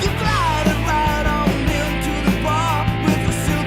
You glided right on into the bar with a silk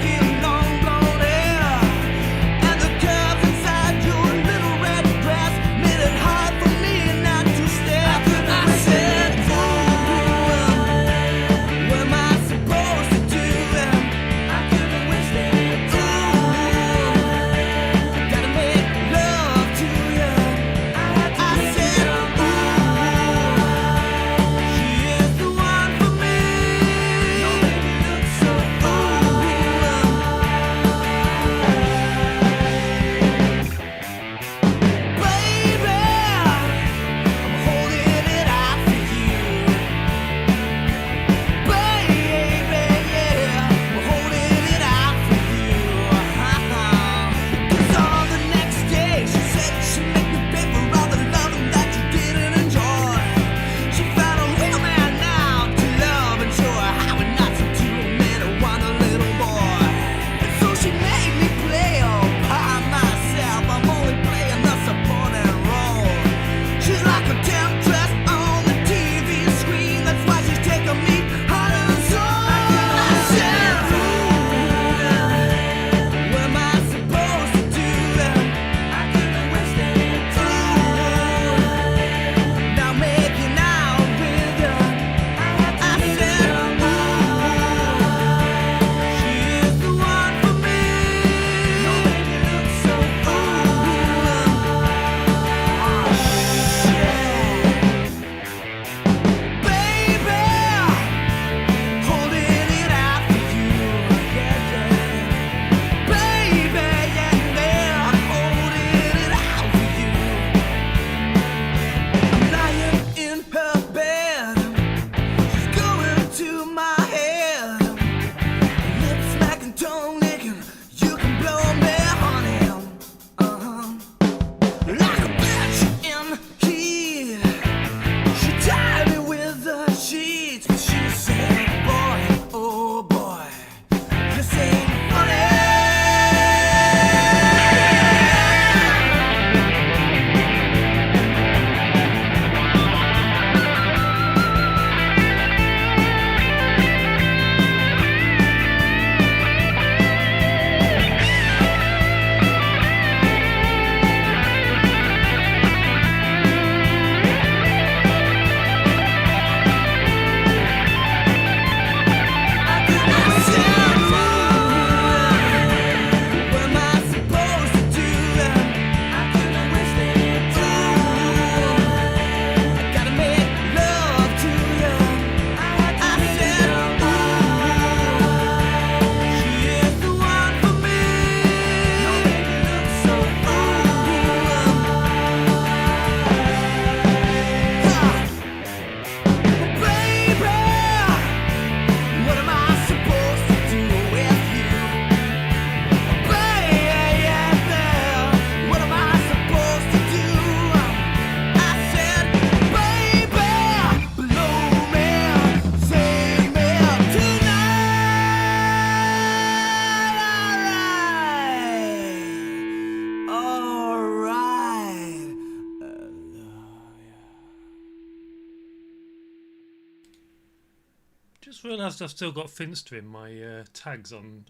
Just realised I've still got Finster in my tags on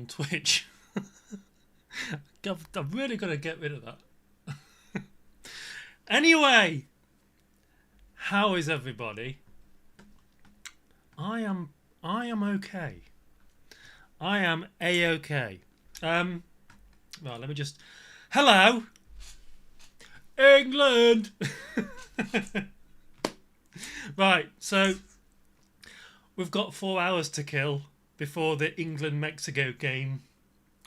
Twitch. I've really got to get rid of that. Anyway, how is everybody? I am okay. I am a-okay. Well, let me just. Hello, England. Right, so we've got 4 hours to kill before the England-Mexico game.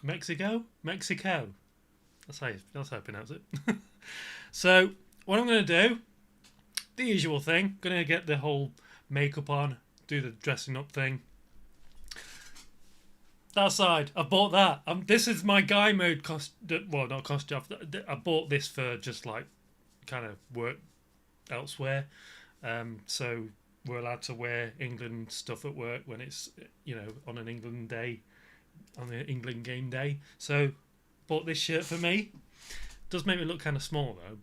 Mexico? That's how I pronounce it. So, what I'm going to do, the usual thing, going to get the whole makeup on, do the dressing up thing. That side, I bought that. This is my guy mode well, not costume. I bought this for just like kind of work elsewhere. So we're allowed to wear England stuff at work when it's, on an England day, on the England game day. So bought this shirt for me. Does make me look kind of small though,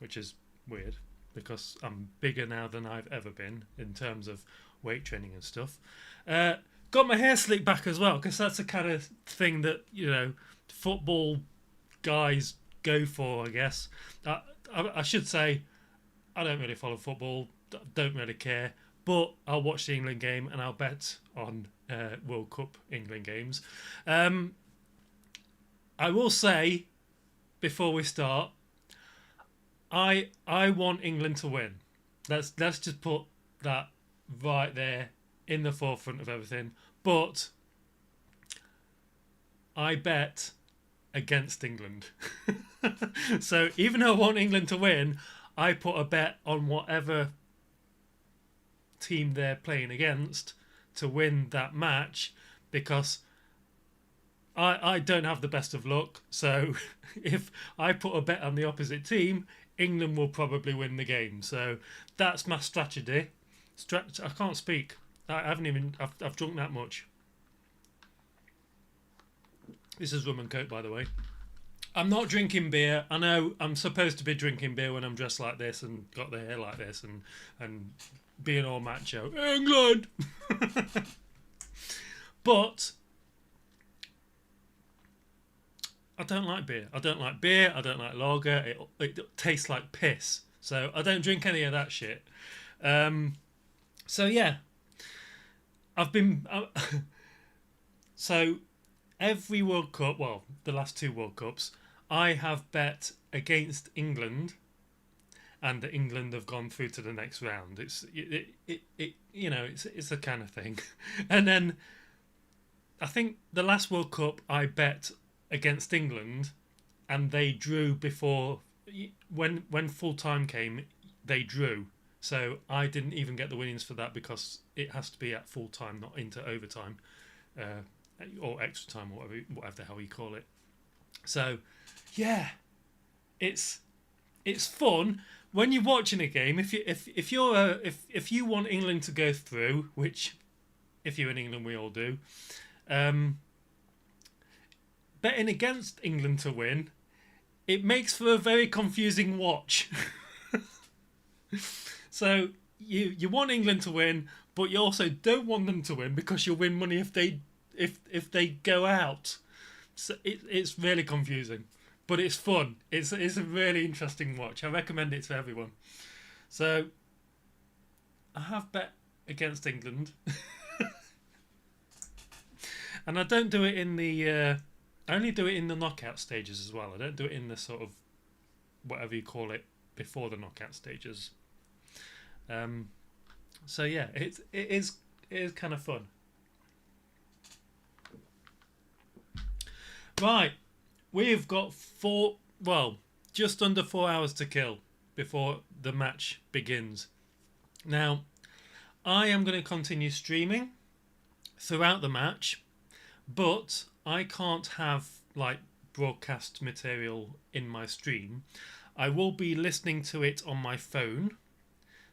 which is weird because I'm bigger now than I've ever been in terms of weight training and stuff. Got my hair slicked back as well because that's the kind of thing that football guys go for, I guess. I should say I don't really follow football, don't really care, but I'll watch the England game and I'll bet on World Cup England games. I will say before we start, I want England to win. Let's just put that right there in the forefront of everything. But I bet against England. So even though I want England to win, I put a bet on whatever team they're playing against to win that match because I don't have the best of luck. So if I put a bet on the opposite team, England will probably win the game. So that's my strategy. I can't speak. I've drunk that much. This is rum and coke, by the way. I'm not drinking beer. I know I'm supposed to be drinking beer when I'm dressed like this and got the hair like this and being all macho. England! But I don't like beer. I don't like lager. It tastes like piss. So I don't drink any of that shit. So yeah. I've been... so every World Cup, well, the last 2 World Cups, I have bet against England and that England have gone through to the next round. It's a kind of thing. And then I think the last World Cup I bet against England and they drew before when full time came, they drew. So I didn't even get the winnings for that because it has to be at full time, not into overtime or extra time, or whatever the hell you call it. So yeah, it's fun when you're watching a game. If you want England to go through, which if you're in England we all do, betting against England to win, it makes for a very confusing watch. So you want England to win, but you also don't want them to win because you'll win money if they go out. So it's really confusing, but it's fun. It's a really interesting watch. I recommend it to everyone. So I have bet against England, and I don't do it in the. I only do it in the knockout stages as well. I don't do it in the sort of whatever you call it before the knockout stages. So yeah, it is kind of fun. Right, we've got just under 4 hours to kill before the match begins. Now, I am going to continue streaming throughout the match, but I can't have like broadcast material in my stream. I will be listening to it on my phone.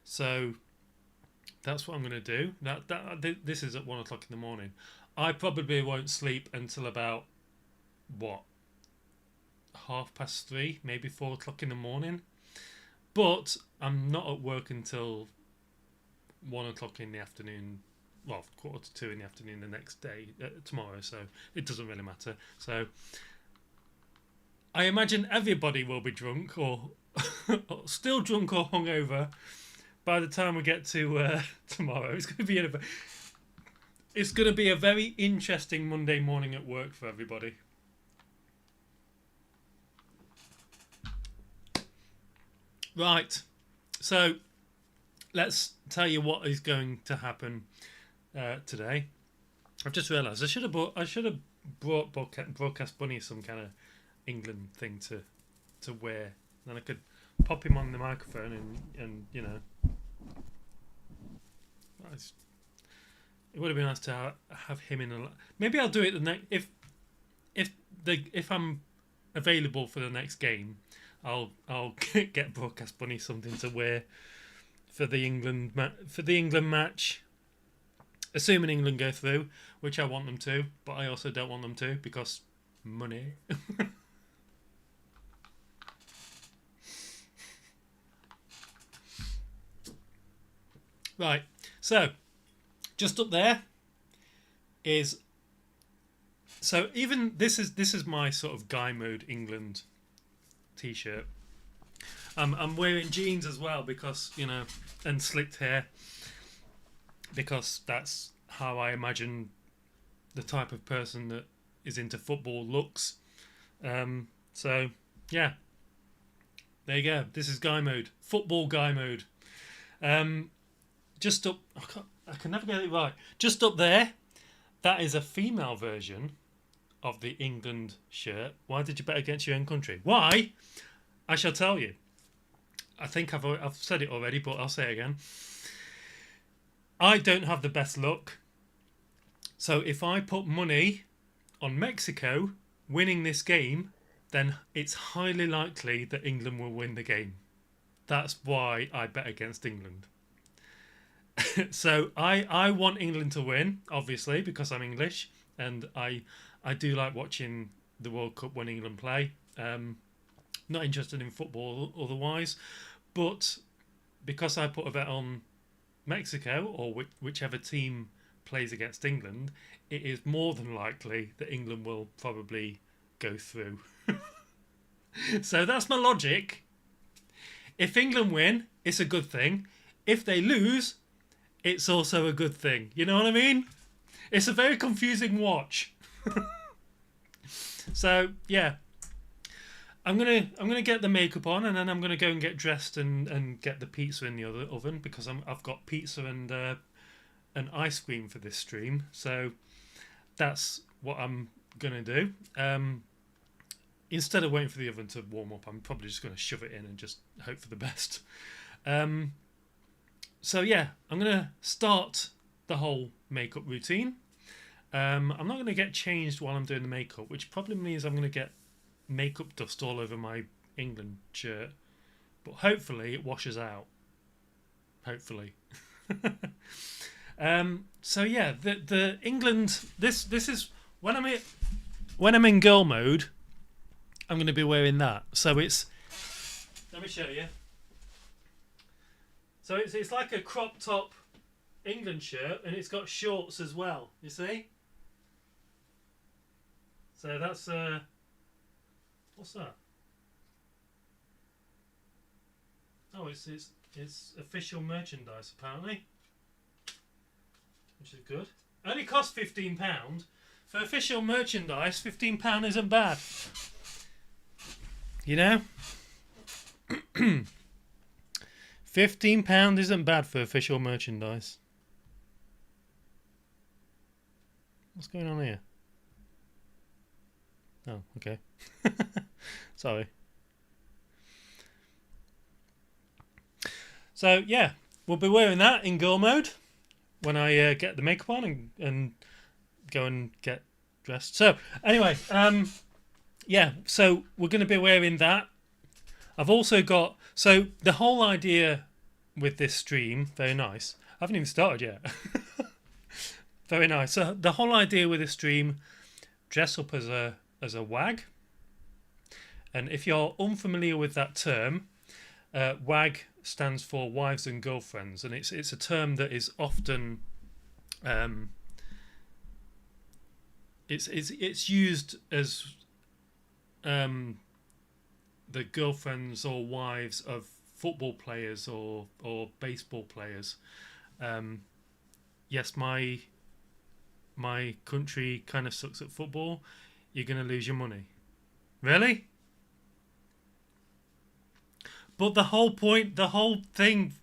So that's what I'm going to do. This is at 1 o'clock in the morning. I probably won't sleep until about 3:30, maybe 4 o'clock in the morning. But I'm not at work until 1 o'clock in the afternoon well, 1:45 in the afternoon the next day, tomorrow. So it doesn't really matter. So I imagine everybody will be drunk or still drunk or hungover by the time we get to tomorrow. It's going to be a very interesting Monday morning at work for everybody. Right, so let's tell you what is going to happen today. I've just realised I should have brought Broadcast Bunny some kind of England thing to wear. Then I could pop him on the microphone and you know, it would have been nice to have him in a. Maybe I'll do it the next if I'm available for the next game. I'll get Broadcast Bunny something to wear for the England match, assuming England go through, which I want them to, but I also don't want them to because money. Right, so just up there is. So even this is my sort of guy mode England t-shirt. I'm wearing jeans as well because, you know, and slicked hair because that's how I imagine the type of person that is into football looks. So yeah, there you go. This is guy mode, football guy mode. Just up, I can never get it right. Just up there, that is a female version of the England shirt. Why did you bet against your own country? Why? I shall tell you. I think I've said it already, but I'll say it again. I don't have the best luck. So if I put money on Mexico winning this game, then it's highly likely that England will win the game. That's why I bet against England. So I want England to win, obviously, because I'm English, and I do like watching the World Cup when England play. Not interested in football otherwise, but because I put a bet on Mexico or whichever team plays against England, it is more than likely that England will probably go through. So that's my logic. If England win, it's a good thing. If they lose, it's also a good thing. You know what I mean? It's a very confusing watch. So yeah, I'm gonna get the makeup on, and then I'm gonna go and get dressed and get the pizza in the other oven because I've got pizza and ice cream for this stream. So that's what I'm gonna do. Instead of waiting for the oven to warm up, I'm probably just gonna shove it in and just hope for the best. So yeah, I'm gonna start the whole makeup routine. I'm not going to get changed while I'm doing the makeup, which probably means I'm going to get makeup dust all over my England shirt. But hopefully it washes out. Hopefully. So yeah, the England. This is when I'm in girl mode. I'm going to be wearing that. So it's. Let me show you. So it's like a crop top England shirt, and it's got shorts as well. You see. So that's what's that? Oh, it's official merchandise apparently, which is good. Only cost £15 for official merchandise. £15 isn't bad, you know. £15 isn't bad for official merchandise. What's going on here? Oh, okay. Sorry. So yeah, we'll be wearing that in girl mode when I get the makeup on and go and get dressed. So anyway, yeah, so we're going to be wearing that. I've also got, so the whole idea with this stream, very nice. I haven't even started yet. Very nice. So the whole idea with this stream, dress up as a WAG. And if you're unfamiliar with that term, WAG stands for wives and girlfriends, and it's a term that is often Um, it's used as the girlfriends or wives of football players or baseball players. Um, yes, my country kind of sucks at football. You're gonna lose your money. Really? But the whole point, the whole thing.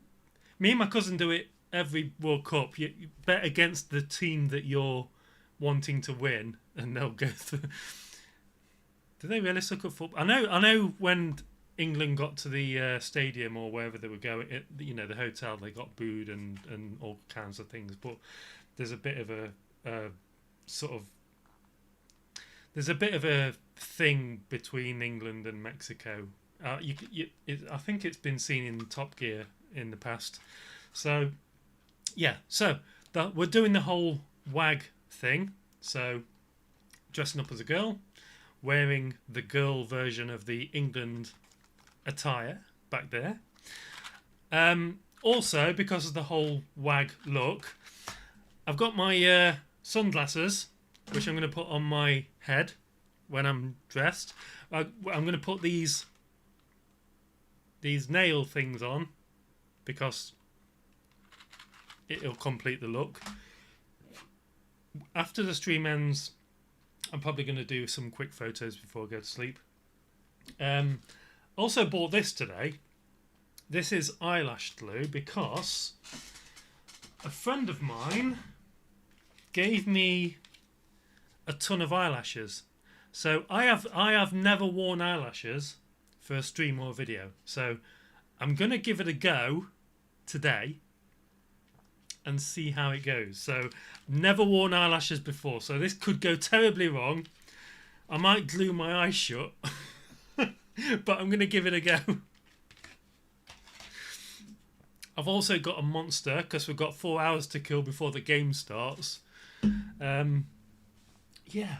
Me and my cousin do it every World Cup. You bet against the team that you're wanting to win, and they'll go through. Do they really suck at football? I know. When England got to the stadium or wherever they were going, the hotel, they got booed and all kinds of things. But there's a bit of a sort of there's a bit of a thing between England and Mexico. I think it's been seen in Top Gear in the past. So yeah, we're doing the whole WAG thing. So dressing up as a girl, wearing the girl version of the England attire back there. Also, because of the whole WAG look, I've got my sunglasses, which I'm going to put on my head when I'm dressed. I'm going to put these nail things on because it'll complete the look. After the stream ends, I'm probably going to do some quick photos before I go to sleep. Also bought this today. This is eyelash glue because a friend of mine gave me a ton of eyelashes. So I have never worn eyelashes for a stream or a video. So I'm going to give it a go today and see how it goes. So never worn eyelashes before. So this could go terribly wrong. I might glue my eyes shut. But I'm going to give it a go. I've also got a monster because we've got 4 hours to kill before the game starts. Yeah.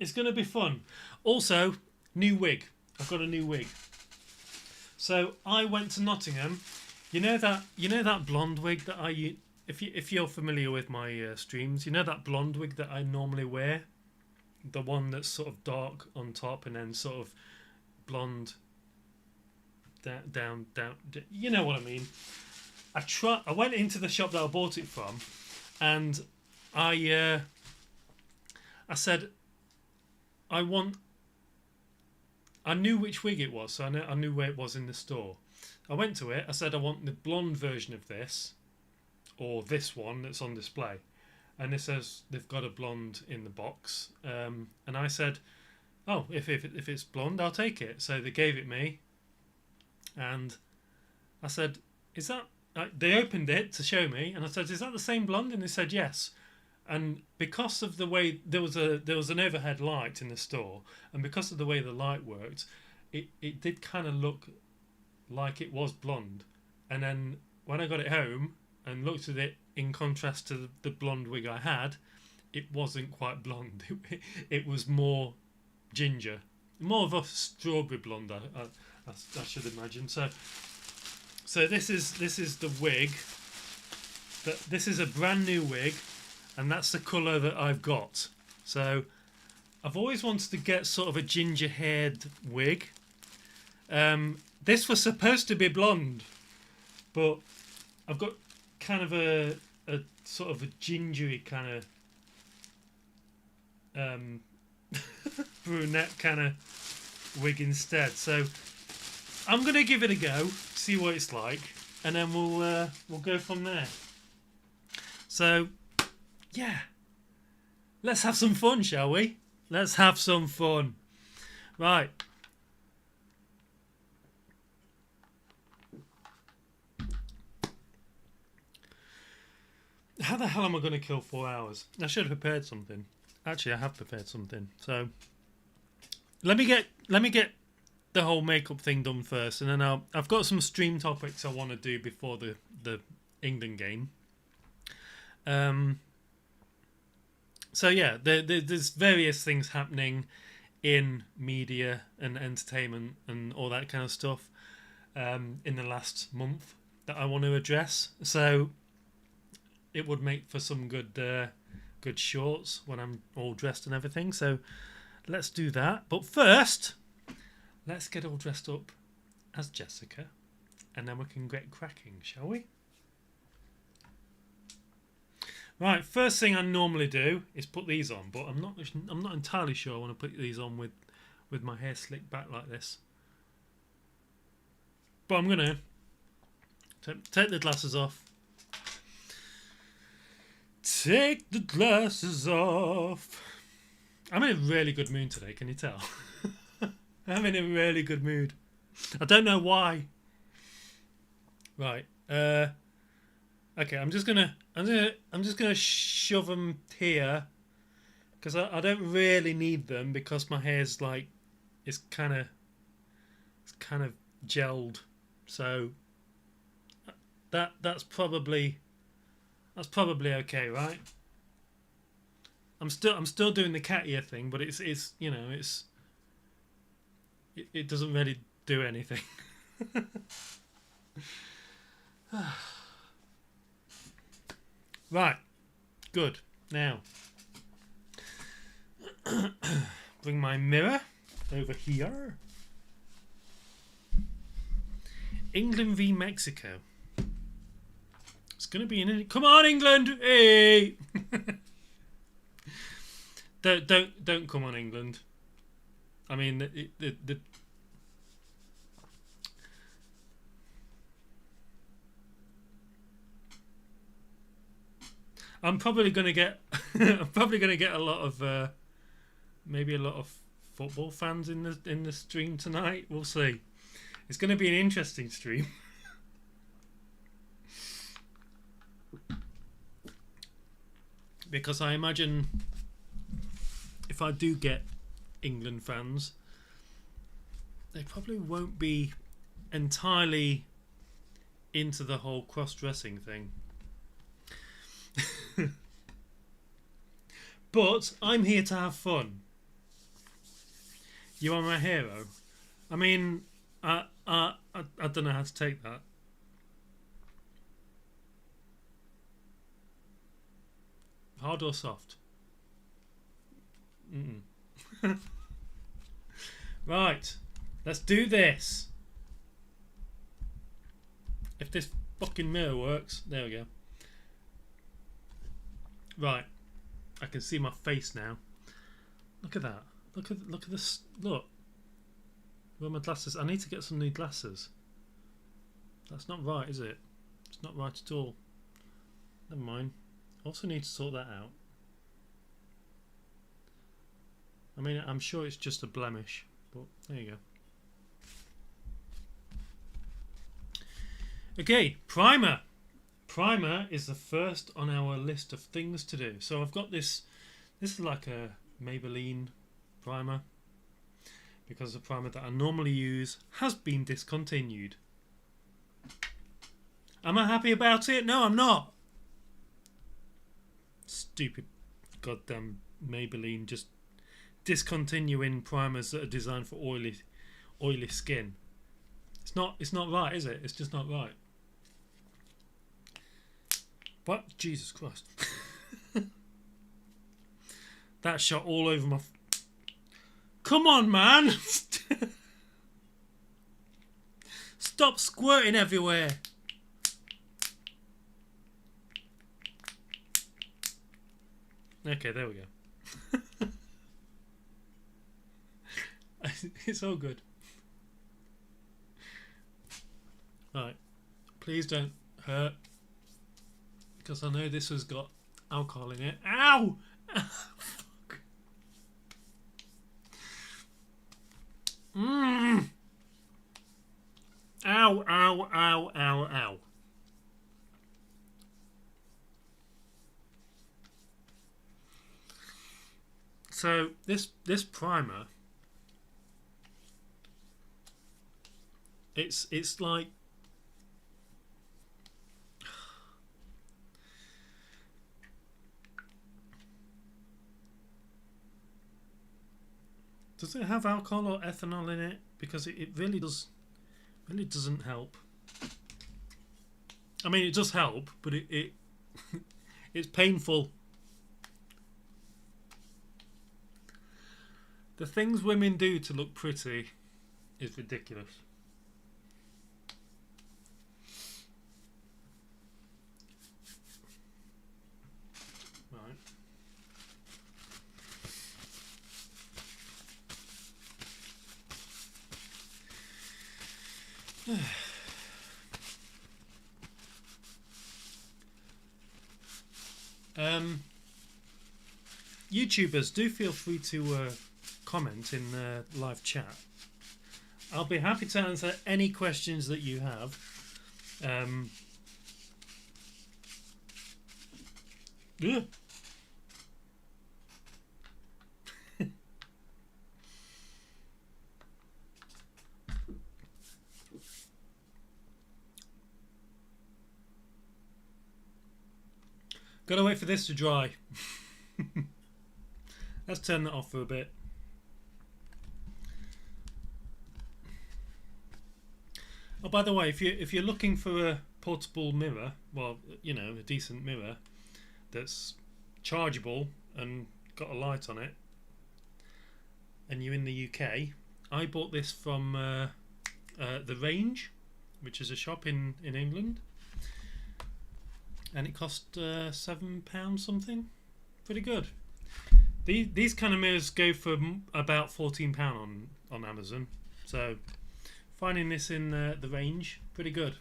It's going to be fun. Also, new wig. I've got a new wig. So I went to Nottingham. You know that blonde wig that I if you're familiar with my streams, you know that blonde wig that I normally wear, the one that's sort of dark on top and then sort of blonde down. You know what I mean? I went into the shop that I bought it from, and I said I knew which wig it was, so I knew where it was in the store. I went to it. I said I want the blonde version of this, or this one that's on display, and it says they've got a blonde in the box. And I said, "Oh, if it's blonde, I'll take it." So they gave it me, and I said, "Is that?" They opened it to show me, and I said, "Is that the same blonde?" And they said, "Yes." And because of the way there was an overhead light in the store, and because of the way the light worked, it did kind of look like it was blonde. And then when I got it home and looked at it in contrast to the blonde wig I had, it wasn't quite blonde. It was more ginger, more of a strawberry blonde. I should imagine. So this is the wig. This is a brand new wig, and that's the colour that I've got. So I've always wanted to get sort of a ginger-haired wig. This was supposed to be blonde, but I've got kind of a sort of a gingery kind of brunette kind of wig instead. So I'm gonna give it a go, see what it's like, and then we'll go from there. So yeah, let's have some fun, shall we? Let's have some fun. Right. How the hell am I going to kill 4 hours? I should have prepared something. Actually, I have prepared something. So let me get the whole makeup thing done first, and then I've got some stream topics I want to do before the England game. So yeah, there's various things happening in media and entertainment and all that kind of stuff in the last month that I want to address. So it would make for some good shorts when I'm all dressed and everything. So let's do that. But first, let's get all dressed up as Jessica, and then we can get cracking, shall we? Right, first thing I normally do is put these on, but I'm not entirely sure I want to put these on with my hair slicked back like this. But I'm gonna take the glasses off. Take the glasses off. I'm in a really good mood today, can you tell? I'm in a really good mood. I don't know why. Right. Okay, I'm just gonna shove them here because I don't really need them because my hair's like it's kind of gelled, so that's probably okay, right? I'm still doing the cat ear thing, but it's you know it doesn't really do anything. Right, good. Now, bring my mirror over here. England v Mexico. It's going to be an... Come on, England! Hey! don't come on, England. I mean, the I'm probably going to get a lot of maybe a lot of football fans in the stream tonight. We'll see. It's going to be an interesting stream. Because I imagine if I do get England fans, they probably won't be entirely into the whole cross-dressing thing. But I'm here to have fun. You are my hero. I mean, I don't know how to take that. Hard or soft? Right, let's do this. If this fucking mirror works, there we go. Right, I can see my face now. Look at that. Look at this. Look. Where are my glasses? I need to get some new glasses. That's not right, is it? It's not right at all. Never mind. Also need to sort that out. I mean, I'm sure it's just a blemish, but there you go. Okay, primer. Primer is the first on our list of things to do. So I've got this. This is like a Maybelline primer because the primer that I normally use has been discontinued. Am I happy about it? No, I'm not. Stupid goddamn Maybelline just discontinuing primers that are designed for oily skin. It's not right, is it? It's just not right. What? Jesus Christ. That shot all over my... Come on, man! Stop squirting everywhere. Okay, there we go. It's all good. Right. Please don't hurt. Because I know this has got alcohol in it. Ow! Fuck. Ow, ow, ow, ow, ow. So this primer, it's like does it have alcohol or ethanol in it? Because it really doesn't help. I mean, it does help, but it It's painful. The things women do to look pretty is ridiculous. Right. YouTubers, do feel free to comment in the live chat. I'll be happy to answer any questions that you have. Yeah. Gotta wait for this to dry. Let's turn that off for a bit. Oh, by the way, if you're looking for a portable mirror, well, you know, a decent mirror that's chargeable and got a light on it, and you're in the UK, I bought this from the Range, which is a shop in England, and it cost £7 something. Pretty good. These kind of mirrors go for about £14 on Amazon, so finding this in the Range, pretty good.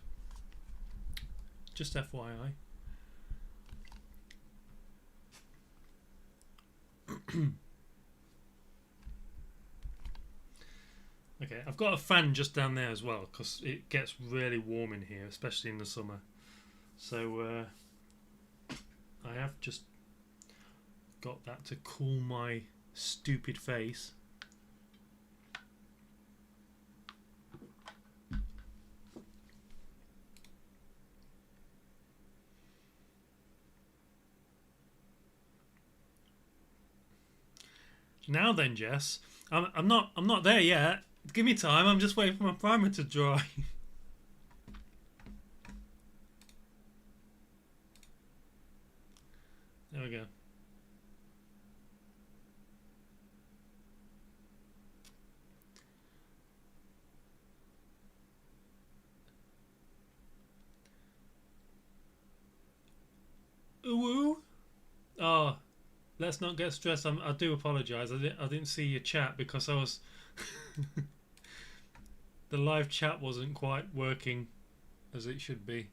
Just FYI. Okay, I've got a fan just down there as well because it gets really warm in here, especially in the summer. So I have just got that to cool my stupid face. Now then, Jess, I'm not there yet. Give me time. I'm just waiting for my primer to dry. There we go. Ooh. Oh, let's not get stressed. I do apologise. I didn't see your chat because I was the live chat wasn't quite working as it should be.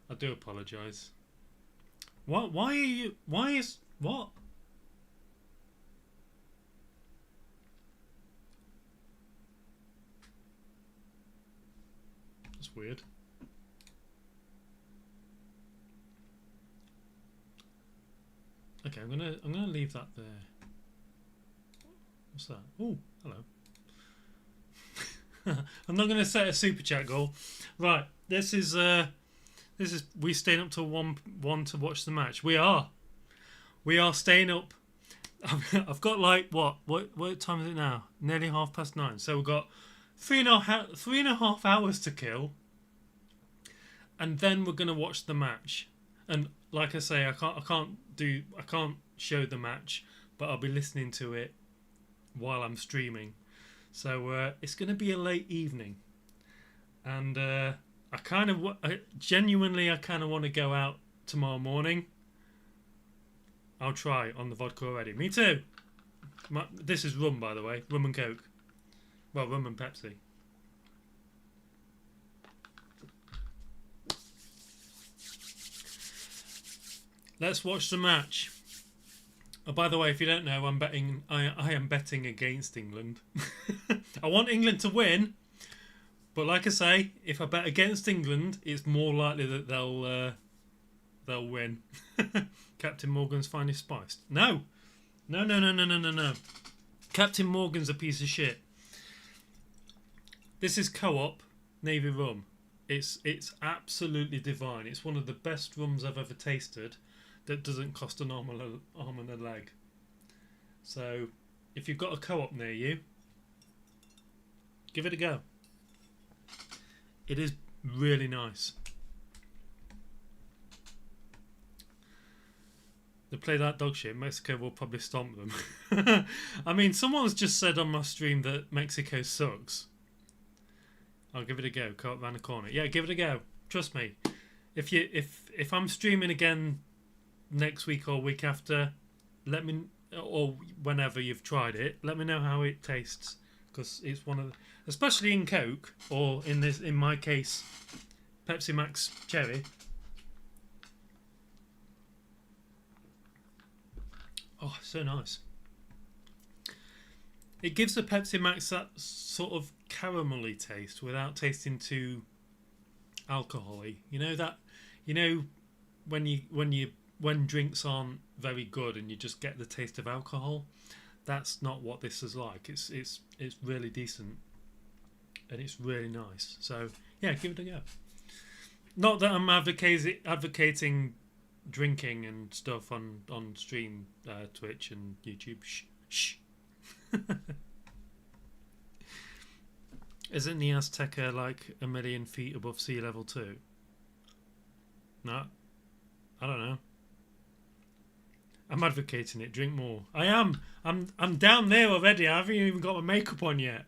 I do apologise. What? Why are you? Why is what? That's weird. Okay, I'm gonna leave that there. What's that? Oh, hello. I'm not gonna set a super chat goal. Right, this is we staying up till one to watch the match. We are staying up. I've got like what time is it now? Nearly 9:30. So we've got 3.5 hours to kill, and then we're gonna watch the match. And like I say, I can't show the match, but I'll be listening to it while I'm streaming. So it's going to be a late evening, and genuinely I kind of want to go out tomorrow morning. I'll try on the vodka already. Me too. This is rum, by the way, rum and Coke. Well, rum and Pepsi. Let's watch the match. Oh, by the way, if you don't know, I am betting against England. I want England to win, but like I say, if I bet against England, it's more likely that they'll win. Captain Morgan's finely spiced. No. Captain Morgan's a piece of shit. This is Co-op Navy rum. It's absolutely divine. It's one of the best rums I've ever tasted. That doesn't cost an arm and a leg. So if you've got a Co-op near you, give it a go. It is really nice. they play that dog shit, Mexico will probably stomp them. I mean, someone's just said on my stream that Mexico sucks. I'll give it a go. Cut around the corner. Yeah, give it a go. Trust me. If I'm streaming again next week or week after, let me, or whenever you've tried it, let me know how it tastes, because it's one of the, especially in Coke, or in my case, Pepsi Max Cherry. Oh, so nice. It gives the Pepsi Max that sort of caramelly taste without tasting too alcohol-y. You know that, you know, when drinks aren't very good and you just get the taste of alcohol. That's not what this is like. It's really decent, and it's really nice. So yeah, give it a go. Not that I'm advocating drinking and stuff on stream, Twitch and YouTube. Shh. Isn't the Azteca like 1 million feet above sea level too? No, I don't know. I'm advocating it. Drink more. I am. I'm down there already. I haven't even got my makeup on yet.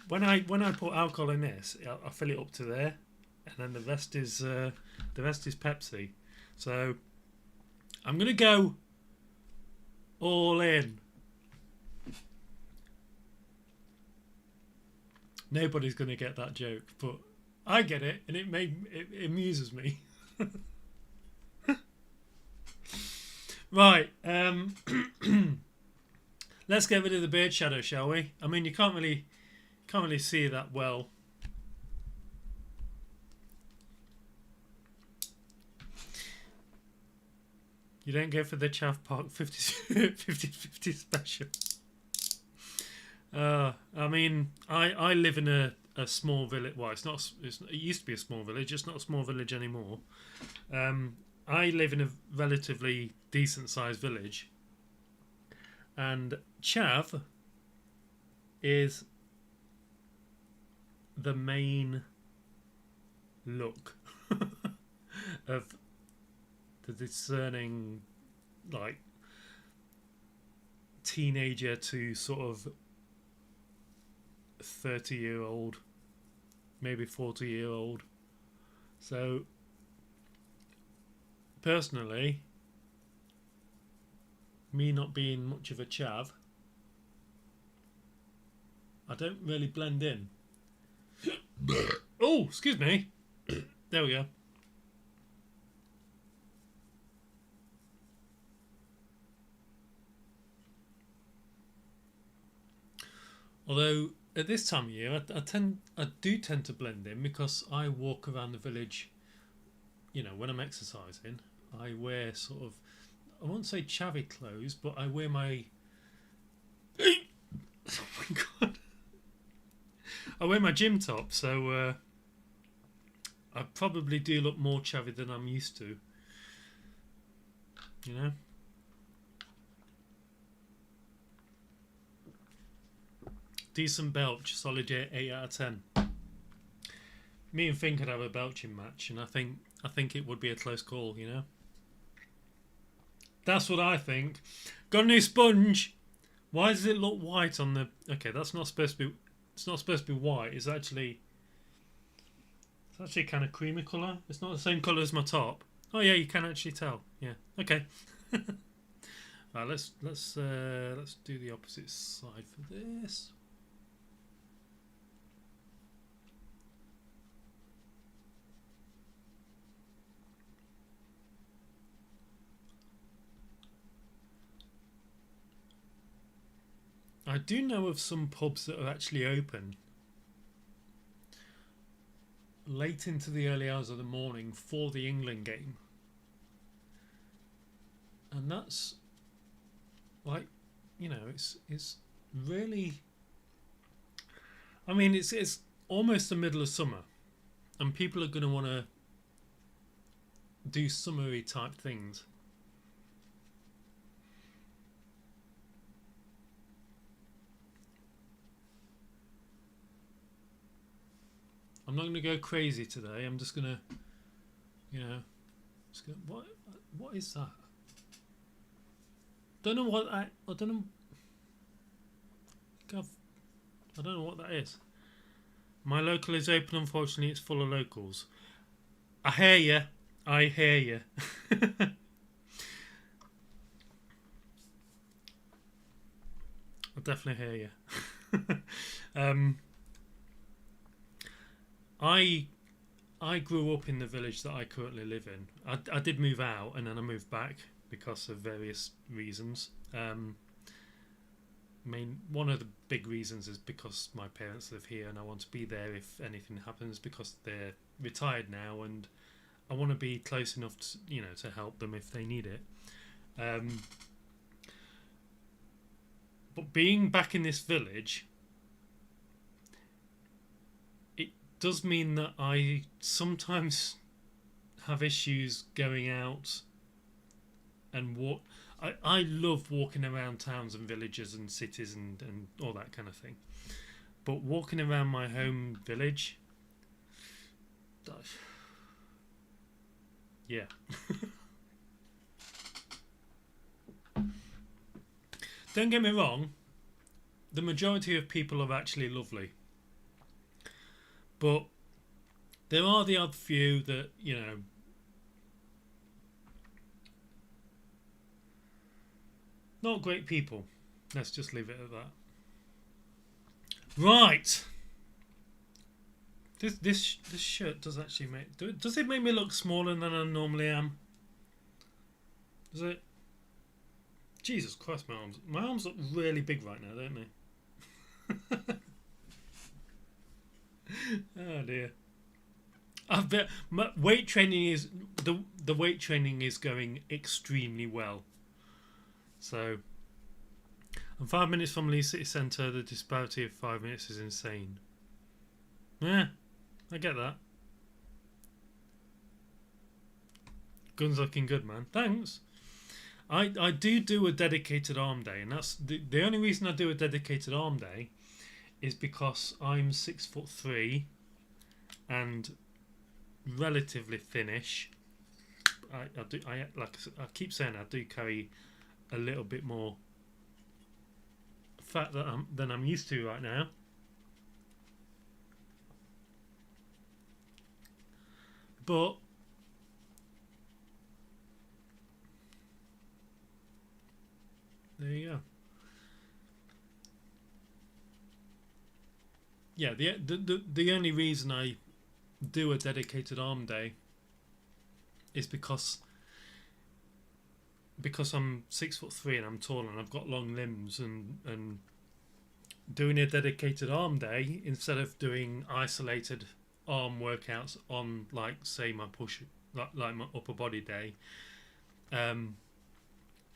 When I put alcohol in this, I fill it up to there, and then the rest is Pepsi. So I'm gonna go all in. Nobody's gonna get that joke, but I get it, and it amuses me. Right, let's get rid of the beard shadow, shall we? I mean, you can't really see that well. You don't go for the Chav Park 50/50 special. I mean, I live in a small village. Well, it used to be a small village. It's not a small village anymore. I live in a relatively decent-sized village, and Chav is the main look of the discerning, like, teenager to sort of 30-year-old, maybe 40-year-old. So personally, me not being much of a chav, I don't really blend in. Oh, excuse me. There we go. Although at this time of year, I do tend to blend in, because I walk around the village. You know, when I'm exercising, I wear sort of, I won't say chavvy clothes, but I wear my. Oh my god! I wear my gym top, so I probably do look more chavvy than I'm used to. You know. Decent belch, solid 8 out of 10. Me and Finn could have a belching match, and I think it would be a close call, you know. That's what I think. Got a new sponge. Why does it look white on the? Okay, that's not supposed to be. It's not supposed to be white. It's actually kind of creamy colour. It's not the same colour as my top. Oh yeah, you can actually tell. Yeah. Okay. Right, let's do the opposite side for this. I do know of some pubs that are actually open late into the early hours of the morning for the England game, and that's like, you know, it's really, I mean, it's almost the middle of summer, and people are going to want to do summery type things. I'm not going to go crazy today. I'm just going to, you know, What is that? Don't know what I don't know. God, I don't know what that is. My local is open. Unfortunately, it's full of locals. I hear you. I hear you. I definitely hear you. I grew up in the village that I currently live in. I did move out and then I moved back because of various reasons. One of the big reasons is because my parents live here and I want to be there if anything happens, because they're retired now and I want to be close enough to, to help them if they need it. But being back in this village, it does mean that I sometimes have issues going out and walk. I love walking around towns and villages and cities and all that kind of thing. But walking around my home village, yeah. Don't get me wrong, the majority of people are actually lovely. But there are the odd few that, not great people. Let's just leave it at that. Right. This shirt does actually does it make me look smaller than I normally am? Does it? Jesus Christ, my arms! My arms look really big right now, don't they? Oh dear. I bet my weight training is the weight training is going extremely well. So, I'm 5 minutes from Leeds City Centre. The disparity of 5 minutes is insane. Yeah, I get that. Gun's looking good, man. Thanks. I do a dedicated arm day, and that's the only reason I do a dedicated arm day is because I'm 6'3" and relatively thinnish. I keep saying, I do carry a little bit more fat than I'm used to right now. But there you go. Yeah, the only reason I do a dedicated arm day is because I'm 6'3" and I'm tall and I've got long limbs, and doing a dedicated arm day instead of doing isolated arm workouts on, like, say, my like my upper body day.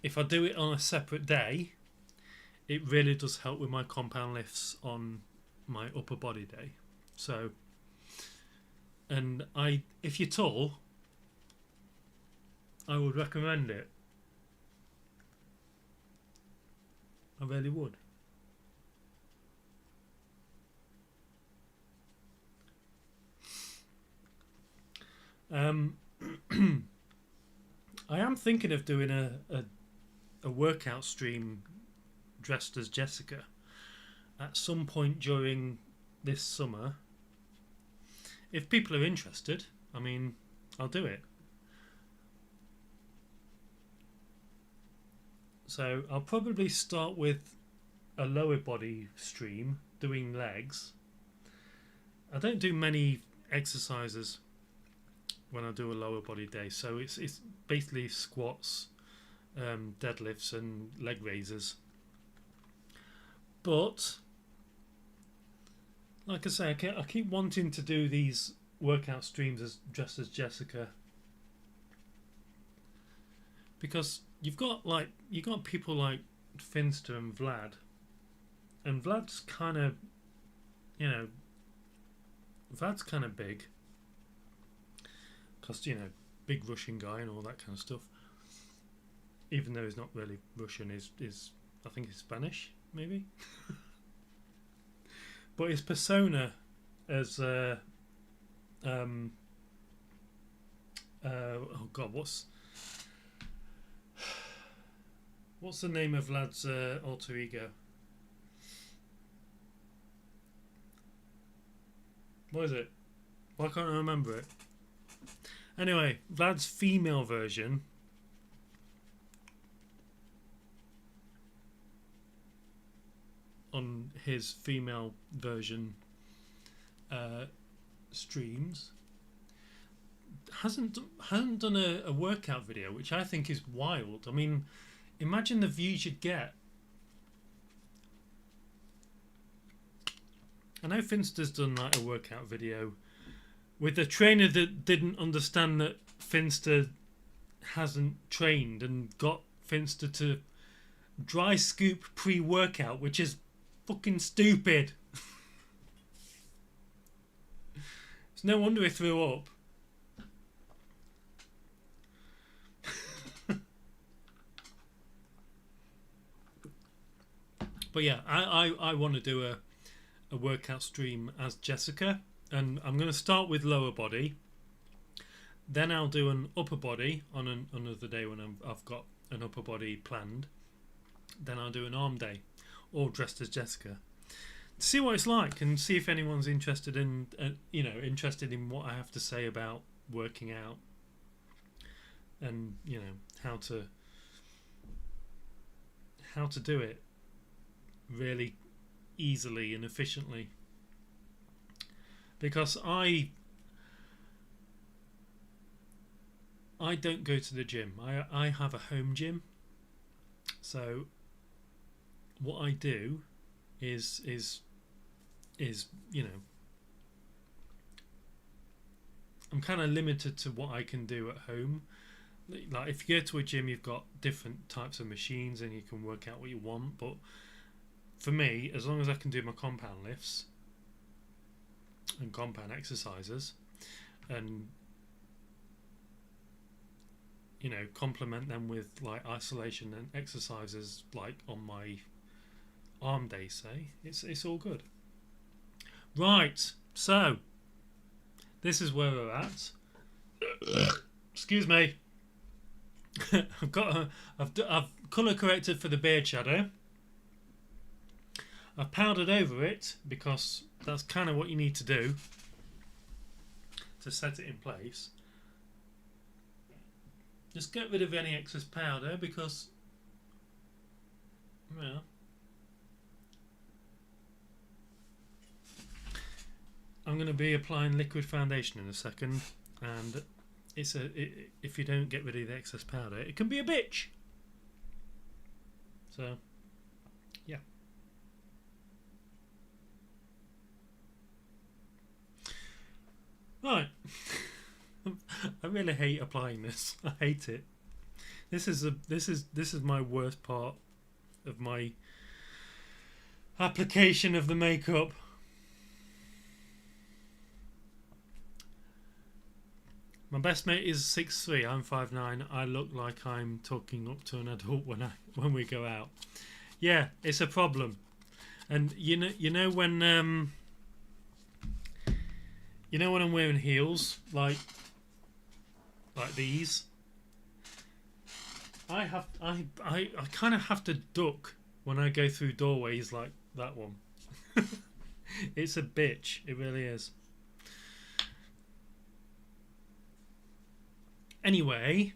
If I do it on a separate day, it really does help with my compound lifts on my upper body day. So, and if you're tall, I would recommend it. I really would. I am thinking of doing a workout stream dressed as Jessica at some point during this summer. If people are interested, I mean, I'll do it. So I'll probably start with a lower body stream doing legs. I don't do many exercises when I do a lower body day, so it's basically squats, deadlifts and leg raises. But like I say, I keep wanting to do these workout streams dressed as Jessica, because you've got people like Finster and Vlad's kind of, Vlad's kind of big, because, big Russian guy and all that kind of stuff. Even though he's not really Russian, is I think he's Spanish, maybe. But his persona as Oh God, what's the name of Vlad's alter ego? What is it? Why can't I remember it? Anyway, Vlad's female version on his female version streams hasn't done a workout video, which I think is wild. I mean, imagine the views you'd get. I know Finster's done like a workout video with a trainer that didn't understand that Finster hasn't trained and got Finster to dry scoop pre-workout, which is fucking stupid. It's no wonder he threw up. But yeah, I want to do a workout stream as Jessica, and I'm going to start with lower body. Then I'll do an upper body on another day when I've got an upper body planned. Then I'll do an arm day, all dressed as Jessica, to see what it's like and see if anyone's interested in interested in what I have to say about working out, and how to do it really easily and efficiently, because I don't go to the gym. I have a home gym, so what I do is I'm kind of limited to what I can do at home. Like if you go to a gym, you've got different types of machines and you can work out what you want, but for me, as long as I can do my compound lifts and compound exercises and complement them with like isolation and exercises like on my arm day, say, it's all good. Right, so this is where we're at. Excuse me. I've colour corrected for the beard shadow. I've powdered over it because that's kind of what you need to do to set it in place. Just get rid of any excess powder because, well, I'm going to be applying liquid foundation in a second, and if you don't get rid of the excess powder, it can be a bitch. So, yeah. Right. I really hate applying this. I hate it. This is my worst part of my application of the makeup. My best mate is 6'3", I'm 5'9". I look like I'm talking up to an adult when we go out. Yeah, it's a problem. And you know when I'm wearing heels like these, I kind of have to duck when I go through doorways like that one. It's a bitch, it really is. Anyway,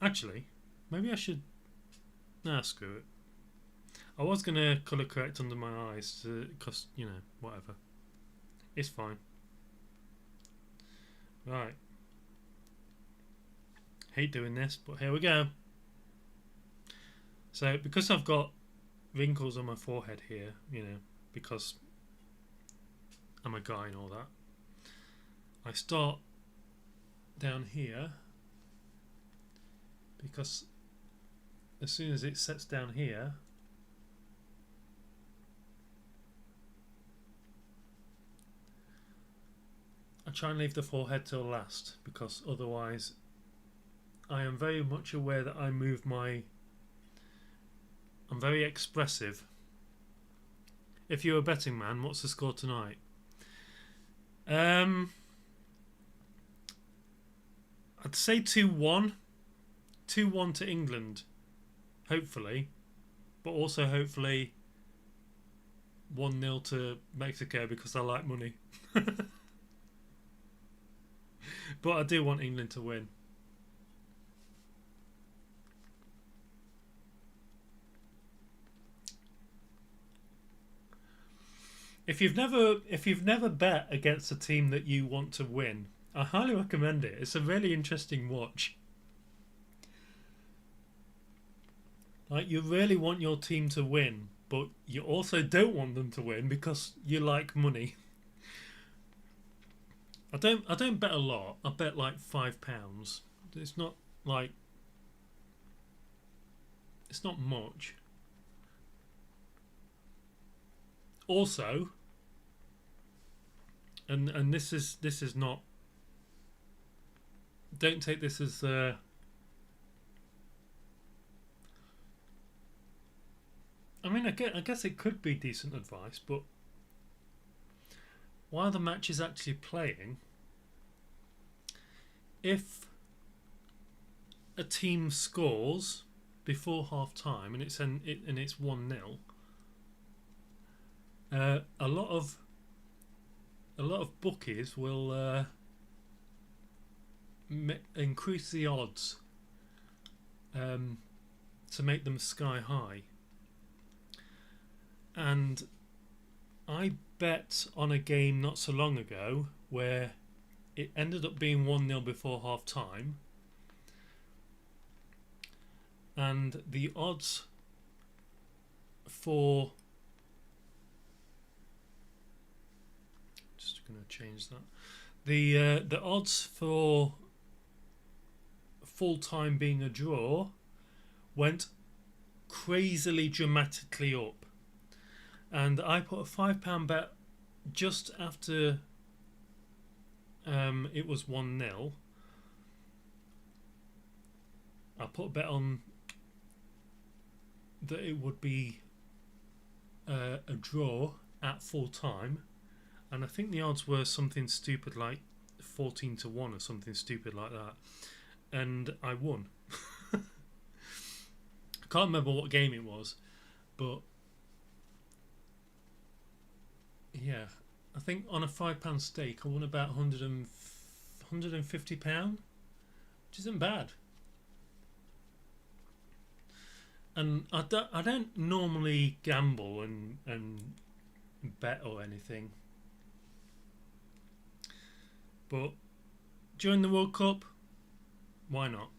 actually, maybe I should. Nah, screw it. I was gonna colour correct under my eyes, because whatever. It's fine. Right. Hate doing this, but here we go. So, because I've got wrinkles on my forehead here, because I'm a guy and all that, I start down here, because as soon as it sets down here, I try and leave the forehead till last, because otherwise I am very much aware that I'm very expressive. If you're a betting man, what's the score tonight? I'd say 2-1. 2-1 to England, hopefully. But also hopefully 1-0 to Mexico because I like money. But I do want England to win. If you've never bet against a team that you want to win, I highly recommend it. It's a really interesting watch. Like, you really want your team to win, but you also don't want them to win because you like money. I don't bet a lot. I bet like £5. It's not like, it's not much. Also, and this is not, don't take this as I mean, I guess it could be decent advice, but while the match is actually playing, if a team scores before half time and it's 1-0, a lot of bookies will increase the odds to make them sky high. And I bet on a game not so long ago where it ended up being 1-0 before half time, and the odds for, just going to change that, the odds for full time being a draw went crazily dramatically up, and I put a £5 bet just after it was 1-0. I put a bet on that it would be a draw at full time, and I think the odds were something stupid like 14-1 or something stupid like that, and I won. I can't remember what game it was, but yeah, I think on a £5 stake I won about £150, which isn't bad. And I don't normally gamble and bet or anything, but during the World Cup, why not?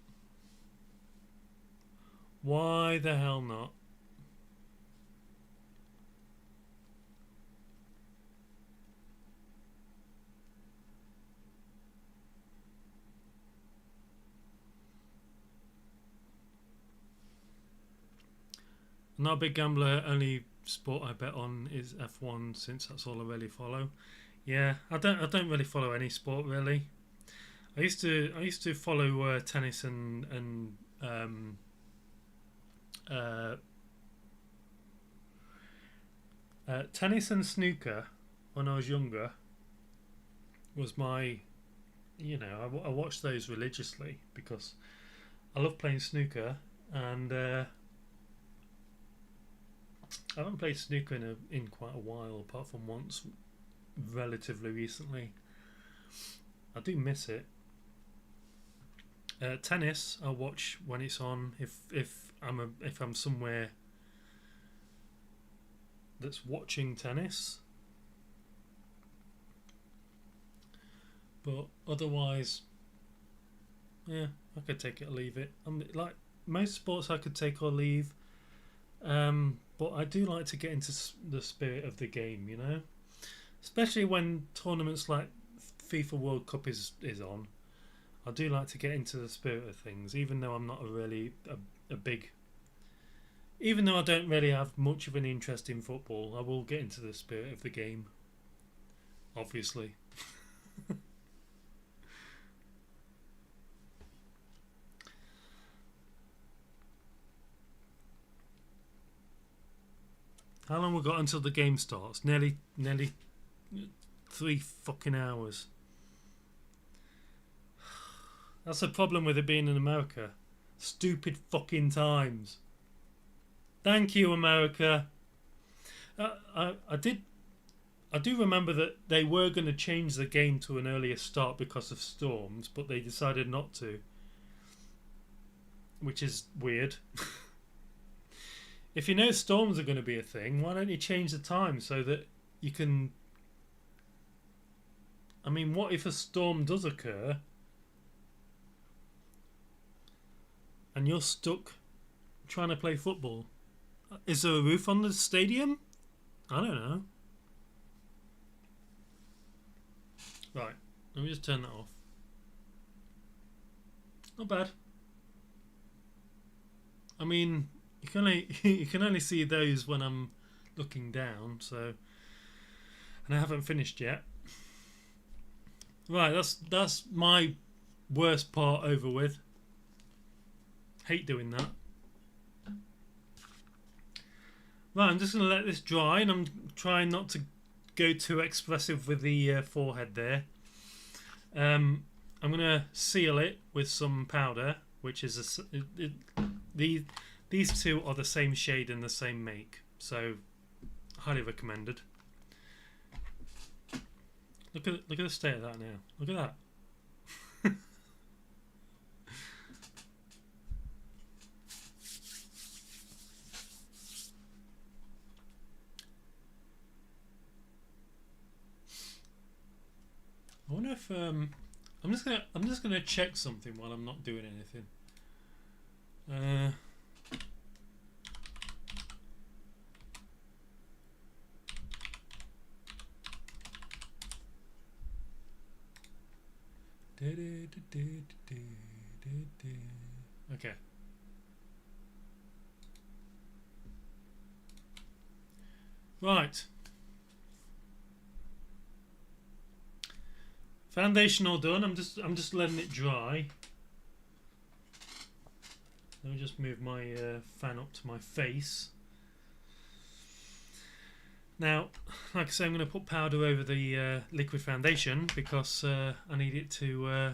Why the hell not? Not a big gambler. Only sport I bet on is F1, since that's all I really follow. Yeah, I don't really follow any sport really. I used to follow tennis and tennis and snooker when I was younger. Was my, I watched those religiously because I love playing snooker, and I haven't played snooker in quite a while, apart from once relatively recently. I do miss it. Tennis I'll watch when it's on, if I'm somewhere that's watching tennis. But otherwise, yeah, I could take it or leave it. Like most sports I could take or leave. But I do like to get into the spirit of the game, especially when tournaments like FIFA World Cup is on. I do like to get into the spirit of things, even though I'm not even though I don't really have much of an interest in football. I will get into the spirit of the game, obviously. How long we got until the game starts? Nearly 3 fucking hours. That's the problem with it being in America. Stupid fucking times. Thank you, America. I do remember that they were going to change the game to an earlier start because of storms, but they decided not to, which is weird. If you know storms are going to be a thing, why don't you change the time so that you can... I mean, what if a storm does occur and you're stuck trying to play football? Is there a roof on the stadium? I don't know. Right, let me just turn that off. Not bad. I mean, you can only see those when I'm looking down, so, and I haven't finished yet. Right, that's my worst part over with. Hate doing that. Right, I'm just going to let this dry, and I'm trying not to go too expressive with the forehead there. I'm going to seal it with some powder, which is these two are the same shade and the same make, so highly recommended. Look at the state of that now. Look at that. I wonder if I'm just gonna check something while I'm not doing anything. Okay. Right. Foundation all done. I'm just letting it dry. Let me just move my fan up to my face. Now, like I say, I'm going to put powder over the liquid foundation because I need it to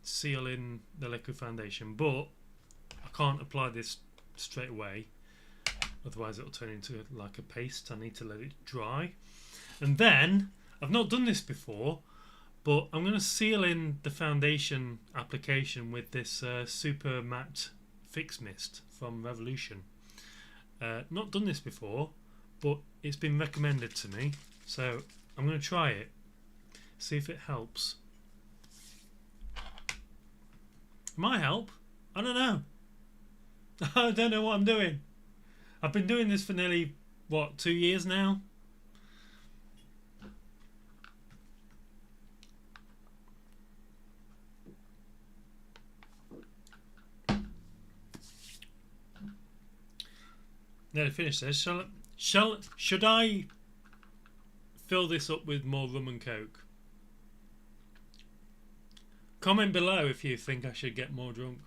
seal in the liquid foundation, but I can't apply this straight away, otherwise it'll turn into like a paste. I need to let it dry, and then I've not done this before, but I'm going to seal in the foundation application with this super matte fix mist from Revolution. Not done this before, but it's been recommended to me, so I'm going to try it, see if it helps. It might help. I don't know. I don't know what I'm doing. I've been doing this for nearly, what, 2 years now? Nearly finished this. Should I fill this up with more rum and coke? Comment below if you think I should get more drunk.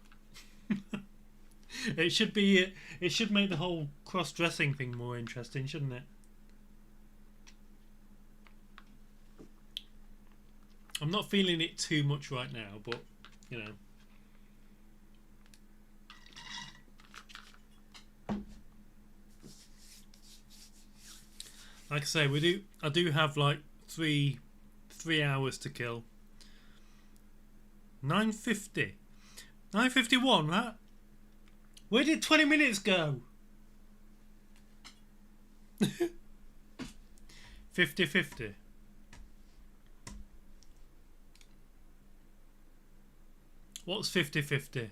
It should make the whole cross-dressing thing more interesting, shouldn't it? I'm not feeling it too much right now, but you know. Like I say, I do have like three hours to kill. 9:50, 9:51. Right? Where did 20 minutes go? 50-50. What's 50-50?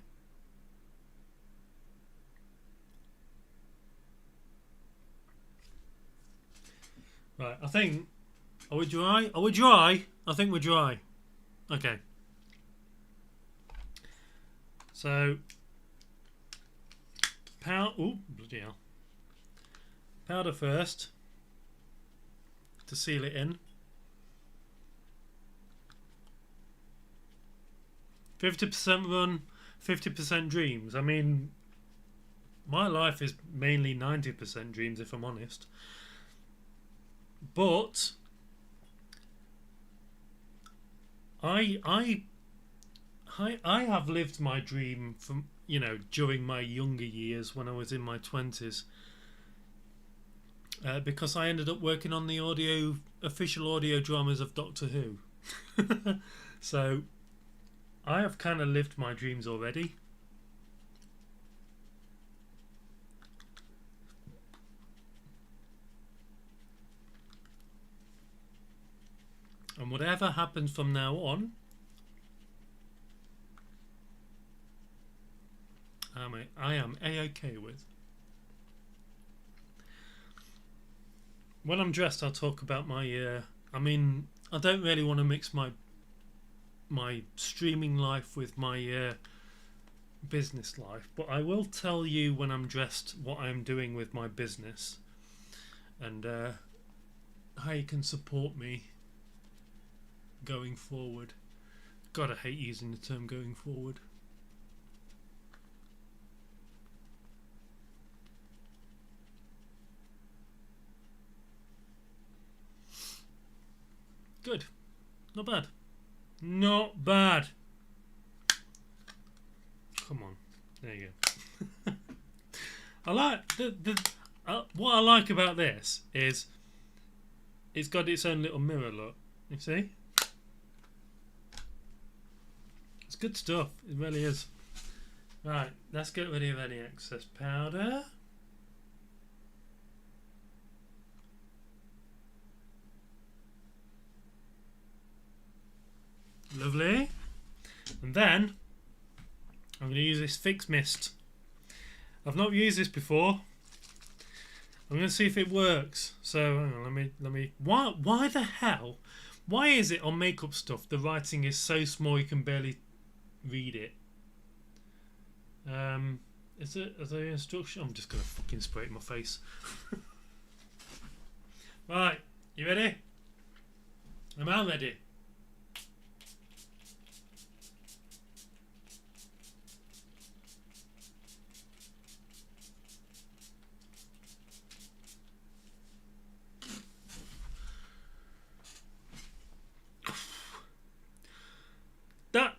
Right, I think... Are we dry? Are we dry? I think we're dry. Okay. So... Ooh, bloody hell. Powder first. To seal it in. 50% run, 50% dreams. I mean, my life is mainly 90% dreams, if I'm honest. But I I have lived my dream from, during my younger years when I was in my 20s. Because I ended up working on the official audio dramas of Doctor Who. So I have kind of lived my dreams already. And whatever happens from now on, I am A-OK with. When I'm dressed, I'll talk about my... I don't really want to mix my streaming life with my business life, but I will tell you when I'm dressed what I'm doing with my business and how you can support me going forward. God, I hate using the term going forward. Good. Not bad. Not bad. Come on. There you go. I like what I like about this is it's got its own little mirror look. You see? It's good stuff. It really is. Right, let's get rid of any excess powder. Lovely. And then I'm going to use this Fix Mist. I've not used this before. I'm going to see if it works. So hang on, let me. Why the hell? Why is it on makeup stuff the writing is so small you can barely read it? Is there instruction? I'm just going to fucking spray it in my face. Right, you ready? Am I ready?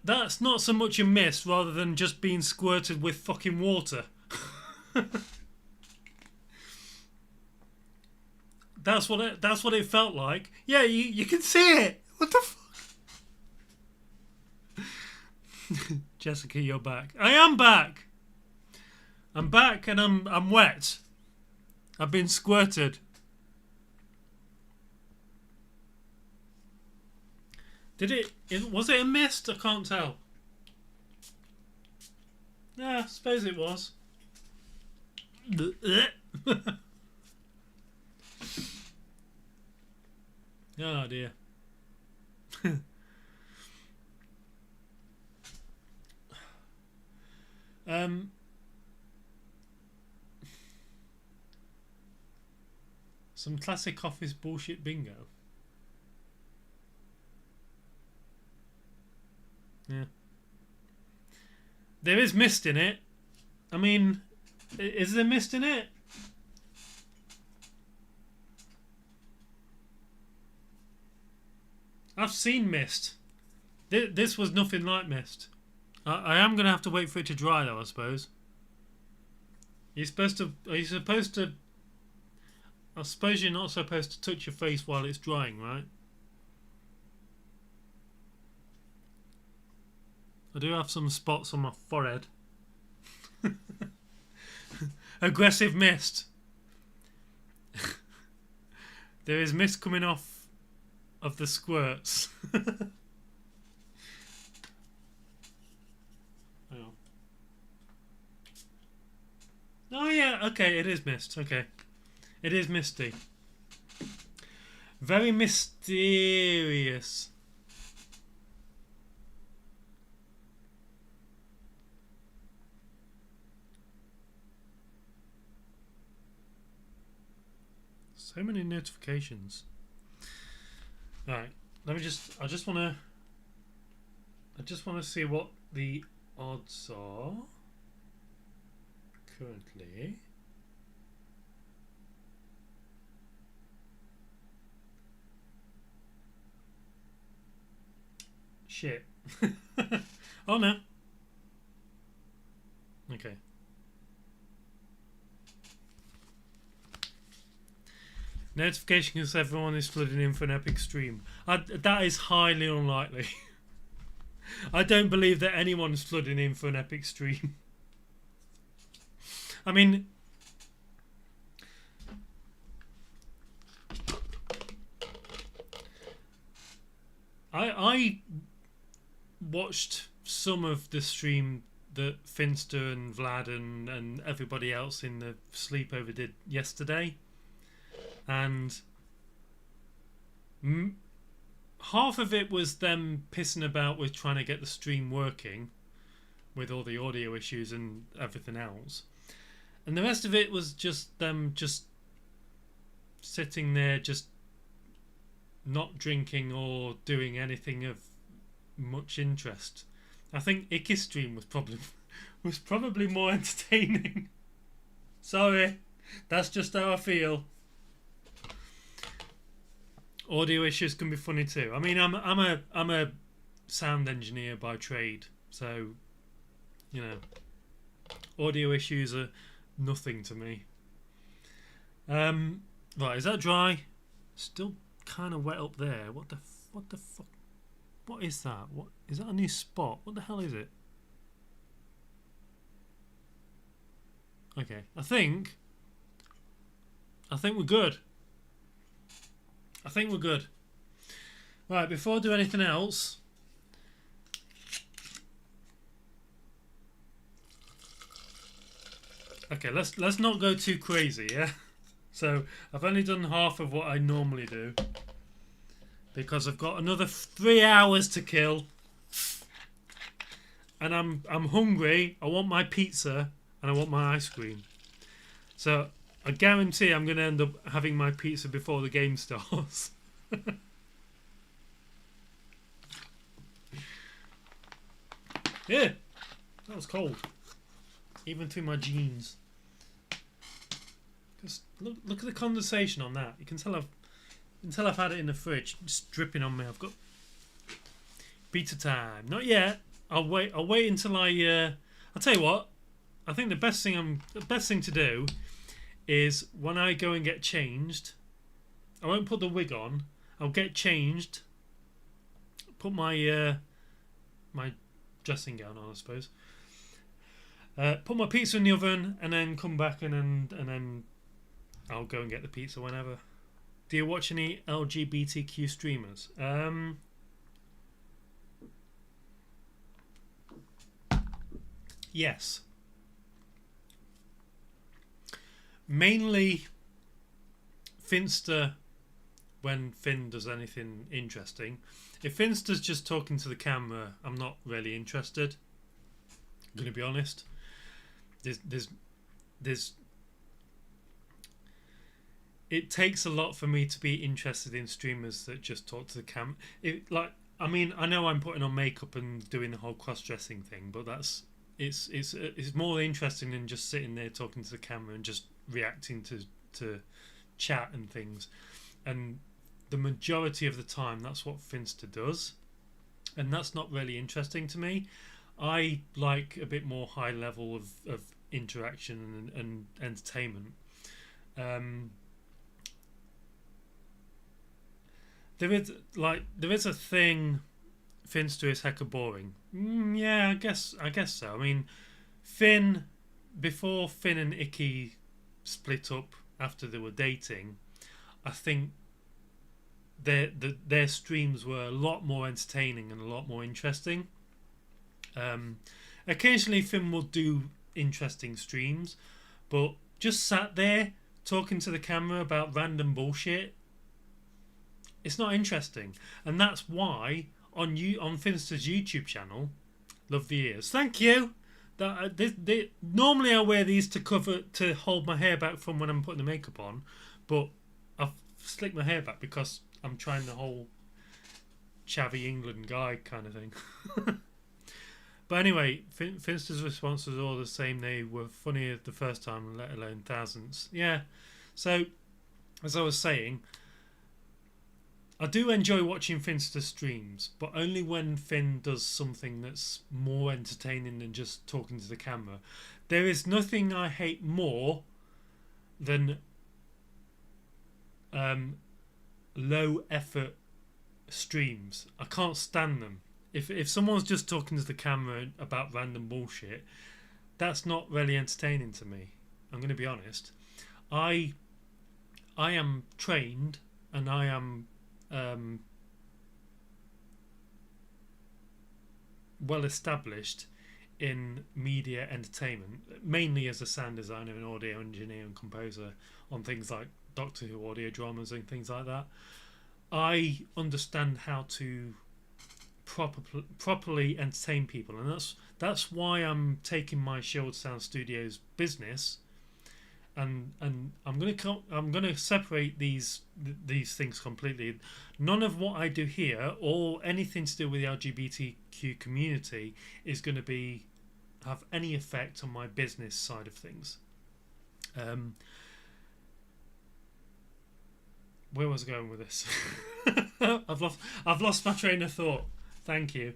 That's not so much a mist rather than just being squirted with fucking water. That's what it felt like. Yeah, you can see it. What the fuck? Jessica, you're back. I am back. I'm back and I'm wet. I've been squirted. Was it a mist? I can't tell. Yeah, I suppose it was. Oh dear. Some classic office bullshit bingo. Yeah. There is mist in it. I mean, is there mist in it? I've seen mist. This was nothing like mist. I am going to have to wait for it to dry though, I suppose. Are you supposed to... I suppose you're not supposed to touch your face while it's drying, right? I do have some spots on my forehead. Aggressive mist. There is mist coming off of the squirts. Oh yeah, okay, it is mist. Okay. It is misty. Very mysterious. So many notifications. Alright, I just wanna see what the odds are currently. Shit. Oh no. Okay. Notification because everyone is flooding in for an epic stream. That is highly unlikely. I don't believe that anyone is flooding in for an epic stream. I mean, I watched some of the stream that Finster and Vlad and everybody else in the sleepover did yesterday, and half of it was them pissing about with trying to get the stream working with all the audio issues and everything else, and the rest of it was just them just sitting there, just not drinking or doing anything of much interest. I think Icky's stream was probably more entertaining. Sorry, that's just how I feel. Audio issues can be funny too. I mean, I'm a sound engineer by trade, so you know, audio issues are nothing to me. Right, is that dry? Still kind of wet up there. What the fuck? What is that? What is that? A new spot? What the hell is it? Okay, I think we're good. I think we're good. Right, before I do anything else, okay, let's not go too crazy, yeah? So I've only done half of what I normally do because I've got another 3 hours to kill, and I'm hungry. I want my pizza and I want my ice cream. So I guarantee I'm going to end up having my pizza before the game starts. Yeah, that was cold, even through my jeans. Just look at the condensation on that. You can tell I've had it in the fridge, just dripping on me. I've got pizza time. Not yet. I'll wait until I'll tell you what. I think the best thing to do is when I go and get changed. I won't put the wig on. I'll get changed. Put my my dressing gown on, I suppose. Put my pizza in the oven and then come back and then I'll go and get the pizza whenever. Do you watch any LGBTQ streamers? Yes. Mainly Finster when Finn does anything interesting. If Finster's just talking to the camera, I'm not really interested. I'm going to be honest. There's it takes a lot for me to be interested in streamers that just talk to the camera. I mean, I know I'm putting on makeup and doing the whole cross-dressing thing, but it's more interesting than just sitting there talking to the camera and just reacting to chat and things. And the majority of the time, that's what Finster does, and that's not really interesting to me. I like a bit more high level of interaction and entertainment. There is a thing. Finster is hecka boring. Yeah, I guess so. I mean, before Finn and Icky split up after they were dating, I think their streams were a lot more entertaining and a lot more interesting. Occasionally Finn will do interesting streams, but just sat there talking to the camera about random bullshit, it's not interesting. And that's why on Finster's YouTube channel, love the ears, thank you. Normally I wear these to hold my hair back from when I'm putting the makeup on, but I've slicked my hair back because I'm trying the whole chavvy England guy kind of thing. But anyway, Finster's responses are all the same. They were funny the first time, let alone thousands. Yeah. So, as I was saying, I do enjoy watching Finster's streams, but only when Finn does something that's more entertaining than just talking to the camera. There is nothing I hate more than low effort streams. I can't stand them. If someone's just talking to the camera about random bullshit, that's not really entertaining to me. I'm going to be honest. I am trained and I am well established in media entertainment, mainly as a sound designer and audio engineer and composer on things like Doctor Who audio dramas and things like that. I understand how to properly entertain people, and that's why I'm taking my Shield Sound Studios business, and I'm gonna separate these things completely. None of what I do here or anything to do with the LGBTQ community is going to have any effect on my business side of things. Where was I going with this? I've lost my train of thought. Thank you.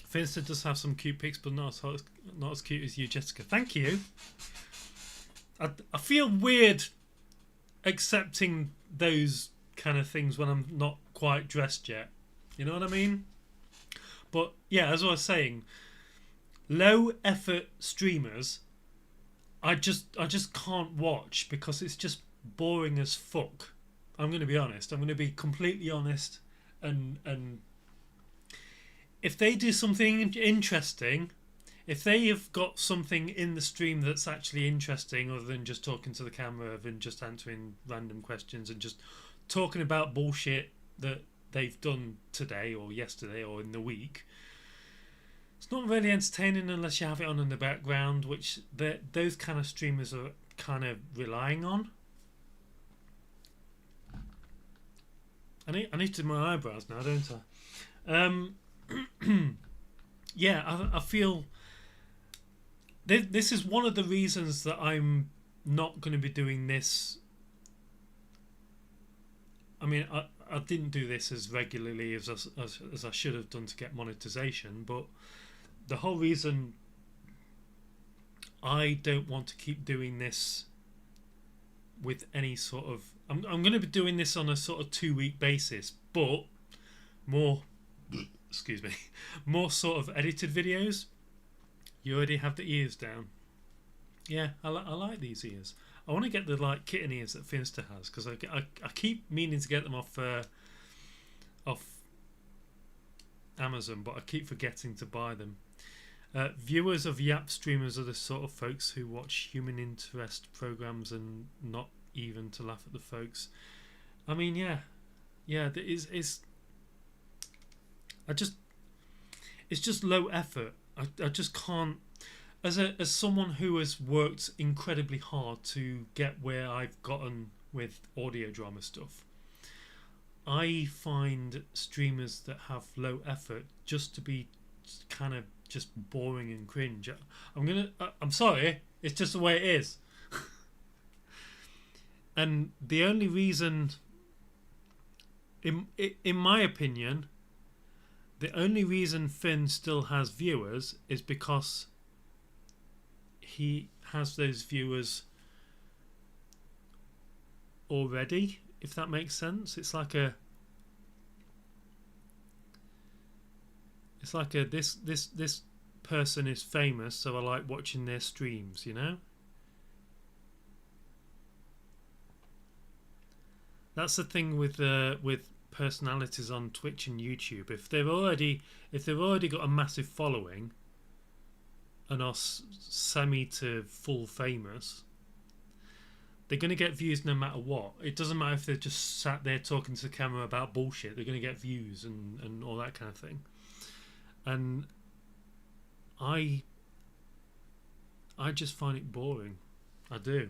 Finster does have some cute pics, but not as cute as you, Jessica. Thank you. I feel weird accepting those kind of things when I'm not quite dressed yet. You know what I mean? But yeah, as I was saying, low effort streamers, I just can't watch because it's just boring as fuck. I'm going to be honest. I'm going to be completely honest, and if they do something interesting, if they have got something in the stream that's actually interesting, other than just talking to the camera and just answering random questions and just talking about bullshit that they've done today or yesterday or in the week, it's not really entertaining unless you have it on in the background, which those kind of streamers are kind of relying on. I need to do my eyebrows now, don't I? Yeah, I feel this is one of the reasons that I'm not going to be doing this. I mean, I didn't do this as regularly as I should have done to get monetization, but the whole reason I don't want to keep doing this with any sort of... I'm going to be doing this on a sort of 2-week basis, but more... excuse me, more sort of edited videos. You already have the ears down. Yeah, I like these ears. I want to get the like kitten ears that Finster has, because I keep meaning to get them off Amazon, but I keep forgetting to buy them. Viewers of Yap streamers are the sort of folks who watch human interest programs and not even to laugh at the folks. I mean, yeah, it's just low effort. I just can't, as someone who has worked incredibly hard to get where I've gotten with audio drama stuff, I find streamers that have low effort just to be kind of just boring and cringe. I'm sorry, it's just the way it is. And the only reason, in my opinion, the only reason Finn still has viewers is because he has those viewers already, if that makes sense. It's like this person is famous, so I like watching their streams, you know? That's the thing with personalities on Twitch and YouTube. If they've already got a massive following and are semi to full famous, they're going to get views no matter what. It doesn't matter if they're just sat there talking to the camera about bullshit. They're going to get views and all that kind of thing. And I just find it boring. I do.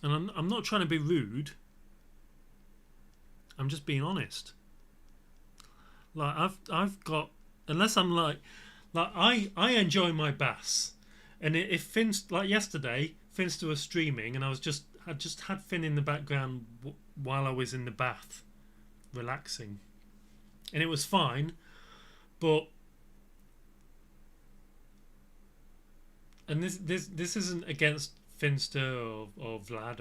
And I'm not trying to be rude. I'm just being honest. Like I've got, unless I'm like I enjoy my bass. And if Fin's like yesterday, Finster was streaming, and I just had Finn in the background while I was in the bath, relaxing, and it was fine. But and this isn't against Finster or Vlad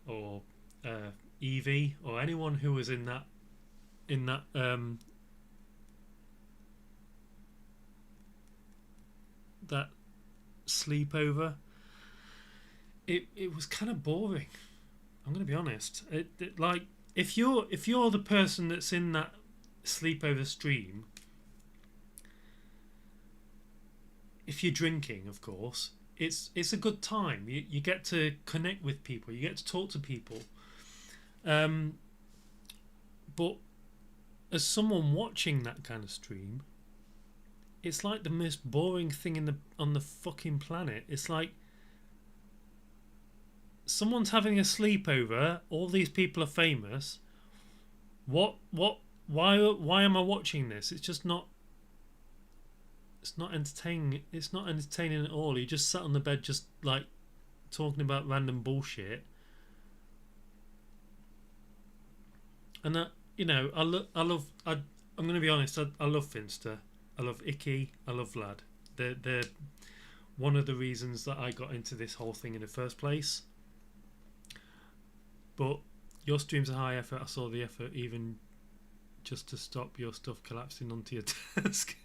or Evie or anyone who was in that that sleepover. It was kind of boring. I'm going to be honest. Like if you're the person that's in that sleepover stream, if you're drinking, of course, it's a good time. You get to connect with people. You get to talk to people. But as someone watching that kind of stream, it's like the most boring thing on the fucking planet. It's like someone's having a sleepover. All these people are famous. Why am I watching this? It's just not. It's not entertaining. It's not entertaining at all. You just sat on the bed, just like talking about random bullshit. And I'm going to be honest. I love Finster. I love Icky. I love Vlad. They're one of the reasons that I got into this whole thing in the first place. But your streams are high effort. I saw the effort even just to stop your stuff collapsing onto your desk.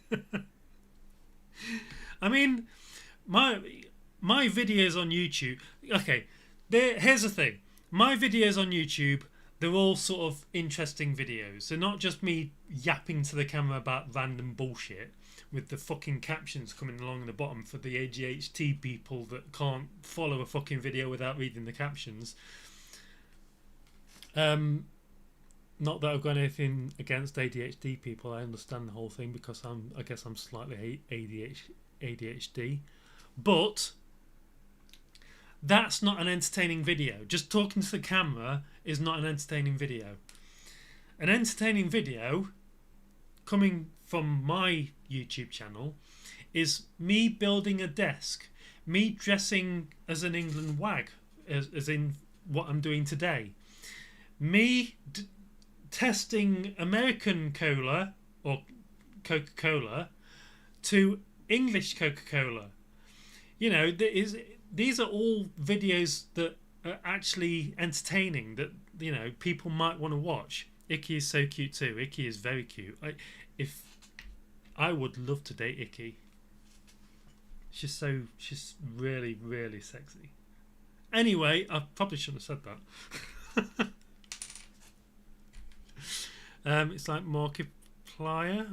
I mean, my videos on YouTube. Okay, here's the thing. My videos on YouTube, they're all sort of interesting videos. They're not just me yapping to the camera about random bullshit with the fucking captions coming along the bottom for the ADHD people that can't follow a fucking video without reading the captions. Not that I've got anything against ADHD people. I understand the whole thing because I guess I'm slightly ADHD. But that's not an entertaining video. Just talking to the camera is not an entertaining video. An entertaining video coming from my YouTube channel is me building a desk, me dressing as an England WAG, as in what I'm doing today, me testing American cola or Coca-Cola to English Coca-Cola. You know, these are all videos that are actually entertaining, that, you know, people might want to watch. Icky is so cute too. Icky is very cute. I would love to date Icky. She's really, really sexy. Anyway, I probably shouldn't have said that. It's like Markiplier.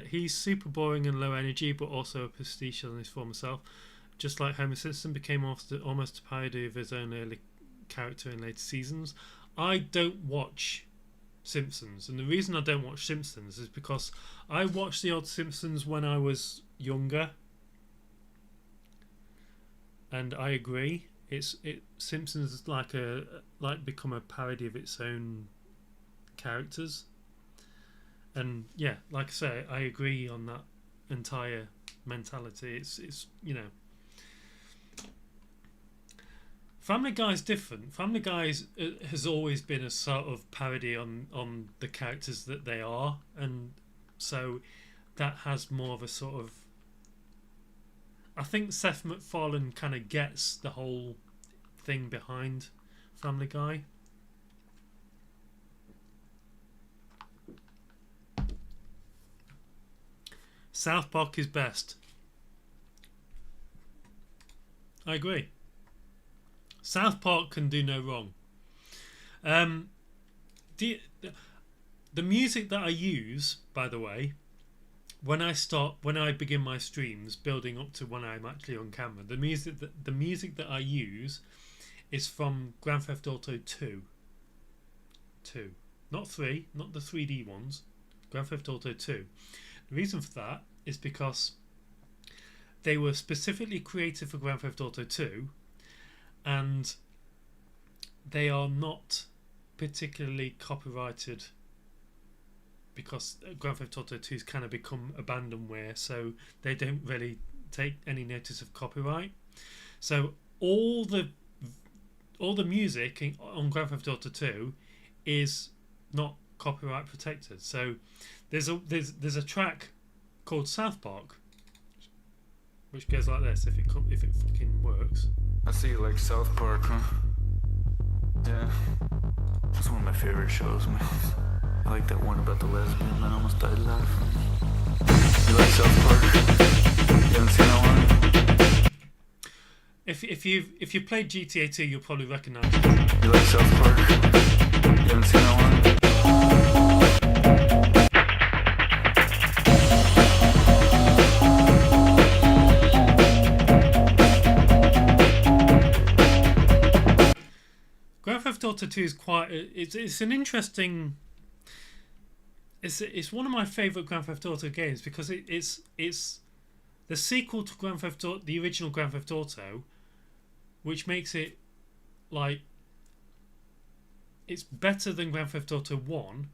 He's super boring and low energy, but also a pastiche on his former self. Just like Homer Simpson became almost a parody of his own early character in later seasons. I don't watch Simpsons, and the reason I don't watch Simpsons is because I watched the odd Simpsons when I was younger, and I agree. Simpsons is like become a parody of its own characters. And yeah, like I say, I agree on that entire mentality. It's you know, Family Guy's different. Family Guy has always been a sort of parody on the characters that they are, and so that has more of a sort of. I think Seth MacFarlane kind of gets the whole thing behind Family Guy. South Park is best. I agree. South Park can do no wrong. The music that I use, by the way, when I begin my streams, building up to when I'm actually on camera, the music that I use is from Grand Theft Auto 2. 2, not 3, not the 3D ones. Grand Theft Auto 2. The reason for that is because they were specifically created for Grand Theft Auto 2, and they are not particularly copyrighted because Grand Theft Auto 2's kind of become abandonware, so they don't really take any notice of copyright. So all the music on Grand Theft Auto 2 is not copyright protected. So there's a track called South Park, which goes like this. If it fucking works. I see you like South Park, huh? Yeah, that's one of my favorite shows, man. I like that one about the lesbian man almost died laughing. You like South Park? You haven't seen that one? If you've played GTA 2, you'll probably recognise it. You like South Park? You haven't seen that one? Grand Theft Auto 2 is quite. It's an interesting. It's one of my favourite Grand Theft Auto games because it's the sequel to Grand Theft Auto, the original Grand Theft Auto, which makes it like it's better than Grand Theft Auto 1,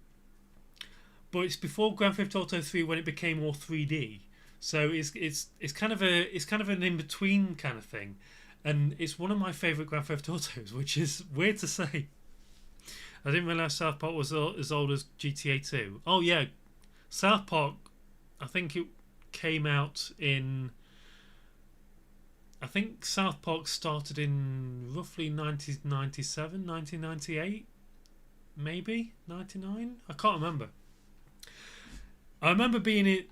but it's before Grand Theft Auto 3 when it became more 3D. So it's kind of an in between kind of thing, and it's one of my favourite Grand Theft Autos, which is weird to say. I didn't realise South Park was as old as GTA 2. Oh yeah, South Park, I think it came out in... I think South Park started in roughly 1997, 1998? Maybe? 99? I can't remember. I remember being in...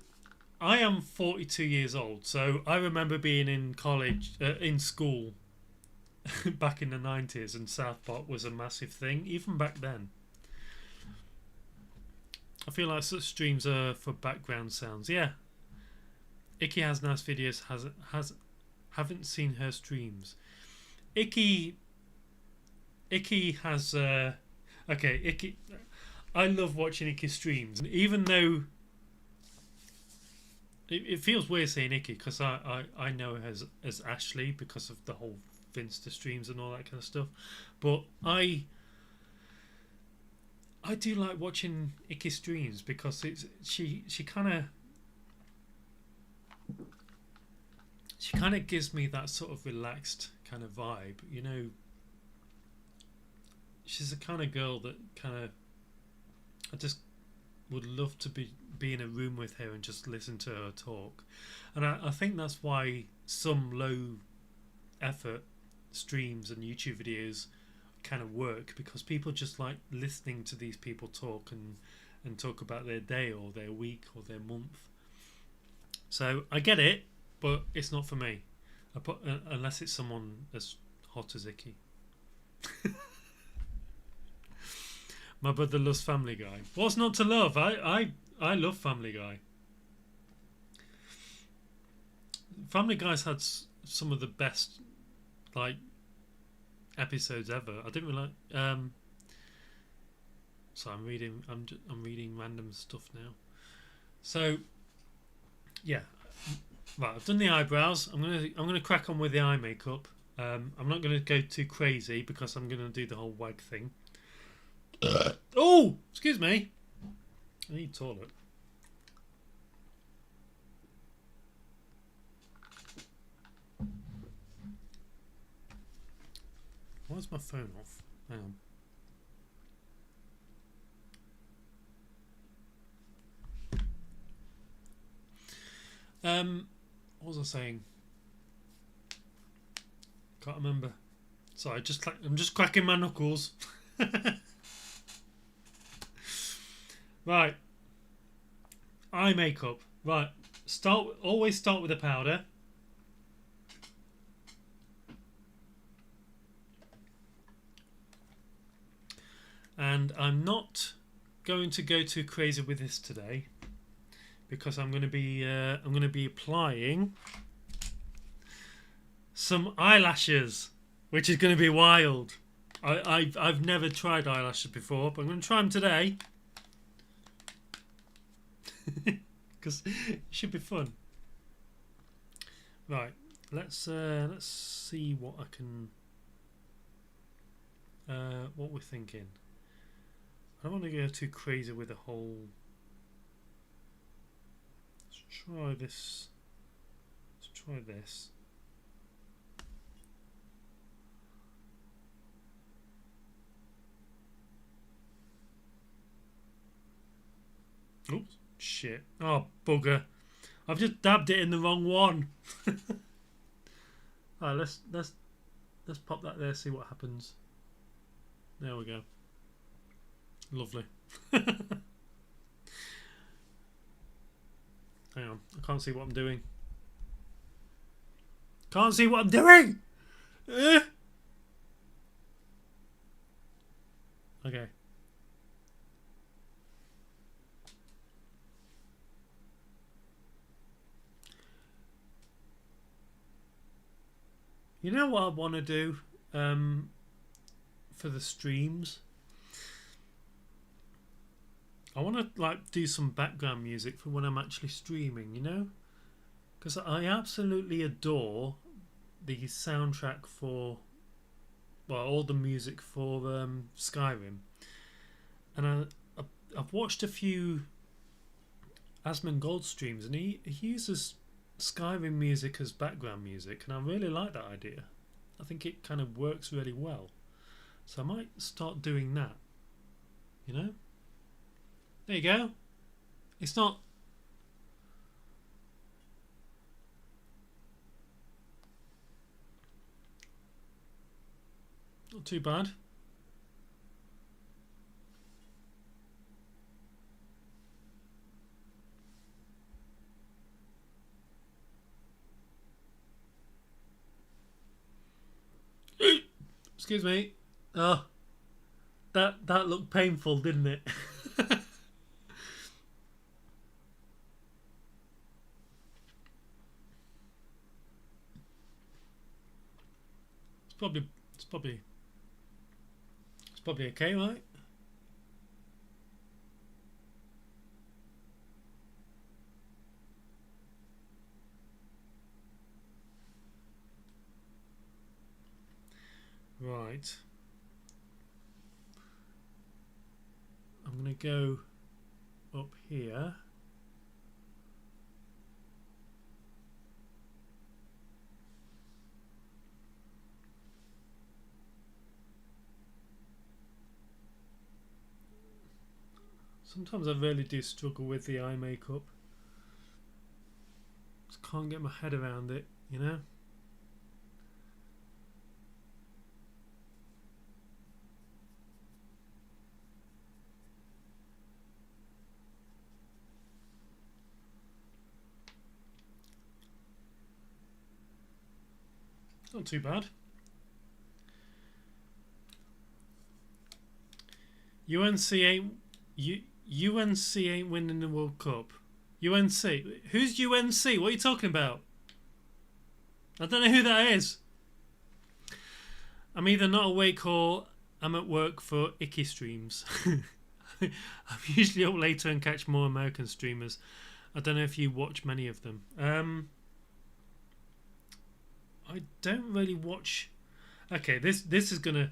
I am 42 years old, so I remember being in college, in school, back in the 90s, and South Park was a massive thing even back then. I feel like such streams are for background sounds. Yeah, Icky has nice videos. Haven't seen her streams. Icky has okay. Icky, I love watching Icky streams, even though it feels weird saying Icky because I know her as Ashley because of the whole Finster streams and all that kind of stuff, but I do like watching Icky streams because she kind of gives me that sort of relaxed kind of vibe, you know. She's the kind of girl that kind of I just would love to be in a room with her and just listen to her talk, and I think that's why some low effort streams and YouTube videos kind of work, because people just like listening to these people talk and talk about their day or their week or their month. So I get it, but it's not for me. Unless it's someone as hot as Icky. My brother loves Family Guy. What's not to love? I love Family Guy. Family Guy's had some of the best like episodes ever. I didn't really so I'm reading random stuff now. So yeah, right, I've done the eyebrows. I'm gonna crack on with the eye makeup. I'm not gonna go too crazy because I'm gonna do the whole WAG thing. Oh, excuse me, I need toilet. Why is my phone off? Hang on. What was I saying? Can't remember. Sorry, I'm just cracking my knuckles. Right. Eye makeup. Right. Always start with a powder. And I'm not going to go too crazy with this today, because I'm going to be applying some eyelashes, which is going to be wild. I've never tried eyelashes before, but I'm going to try them today because it should be fun. Right, let's see what I can what we're thinking. I don't want to go too crazy with the whole. Let's try this. Oops, shit. Oh, bugger. I've just dabbed it in the wrong one. Alright, let's pop that there, see what happens. There we go. Lovely. Hang on, I can't see what I'm doing. Can't see what I'm doing! Okay. You know what I want to do for the streams? I want to like do some background music for when I'm actually streaming, you know? Because I absolutely adore the soundtrack for, well, all the music for Skyrim. And I've watched a few Asmongold streams, and he uses Skyrim music as background music, and I really like that idea. I think it kind of works really well. So I might start doing that, you know? There you go. It's not... not too bad. Excuse me. Oh, that looked painful, didn't it? It's probably okay, right? Right. I'm going to go up here. Sometimes I really do struggle with the eye makeup. Just can't get my head around it, you know? Not too bad. UNC ain't winning the World Cup. UNC? Who's UNC? What are you talking about? I don't know who that is. I'm either not awake or I'm at work for icky streams. I'm usually up later and catch more American streamers. I don't know if you watch many of them. I don't really watch. Okay, this is gonna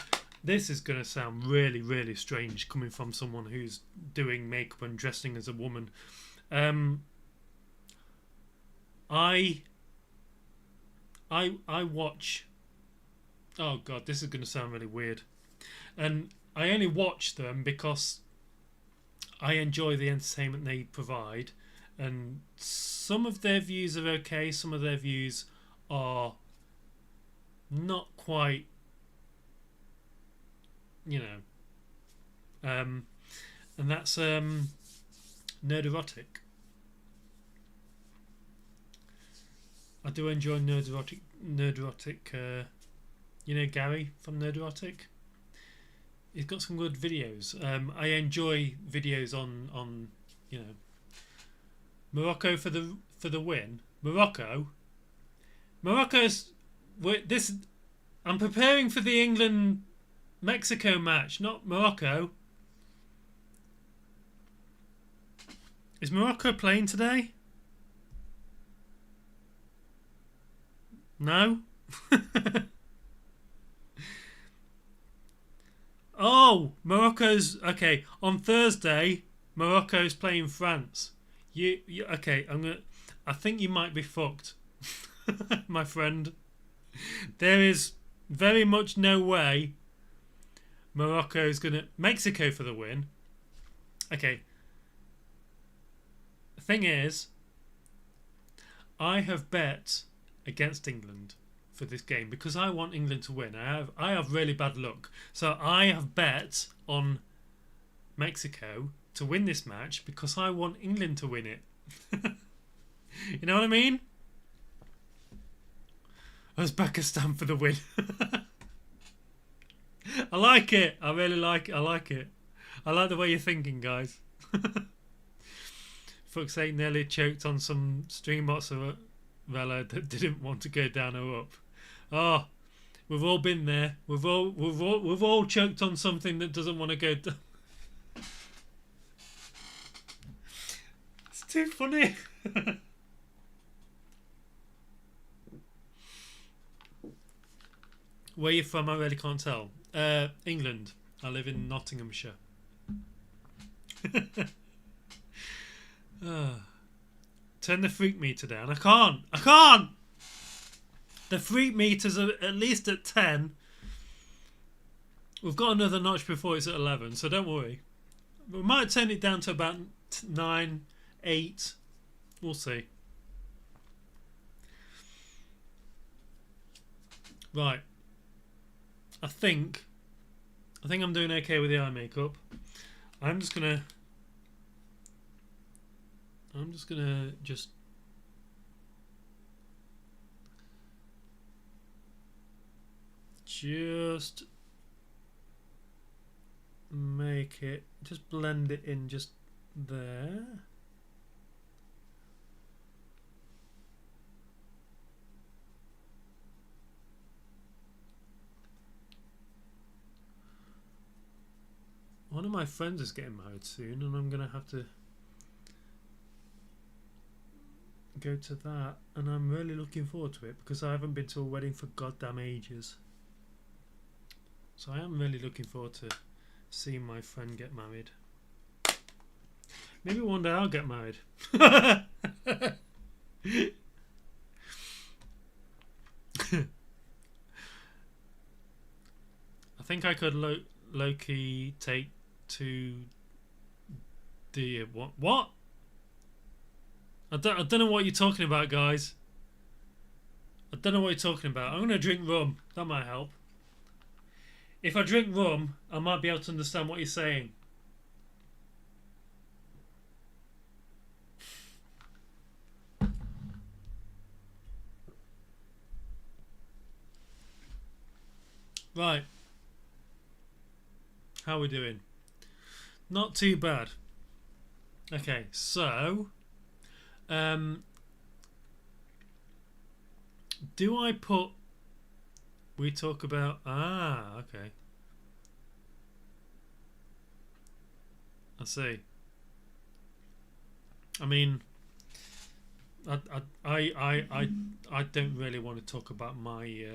sound really strange coming from someone who's doing makeup and dressing as a woman. I watch. Oh god, this is gonna sound really weird, and I only watch them because I enjoy the entertainment they provide, and some of their views are okay, some of their views are not quite, you know, and that's Nerderotic. I do enjoy Nerderotic. You know Gary from Nerderotic. He's got some good videos. I enjoy videos on you know, Morocco for the win. Morocco's this. I'm preparing for the England-Mexico match, not Morocco. Is Morocco playing today? No? Oh, Morocco's... Okay, on Thursday, Morocco's playing France. You okay, I think you might be fucked. my friend. There is very much no way Morocco is going to... Mexico for the win. Okay. The thing is, I have bet against England for this game because I want England to win. I have really bad luck. So I have bet on Mexico to win this match because I want England to win it. You know what I mean? Uzbekistan for the win. I like it. I really like it. I like it. I like the way you're thinking, guys. Fuck's sake, nearly choked on some string mozzarella that didn't want to go down or up. Oh, we've all been there. We've all choked on something that doesn't want to go down. It's too funny. Where you from? I really can't tell. England. I live in Nottinghamshire. Turn the freak meter down. I can't. The freak meter's at least at 10. We've got another notch before it's at 11, so don't worry. We might turn it down to about 9, 8. We'll see. Right. I think I'm doing okay with the eye makeup. I'm just gonna make it, just blend it in just there. One of my friends is getting married soon, and I'm gonna have to go to that, and I'm really looking forward to it because I haven't been to a wedding for goddamn ages. So I am really looking forward to seeing my friend get married. Maybe one day I'll get married. I think I could low-key take to the what? I don't know what you're talking about, guys. I don't know what you're talking about. I'm gonna drink rum. That might help. If I drink rum, I might be able to understand what you're saying. Right. How are we doing? Not too bad. Okay, so do I put we talk about okay. I see. I mean I don't really want to talk about my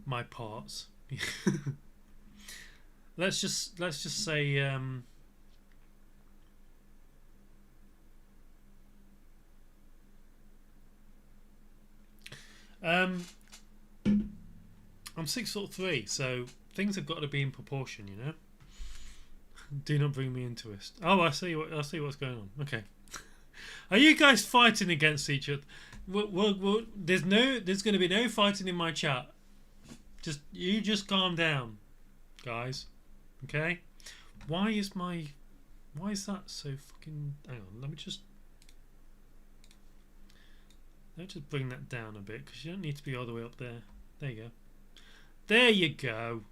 my parts. let's just say I'm 6'3", so things have got to be in proportion, you know. Do not bring me into it. Oh, I see what's going on. Okay. Are you guys fighting against each other? There's going to be no fighting in my chat. Just calm down, guys. Okay. Why is that so fucking? Hang on. Let me just bring that down a bit because you don't need to be all the way up there. There you go. There you go.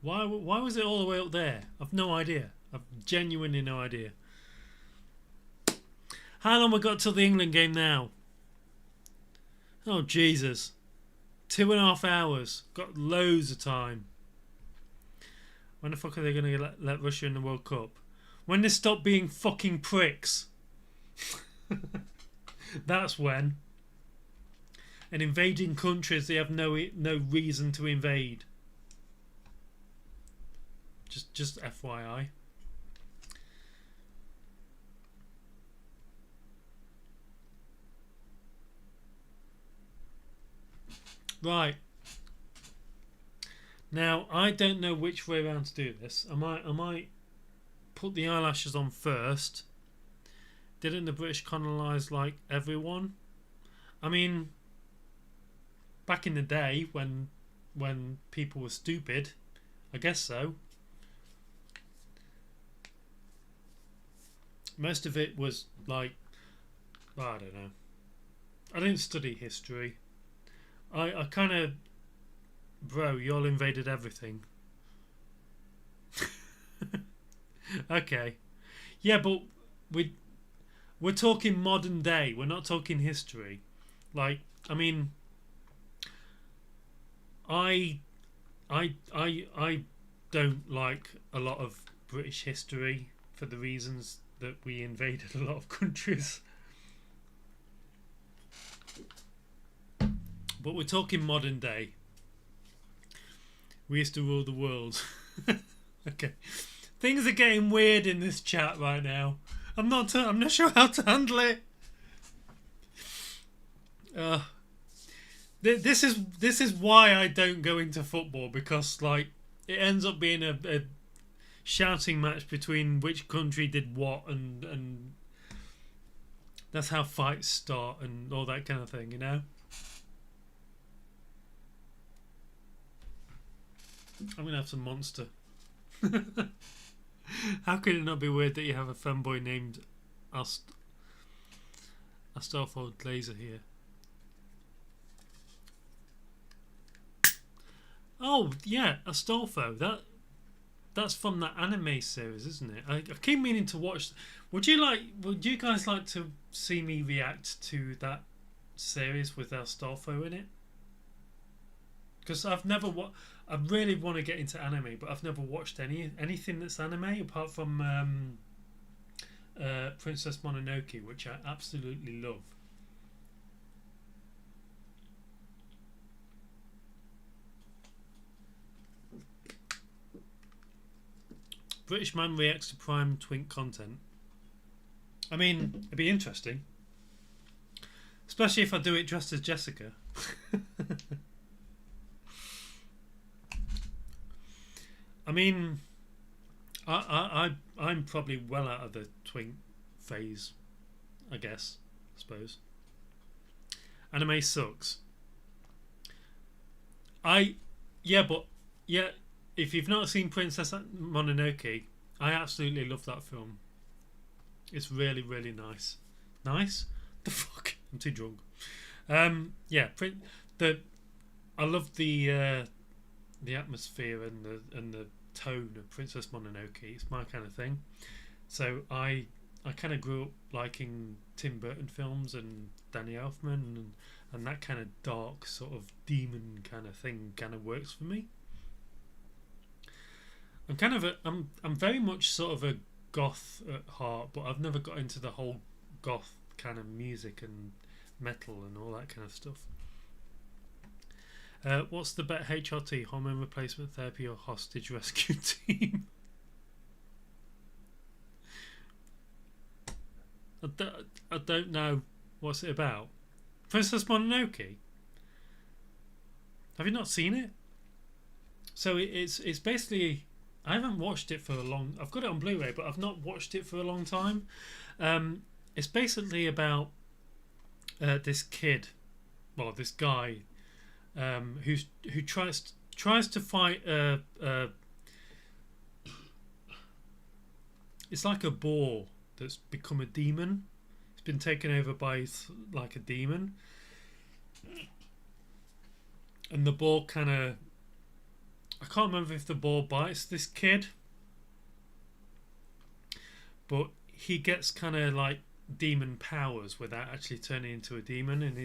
Why was it all the way up there? I've no idea. I've genuinely no idea. How long we got till the England game now? Oh Jesus. 2.5 hours. Got loads of time. When the fuck are they going to let Russia in the World Cup? When they stop being fucking pricks. That's when. And invading countries they have no reason to invade. Just FYI. Right. Now, I don't know which way around to do this. I might put the eyelashes on first. Didn't the British colonise like everyone? I mean, back in the day when people were stupid, I guess so. Most of it was like, I don't know. I didn't study history. I kind of, bro, you all invaded everything. Okay. Yeah, but we're talking modern day. We're not talking history. Like, I mean, I don't like a lot of British history for the reasons that we invaded a lot of countries. But we're talking modern day. We used to rule the world. Okay. Things are getting weird in this chat right now. I'm not sure how to handle it. This is why I don't go into football, because like it ends up being a shouting match between which country did what, and that's how fights start and all that kind of thing, you know. I'm gonna have some Monster. How could it not be weird that you have a fanboy named Astolfo Glazer here? Oh yeah, Astolfo. That's from that anime series, isn't it? I keep meaning to watch. Would you guys like to see me react to that series with Astolfo in it? Because I really want to get into anime, but I've never watched anything that's anime apart from Princess Mononoke, which I absolutely love. British man reacts to Prime Twink content. I mean, it'd be interesting, especially if I do it dressed as Jessica. I mean, I'm probably well out of the twink phase, I guess. I suppose. Anime sucks. If you've not seen Princess Mononoke, I absolutely love that film. It's really, really nice. Nice? The fuck? I'm too drunk. I love the atmosphere and the tone of Princess Mononoke. It's my kind of thing. So I kind of grew up liking Tim Burton films and Danny Elfman, and that kind of dark sort of demon kind of thing kind of works for me. I'm very much sort of a goth at heart, but I've never got into the whole goth kind of music and metal and all that kind of stuff. What's the bet, HRT, hormone replacement therapy or hostage rescue team? I don't know. What's it about? Princess Mononoke? Have you not seen it? So it's basically, I haven't watched it for a long. I've got it on Blu-ray, but I've not watched it for a long time. It's basically about this kid, well, this guy, who tries to fight it's like a boar that's become a demon. It's been taken over by like a demon, and the boar kind of, I can't remember if the boar bites this kid, but he gets kind of like demon powers without actually turning into a demon, and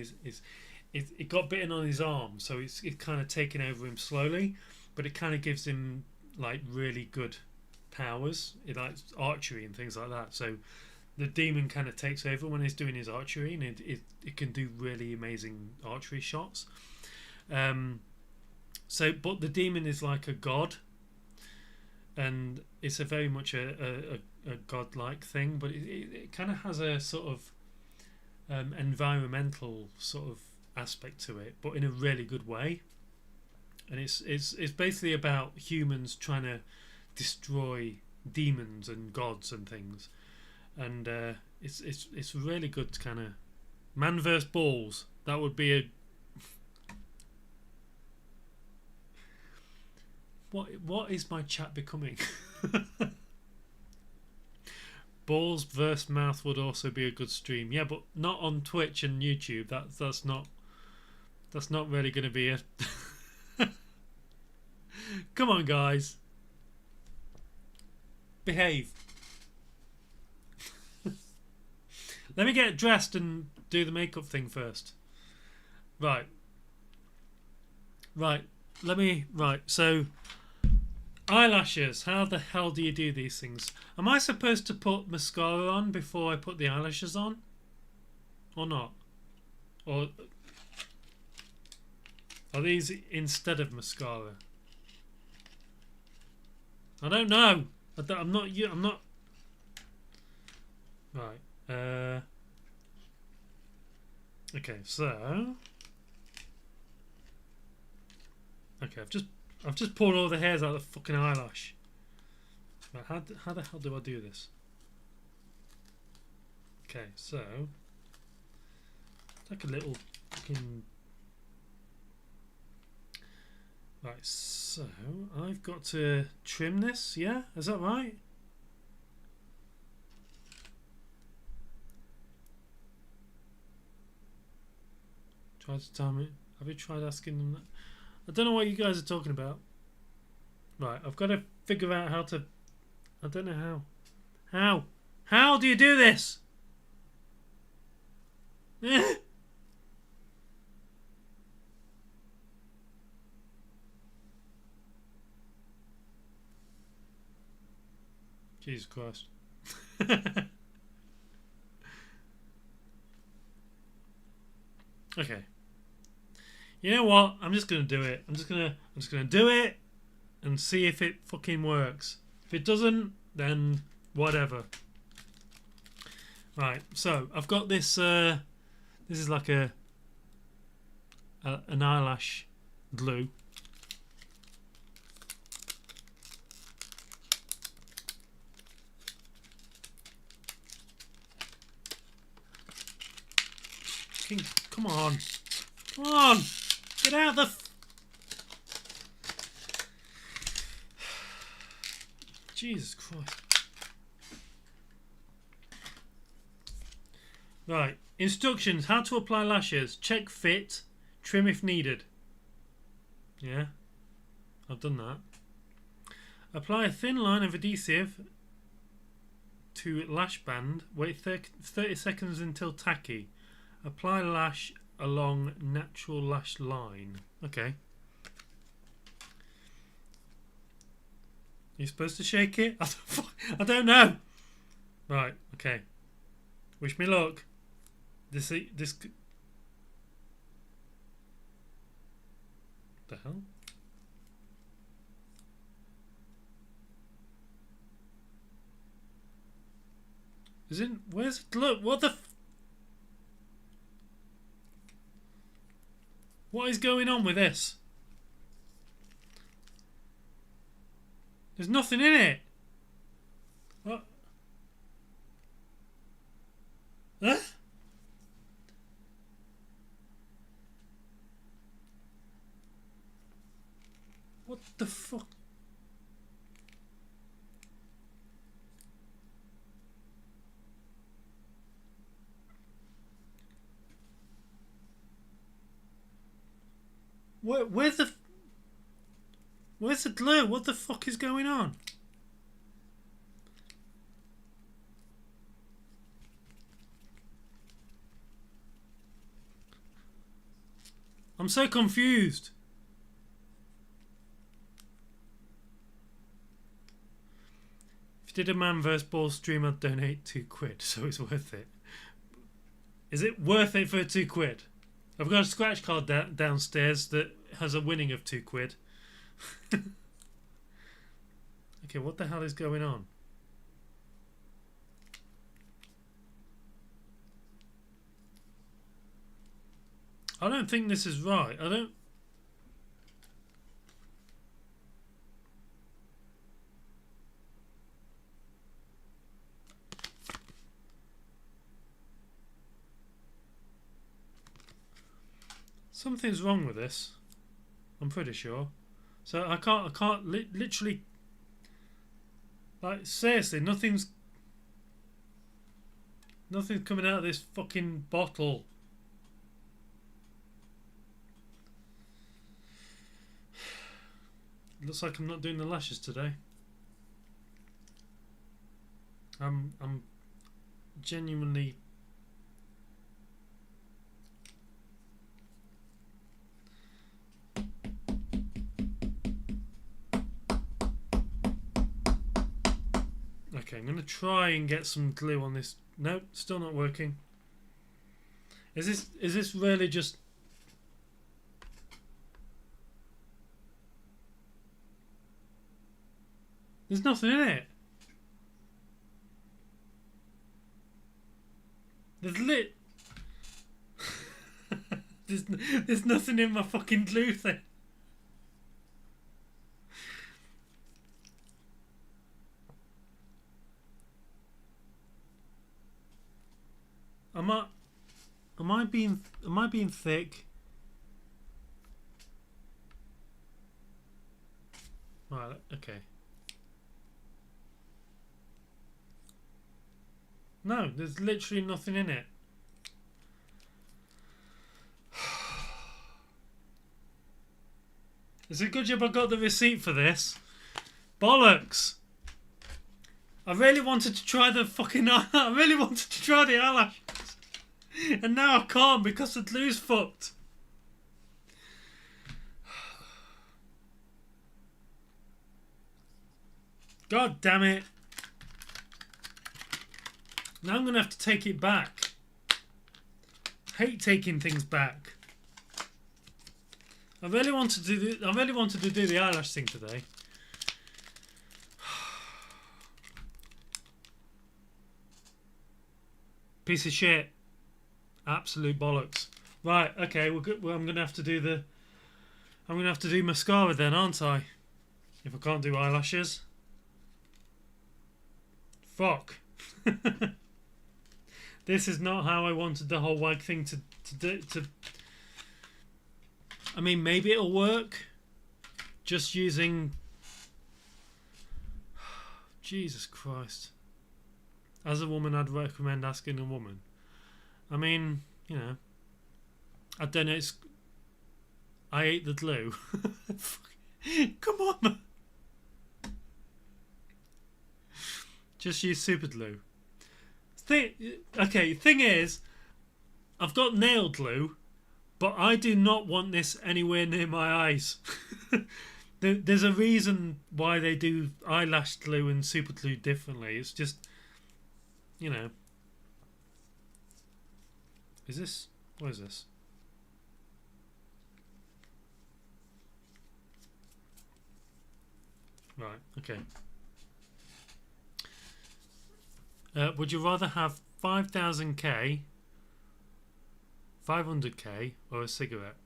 it got bitten on his arm, so it's kind of taken over him slowly, but it kind of gives him like really good powers. It likes archery and things like that, so the demon kind of takes over when he's doing his archery, and it can do really amazing archery shots. But the demon is like a god, and it's a very much a godlike thing, but it kind of has a sort of environmental sort of aspect to it, but in a really good way. And it's basically about humans trying to destroy demons and gods and things, and it's really good kind of man versus balls. That would be a what is my chat becoming? Balls versus mouth would also be a good stream. Yeah, but not on Twitch and YouTube. That's not really going to be it. Come on, guys. Behave. Let me get dressed and do the makeup thing first. Right. So, eyelashes. How the hell do you do these things? Am I supposed to put mascara on before I put the eyelashes on? Or not? Or are these instead of mascara? I don't know. I'm not. Right. Okay. So. Okay. I've just pulled all the hairs out of the fucking eyelash. Right, how the hell do I do this? Okay. So. Like a little fucking. Right, so I've got to trim this, yeah? Is that right? Try to time it. Have you tried asking them that? I don't know what you guys are talking about. Right, I've got to figure out how to... I don't know how. How? How do you do this? Jesus Christ. Okay. You know what? I'm just gonna do it. I'm just gonna do it and see if it fucking works. If it doesn't, then whatever. Right. So I've got this. This is like an eyelash glue. Come on. Come on. Get out the... Jesus Christ. Right. Instructions. How to apply lashes. Check fit. Trim if needed. Yeah. I've done that. Apply a thin line of adhesive to lash band. Wait 30 seconds until tacky. Apply lash along natural lash line. Okay. You're supposed to shake it? I don't know. Right. Okay. Wish me luck. This. The hell? Is it? Where's it? Look. What the? What is going on with this? There's nothing in it. What? Huh? What the fuck? Where's the glue? What the fuck is going on? I'm so confused. If you did a man vs. ball stream, I'd donate £2, so it's worth it. Is it worth it for £2? I've got a scratch card downstairs that has a winning of £2. Okay, what the hell is going on? I don't think this is right. I don't. Something's wrong with this. I'm pretty sure. So I can't literally, like, seriously, nothing's coming out of this fucking bottle. Looks like I'm not doing the lashes today. I'm genuinely. Okay, I'm gonna try and get some glue on this. Nope, still not working. Is this really just? There's nothing in it. There's nothing in my fucking glue thing. Am I being thick? Right, okay. No, there's literally nothing in it. It's a good job I got the receipt for this. Bollocks! I really wanted to try the fucking. I really wanted to try the eyelashes, and now I can't because the glue's fucked. God damn it! Now I'm gonna have to take it back. Hate taking things back. I really wanted to do the eyelash thing today. Piece of shit. Absolute bollocks. Right, okay, we're good. Well, I'm gonna have to do mascara then, aren't I? If I can't do eyelashes. Fuck. This is not how I wanted the whole WAG thing to do. I mean, maybe it'll work. Just using. Jesus Christ. As a woman, I'd recommend asking a woman. I mean, you know, I don't know. I ate the glue. Come on, man. Just use super glue. Thing is, I've got nail glue, but I do not want this anywhere near my eyes. There's a reason why they do eyelash glue and super glue differently. It's just, you know. Is this? What is this? Right, okay. Would you rather have 5,000k, 500k, or a cigarette?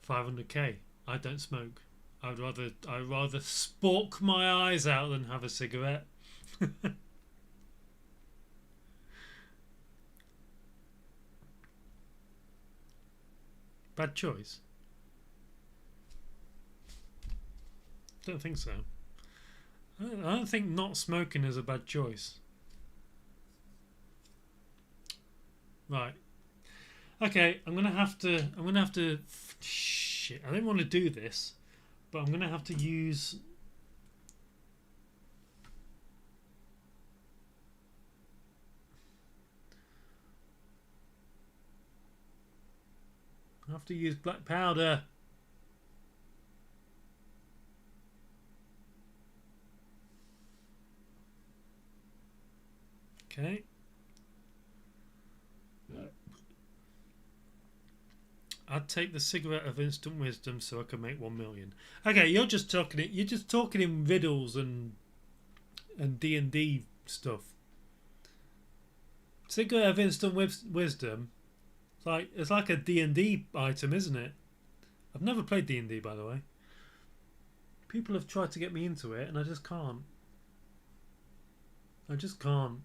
500k. I don't smoke. I'd rather spork my eyes out than have a cigarette. Bad choice? Don't think so. I don't think not smoking is a bad choice. Right. Okay, I'm gonna have to. Shit, I don't want to do this, but I'm gonna have to use. I have to use black powder. Okay. I'd take the cigarette of instant wisdom so I can make 1 million. Okay, you're just talking in riddles and D&D stuff. Cigarette of instant wisdom. It's like a D&D item, isn't it? I've never played D&D, by the way. People have tried to get me into it, and I just can't. I just can't.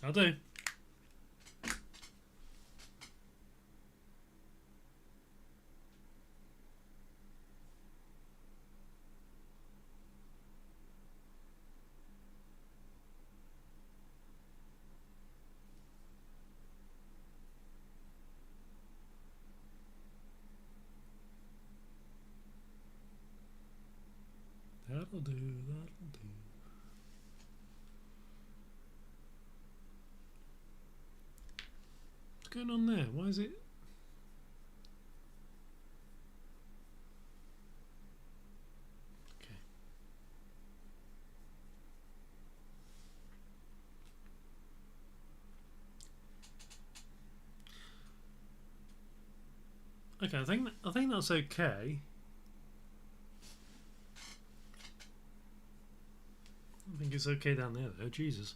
I'll do. That'll do, that'll do. What's going on there? Why is it? Okay. Okay, I think that's okay. I think it's okay down there though, Jesus.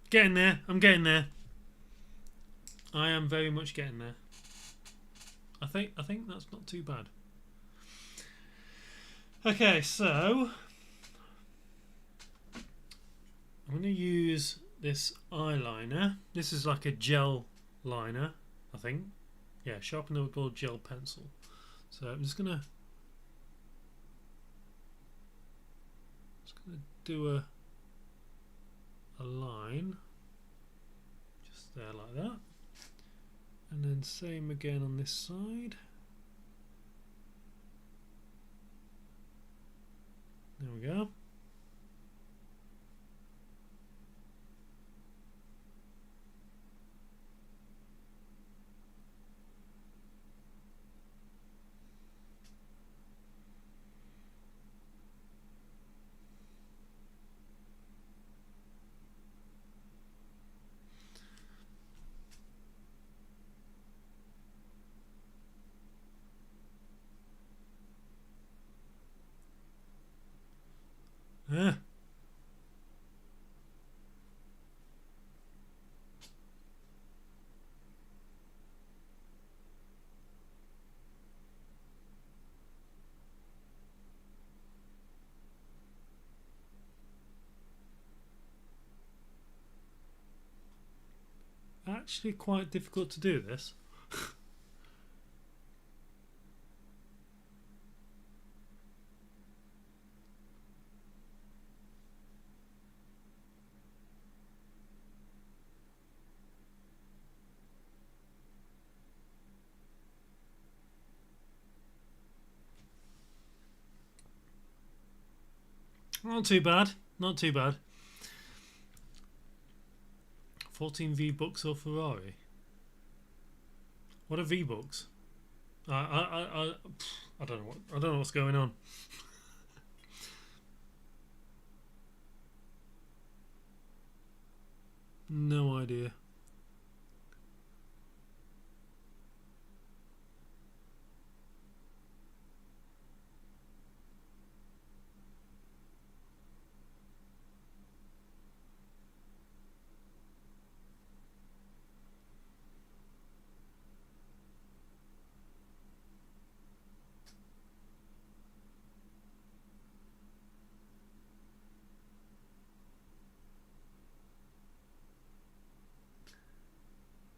Getting there. I'm getting there. I am very much getting there. I think that's not too bad. Okay, so I'm going to use this eyeliner. This is like a gel liner, I think. Yeah, sharpenable gel pencil. So I'm just gonna do a line just there like that, and then same again on this side. There we go. Ah. Actually quite difficult to do this. Not too bad, not too bad. 14 V-Bucks or Ferrari? What are V-Bucks? I don't know what's going on. No idea.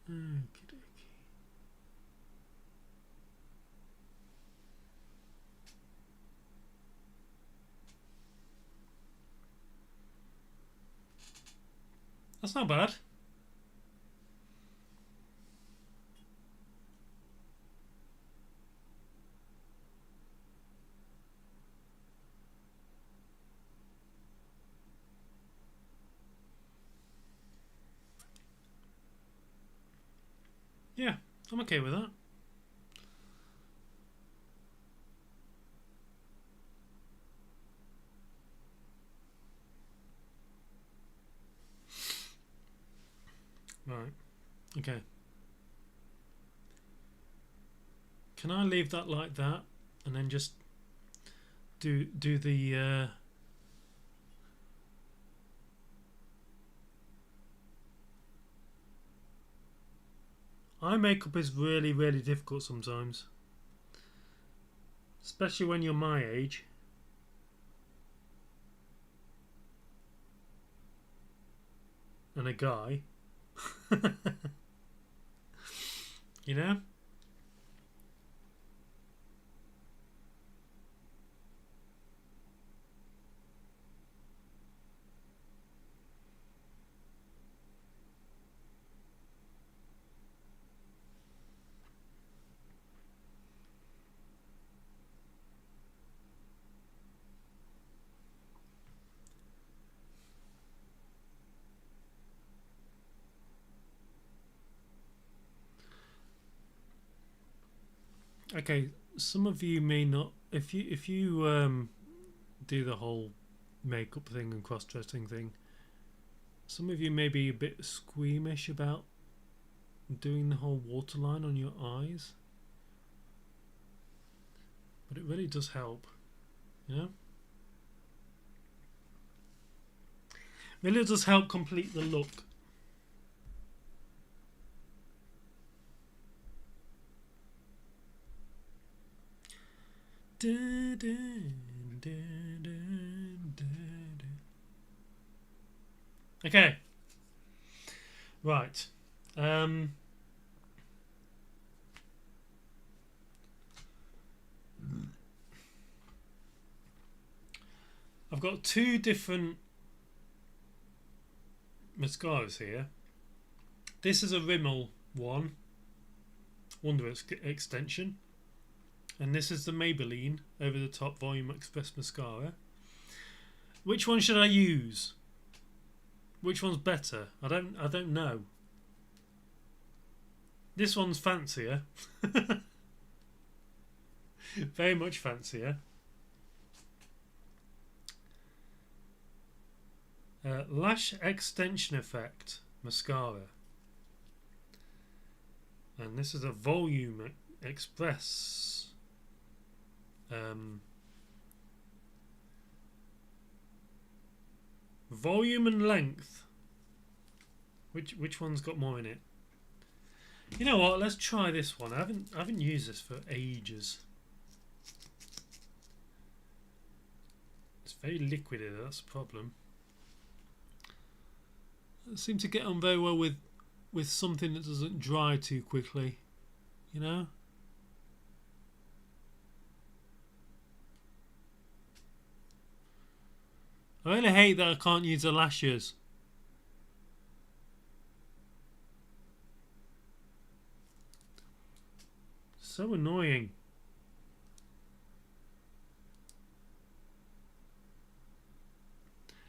Okey-dokey. That's not bad. Yeah, I'm okay with that. Okay. Can I leave that like that and then just do the eye makeup is really difficult sometimes, especially when you're my age. And a guy. You know? Okay, some of you may not. If you do the whole makeup thing and cross-dressing thing, some of you may be a bit squeamish about doing the whole waterline on your eyes, but it really does help, you know. Really does help complete the look. Okay. Right. I've got two different mascaras here. This is a Rimmel one, Wonder Extension. And this is the Maybelline Over the Top Volume Express Mascara. Which one should I use? Which one's better? I don't know. This one's fancier. Very much fancier. Lash Extension Effect Mascara. And this is a Volume Express. Volume and length. Which one's got more in it? You know what? Let's try this one. I haven't used this for ages. It's very liquidy. That's the problem. It seems to get on very well with something that doesn't dry too quickly. You know. I really hate that I can't use the lashes. So annoying.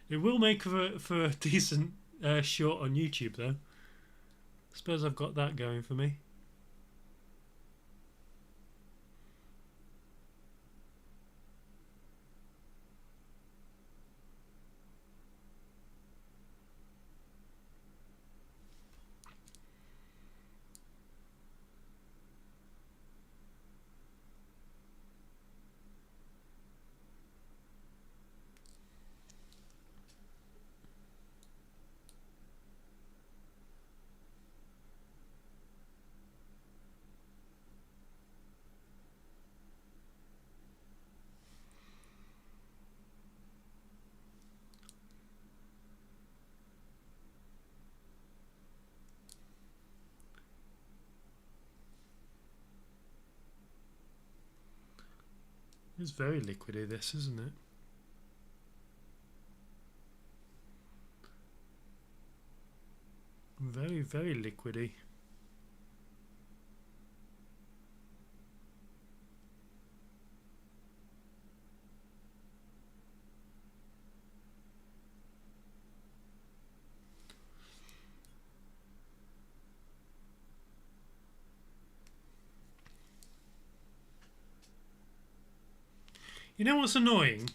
It will make for a decent short on YouTube though. I suppose I've got that going for me. It's very liquidy, this, isn't it? Very liquidy. You know what's annoying?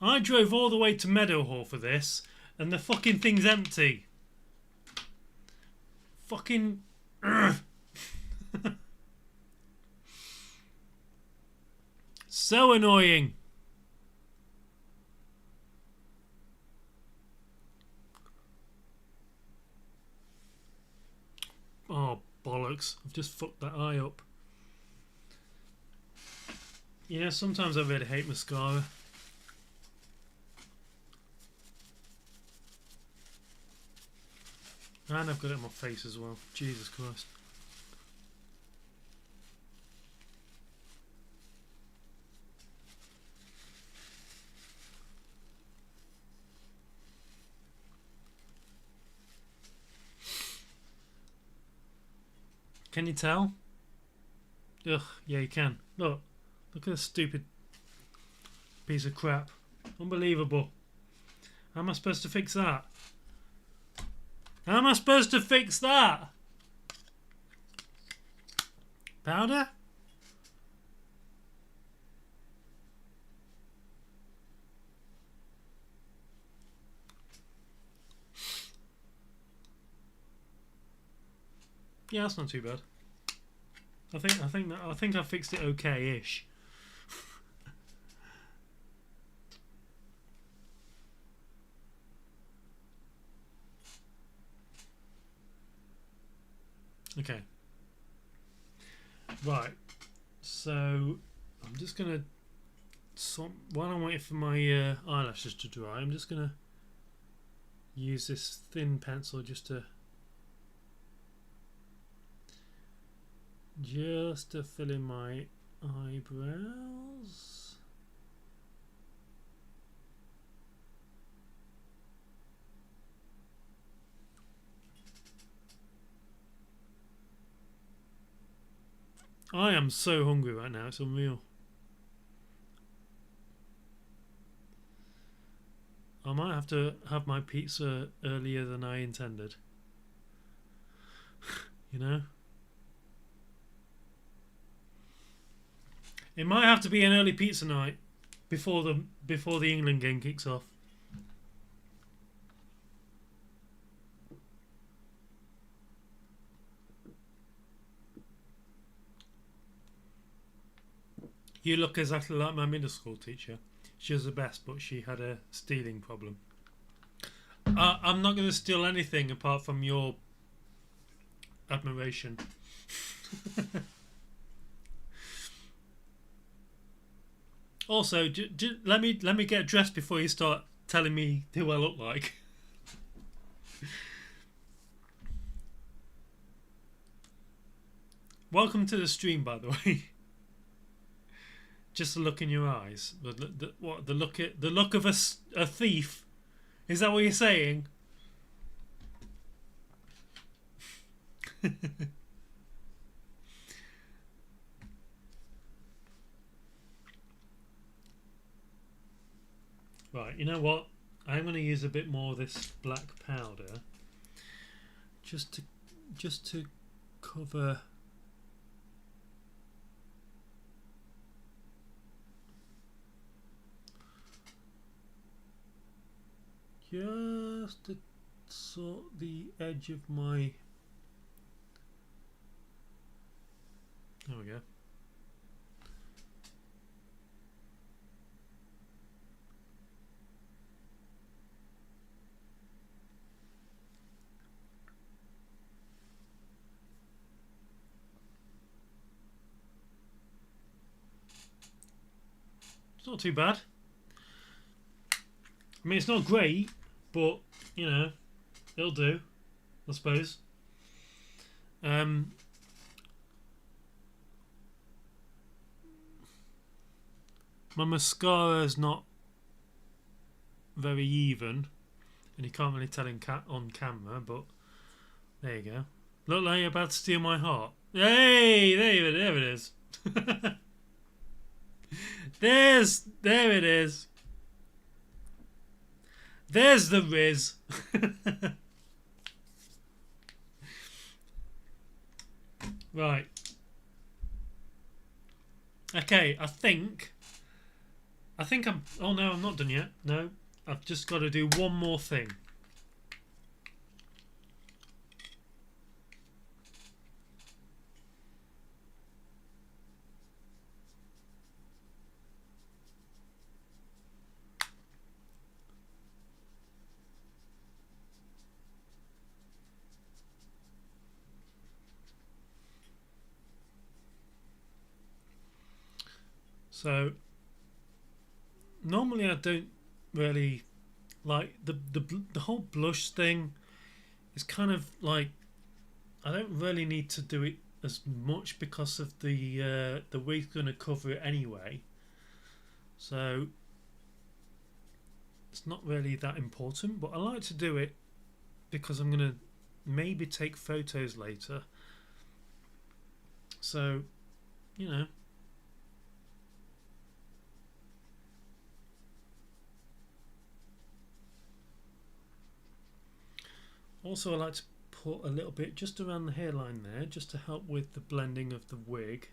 I drove all the way to Meadowhall for this, And the fucking thing's empty. Fucking... So annoying. Oh, bollocks. I've just fucked that eye up. Yeah, sometimes I really hate mascara. And I've got it on my face as well. Jesus Christ. Can you tell? Ugh, yeah you can. Look at this stupid piece of crap. Unbelievable. How am I supposed to fix that? How am I supposed to fix that? Powder? Yeah, that's not too bad. I think I fixed it okay-ish. Okay. Right. So I'm just gonna. While I'm waiting for my eyelashes to dry, I'm just gonna use this thin pencil just to fill in my eyebrows. I am so hungry right now, it's unreal. I might have to have my pizza earlier than I intended. You know? It might have to be an early pizza night before the England game kicks off. You look exactly like my middle school teacher. She was the best, but she had a stealing problem. I'm not going to steal anything apart from your admiration. Also, let me get dressed before you start telling me who I look like. Welcome to the stream, by the way. Just the look in your eyes. The look of a thief. Is that what you're saying? Right, you know what? I'm going to use a bit more of this black powder, just to cover. Just to sort the edge of my. There we go. It's not too bad. I mean, it's not great, but you know, it'll do, I suppose. My mascara is not very even, and you can't really tell on camera. But there you go. Look like you're about to steal my heart. Hey, there it is. There it is. There's the Riz. Right. Okay, I think I'm... Oh no, I'm not done yet. No, I've just got to do one more thing. So normally I don't really like the whole blush thing. Is kind of like I don't really need to do it as much because of the wig's going to cover it anyway. So it's not really that important, but I like to do it because I'm going to maybe take photos later. So, you know. Also, I like to put a little bit just around the hairline there, just to help with the blending of the wig.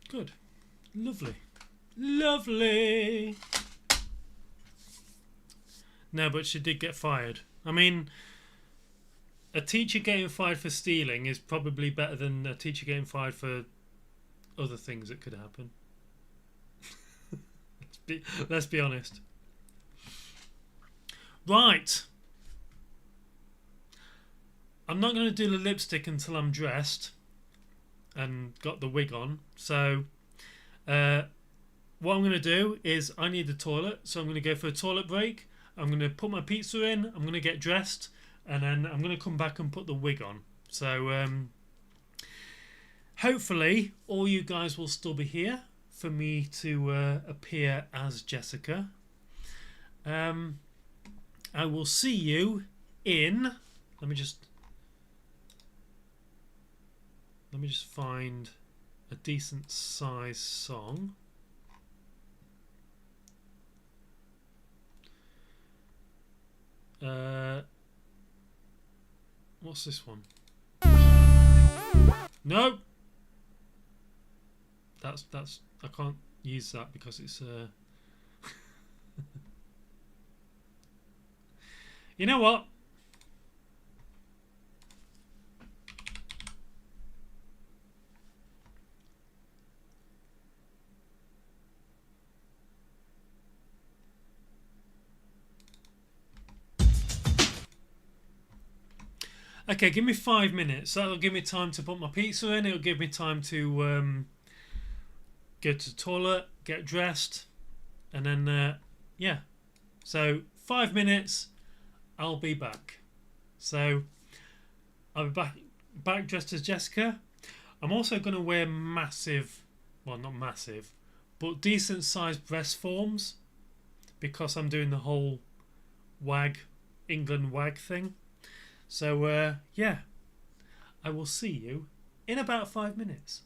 Good. Lovely. Lovely. No, but she did get fired. I mean, a teacher getting fired for stealing is probably better than a teacher getting fired for other things that could happen. Let's be honest. Right. I'm not going to do the lipstick until I'm dressed and got the wig on. So what I'm going to do is I need the toilet, so I'm going to go for a toilet break. I'm going to put my pizza in, I'm going to get dressed, and then I'm going to come back and put the wig on. So hopefully all you guys will still be here for me to appear as Jessica. I will see you in... Let me just find a decent size song. What's this one? No, that's I can't use that because it's you know what? Okay, give me 5 minutes. That'll give me time to put my pizza in. It'll give me time to go to the toilet, get dressed, and then yeah. So 5 minutes, I'll be back. So I'll be back dressed as Jessica. I'm also going to wear massive, well, not massive, but decent sized breast forms because I'm doing the whole WAG, England WAG thing. So, yeah, I will see you in about 5 minutes.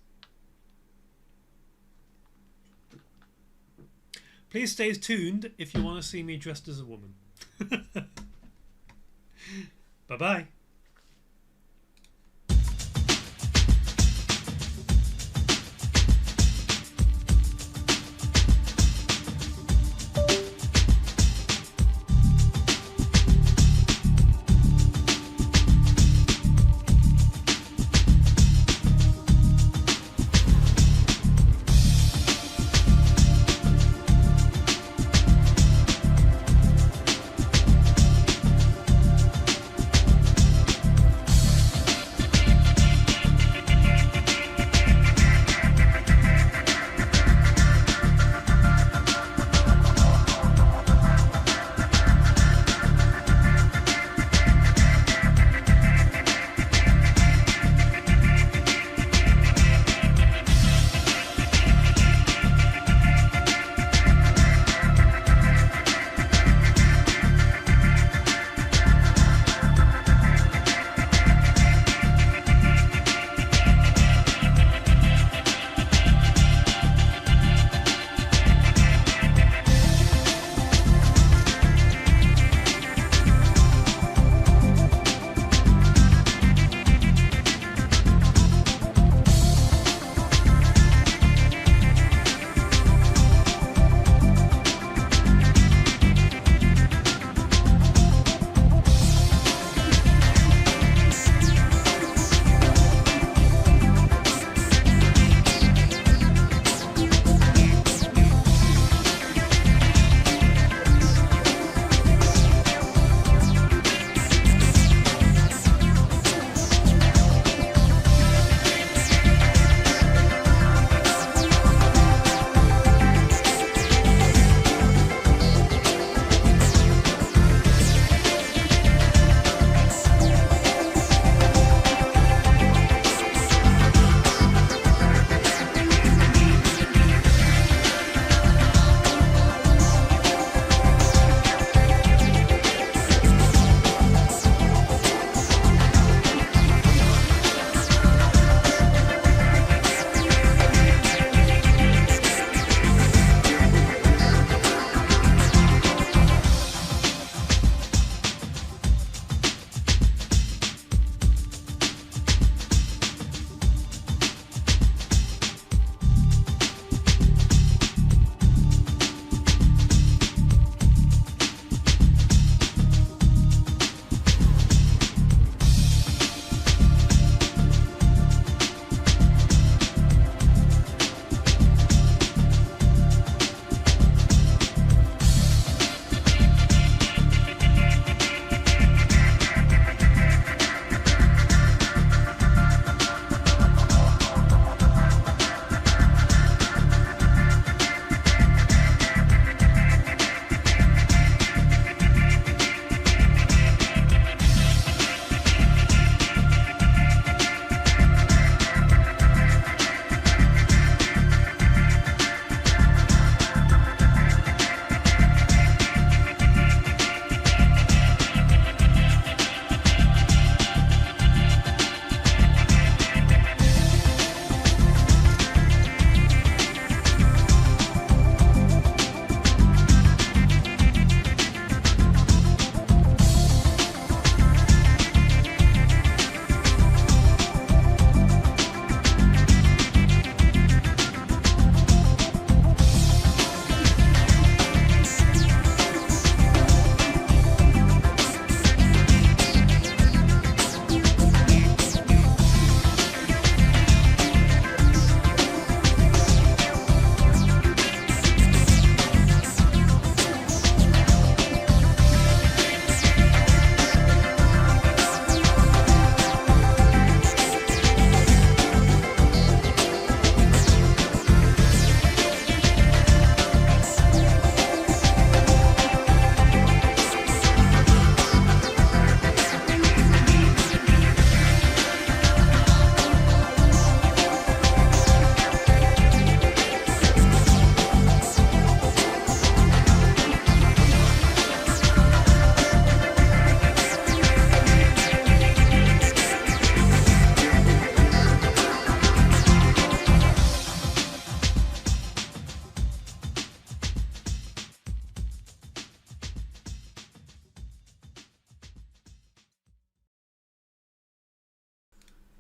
Please stay tuned if you want to see me dressed as a woman. Bye-bye.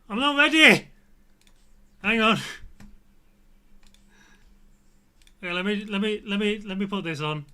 I'm not ready. Hang on. Okay, let me put this on.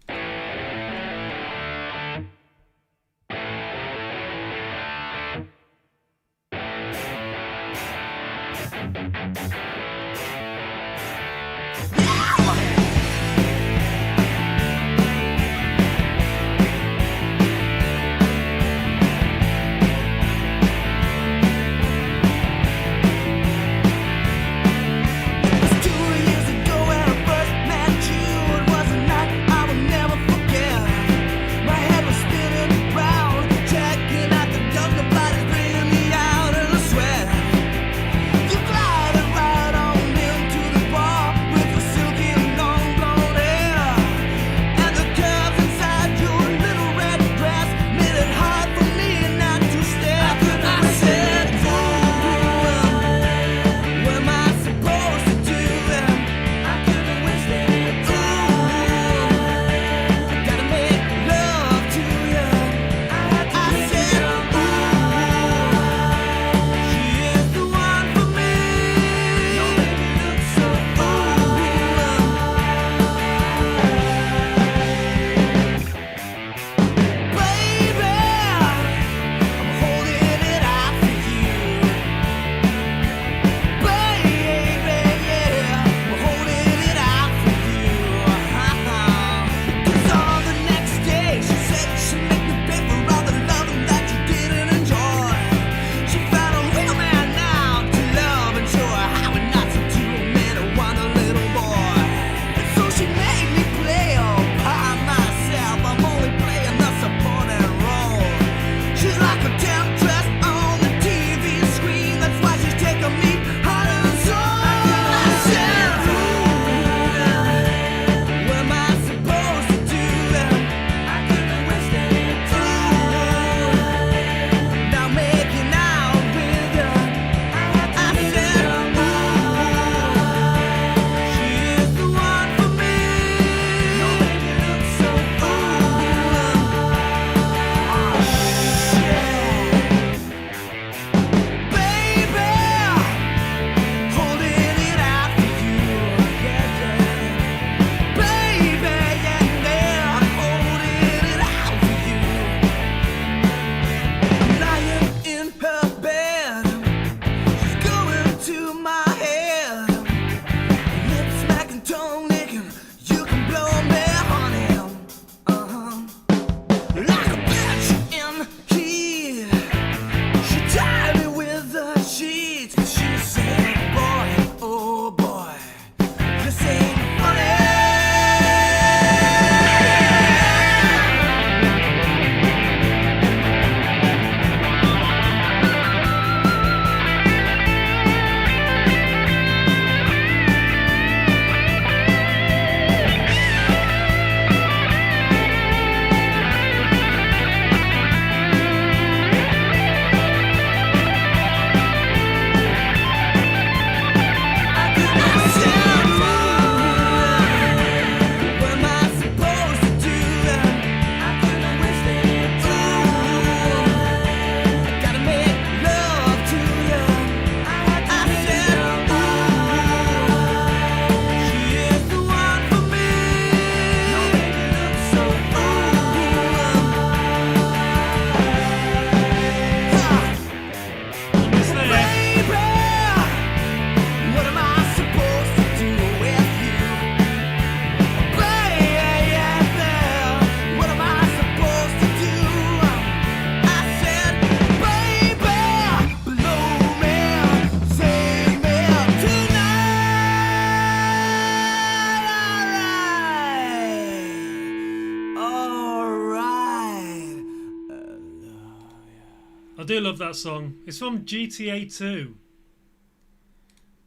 I do love that song. It's from GTA 2.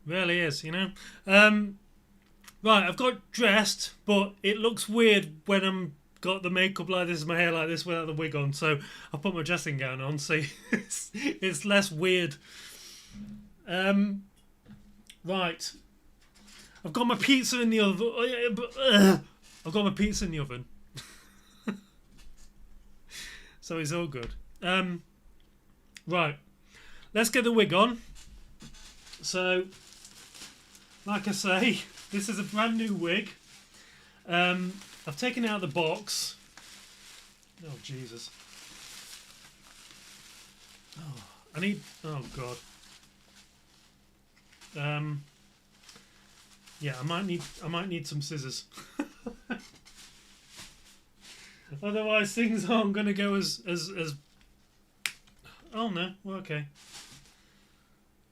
Really is, you know. Right, I've got dressed, but it looks weird when I'm got the makeup like this, my hair like this without the wig on. So I put my dressing gown on, so it's less weird. Right, I've got my pizza in the oven. I've got my pizza in the oven, so it's all good. Right, let's get the wig on. So, like I say, this is a brand new wig. I've taken it out of the box. Oh, Jesus. Oh, I need... Oh, God. Yeah, I might need some scissors. Otherwise, things aren't going to go as... Oh, no. We're okay.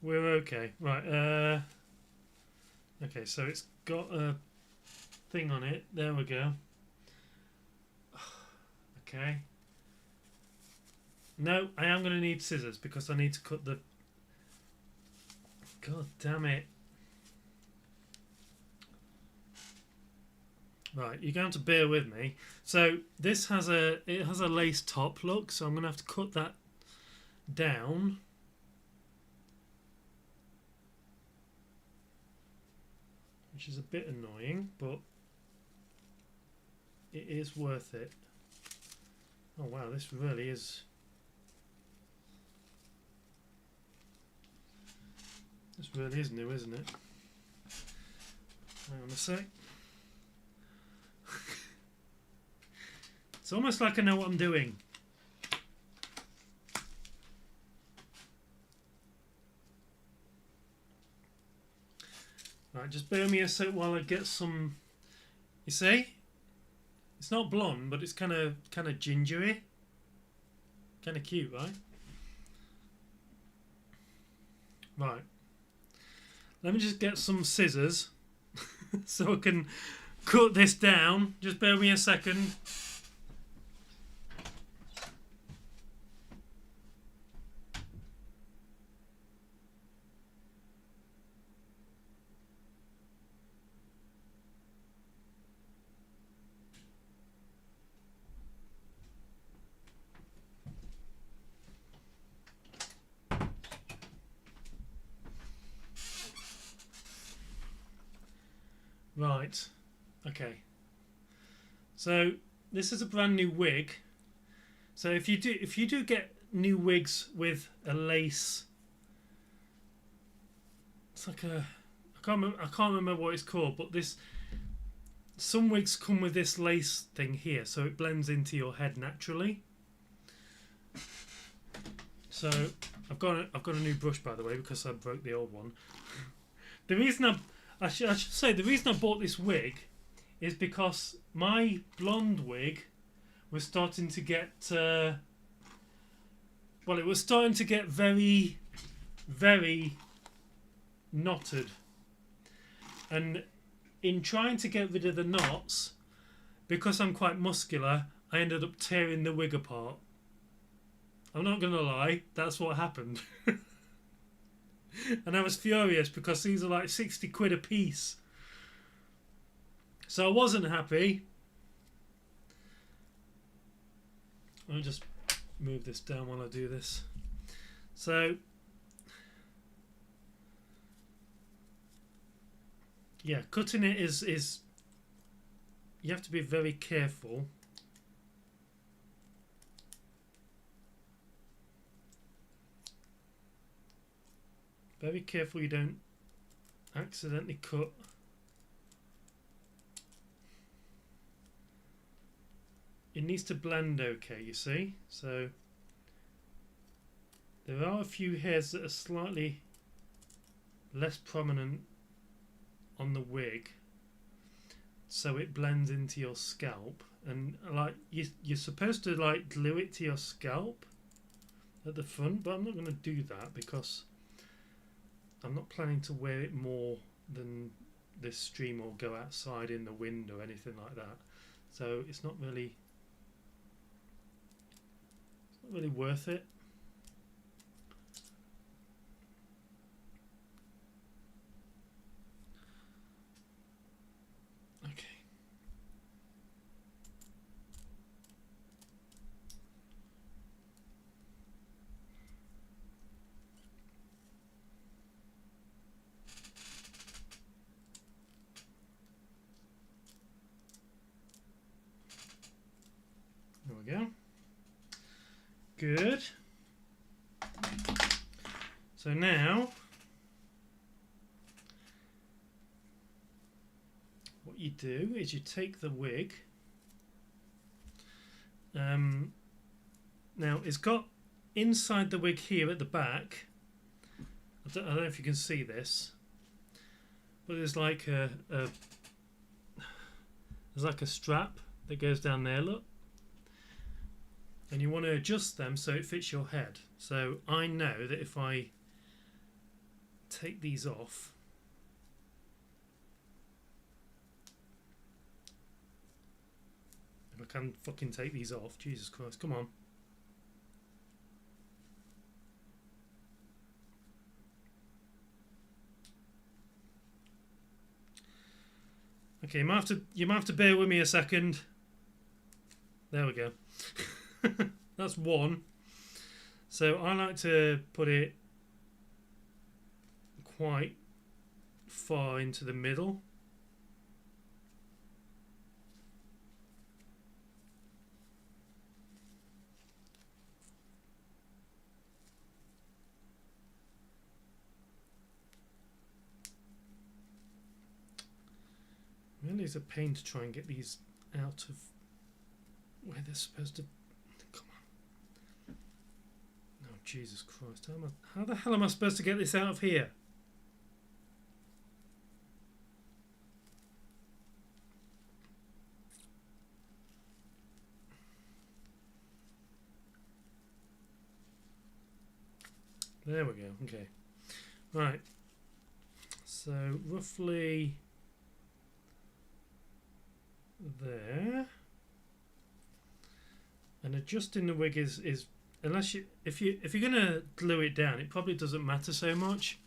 We're okay. Right. Okay, so it's got a thing on it. There we go. Okay. No, I am going to need scissors because I need to cut the... God damn it. Right, you're going to bear with me. So this has a lace top look, so I'm going to have to cut that down. Which is a bit annoying, but it is worth it. Oh wow, this really is... This really is new, isn't it? Hang on a sec. It's almost like I know what I'm doing. Right, just bear me a sec while I get some... You see? It's not blonde, but it's kind of gingery. Kind of cute, right? Right. Let me just get some scissors so I can cut this down. Just bear me a second. Right, okay. So this is a brand new wig. So if you do get new wigs with a lace, it's like a I can't remember what it's called, but some wigs come with this lace thing here, so it blends into your head naturally. So I've got a new brush, by the way, because I broke the old one. The reason I should say the reason I bought this wig is because my blonde wig was starting to get well, it was starting to get very, very knotted, and in trying to get rid of the knots, because I'm quite muscular, I ended up tearing the wig apart. I'm not gonna lie, that's what happened. And I was furious because these are like 60 quid a piece. So I wasn't happy. Let me just move this down while I do this. So, yeah, cutting it is you have to be very careful. Very careful you don't accidentally cut. It needs to blend okay, you see? So there are a few hairs that are slightly less prominent on the wig, so it blends into your scalp, and like you're supposed to like glue it to your scalp at the front, but I'm not going to do that because I'm not planning to wear it more than this stream or go outside in the wind or anything like that. So it's not really worth it. Okay. There we go. Good. So now you do is you take the wig. Now it's got inside the wig here at the back. I don't know if you can see this, but there's like a strap that goes down there. Look, and you want to adjust them so it fits your head. So I know that if I take these off, if I can fucking take these off, Jesus Christ, come on. Okay, you might have to bear with me a second. There we go. That's one. So I like to put it quite far into the middle. Really is a pain to try and get these out of where they're supposed to. Come on. Oh, Jesus Christ. How the hell am I supposed to get this out of here? There we go. Okay. Right. So roughly there, and adjusting the wig is unless if you're gonna glue it down, it probably doesn't matter so much.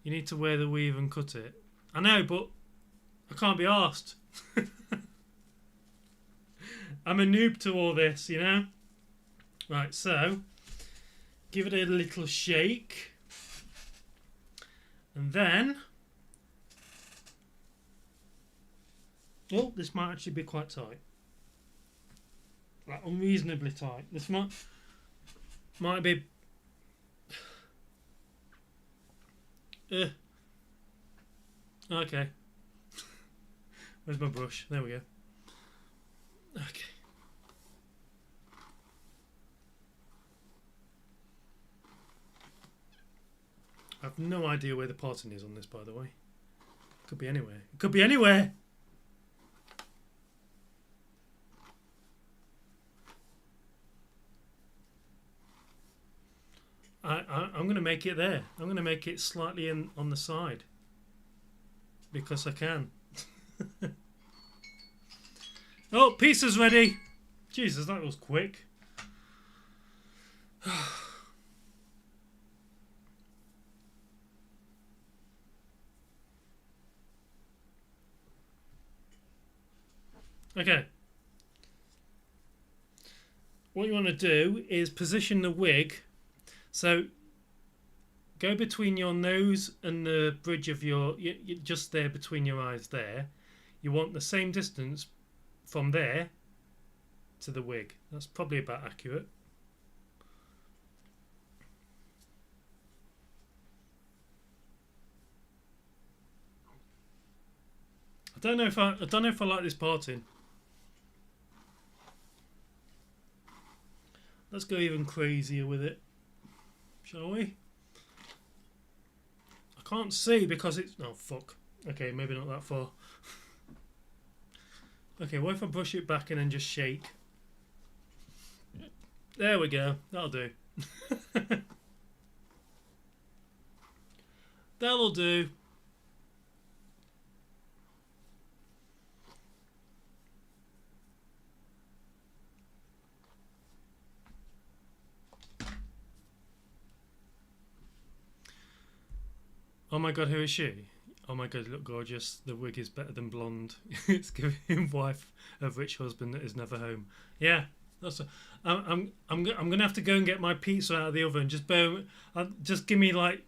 You need to wear the weave and cut it. I know, but I can't be arsed. I'm a noob to all this, you know. Right, so give it a little shake, and then. Oh, this might actually be quite tight. Like unreasonably tight. This might be. Okay. Where's my brush? There we go. Okay. I have no idea where the parting is on this, by the way. Could be anywhere. It could be anywhere. I'm going to make it there. I'm going to make it slightly on the side. Because I can. Oh, pizza's ready. Jesus, that was quick. Okay. What you want to do is position the wig. So go between your nose and the bridge of your, just there between your eyes there. You want the same distance from there to the wig. That's probably about accurate. I don't know if I like this parting. Let's go even crazier with it. Shall we? I can't see because it's... Oh, fuck. Okay, maybe not that far. Okay, what if I brush it back and then just shake? There we go. That'll do. That'll do. Oh my god, who is she? Oh my god, you look gorgeous. The wig is better than blonde. It's giving wife of rich husband that is never home. Yeah, that's. I'm gonna have to go and get my pizza out of the oven. Just give me like.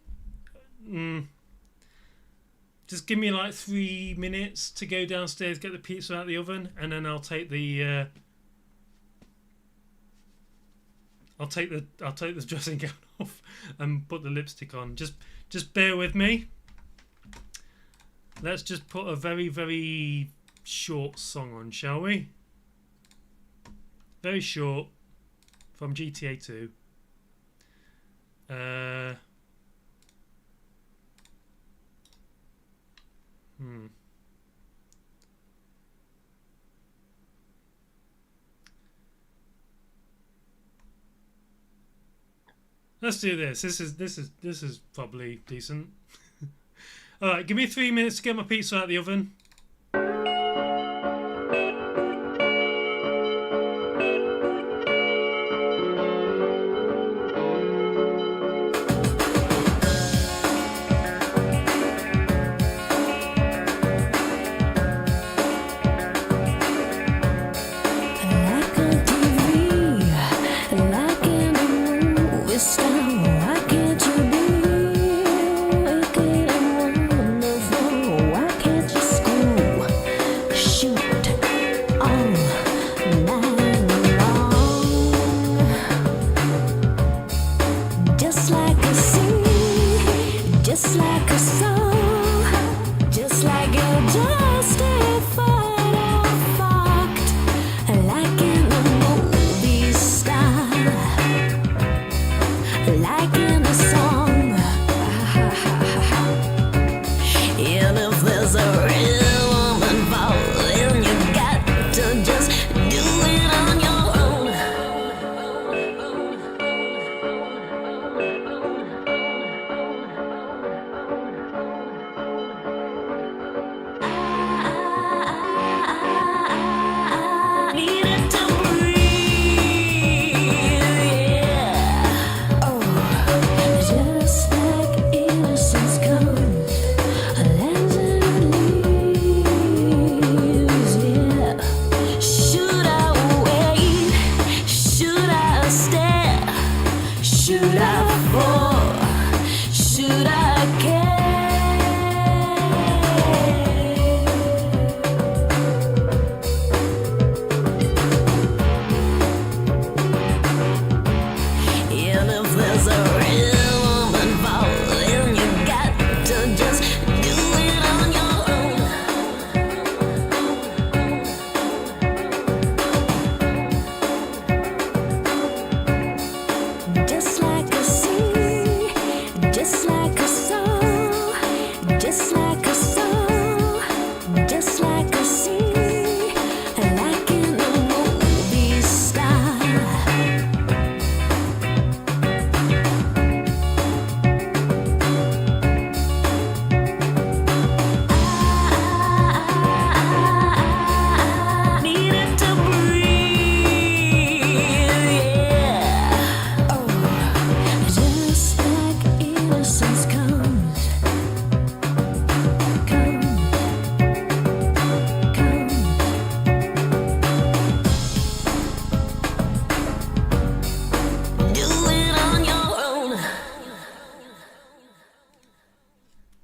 Just give me like 3 minutes to go downstairs, get the pizza out of the oven, and then I'll take the. I'll take the dressing gown off and put the lipstick on. Just bear with me. Let's just put a very, very short song on, shall we? Very short, from GTA 2. Let's do this. This is probably decent. All right, give me 3 minutes to get my pizza out of the oven.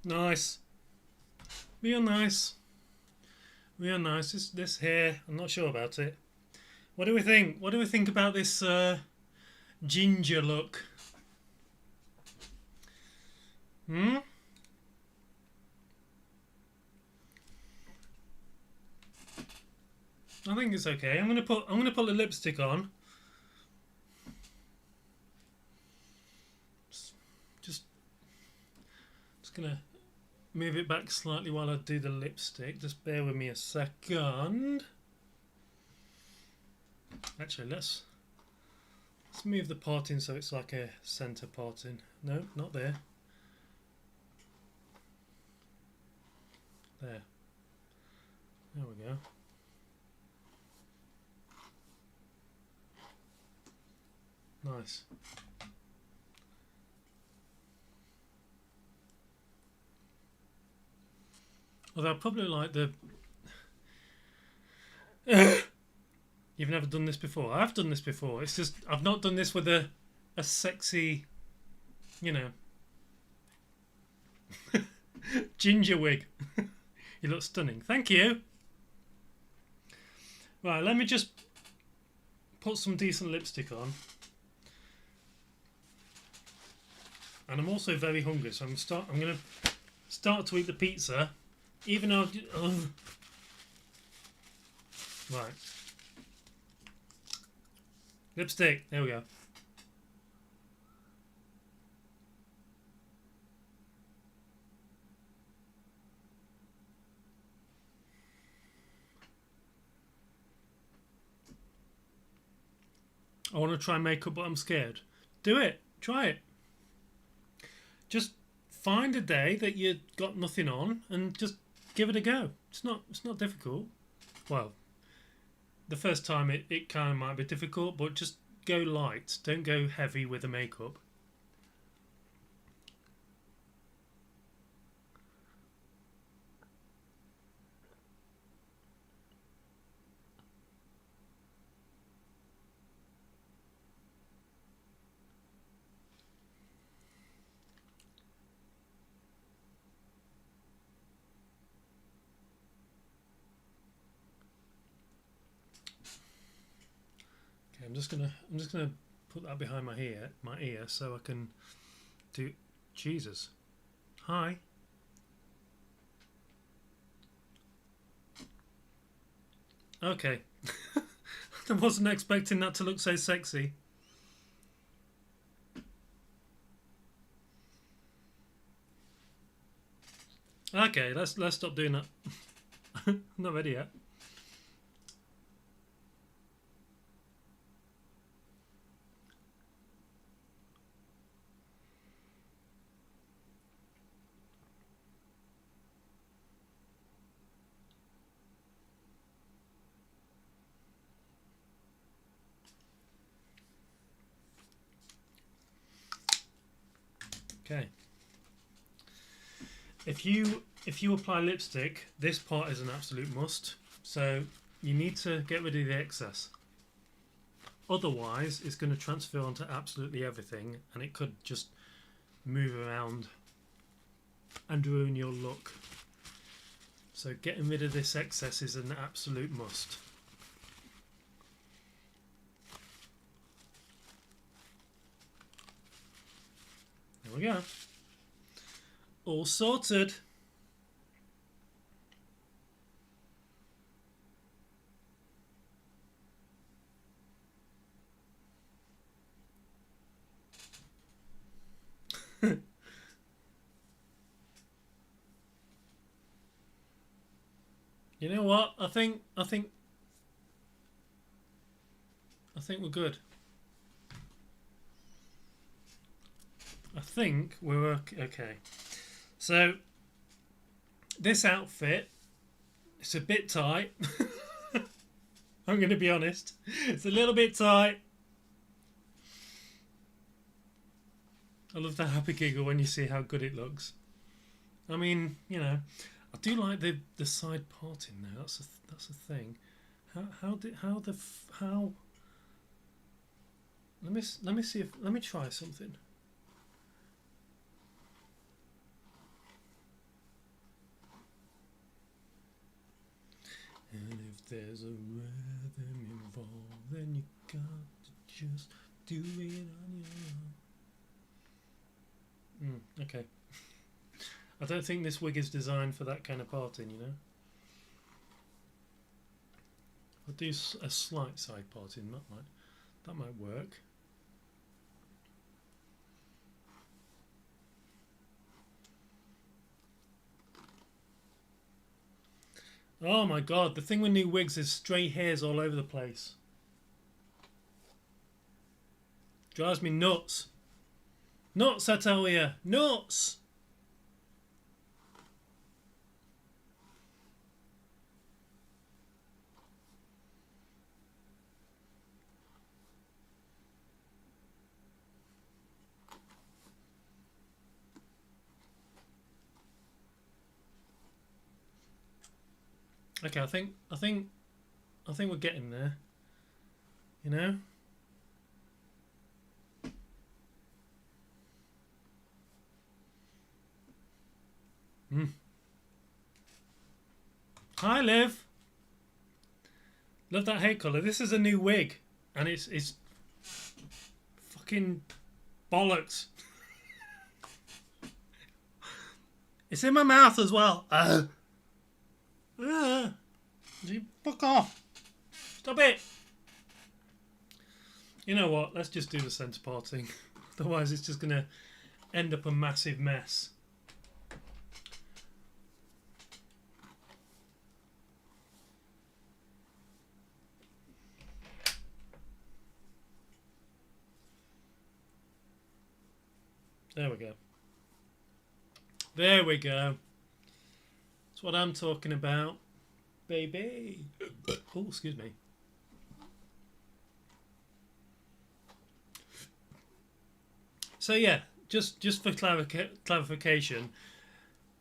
Nice. Real nice. Real nice. This hair, I'm not sure about it. What do we think? What do we think about this ginger look? Hmm? I think it's okay. I'm gonna put the lipstick on. Just gonna move it back slightly while I do the lipstick. Just bear with me a second. Actually, let's move the parting so it's like a center parting. No, not there. There. There we go. Nice. Although I probably like the... You've never done this before. I've done this before. It's just I've not done this with a sexy, you know, ginger wig. You look stunning. Thank you. Right, let me just put some decent lipstick on. And I'm also very hungry, so I'm gonna start to eat the pizza, Even though... Right. Lipstick. There we go. I want to try makeup, but I'm scared. Do it. Try it. Just find a day that you got nothing on and just give it a go. It's not difficult. Well, the first time it kind of might be difficult, but just go light. Don't go heavy with the makeup. Okay, I'm just gonna put that behind my ear, so I can do. Jesus, hi. Okay, I wasn't expecting that to look so sexy. Okay, let's stop doing that. I'm not ready yet. Okay. If you apply lipstick, this part is an absolute must. So you need to get rid of the excess. Otherwise, it's going to transfer onto absolutely everything, and it could just move around and ruin your look. So getting rid of this excess is an absolute must. There we go. All sorted. You know what? I think we're good. I think we're okay. So this outfit, it's a bit tight. I'm going to be honest. It's a little bit tight. I love the happy giggle when you see how good it looks. I mean, you know, I do like the side parting there. That's a thing. How? Let me try something. And if there's a rhythm involved, then you got to just do it on your own. Okay. I don't think this wig is designed for that kind of parting, you know. I'll do a slight side parting. That might work. Oh my god, the thing with new wigs is stray hairs all over the place. Drives me nuts. Nuts, I tell you. Nuts! Okay, I think we're getting there. You know? Hi, Liv. Love that hair colour. This is a new wig, and it's fucking bollocks. It's in my mouth as well. Fuck off! Stop it! You know what? Let's just do the centre parting. Otherwise, it's just gonna end up a massive mess. There we go. There we go. That's what I'm talking about, baby. Oh, excuse me. So yeah, just for clarification,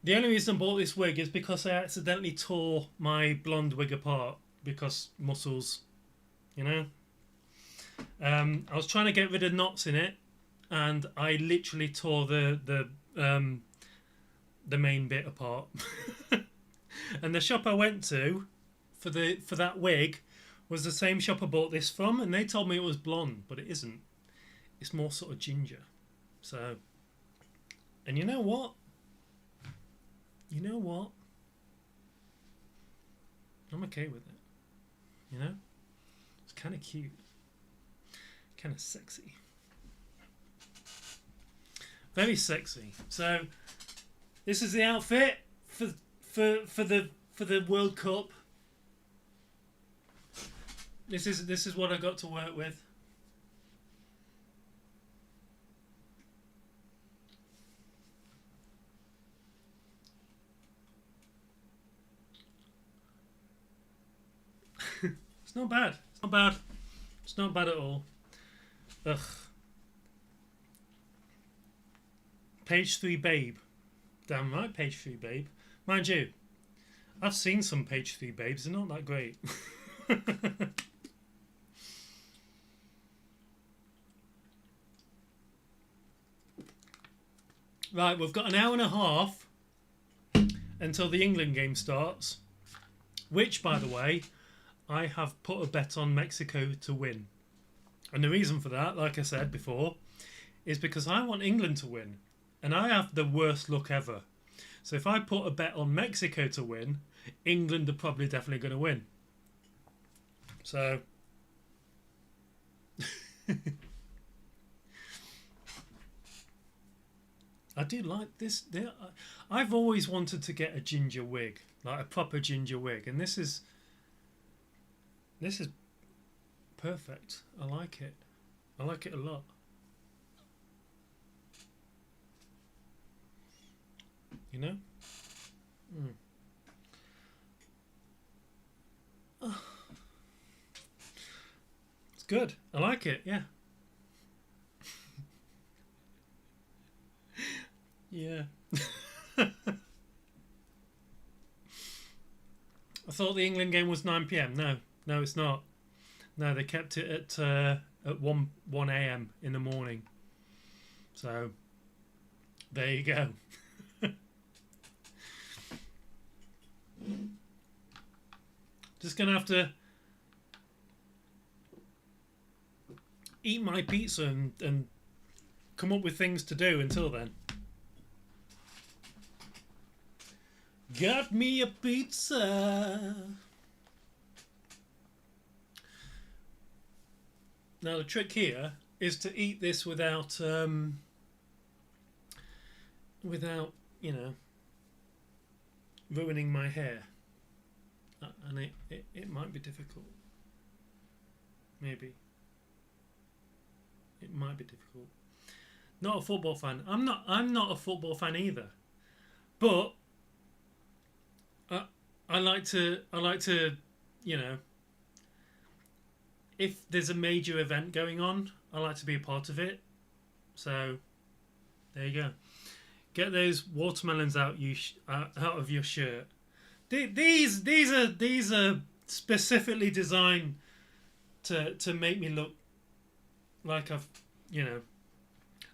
the only reason I bought this wig is because I accidentally tore my blonde wig apart because muscles, you know. I was trying to get rid of knots in it, and I literally tore the main bit apart. And the shop I went to for that wig was the same shop I bought this from, and they told me it was blonde, but it isn't. It's more sort of ginger. So, and you know what? You know what? I'm okay with it. You know? It's kind of cute. Kind of sexy. Very sexy. So, this is the outfit for the World Cup. This is what I got to work with. It's not bad. It's not bad. It's not bad at all. Ugh. Page 3 babe. Damn right, page 3 babe. Mind you, I've seen some page 3 babes. They're not that great. Right, we've got an hour and a half until the England game starts. Which, by the way, I have put a bet on Mexico to win. And the reason for that, like I said before, is because I want England to win. And I have the worst luck ever. So if I put a bet on Mexico to win, England are probably definitely going to win. So... I do like this. I've always wanted to get a ginger wig, like a proper ginger wig. And this is perfect. I like it. I like it a lot. You know? Oh. It's good. I like it, yeah. Yeah. I thought the England game was 9 p.m. No, it's not. No, they kept it at 1 a.m. in the morning. So there you go. Just gonna have to eat my pizza and come up with things to do until then. Got me a pizza. Now the trick here is to eat this without you know, ruining my hair. And it might be difficult. Maybe. It might be difficult. Not a football fan. I'm not a football fan either. But I like to, you know, if there's a major event going on, I like to be a part of it. So there you go. Get those watermelons out out of your shirt. These are specifically designed to make me look like I've, you know.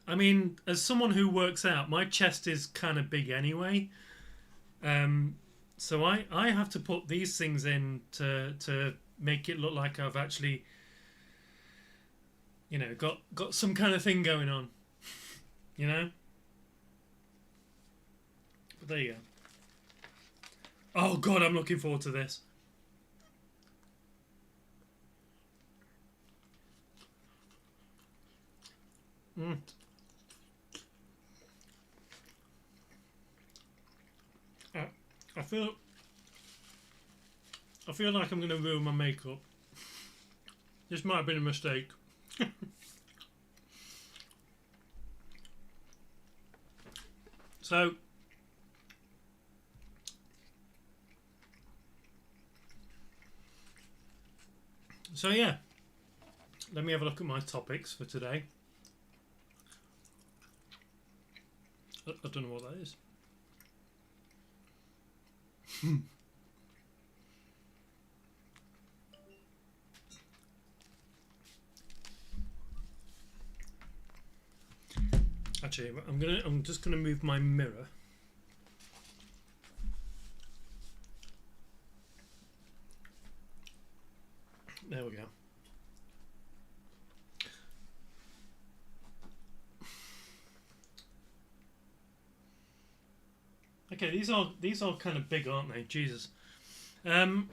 I mean, as someone who works out, my chest is kind of big anyway. So I have to put these things in to make it look like I've actually, you know, got some kind of thing going on. You know? But there you go. Oh God, I'm looking forward to this. I, I feel like I'm going to ruin my makeup. This might have been a mistake. So yeah, let me have a look at my topics for today. I don't know what that is. Actually, I'm just gonna move my mirror. There we go. Okay, these are kind of big, aren't they? Jesus. I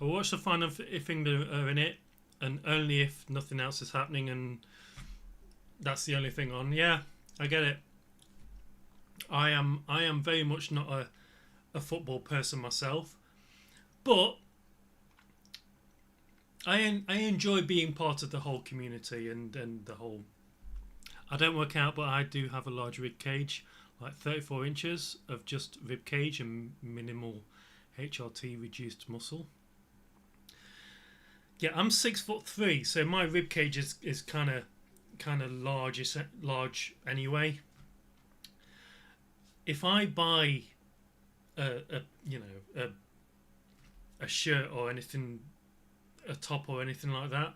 watched the final thing that are in it, and only if nothing else is happening, and that's the only thing on. Yeah, I get it. I am very much not a football person myself, but I enjoy being part of the whole community and the whole. I don't work out, but I do have a large rib cage, like 34 inches of just rib cage and minimal HRT reduced muscle. Yeah, I'm 6'3", so my rib cage is kind of large anyway. If I buy a shirt or anything, a top or anything like that,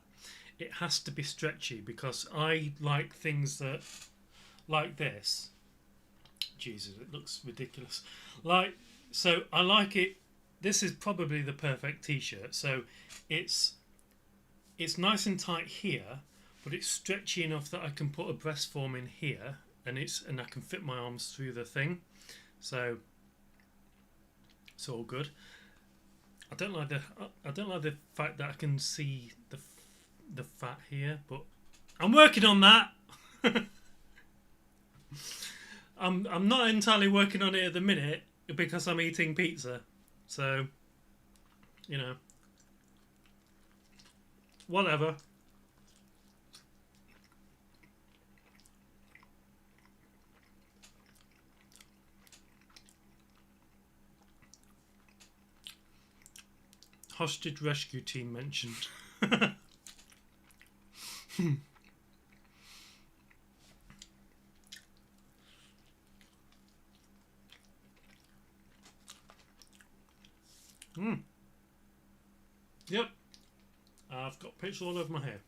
it has to be stretchy because I like things that like this. Jesus, it looks ridiculous. So I like it. This is probably the perfect t-shirt. So it's nice and tight here, but it's stretchy enough that I can put a breast form in here, and I can fit my arms through the thing. So it's all good. I don't like the fact that I can see the fat here, but I'm working on that. I'm not entirely working on it at the minute because I'm eating pizza. So, whatever. Hostage rescue team mentioned. Yep. I've got pits all over my hair.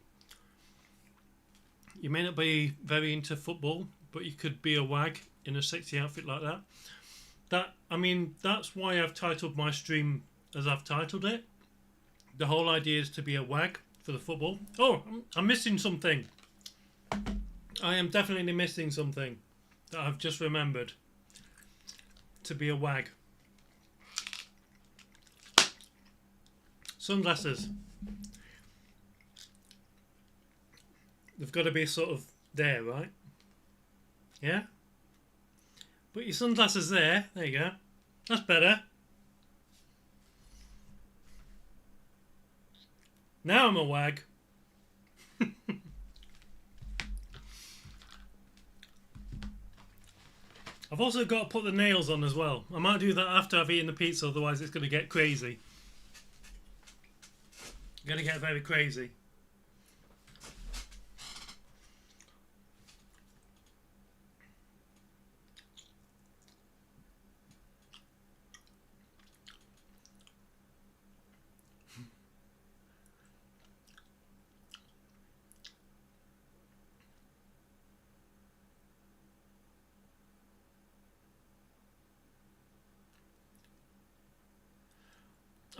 You may not be very into football, but you could be a wag in a sexy outfit like that. That's why I've titled my stream as I've titled it. The whole idea is to be a wag for the football. Oh, I'm missing something. I am definitely missing something that I've just remembered. To be a wag. Sunglasses. They've got to be sort of there, right? Yeah? Put your sunglasses there. There you go. That's better. Now I'm a wag. I've also got to put the nails on as well. I might do that after I've eaten the pizza, otherwise it's going to get crazy. Going to get very crazy.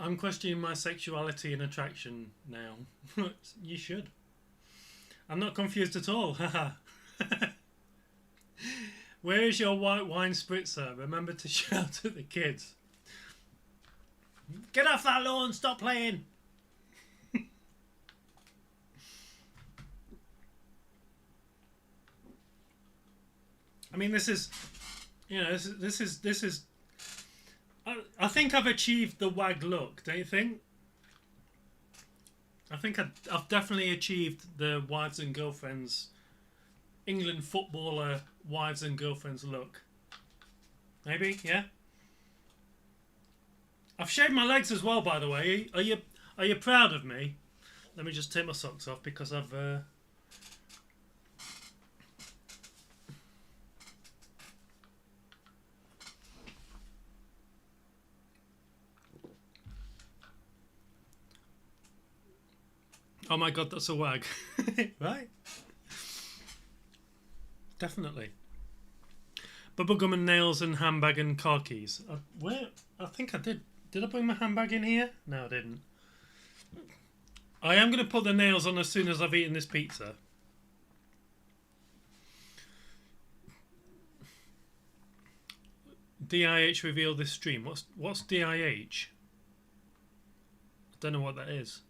I'm questioning my sexuality and attraction now. You should. I'm not confused at all. Haha. Where is your white wine spritzer? Remember to shout at the kids. Get off that lawn, stop playing. I mean, this is, you know, this is. I think I've achieved the WAG look. Don't you think? I think I've definitely achieved the wives and girlfriends, England footballer wives and girlfriends look. Maybe, yeah. I've shaved my legs as well, by the way. Are you proud of me? Let me just take my socks off because I've. Oh my god, that's a WAG. Right? Definitely. Bubblegum and nails and handbag and car keys. Where? I think I did. Did I bring my handbag in here? No, I didn't. I am going to put the nails on as soon as I've eaten this pizza. DIH revealed this stream. What's DIH? I don't know what that is.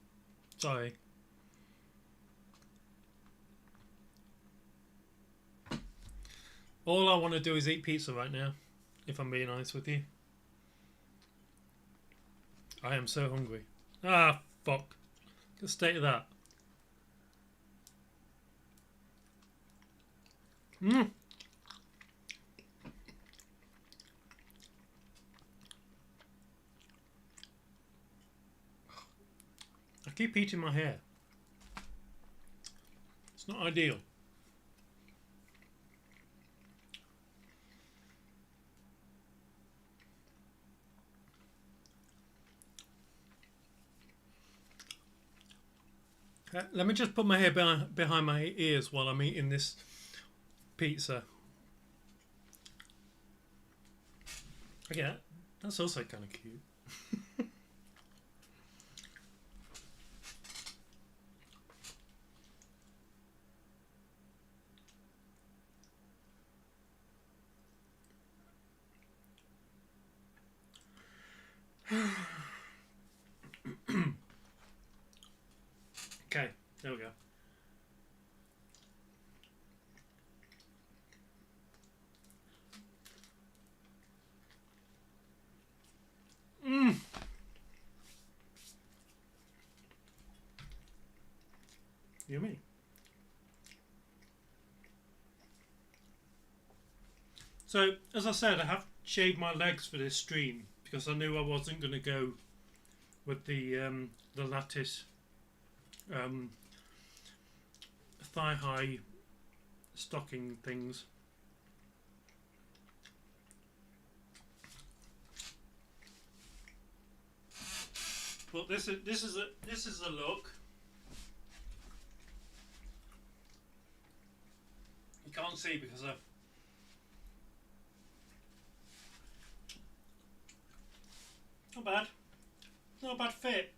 Sorry. All I want to do is eat pizza right now, if I'm being honest with you. I am so hungry. Ah, fuck. The state of that. I keep eating my hair. It's not ideal. Let me just put my hair behind my ears while I'm eating this pizza. Okay, that's also kind of cute. Okay, there we go. Yummy. So, as I said, I have shaved my legs for this stream because I knew I wasn't going to go with the lattice thigh-high stocking things. But this is a look. You can't see because I've not bad. Not a bad fit.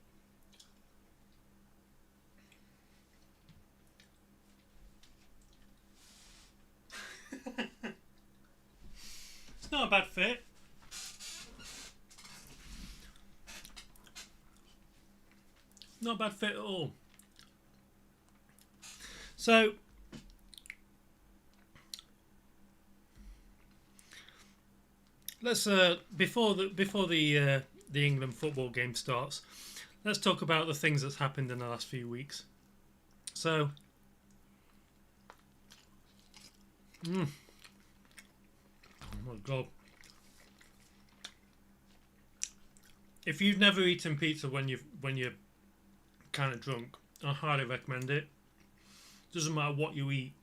It's not a bad fit. Not a bad fit at all. So let's before the England football game starts, let's talk about the things that's happened in the last few weeks. So oh my god. If you've never eaten pizza when you're kind of drunk, I highly recommend it. Doesn't matter what you eat,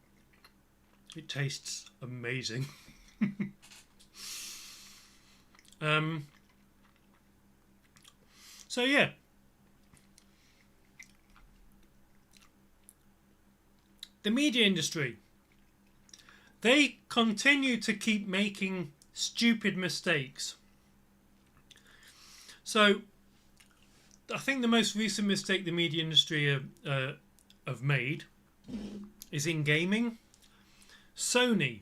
it tastes amazing. So yeah, the media industry, they continue to keep making stupid mistakes. So I think the most recent mistake the media industry have made is in gaming. Sony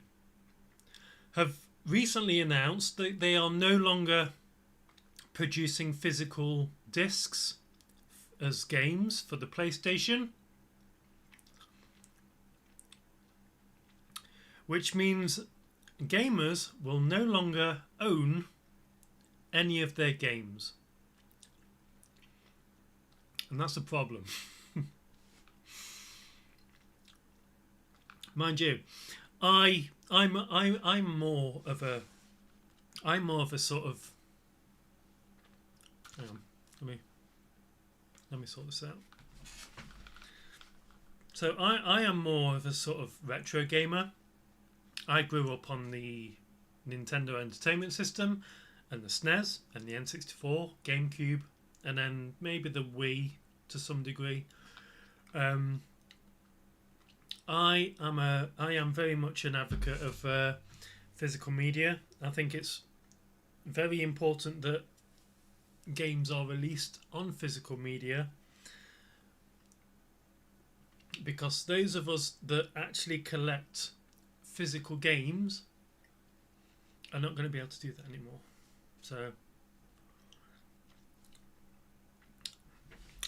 have recently announced that they are no longer producing physical discs as games for the PlayStation, which means gamers will no longer own any of their games. And that's a problem. Mind you, I'm more of a sort of, hang on, let me sort this out. So I am more of a sort of retro gamer. I grew up on the Nintendo Entertainment System and the SNES and the N64, GameCube, and then maybe the Wii to some degree. I am very much an advocate of physical media. I think it's very important that games are released on physical media, because those of us that actually collect physical games are not going to be able to do that anymore. So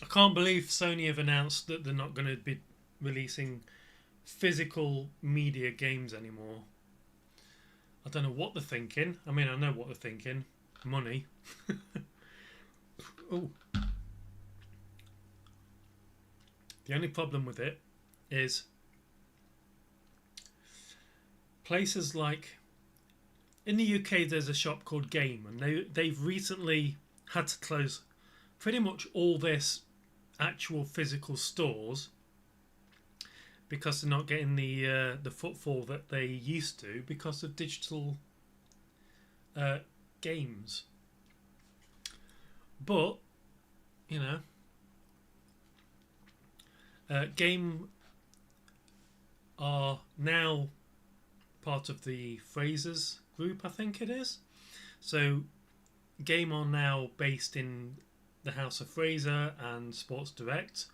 I can't believe Sony have announced that they're not going to be releasing physical media games anymore. I don't know what they're thinking. I mean, I know what they're thinking. Money. Oh. The only problem with it is places like, in the UK there's a shop called Game, and they've recently had to close pretty much all this actual physical stores because they're not getting the footfall that they used to because of digital games. But you know, Game are now part of the Frasers group, I think it is. So Game are now based in the House of Fraser and Sports Direct.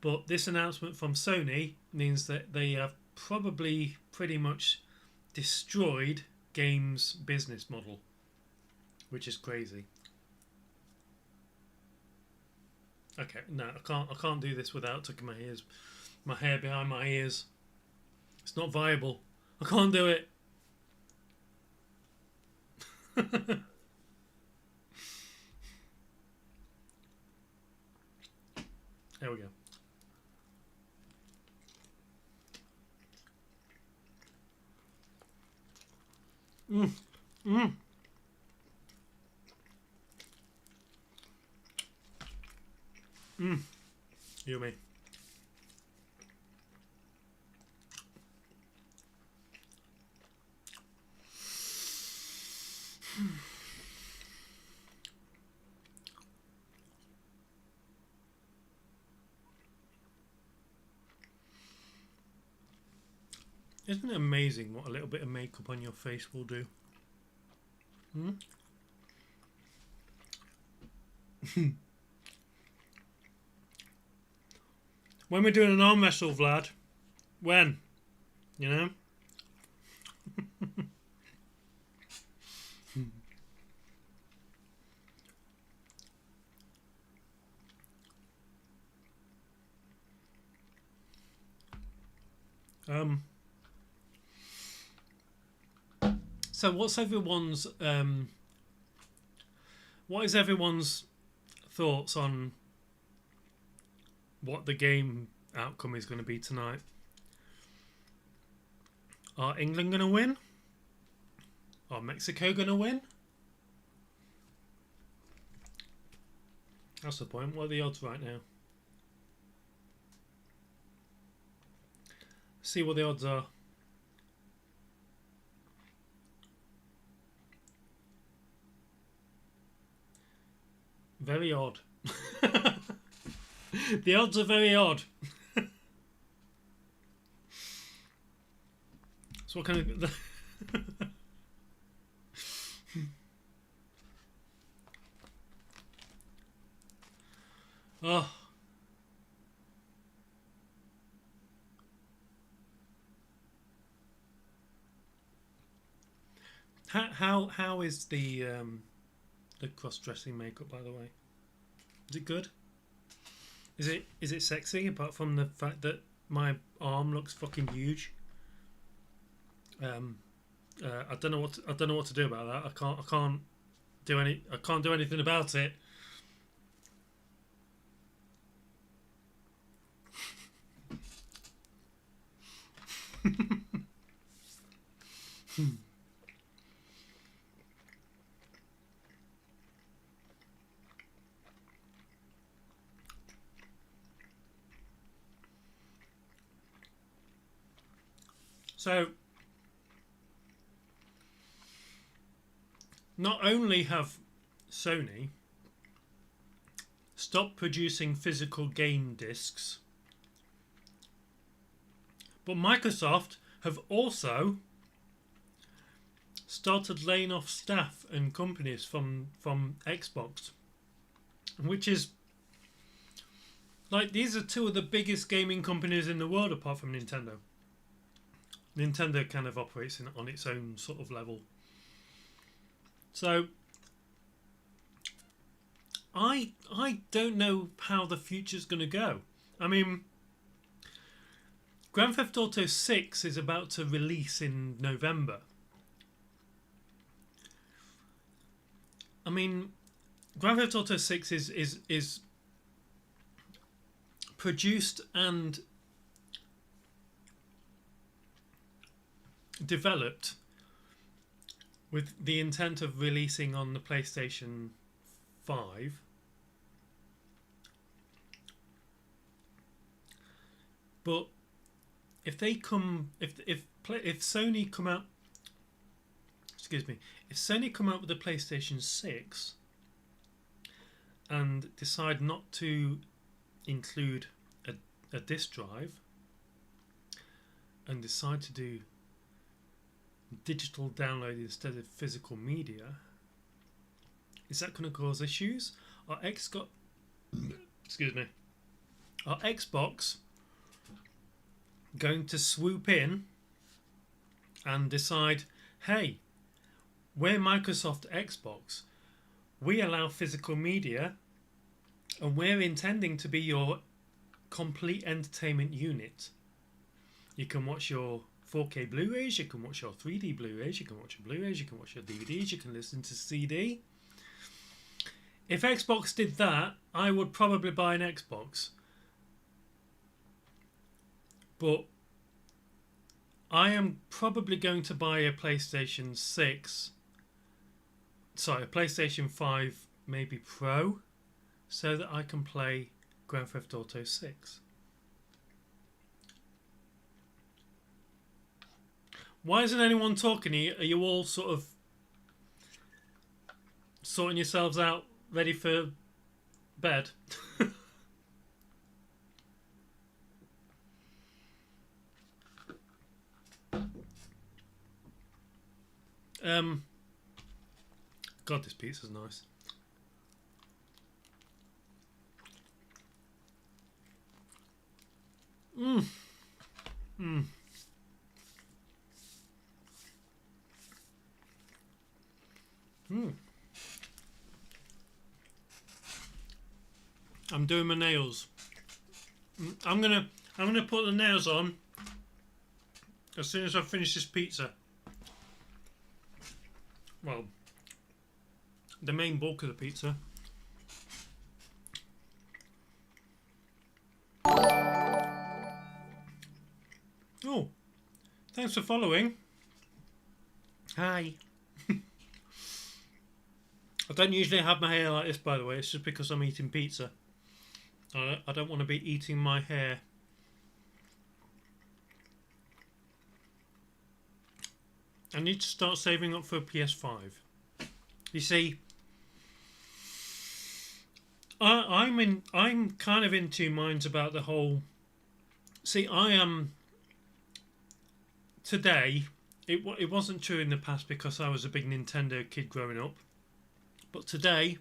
But this announcement from Sony means that they have probably pretty much destroyed Game's business model, which is crazy. Okay, no, I can't do this without tucking my hair behind my ears. It's not viable. I can't do it. There we go. Yummy. Isn't it amazing what a little bit of makeup on your face will do? When we're doing an arm wrestle, Vlad, when? You know? So what is everyone's thoughts on what the game outcome is going to be tonight? Are England going to win? Are Mexico going to win? That's the point. What are the odds right now? See what the odds are. Very odd. The odds are very odd. So what kind of... Oh. How is the cross-dressing makeup, by the way? Is it good? Is it sexy? Apart from the fact that my arm looks fucking huge. I don't know what to do about that. I can't do anything about it. So, not only have Sony stopped producing physical game discs, but Microsoft have also started laying off staff and companies from Xbox, which is like, these are two of the biggest gaming companies in the world apart from Nintendo. Nintendo kind of operates on its own sort of level. So I don't know how the future's going to go. I mean, Grand Theft Auto 6 is about to release in November. I mean, Grand Theft Auto 6 is produced and developed with the intent of releasing on the PlayStation 5. But if Sony come out, if Sony come out with the PlayStation 6 and decide not to include a disc drive and decide to do digital download instead of physical media, is that going to cause issues? Are Xbox going to swoop in and decide, hey, we're Microsoft Xbox, we allow physical media, and we're intending to be your complete entertainment unit. You can watch your 4K Blu-rays, you can watch your 3D Blu-rays, you can watch your Blu-rays, you can watch your DVDs, you can listen to CD. If Xbox did that, I would probably buy an Xbox. But I am probably going to buy a PlayStation 5, maybe Pro, so that I can play Grand Theft Auto 6. Why isn't anyone talking? Are you all sort of sorting yourselves out, ready for bed? God, this pizza's nice. I'm doing my nails. I'm gonna put the nails on as soon as I finish this pizza. Well, the main bulk of the pizza. Oh, thanks for following. Hi. I don't usually have my hair like this, by the way. It's just because I'm eating pizza. I don't want to be eating my hair. I need to start saving up for a PS5. You see, I'm kind of in two minds about the whole. See, I am today. It wasn't true in the past because I was a big Nintendo kid growing up. But today,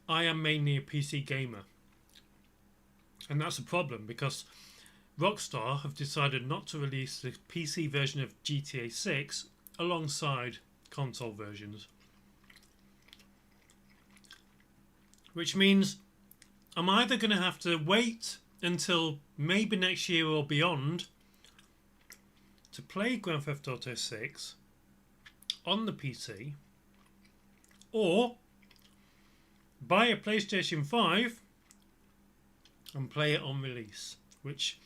I am mainly a PC gamer. And that's a problem because Rockstar have decided not to release the PC version of GTA 6 alongside console versions. Which means I'm either going to have to wait until maybe next year or beyond to play Grand Theft Auto 6 on the PC, or buy a PlayStation 5 and play it on release, which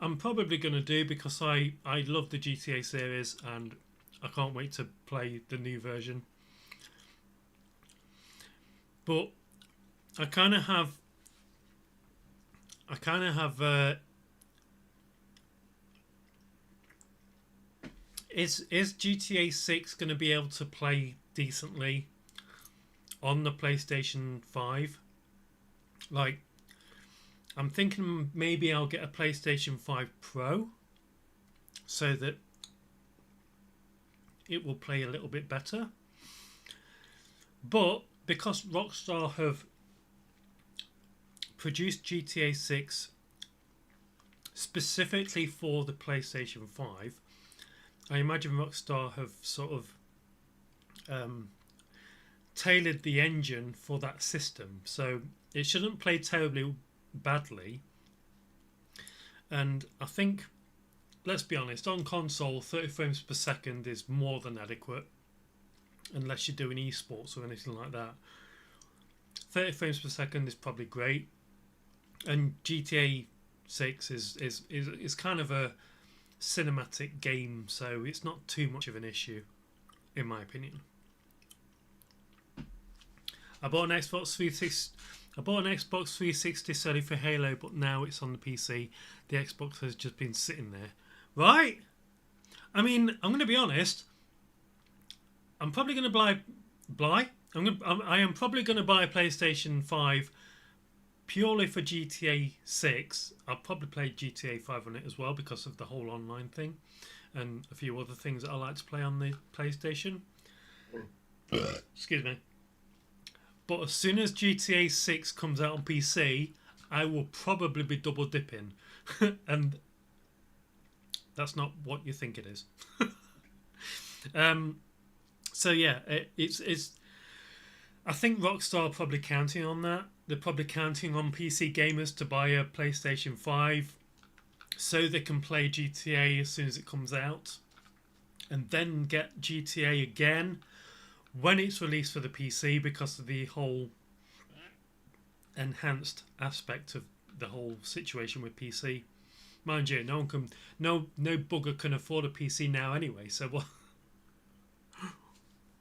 I'm probably going to do because I love the GTA series and I can't wait to play the new version. But I kind of have is GTA 6 going to be able to play decently on the PlayStation 5? Like, I'm thinking maybe I'll get a PlayStation 5 Pro so that it will play a little bit better. But because Rockstar have produced GTA 6 specifically for the PlayStation 5, I imagine Rockstar have sort of tailored the engine for that system, so it shouldn't play terribly badly. And I think, let's be honest, on console 30 frames per second is more than adequate, unless you're doing esports or anything like that. 30 frames per second is probably great, and GTA 6 is kind of a cinematic game, so it's not too much of an issue, in my opinion. I bought an Xbox 360 solely for Halo, but now it's on the PC. The Xbox has just been sitting there, right? I mean, I'm going to be honest. I'm probably going to I am probably going to buy a PlayStation 5 purely for GTA 6. I'll probably play GTA 5 on it as well because of the whole online thing and a few other things that I like to play on the PlayStation. Excuse me. But as soon as GTA 6 comes out on PC, I will probably be double dipping. And that's not what you think it is. So yeah, it's. I think Rockstar are probably counting on that. They're probably counting on PC gamers to buy a PlayStation 5 so they can play GTA as soon as it comes out, and then get GTA again when it's released for the PC because of the whole enhanced aspect of the whole situation with PC. Mind you, no bugger can afford a PC now anyway. So what?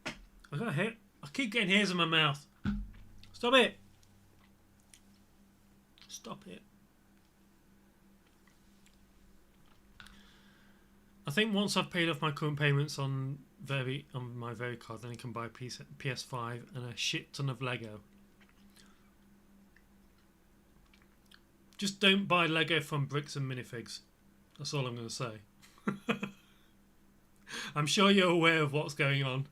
I got hit. I keep getting hairs in my mouth. Stop it. Stop it. I think once I've paid off my current payments on my Very card, then I can buy a PS5 and a shit ton of Lego. Just don't buy Lego from Bricks and Minifigs. That's all I'm going to say. I'm sure you're aware of what's going on.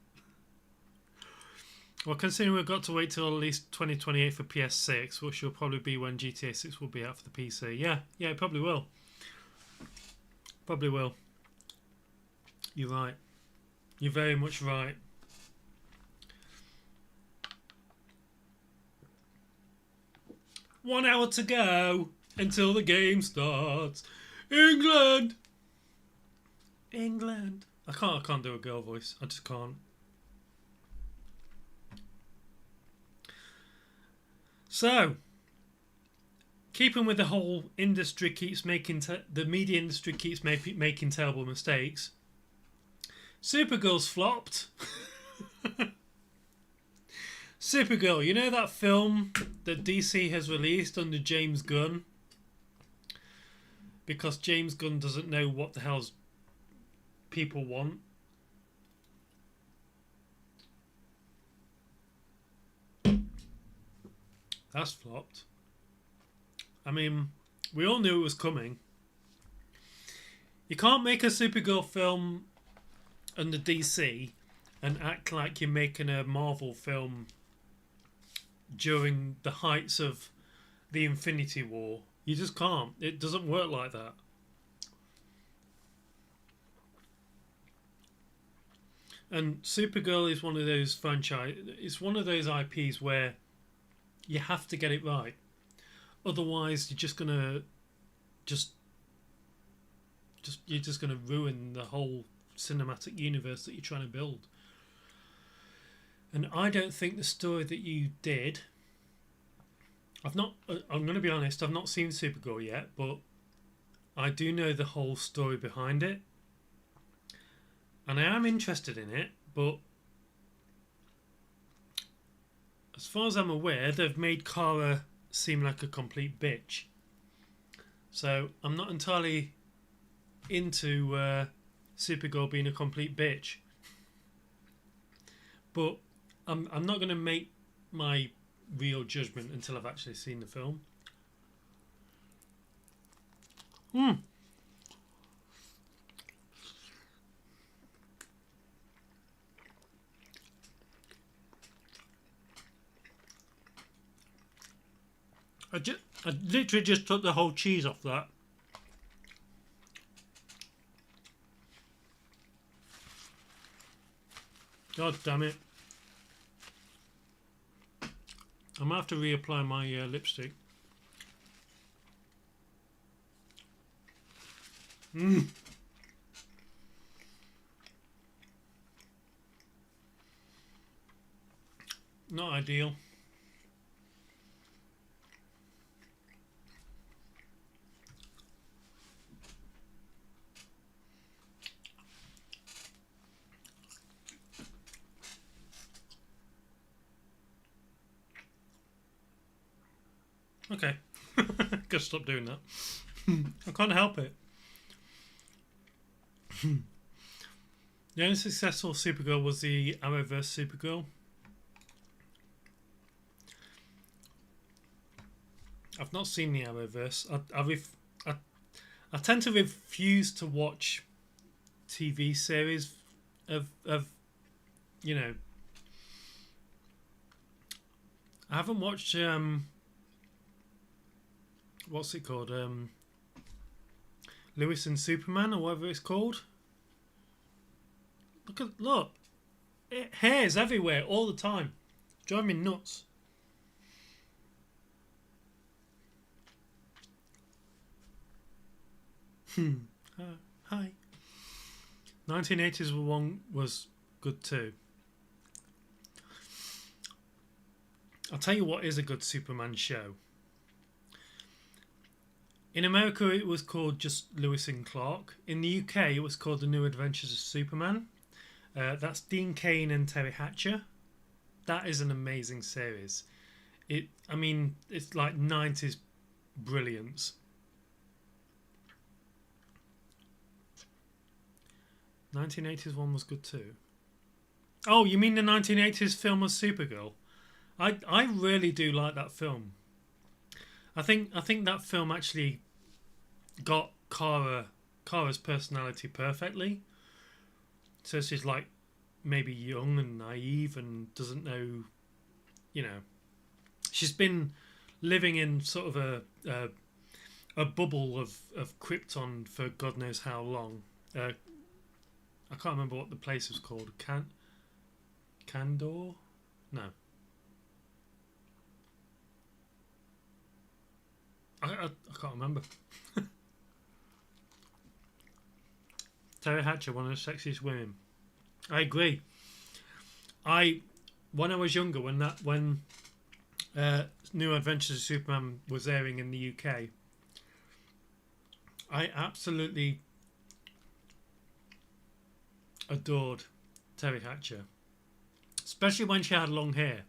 Well, considering we've got to wait till at least 2028 for PS6, which will probably be when GTA 6 will be out for the PC. Yeah, it probably will. Probably will. You're right. You're very much right. One hour to go until the game starts. England! England. I can't do a girl voice. I just can't. So, keeping with the whole industry keeps making the media industry keeps making terrible mistakes. Supergirl's flopped. Supergirl, you know that film that DC has released under James Gunn? Because James Gunn doesn't know what the hell's people want. That's flopped. I mean, we all knew it was coming. You can't make a Supergirl film under DC and act like you're making a Marvel film during the heights of the Infinity War. You just can't. It doesn't work like that. And Supergirl is one of those franchise. It's one of those IPs where you have to get it right. Otherwise, you're just gonna just you're just gonna ruin the whole cinematic universe that you're trying to build. And I don't think the story that you did. I've not. I'm going to be honest. I've not seen Supergirl yet, but I do know the whole story behind it, and I am interested in it. But as far as I'm aware, they've made Kara seem like a complete bitch. So I'm not entirely into Supergirl being a complete bitch. But I'm not going to make my real judgment until I've actually seen the film. I literally just took the whole cheese off that. God damn it. I might have to reapply my lipstick. Not ideal. Okay. Gotta stop doing that. I can't help it. The only successful Supergirl was the Arrowverse Supergirl. I've not seen the Arrowverse. I tend to refuse to watch TV series of you know. I haven't watched what's it called? Lewis and Superman, or whatever it's called. Look, hairs everywhere all the time. It's driving me nuts. Hi. 1980s one was good too. I'll tell you what is a good Superman show. In America, it was called just Lewis and Clark. In the UK, it was called The New Adventures of Superman. That's Dean Cain and Terry Hatcher. That is an amazing series. It's like 90s brilliance. 1980s one was good too. Oh, you mean the 1980s film of Supergirl? I really do like that film. I think that film actually got Kara's personality perfectly. So she's like maybe young and naive and doesn't know, she's been living in sort of a bubble of Krypton for God knows how long. I can't remember what the place was called. Kandor? No. I can't remember. Terry Hatcher, one of the sexiest women. I agree. When I was younger, when New Adventures of Superman was airing in the UK, I absolutely adored Terry Hatcher, especially when she had long hair.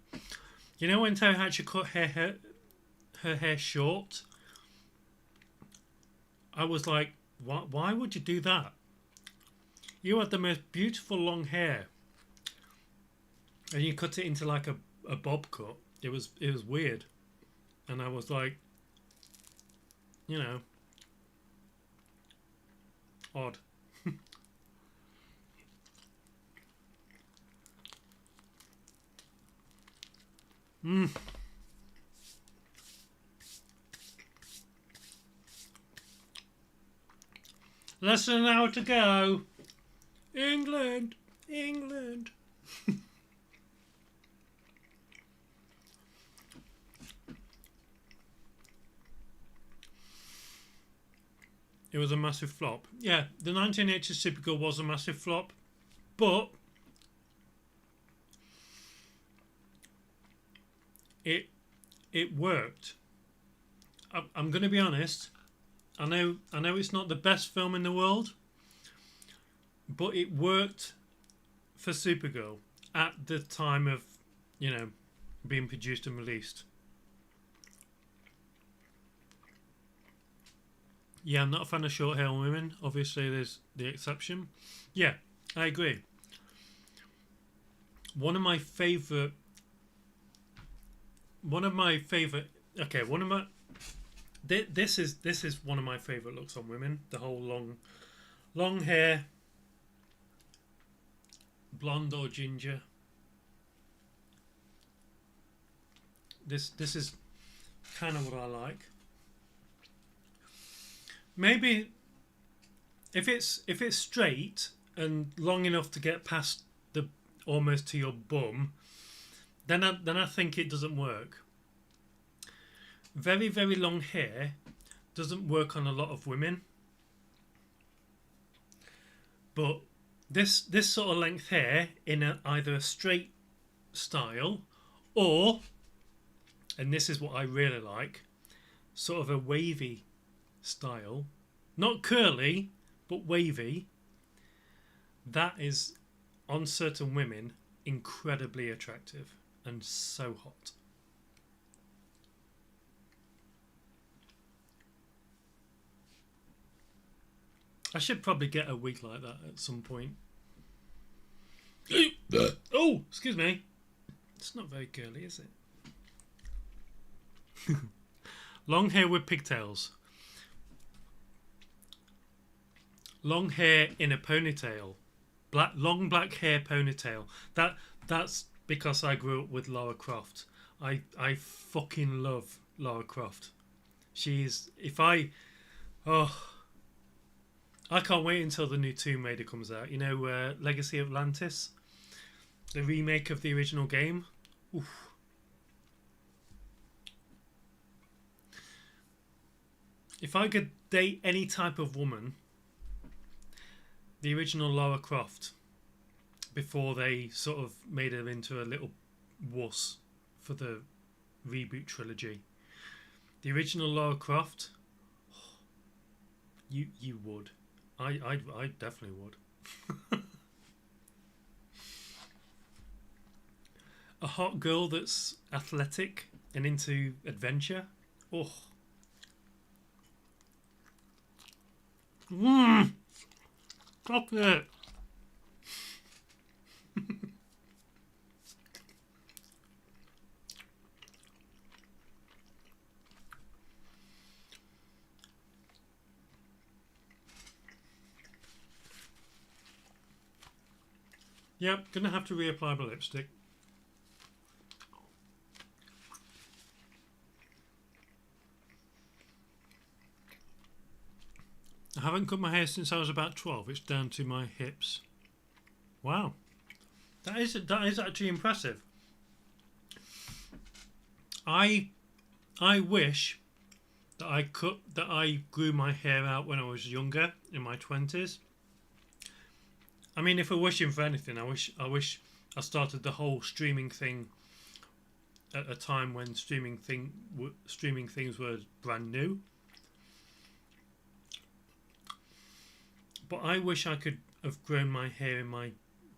You know, when Terry Hatcher cut her hair short, I was like, why would you do that? You had the most beautiful long hair, and you cut it into like a bob cut. It was weird, and I was like, odd. Less than an hour to go. England. was a massive flop. Yeah, the 1980s Supergirl was a massive flop, but it worked. I'm going to be honest. I know it's not the best film in the world, but it worked for Supergirl at the time of, being produced and released. Yeah, I'm not a fan of short hair women. Obviously, there's the exception. Yeah, I agree. One of my favorite. Okay, This is one of my favorite looks on women. The whole long hair, blonde or ginger. This is kind of what I like. Maybe if it's straight and long enough to get past the almost to your bum, then I think it doesn't work. Very, very long hair doesn't work on a lot of women, but this sort of length hair in either a straight style or, and this is what I really like, sort of a wavy style, not curly but wavy. That is, on certain women, incredibly attractive and so hot. I should probably get a wig like that at some point. Oh, excuse me. It's not very girly, is it? Long hair with pigtails. Long hair in a ponytail. Long black hair ponytail. That's because I grew up with Lara Croft. I fucking love Lara Croft. She's I can't wait until the new Tomb Raider comes out. Legacy of Atlantis, the remake of the original game. Oof. If I could date any type of woman, the original Lara Croft, before they sort of made her into a little wuss for the reboot trilogy. The original Lara Croft, you would. I definitely would. A hot girl that's athletic and into adventure. Oh. Stop it. Yep, gonna have to reapply my lipstick. I haven't cut my hair since I was about 12. It's down to my hips. Wow, that is actually impressive. I wish that I grew my hair out when I was younger, in my 20s. I mean, if we're wishing for anything, I wish I started the whole streaming thing at a time when streaming things were brand new. But I wish I could have grown my hair in my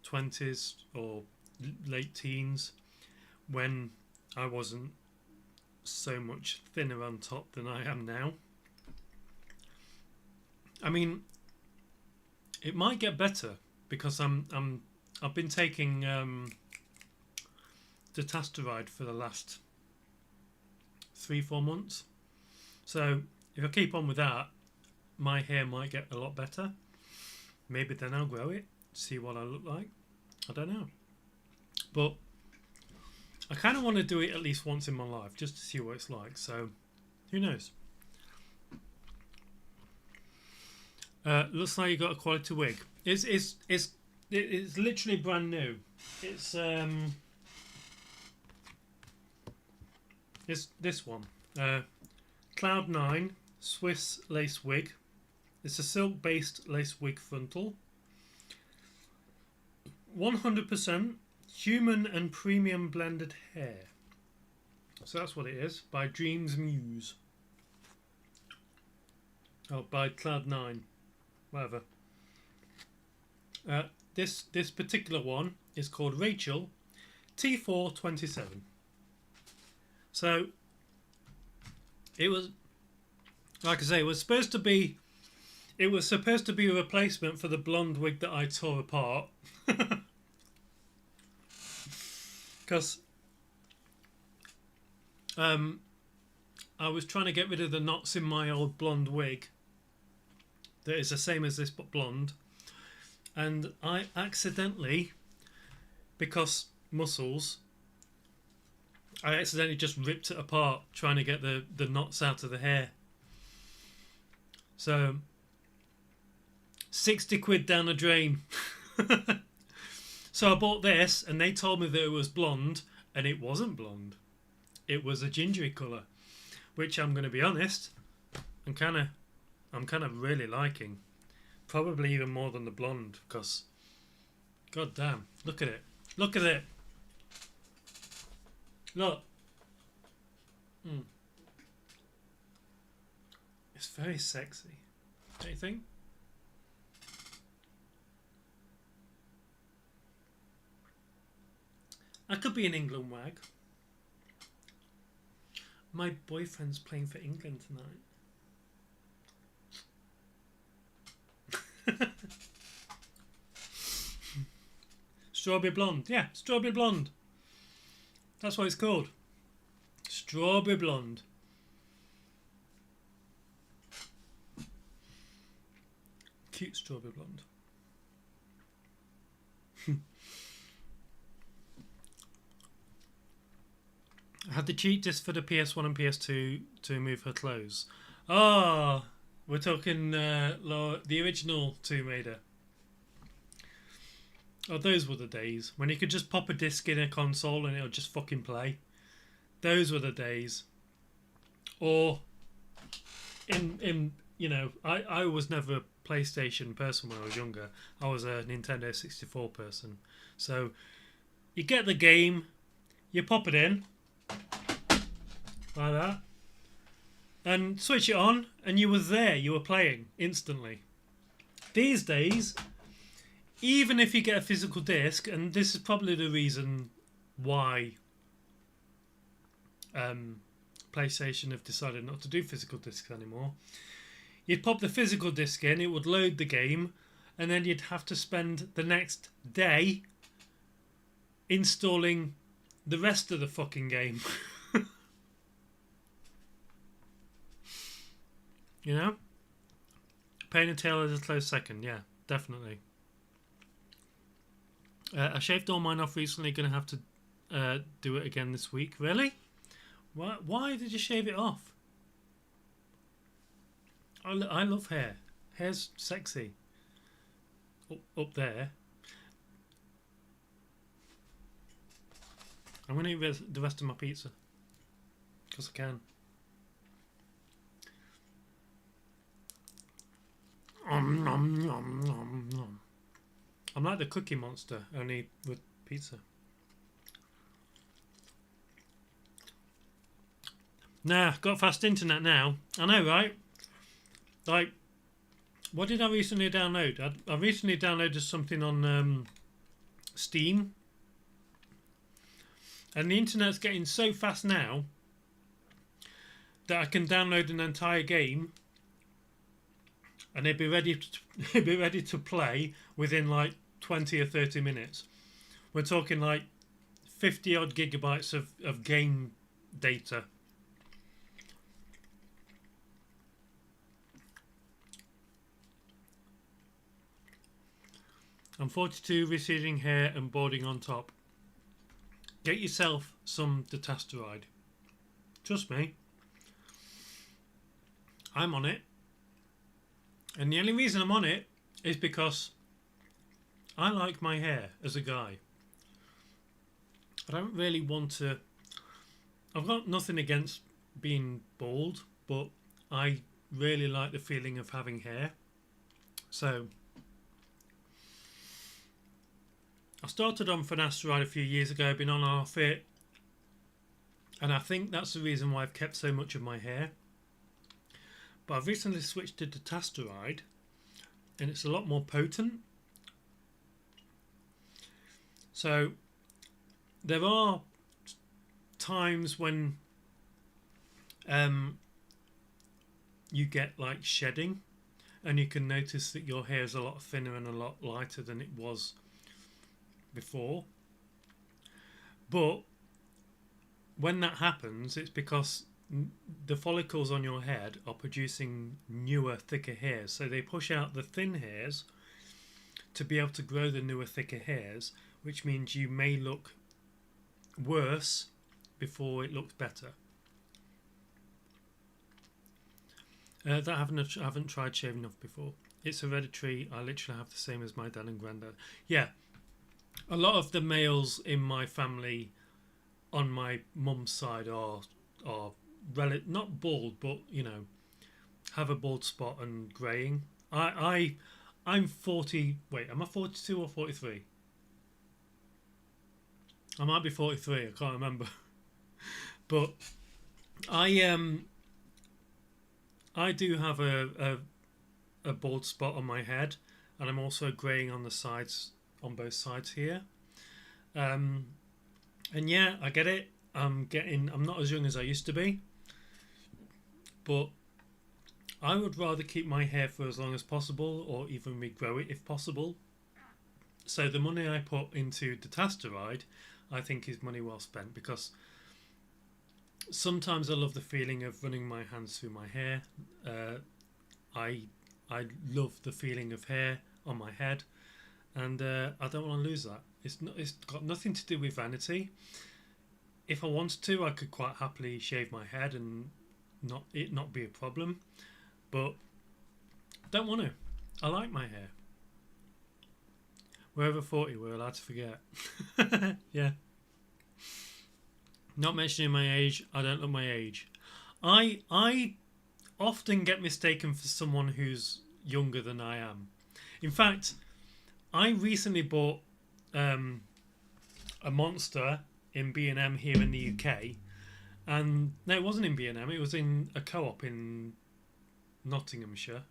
20s or late teens, when I wasn't so much thinner on top than I am now. I mean, it might get better, because I've been taking dutasteride for the last 3-4 months. So if I keep on with that, my hair might get a lot better. Maybe then I'll grow it, see what I look like. I don't know. But I kind of want to do it at least once in my life, just to see what it's like. So who knows? Looks like you got a quality wig. It's literally brand new. It's this one. Cloud 9 Swiss lace wig. It's a silk-based lace wig frontal. 100% human and premium blended hair. So that's what it is, by Dreams Muse. Oh, by Cloud9. Whatever. This particular one is called Rachel T427. So it was, like I say, it was supposed to be a replacement for the blonde wig that I tore apart. Because I was trying to get rid of the knots in my old blonde wig that is the same as this but blonde, and I accidentally, because muscles, I accidentally just ripped it apart trying to get the knots out of the hair. So 60 quid down the drain. So I bought this and they told me that it was blonde, and it wasn't blonde. It was a gingery colour, which I'm going to be honest, I'm kind of really liking. Probably even more than the blonde, because god damn, look at it. Look at it. Look. It's very sexy. Don't you think? I could be an England WAG. My boyfriend's playing for England tonight. Strawberry blonde. Yeah, strawberry blonde. That's what it's called. Strawberry blonde. Cute strawberry blonde. I had the cheat disc for the PS1 and PS2 to remove her clothes. Ah, we're talking the original Tomb Raider. Oh, those were the days when you could just pop a disc in a console and it'll just fucking play. Those were the days. Or in you know, I was never a PlayStation person when I was younger. I was a Nintendo 64 person. So you get the game, you pop it in like that, and switch it on, and you were there. You were playing instantly. These days, even if you get a physical disc, and this is probably the reason why PlayStation have decided not to do physical discs anymore. You'd pop the physical disc in, it would load the game, and then you'd have to spend the next day installing the rest of the fucking game. You know? Pain and tail is a close second, yeah, definitely. I shaved all mine off recently, going to have to do it again this week. Really? Why did you shave it off? I love hair. Hair's sexy. Up there. I'm going to eat the rest of my pizza. Because I can. I'm like the Cookie Monster, only with pizza. Nah, got fast internet now. I know, right? Like, what did I recently download? I recently downloaded something on Steam. And the internet's getting so fast now that I can download an entire game and it'd be ready to play within like 20 or 30 minutes. We're talking like 50 odd gigabytes of game data. I'm 42, receding hair and balding on top. Get yourself some dutasteride. Trust me, I'm on it. And the only reason I'm on it is because I like my hair as a guy. I don't really want to... I've got nothing against being bald, but I really like the feeling of having hair. So I started on finasteride a few years ago, been on half it, and I think that's the reason why I've kept so much of my hair. But I've recently switched to dutasteride, and it's a lot more potent. So there are times when you get like shedding, and you can notice that your hair is a lot thinner and a lot lighter than it was before. But when that happens, it's because the follicles on your head are producing newer, thicker hairs, so they push out the thin hairs to be able to grow the newer, thicker hairs, which means you may look worse before it looks better. I haven't tried shaving off before. It's hereditary. I literally have the same as my dad and granddad. Yeah, a lot of the males in my family on my mum's side are not bald, but you know, have a bald spot and greying. I'm 40. Wait, am I 42 or 43? I might be 43. I can't remember. But I do have a bald spot on my head, and I'm also greying on the sides, on both sides here. And yeah, I get it. I'm not as young as I used to be, but I would rather keep my hair for as long as possible, or even regrow it if possible. So the money I put into dutasteride, I think, is money well spent, because sometimes I love the feeling of running my hands through my hair. I love the feeling of hair on my head, and I don't want to lose that. It's got nothing to do with vanity. If I wanted to, I could quite happily shave my head and not be a problem, but don't want to. I like my hair. We're over 40, we're allowed to forget. Yeah. Not mentioning my age, I don't look my age. I often get mistaken for someone who's younger than I am. In fact, I recently bought a Monster in B&M here in the UK, and no, it wasn't in B&M, it was in a co-op in Nottinghamshire.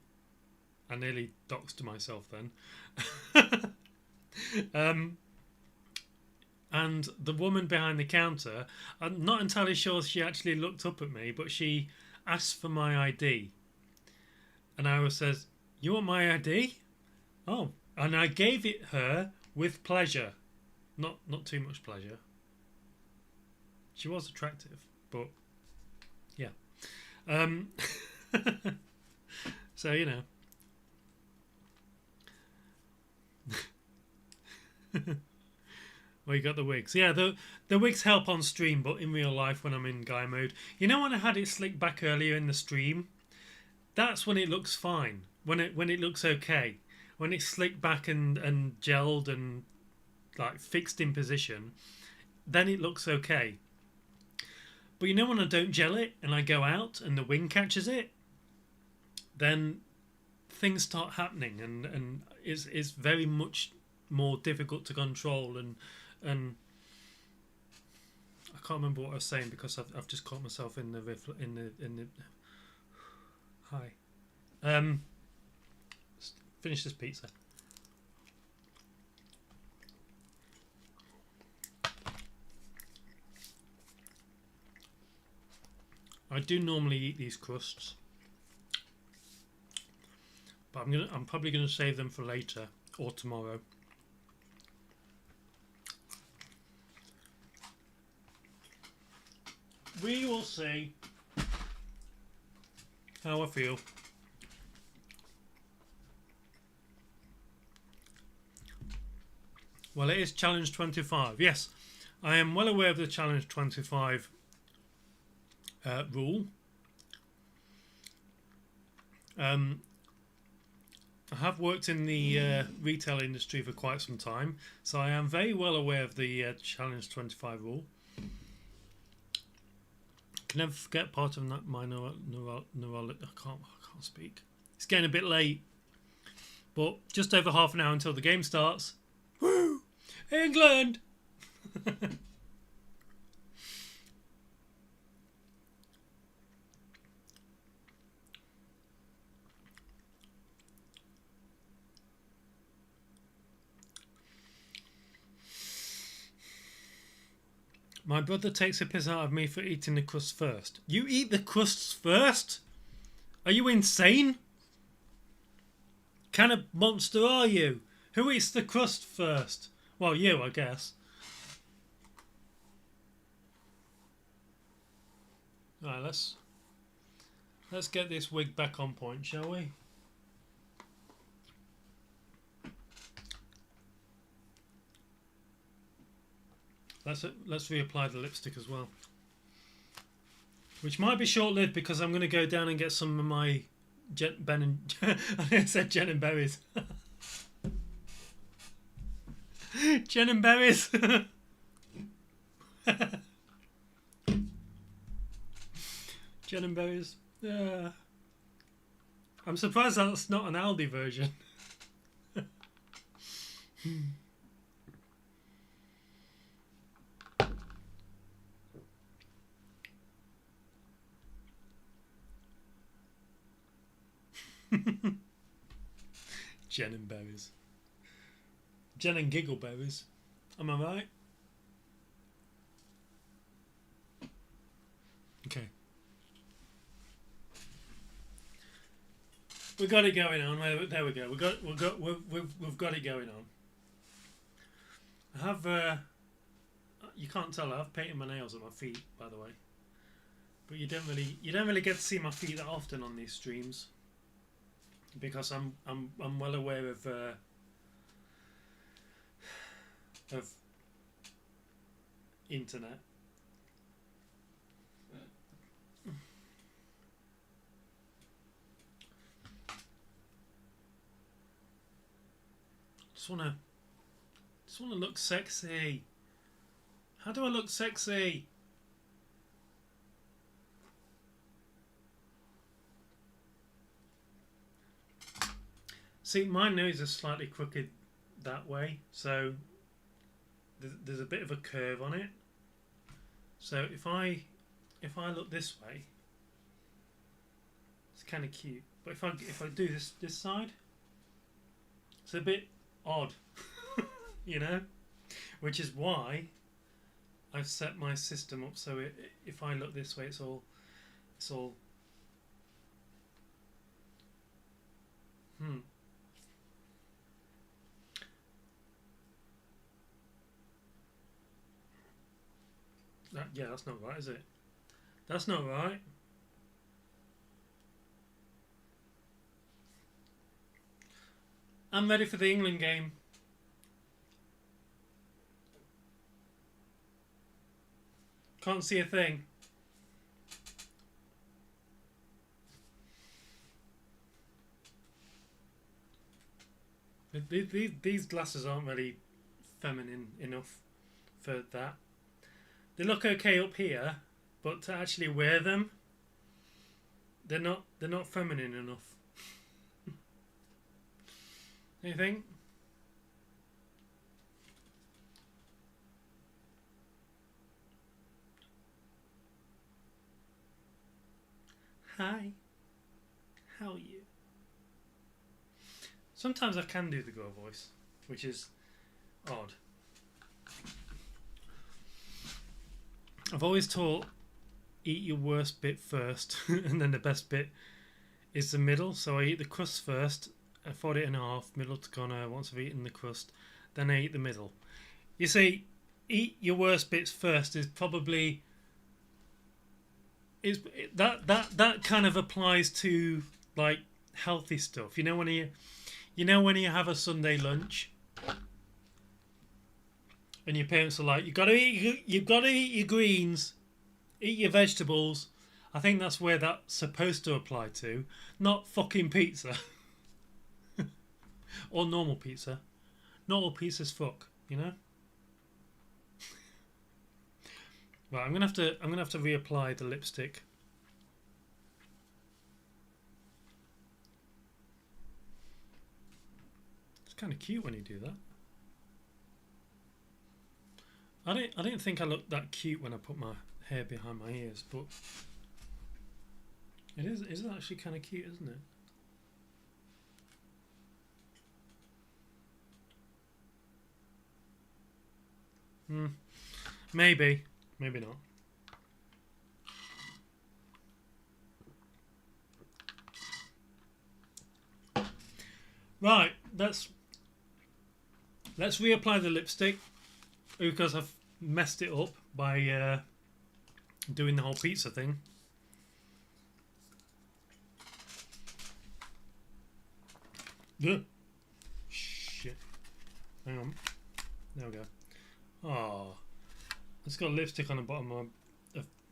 I nearly doxed myself then. And the woman behind the counter, I'm not entirely sure she actually looked up at me, but she asked for my ID. And I says, "You want my ID?" Oh, and I gave it her with pleasure. Not too much pleasure. She was attractive, but yeah. So, you know. Well, you got the wigs. Yeah, the wigs help on stream, but in real life when I'm in guy mode. You know when I had it slicked back earlier in the stream? That's when it looks fine. When it looks okay. When it's slicked back and gelled and like fixed in position, then it looks okay. But you know when I don't gel it and I go out and the wind catches it, then things start happening, and it's very much more difficult to control, and I can't remember what I was saying because I've just caught myself in the hi. Finish this pizza. I do normally eat these crusts, but I'm probably gonna save them for later or tomorrow. We will see how I feel. Well, it is Challenge 25. Yes, I am well aware of the Challenge 25 rule. I have worked in the retail industry for quite some time, so I am very well aware of the Challenge 25 rule. Can never forget part of that, my neurology. I can't speak. It's getting a bit late. But just over half an hour until the game starts. Woo! England! My brother takes a piss out of me for eating the crust first. You eat the crusts first? Are you insane? Kind of monster are you? Who eats the crust first? Well, you, I guess. Right, let's get this wig back on point, shall we? Let's reapply the lipstick as well, which might be short-lived because I'm going to go down and get some of my Ben and I said Jen and Berries. Jen and Berries. Jen and Berries. Yeah. I'm surprised that's not an Aldi version. Jen and Berries. Jen and Giggleberries. Am I right? Okay. We got it going on. There we go. We've got it going on. I have you can't tell I've painted my nails on my feet, by the way. But you don't really get to see my feet that often on these streams. Because I'm well aware of internet. Just wanna look sexy. How do I look sexy? See, my nose is slightly crooked that way, so there's a bit of a curve on it. So if I look this way, it's kind of cute. But if I do this side, it's a bit odd, you know. Which is why I've set my system up so if I look this way, it's all. Yeah, that's not right, is it? That's not right. I'm ready for the England game. Can't see a thing. These glasses aren't really feminine enough for that. They look okay up here, but to actually wear them, they're not feminine enough. You think? Hi. How are you? Sometimes I can do the girl voice, which is odd. I've always taught eat your worst bit first and then the best bit is the middle. So I eat the crust first, I fold it in half, middle to corner once I've eaten the crust, then I eat the middle. You see, eat your worst bits first is probably that kind of applies to like healthy stuff. You know when you have a Sunday lunch and your parents are like, you've got to eat your greens, eat your vegetables. I think that's where that's supposed to apply to, not fucking pizza. Or normal pizza. Not all pizza's fuck, you know? Right, I'm gonna have to reapply the lipstick. kind of cute when you do that. I didn't think I looked that cute when I put my hair behind my ears, but it is actually kind of cute, isn't it? Maybe not. Right, let's reapply the lipstick because I've messed it up by doing the whole pizza thing. Ugh. Shit. Hang on. There we go. Oh, it's got lipstick on the bottom of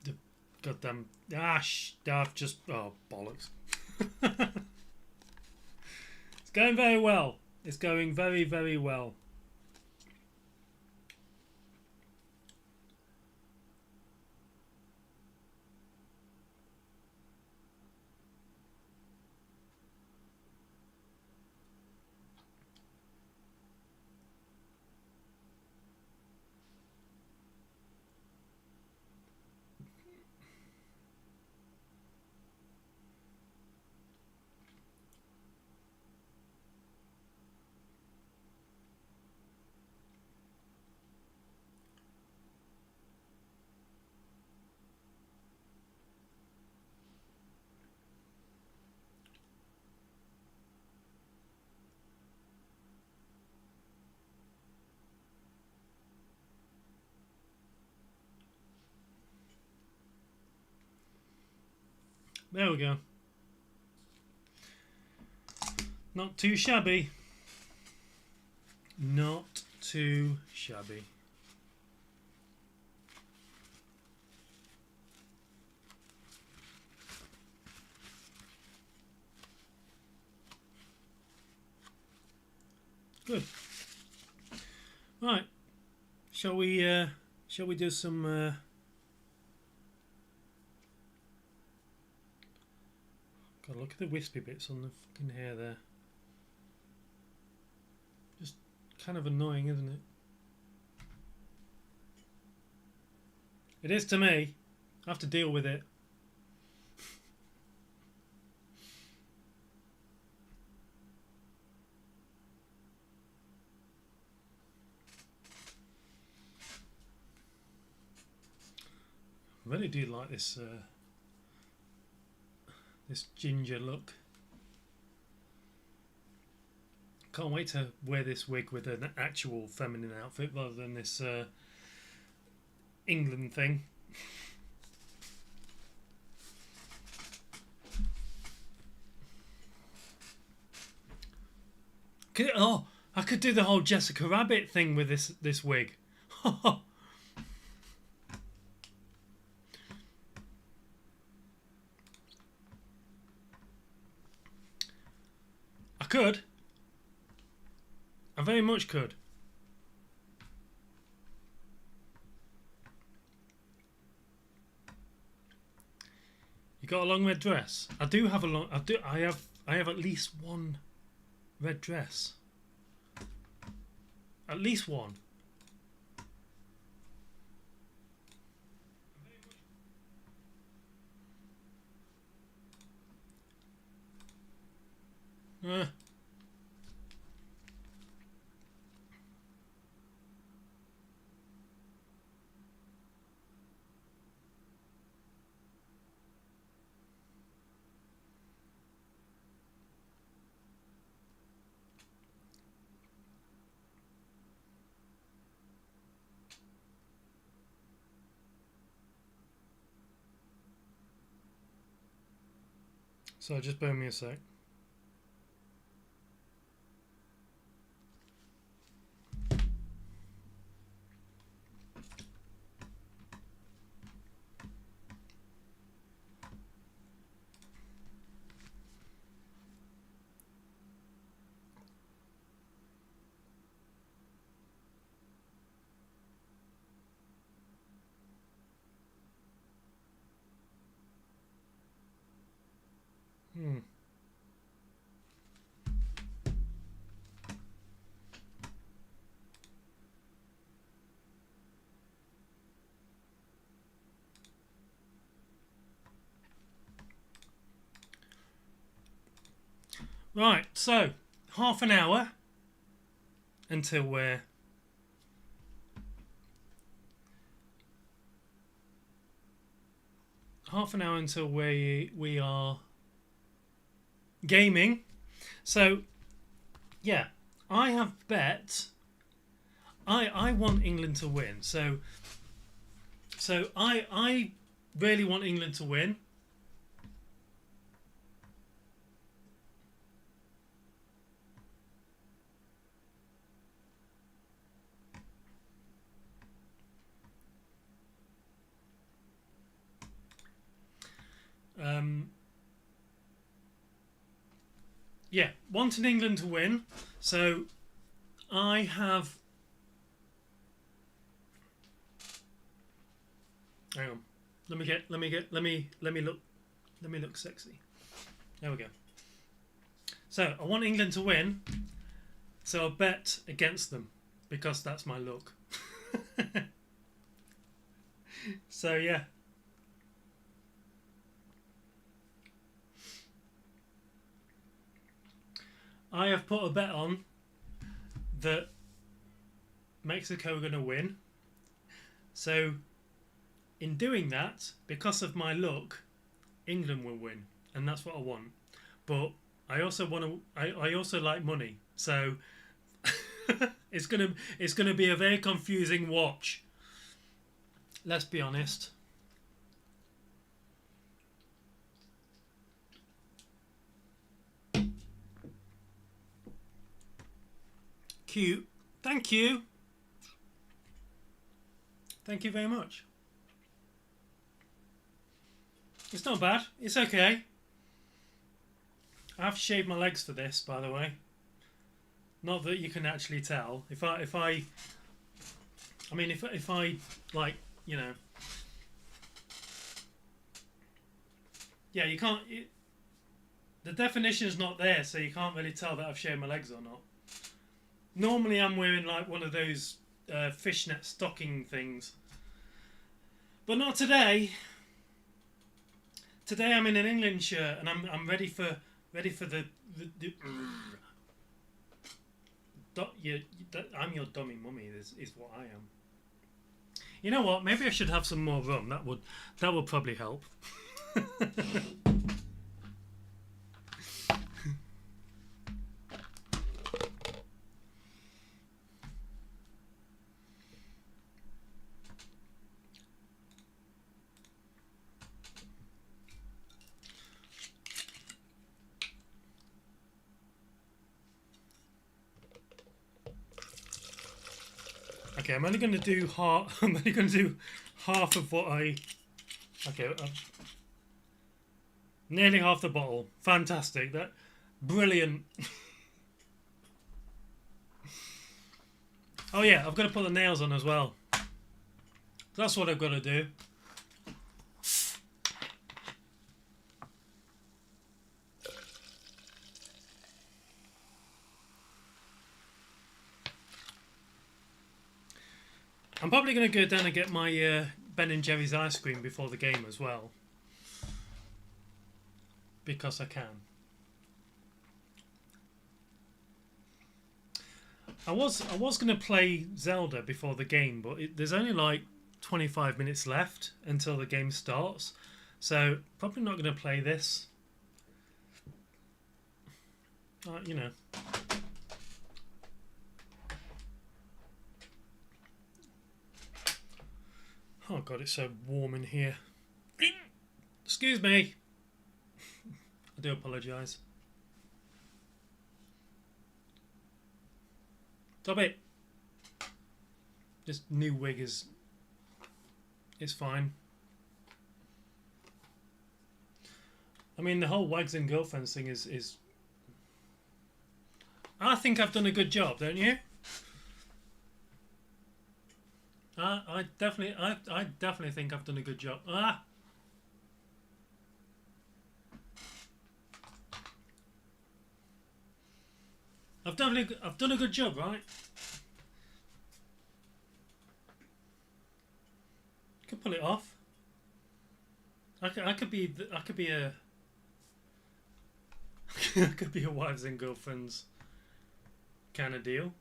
the goddamn. I've just. Oh, bollocks. It's going very well. It's going very, very well. There we go. Not too shabby. Not too shabby. Good. Right. Shall we do some God, look at the wispy bits on the fucking hair there. Just kind of annoying, isn't it? It is to me. I have to deal with it. I really do like this this ginger look. Can't wait to wear this wig with an actual feminine outfit rather than this England thing. I could do the whole Jessica Rabbit thing with this wig. I could. I very much could. You got a long red dress? I do have a long. I have at least one red dress. At least one. So just bear me a sec. Right, so half an hour until we're we are gaming. So yeah, I have bet. I want England to win. So I really want England to win. Yeah, wanting England to win. So I have. Hang on. Let me look sexy. There we go. So I want England to win. So I bet against them because that's my look. So yeah. I have put a bet on that Mexico are going to win. So in doing that, because of my look, England will win, and that's what I want. But I also want to. I also like money, so it's gonna be a very confusing watch. Let's be honest. Cute. Thank you. Thank you very much. It's not bad. It's okay. I have shaved my legs for this, by the way. Not that you can actually tell. If I like, you know, yeah, you can't. The definition is not there, so you can't really tell that I've shaved my legs or not. Normally, I'm wearing like one of those fishnet stocking things, but not today. Today I'm in an England shirt and I'm ready for the I'm your dummy mummy is what I am. You know what? Maybe I should have some more rum. That would probably help. Okay, I'm only going to do half. I'm only going to do half of what I. Okay, nearly half the bottle. Fantastic. That brilliant. Oh yeah, I've got to put the nails on as well. That's what I've got to do. I'm probably going to go down and get my Ben and Jerry's ice cream before the game as well, because I can. I was going to play Zelda before the game, but there's only like 25 minutes left until the game starts, so probably not going to play this. You know. Oh god, it's so warm in here. Excuse me. I do apologise. Stop it. This new wig is fine. I mean, the whole wags and girlfriends thing is. I think I've done a good job, don't you? I definitely think I've done a good job. I've done a good job, right? I could pull it off. I could be a Could be a wives and girlfriends kind of deal.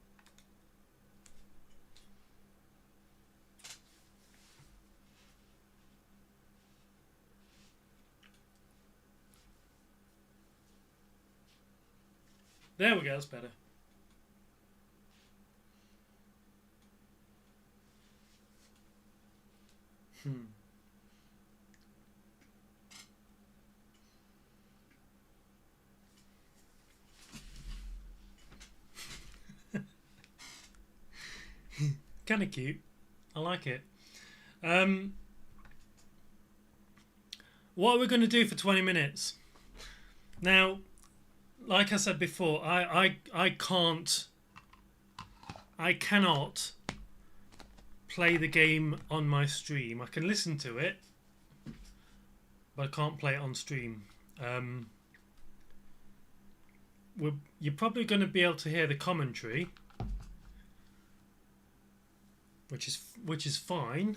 There we go, that's better. Kind of cute. I like it. What are we going to do for 20 minutes? Now, like I said before, I cannot play the game on my stream. I can listen to it, but I can't play it on stream. You're probably going to be able to hear the commentary, which is fine,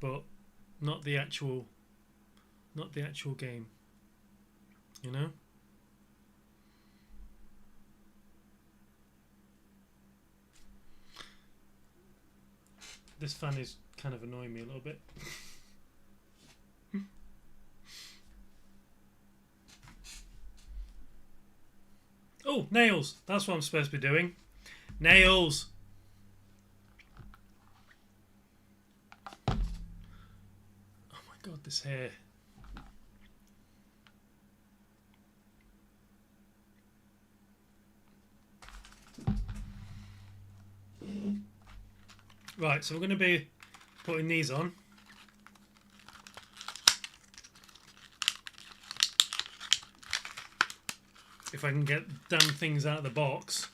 but not the actual game, you know. This fan is kind of annoying me a little bit. Oh, nails. That's what I'm supposed to be doing. Nails. Oh my god, this hair. Right, so we're going to be putting these on. If I can get damn things out of the box.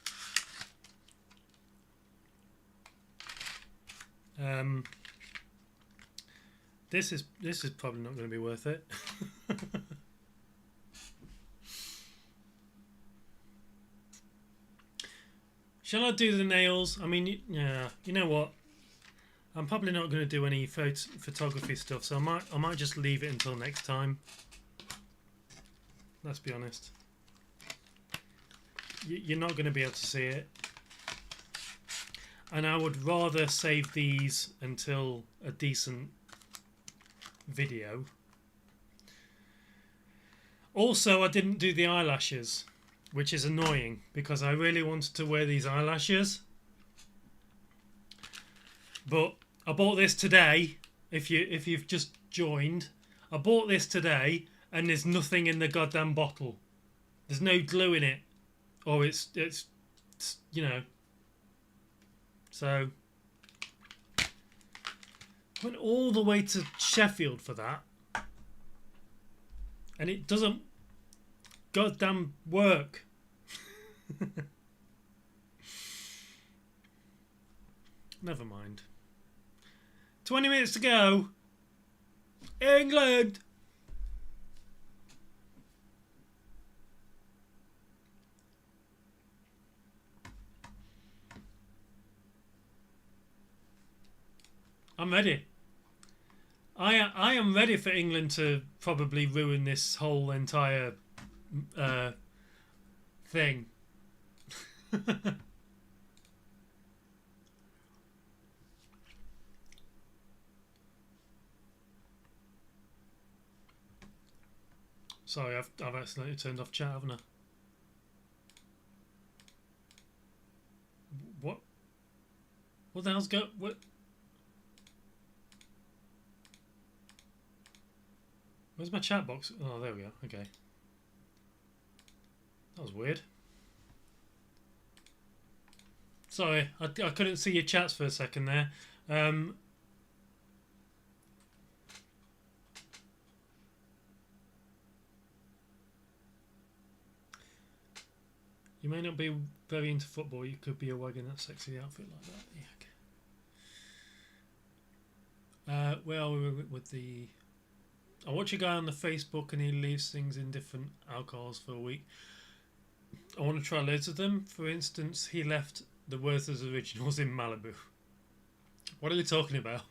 This is probably not going to be worth it. Shall I do the nails? I mean, yeah, you know what? I'm probably not going to do any photography stuff, so I might just leave it until next time. Let's be honest. You're not going to be able to see it. And I would rather save these until a decent video. Also, I didn't do the eyelashes, which is annoying because I really wanted to wear these eyelashes. But I bought this today. If you've just joined, I bought this today and there's nothing in the goddamn bottle. There's no glue in it. Or it's you know. So I went all the way to Sheffield for that. And it doesn't goddamn work. 'Never mind. 20 minutes to go. England. I'm ready. I am ready for England to probably ruin this whole entire thing. Sorry, I've accidentally turned off chat, haven't I? What? What the hell's what? Where's my chat box? Oh, there we go. Okay. That was weird. Sorry, I couldn't see your chats for a second there. You may not be very into football. You could be a WAG in that sexy outfit like that. Yeah. Where are we with the... I watch a guy on the Facebook and he leaves things in different alcohols for a week. I want to try loads of them. For instance, he left the Werther's Originals in Malibu. What are we talking about?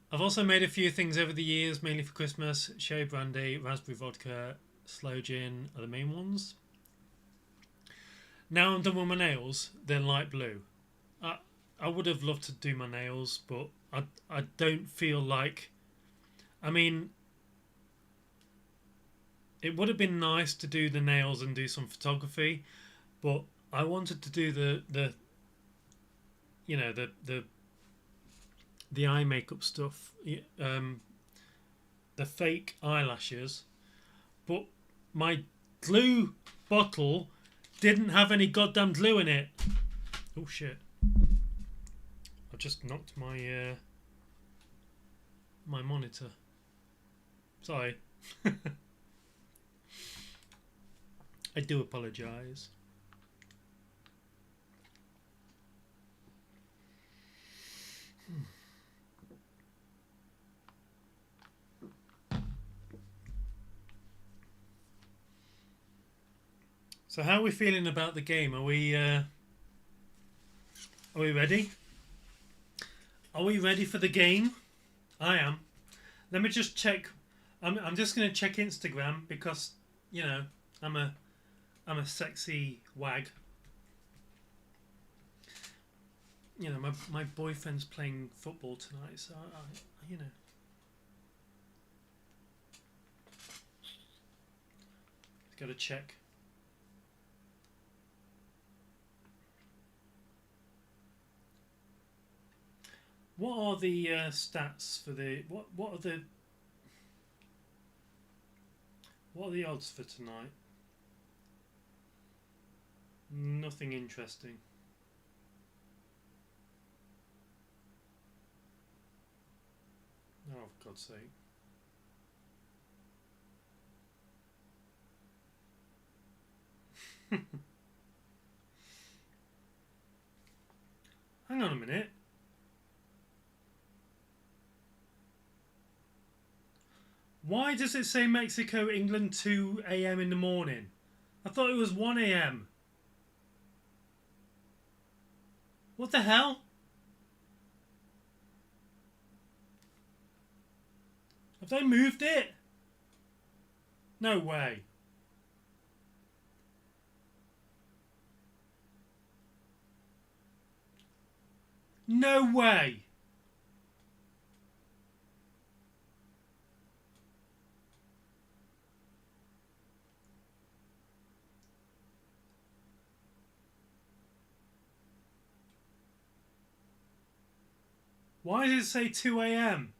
I've also made a few things over the years, mainly for Christmas. Sherry brandy, raspberry vodka, sloe gin are the main ones. Now I'm done with my nails. They're light blue. I I would have loved to do my nails, but I don't feel like. I mean, it would have been nice to do the nails and do some photography, but I wanted to do the you know the eye makeup stuff, the fake eyelashes, but my glue bottle didn't have any goddamn glue in it. Oh shit! I just knocked my my monitor. Sorry. I do apologise. So how are we feeling about the game? Are we ready? Are we ready for the game? I am. Let me just check. I'm just going to check Instagram because you know I'm a sexy wag. You know my boyfriend's playing football tonight, so I you know. Got to check. What are the stats for the what are the odds for tonight? Nothing interesting. Oh, for God's sake. Hang on a minute. Why does it say Mexico, England 2 a.m. in the morning? I thought it was 1 a.m. What the hell? Have they moved it? No way. No way. Why does it say 2 a.m.?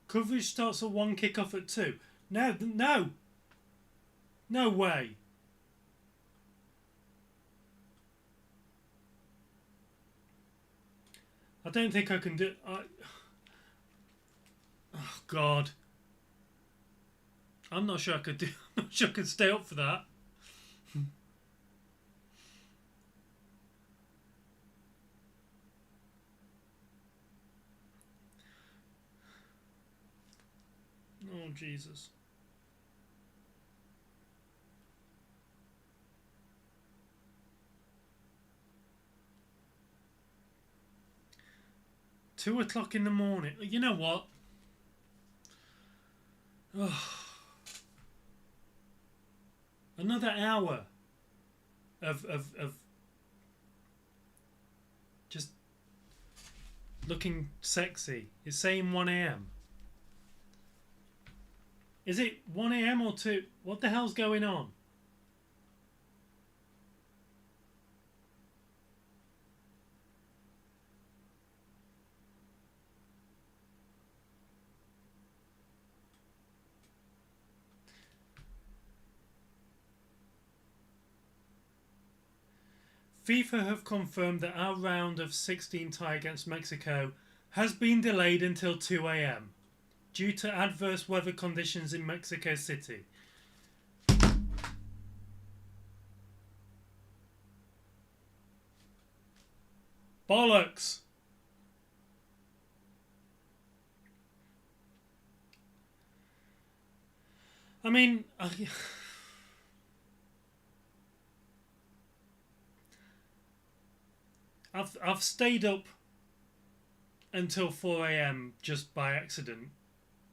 Coverage starts at 1, kick-off at 2. No, no. No way. I don't think I can do... Oh, God. I'm not sure I could do... I'm not sure I could stay up for that. Oh, Jesus. $2 in the morning. You know what? Oh. Another hour of just looking sexy. It's saying 1 a.m. Is it 1 a.m. or 2? What the hell's going on? FIFA have confirmed that our round of 16 tie against Mexico has been delayed until 2 a.m. due to adverse weather conditions in Mexico City. Bollocks! I mean... I've stayed up until 4 a.m. just by accident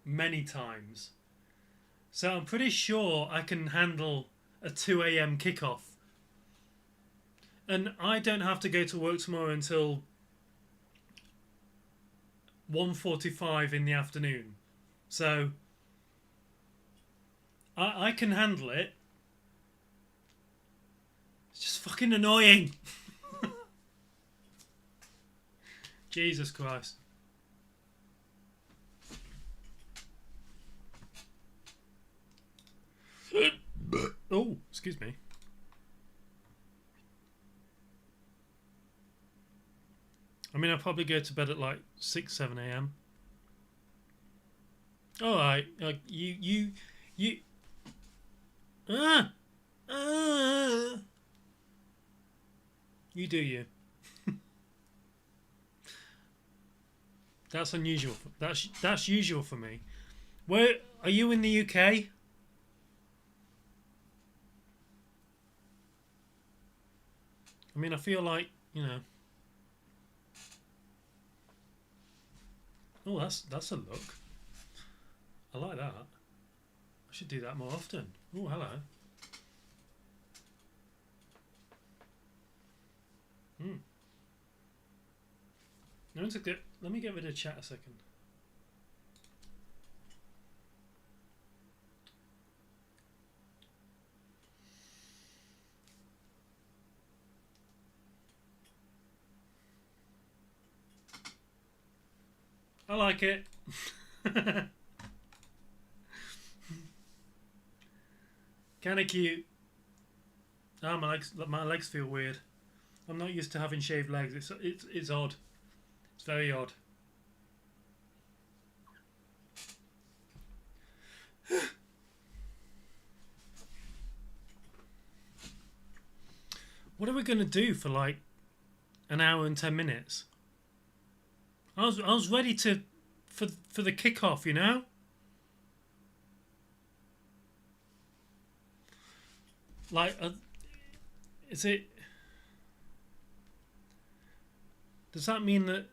many times. So I'm pretty sure I can handle a 2 a.m. kickoff. And I don't have to go to work tomorrow until 1:45 in the afternoon. So I can handle it. It's just fucking annoying. Jesus Christ. Oh, excuse me. I mean, I'll probably go to bed at like 6, 7 a.m. Alright, you... You do you. That's unusual. That's usual for me. Where are you in the UK? I mean, I feel like, you know. Oh, that's a look. I like that. I should do that more often. Oh, hello. Let me get rid of chat a second. I like it. Kinda cute. Oh, my legs feel weird. I'm not used to having shaved legs. It's odd. It's very odd. What are we gonna do for like an hour and 10 minutes? I was ready for the kickoff, you know. Like, is it? Does that mean that?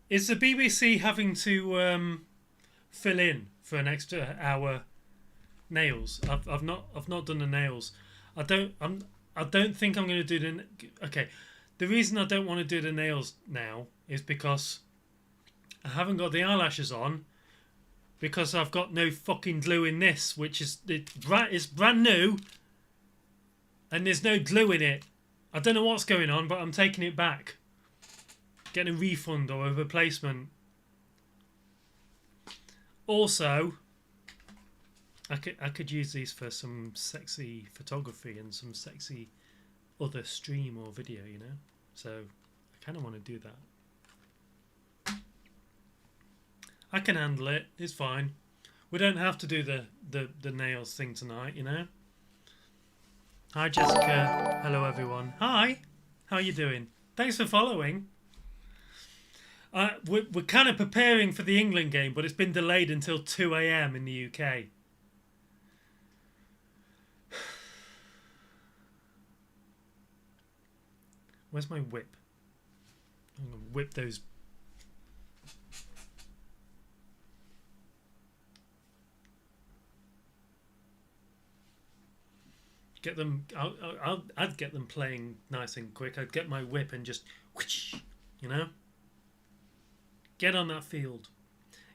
Is the BBC having to fill in for an extra hour nails? I've not done the nails. I don't think I'm going to do the. Okay, the reason I don't want to do the nails now is because I haven't got the eyelashes on, because I've got no fucking glue in this, which is it's brand new, and there's no glue in it. I don't know what's going on, but I'm taking it back. Getting a refund or a replacement. Also, I could use these for some sexy photography and some sexy other stream or video, you know. So I kind of want to do that. I can handle it. It's fine. We don't have to do the nails thing tonight, you know. Hi Jessica. Hello everyone. Hi. How you doing? Thanks for following. We're kind of preparing for the England game, but it's been delayed until 2 a.m. in the UK. Where's my whip? I'm going to whip those. Get them. I'd get them playing nice and quick. I'd get my whip and just, whoosh, you know. Get on that field.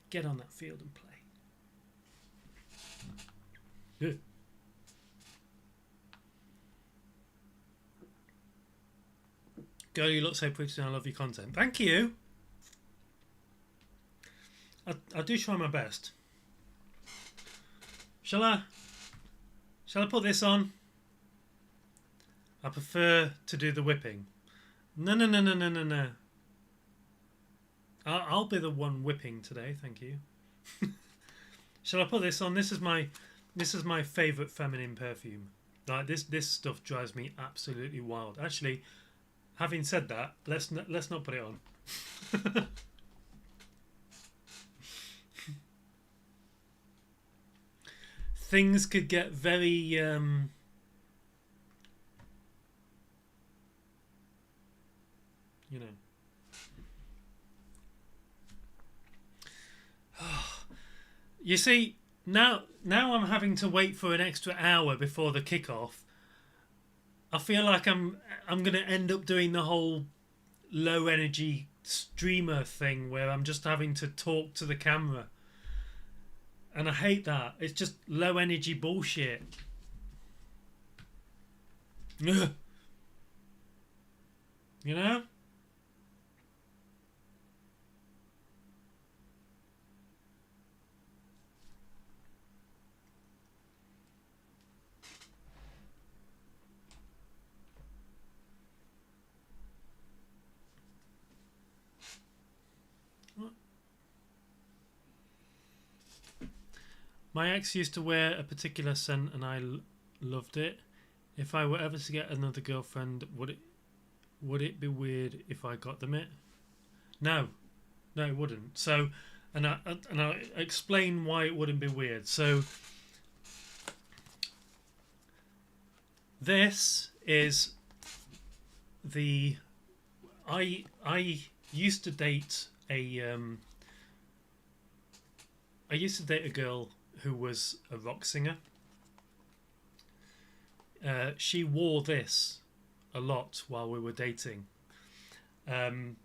Get on that field and play. Good. Girl, you look so pretty and I love your content. Thank you. I do try my best. Shall I put this on? I prefer to do the whipping. No. I'll be the one whipping today, thank you. Shall I put this on? This is my favourite feminine perfume. Like this stuff drives me absolutely wild. Actually, having said that, let's not put it on. things could get very you know. You see, now I'm having to wait for an extra hour before the kickoff. I feel like I'm gonna end up doing the whole low energy streamer thing where I'm just having to talk to the camera, and I hate that. It's just low energy bullshit. Ugh. You know. My ex used to wear a particular scent and I loved it. If I were ever to get another girlfriend, would it be weird if I got them it? No, no, it wouldn't. So, and I explain why it wouldn't be weird. So, this is the I used to date a I used to date a girl who was a rock singer. She wore this a lot while we were dating, and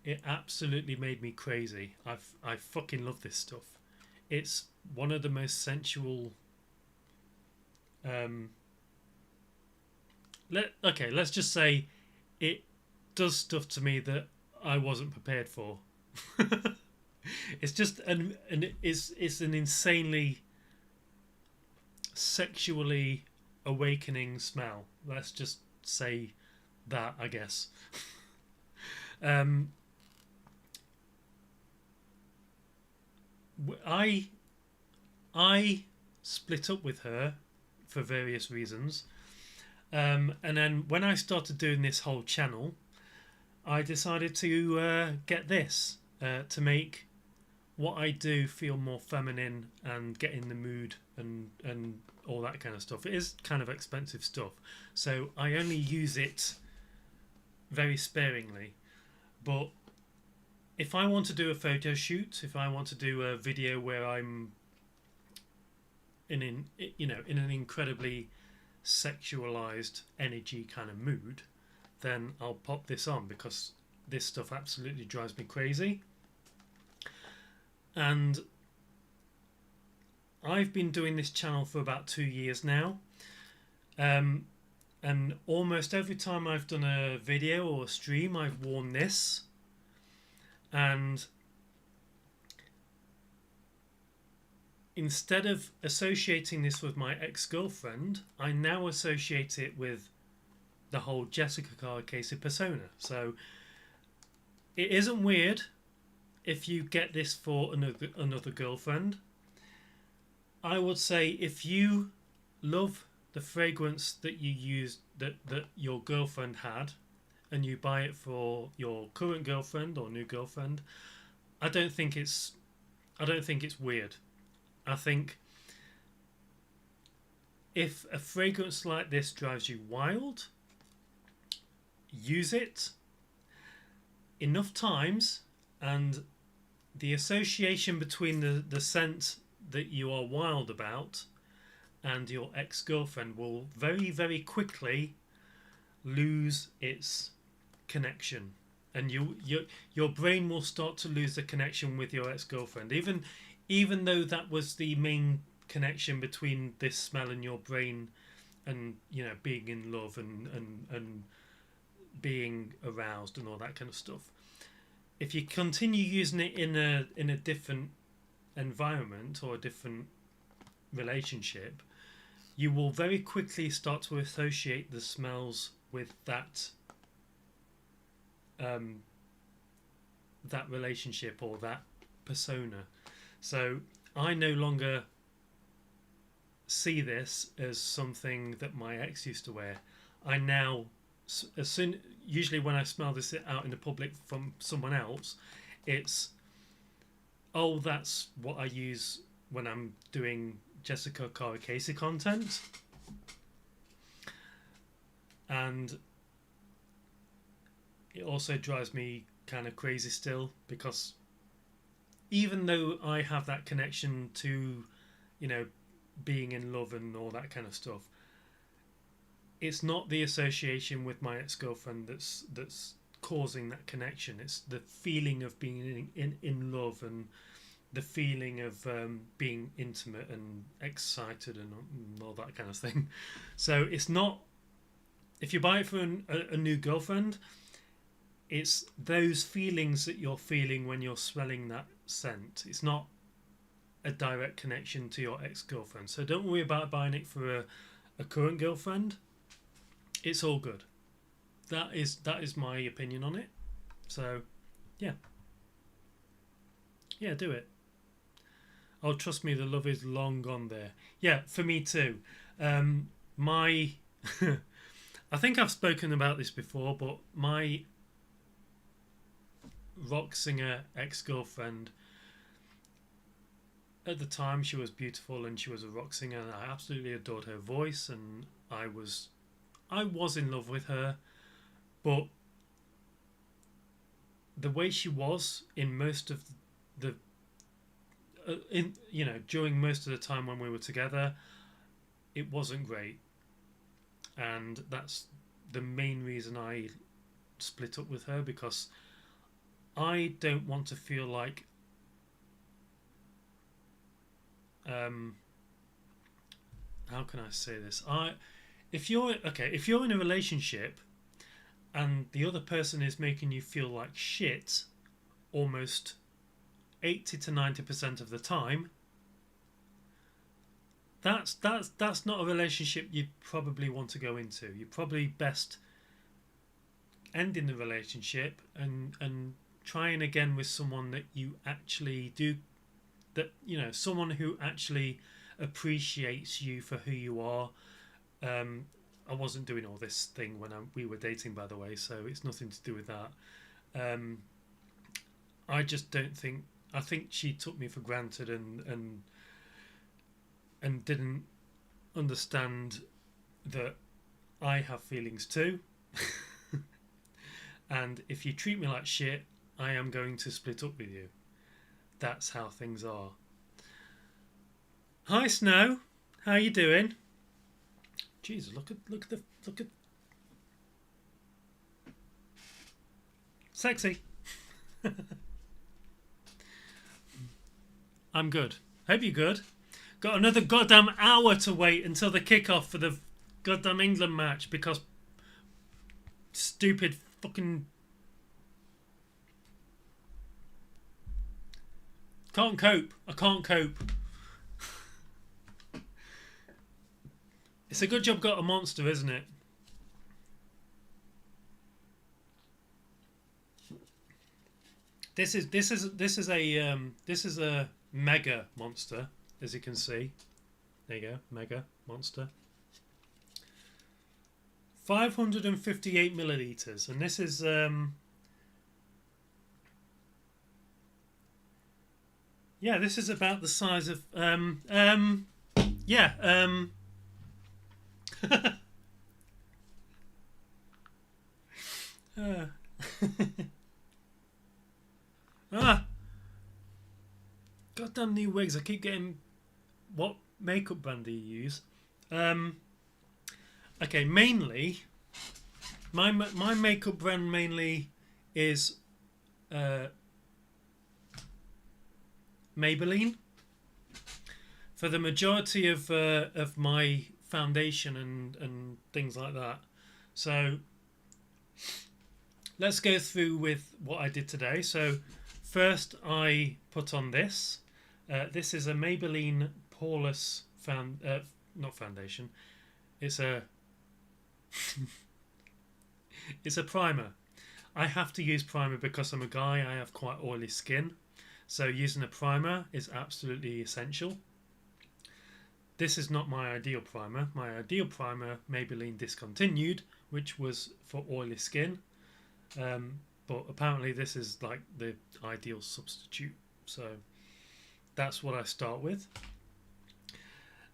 it absolutely made me crazy. I fucking love this stuff. It's one of the most sensual. Let's just say it does stuff to me that I wasn't prepared for. It's just it's an insanely sexually awakening smell. Let's just say that, I guess. I split up with her for various reasons, and then when I started doing this whole channel, I decided to get this to make what I do feel more feminine and get in the mood and all that kind of stuff. It is kind of expensive stuff, so I only use it very sparingly. But if I want to do a photo shoot, if I want to do a video where I'm in an incredibly sexualized energy kind of mood, then I'll pop this on because this stuff absolutely drives me crazy. And I've been doing this channel for about 2 years now, and almost every time I've done a video or a stream, I've worn this. And instead of associating this with my ex-girlfriend, I now associate it with the whole Jessica Casey persona. So it isn't weird if you get this for another girlfriend. I would say if you love the fragrance that you used that your girlfriend had, and you buy it for your current girlfriend or new girlfriend, I don't think it's weird. I think if a fragrance like this drives you wild, use it enough times, and the association between the scent that you are wild about and your ex-girlfriend will very, very quickly lose its connection, and your brain will start to lose the connection with your ex-girlfriend, even though that was the main connection between this smell and your brain, and being in love and being aroused and all that kind of stuff. If you continue using it in a different environment or a different relationship, you will very quickly start to associate the smells with that relationship or that persona. So I no longer see this as something that my ex used to wear. I now, usually when I smell this out in the public from someone else, it's, oh, that's what I use when I'm doing Jessica Casey content, and it also drives me kind of crazy still, because even though I have that connection to, you know, being in love and all that kind of stuff, it's not the association with my ex-girlfriend that's causing that connection. It's the feeling of being in love, and the feeling of being intimate and excited and all that kind of thing. So it's not, if you buy it for a new girlfriend, it's those feelings that you're feeling when you're smelling that scent. It's not a direct connection to your ex-girlfriend. So don't worry about buying it for a current girlfriend. It's all good. That is my opinion on it. So yeah, do it. Oh, trust me, the love is long gone there. Yeah, for me too. My I think I've spoken about this before, but my rock singer ex-girlfriend, at the time she was beautiful and she was a rock singer, and I absolutely adored her voice, and I was in love with her, but the way she was in most of the during most of the time when we were together, it wasn't great, and that's the main reason I split up with her, because I don't want to feel like how can I say this? If you're in a relationship and the other person is making you feel like shit almost 80 to 90% of the time, that's not a relationship you probably want to go into. You're probably best ending the relationship and trying again with someone that you actually do, that, you know, someone who actually appreciates you for who you are. I wasn't doing all this thing when we were dating, by the way, so it's nothing to do with that. I just don't think, I think she took me for granted and didn't understand that I have feelings too. And if you treat me like shit, I am going to split up with you. That's how things are. Hi Snow, how you doing? Jesus, look at sexy. I'm good. Hope you're good. Got another goddamn hour to wait until the kickoff for the goddamn England match, because stupid fucking can't cope. I can't cope. It's a good job got a monster, isn't it? This is a mega monster, as you can see. There you go, mega monster. 558 milliliters, and this is yeah, this is about the size of goddamn new wigs. I keep getting, what makeup brand do you use? Okay, mainly my makeup brand mainly is Maybelline. For the majority of my foundation and things like that. So let's go through with what I did today. So first I put on this. This is a Maybelline Poreless not foundation. It's a it's a primer. I have to use primer because I'm a guy. I have quite oily skin. So using a primer is absolutely essential. This is not my ideal primer. My ideal primer, Maybelline discontinued, which was for oily skin. But apparently this is like the ideal substitute. So that's what I start with.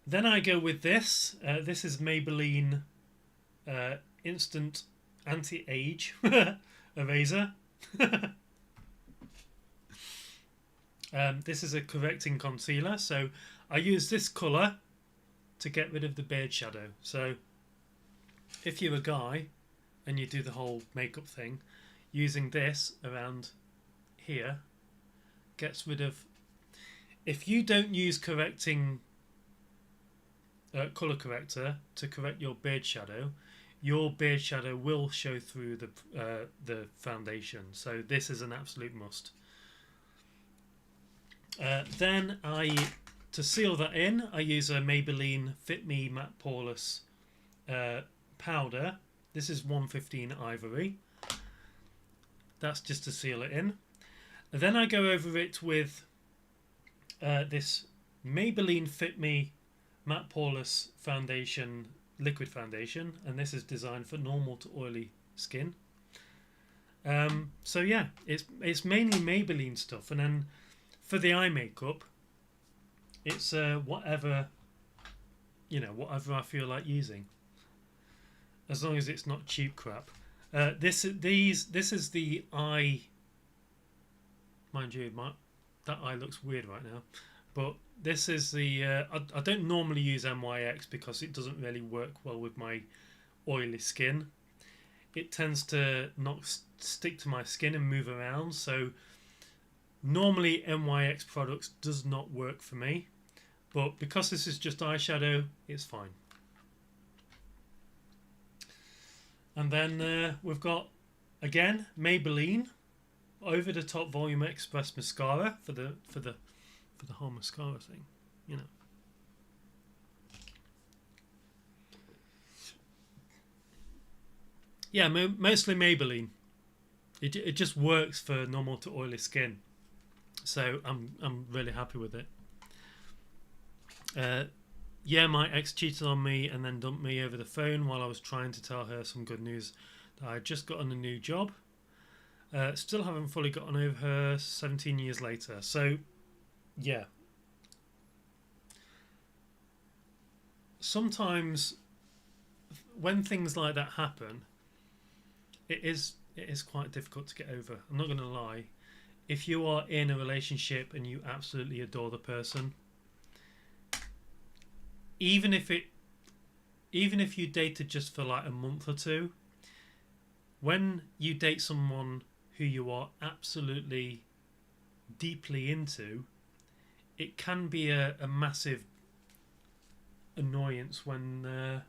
Then I go with this. This is Maybelline Instant Anti-Age Eraser. This is a correcting concealer, so I use this colour to get rid of the beard shadow. So if you're a guy and you do the whole makeup thing, using this around here gets rid of... If you don't use correcting colour corrector to correct your beard shadow will show through the foundation. So this is an absolute must. Then to seal that in, I use a Maybelline Fit Me Matte Poreless powder. This is 115 Ivory. That's just to seal it in. And then I go over it with this Maybelline Fit Me Matte Poreless foundation, liquid foundation, and this is designed for normal to oily skin. So yeah, it's mainly Maybelline stuff, and then for the eye makeup, it's whatever I feel like using, as long as it's not cheap crap. This is the eye. Mind you, that eye looks weird right now, but this is the. I don't normally use NYX because it doesn't really work well with my oily skin. It tends to not stick to my skin and move around, so normally NYX products does not work for me, but because this is just eyeshadow, it's fine. And then we've got, again, Maybelline over the top Volume Express mascara for the whole mascara thing, you know. Yeah, mostly Maybelline. It just works for normal to oily skin, so I'm really happy with it. Yeah, my ex cheated on me and then dumped me over the phone while I was trying to tell her some good news that I had just gotten a new job. Still haven't fully gotten over her 17 years later. So, yeah. Sometimes when things like that happen, it is quite difficult to get over. I'm not going to lie. If you are in a relationship and you absolutely adore the person, even if you dated just for like a month or two, when you date someone who you are absolutely deeply into, it can be a massive annoyance when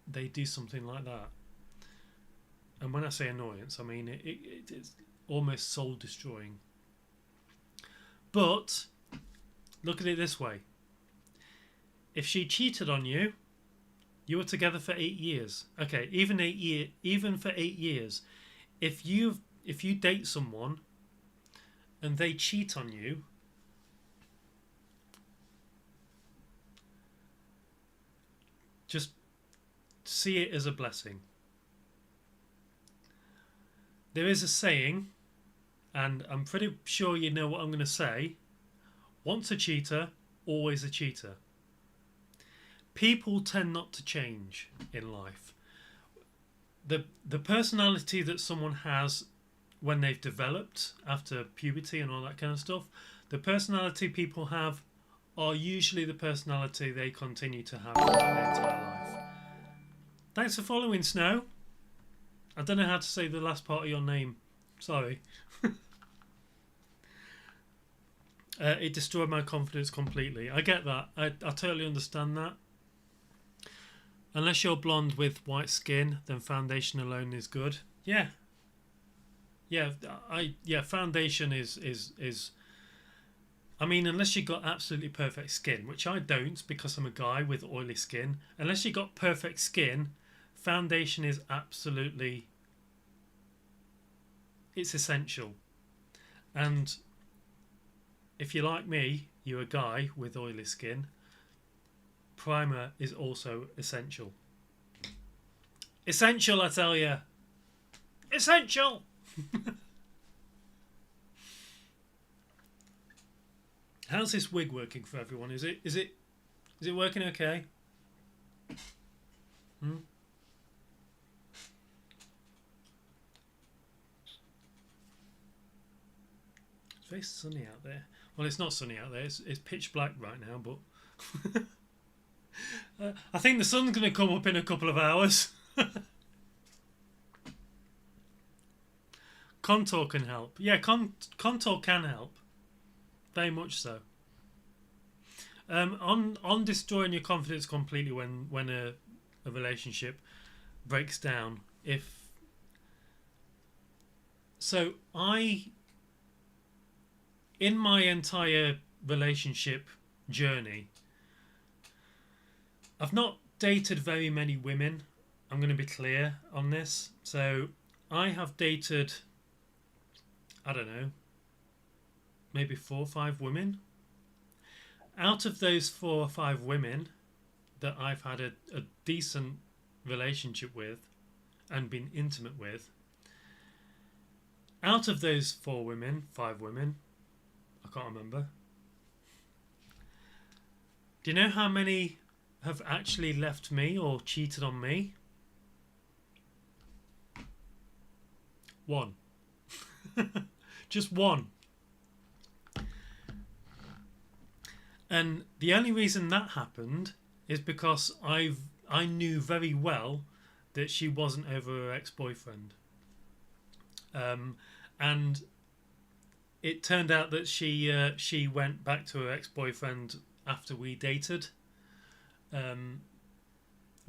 they do something like that. And when I say annoyance, I mean it's almost soul destroying. But look at it this way. If she cheated on you, you were together for 8 years. Okay, even for 8 years. If you date someone and they cheat on you, just see it as a blessing. There is a saying, and I'm pretty sure you know what I'm going to say. Once a cheater, always a cheater. People tend not to change in life. The personality that someone has when they've developed after puberty and all that kind of stuff, the personality people have are usually the personality they continue to have their entire life. Thanks for following, Snow. I don't know how to say the last part of your name. Sorry. It destroyed my confidence completely. I get that. I totally understand that. Unless you're blonde with white skin, then foundation alone is good. Yeah. Foundation is I mean, unless you got absolutely perfect skin, which I don't because I'm a guy with oily skin. Unless you got perfect skin, foundation is absolutely, it's essential. And if you're like me, you're a guy with oily skin, primer is also essential. Essential, I tell you. Essential! How's this wig working for everyone? Is it working okay? Hmm? It's very sunny out there. Well, it's not sunny out there. It's pitch black right now, but I think the sun's going to come up in a couple of hours. Contour can help. Yeah, contour can help. Very much so. On destroying your confidence completely when a relationship breaks down. In my entire relationship journey, I've not dated very many women. I'm going to be clear on this. So I have dated, I don't know, maybe 4 or 5 women. Out of those 4 or 5 women that I've had a decent relationship with and been intimate with, out of those 5 women, I can't remember. Do you know how many have actually left me or cheated on me? 1. Just 1. And the only reason that happened is because I knew very well that she wasn't over her ex-boyfriend. And it turned out that she went back to her ex-boyfriend after we dated,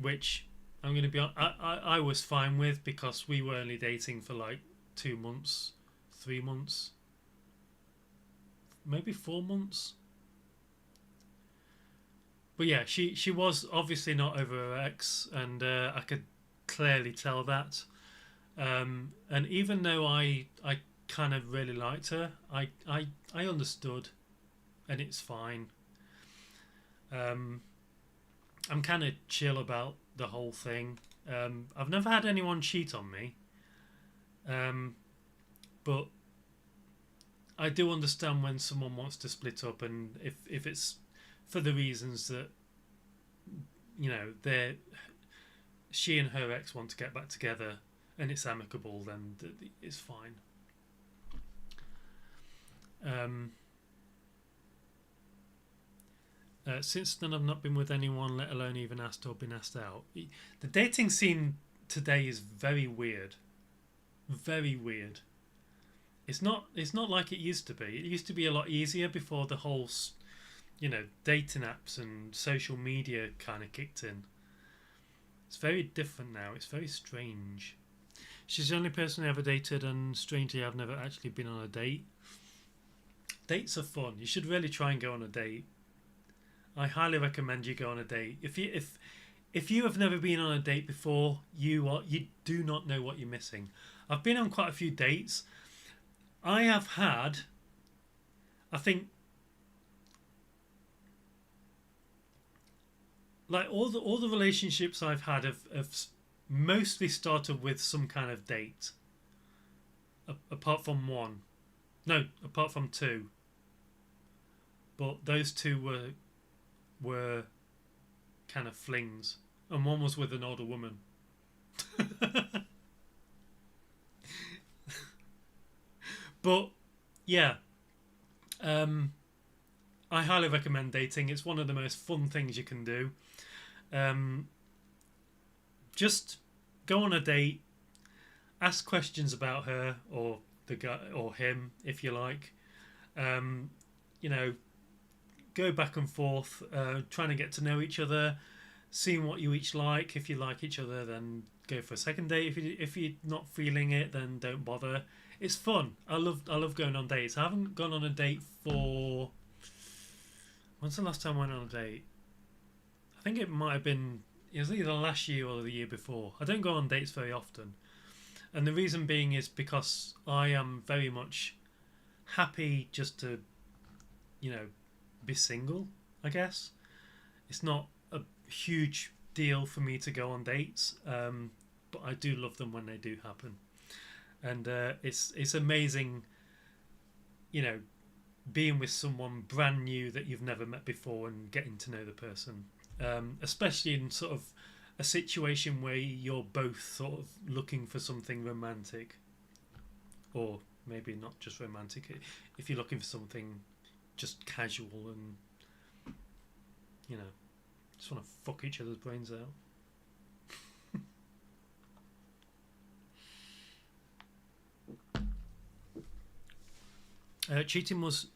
which I'm going to be I was fine with, because we were only dating for like 2 months, 3 months, maybe 4 months. But yeah, she was obviously not over her ex, and I could clearly tell that. And even though I kind of really liked her, I understood, and it's fine. I'm kind of chill about the whole thing. I've never had anyone cheat on me, but I do understand when someone wants to split up, and if it's for the reasons that, you know, she and her ex want to get back together and it's amicable, then it's fine. Since then, I've not been with anyone, let alone even asked or been asked out. The dating scene today is very weird. Very weird. It's not like it used to be. It used to be a lot easier before the whole, you know, dating apps and social media kind of kicked in. It's very different now. It's very strange. She's the only person I ever dated, and strangely, I've never actually been on a date. Dates are fun. You should really try and go on a date. I highly recommend you go on a date. If you have never been on a date before, you do not know what you're missing. I've been on quite a few dates. I have had, I think, like all the relationships I've had have mostly started with some kind of date. Apart from 1. No, apart from 2. But those 2 were kind of flings, and 1 was with an older woman. But yeah, I highly recommend dating. It's one of the most fun things you can do. Just go on a date, ask questions about her or the guy or him if you like. You know, go back and forth, trying to get to know each other, seeing what you each like. If you like each other, then go for a second date. If you're not feeling it, then don't bother. It's fun. I love going on dates. I haven't gone on a date for... When's the last time I went on a date? I think it might have been... It was either last year or the year before. I don't go on dates very often. And the reason being is because I am very much happy just to, you know, be single, I guess. It's not a huge deal for me to go on dates, but I do love them when they do happen. And it's amazing, you know, being with someone brand new that you've never met before and getting to know the person, especially in sort of a situation where you're both sort of looking for something romantic, or maybe not just romantic. If you're looking for something just casual and, you know, just want to fuck each other's brains out. Cheating was,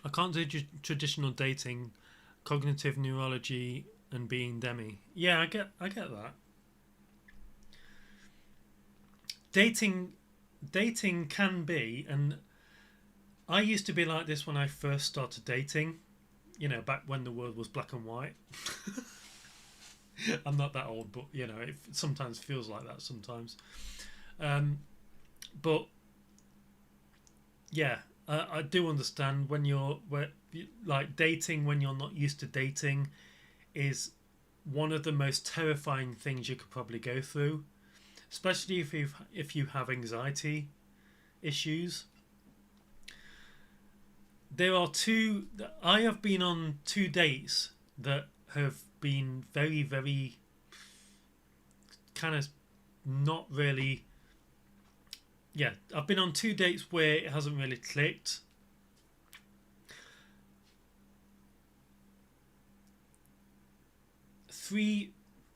I can't do traditional dating, cognitive neurology, and being demi. Yeah, I get that. Dating can be, and I used to be like this when I first started dating. You know, back when the world was black and white. I'm not that old, but you know, it sometimes feels like that sometimes. But yeah, I do understand when like dating when you're not used to dating is one of the most terrifying things you could probably go through, especially if you have anxiety issues. I have been on 2 dates that have been very, very kind of not really. Yeah, I've been on 2 dates where it hasn't really clicked.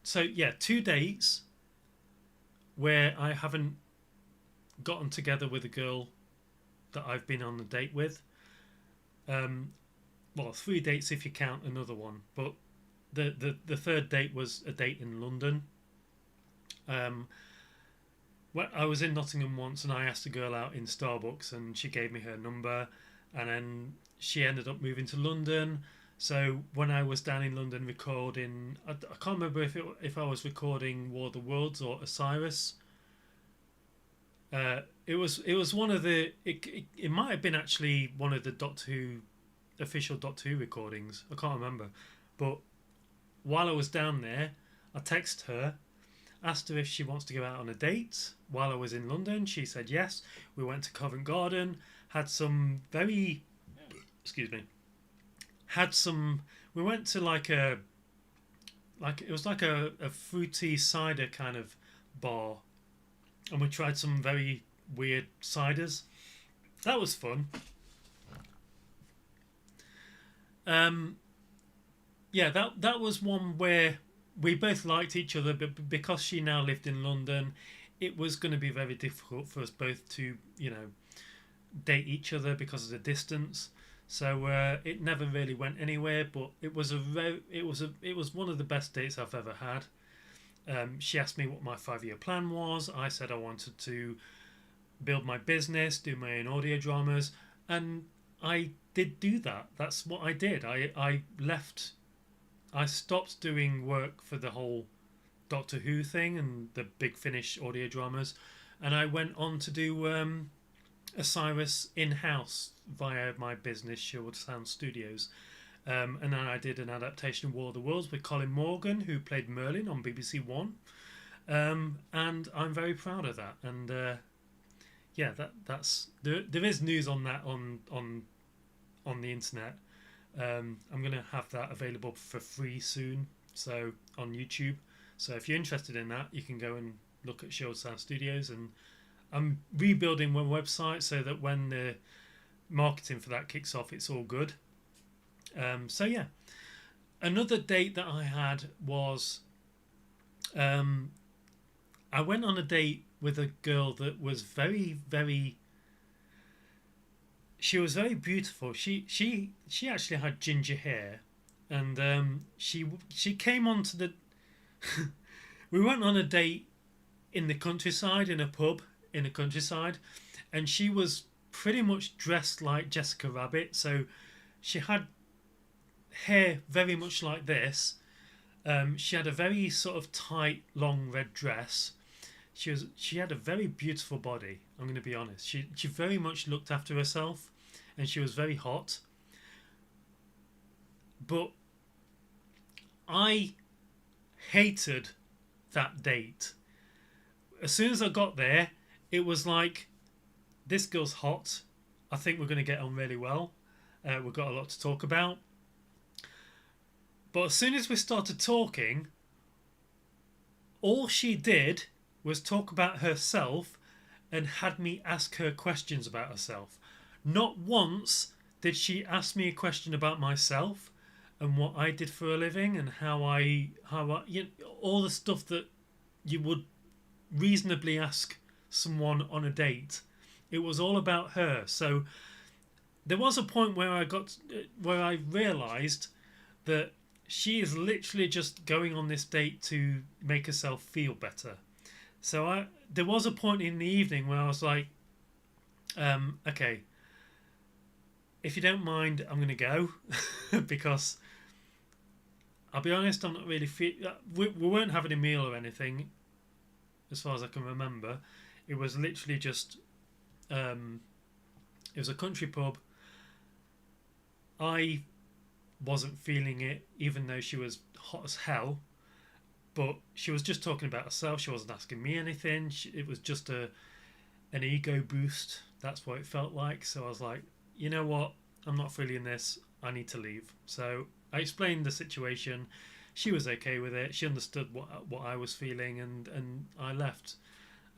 So yeah, 2 dates where I haven't gotten together with a girl that I've been on a date with. Well, 3 dates if you count another one, but the third date was a date in London. Well, I was in Nottingham once and I asked a girl out in Starbucks and she gave me her number, and then she ended up moving to London. So when I was down in London recording, I can't remember if I was recording War of the Worlds or Osiris. It was one of the it might have been actually one of the Doctor Who official Doctor Who recordings. I can't remember, but while I was down there, I texted her, asked her if she wants to go out on a date while I was in London. She said yes. We went to Covent Garden, had some very, we went to it was like a fruity cider kind of bar, and we tried some very weird ciders. That was fun. Yeah, that was one where we both liked each other, but because she now lived in London, it was going to be very difficult for us both to, you know, date each other because of the distance. So it never really went anywhere. But it was one of the best dates I've ever had. She asked me what my 5-year plan was. I said I wanted to build my business, do my own audio dramas, and I did do that. That's what I did. I stopped doing work for the whole Doctor Who thing and the Big Finish audio dramas, and I went on to do Osiris in-house via my business, Sherwood Sound Studios. And then I did an adaptation of War of the Worlds with Colin Morgan, who played Merlin on BBC One, and I'm very proud of that. And yeah, that's there is news on that on the internet. I'm going to have that available for free soon, so on YouTube. So if you're interested in that, you can go and look at Sherwood Sound Studios. And I'm rebuilding my website so that when the marketing for that kicks off, it's all good. So yeah, another date that I had was I went on a date with a girl that was very, very. She was very beautiful. She actually had ginger hair, and she came onto the. We went on a date in the countryside, in a pub in the countryside, and she was pretty much dressed like Jessica Rabbit. So she had hair very much like this. She had a very sort of tight, long red dress. She had a very beautiful body. I'm going to be honest. She very much looked after herself, and she was very hot. But I hated that date. As soon as I got there, it was like, this girl's hot. I think we're going to get on really well. We've got a lot to talk about. But as soon as we started talking, all she did was talk about herself and had me ask her questions about herself. Not once did she ask me a question about myself and what I did for a living and how I all the stuff that you would reasonably ask someone on a date. It was all about her. So there was a point where I realised that she is literally just going on this date to make herself feel better. So there was a point in the evening where I was like, okay, if you don't mind, I'm going to go because I'll be honest, I'm not really we weren't having a meal or anything as far as I can remember. It was literally just it was a country pub. I wasn't feeling it, even though she was hot as hell, but she was just talking about herself. She wasn't asking me anything. It was just an ego boost. That's what it felt like. So I was like, you know what, I'm not feeling this, I need to leave. So I explained the situation. She was okay with it. She understood what I was feeling, and I left.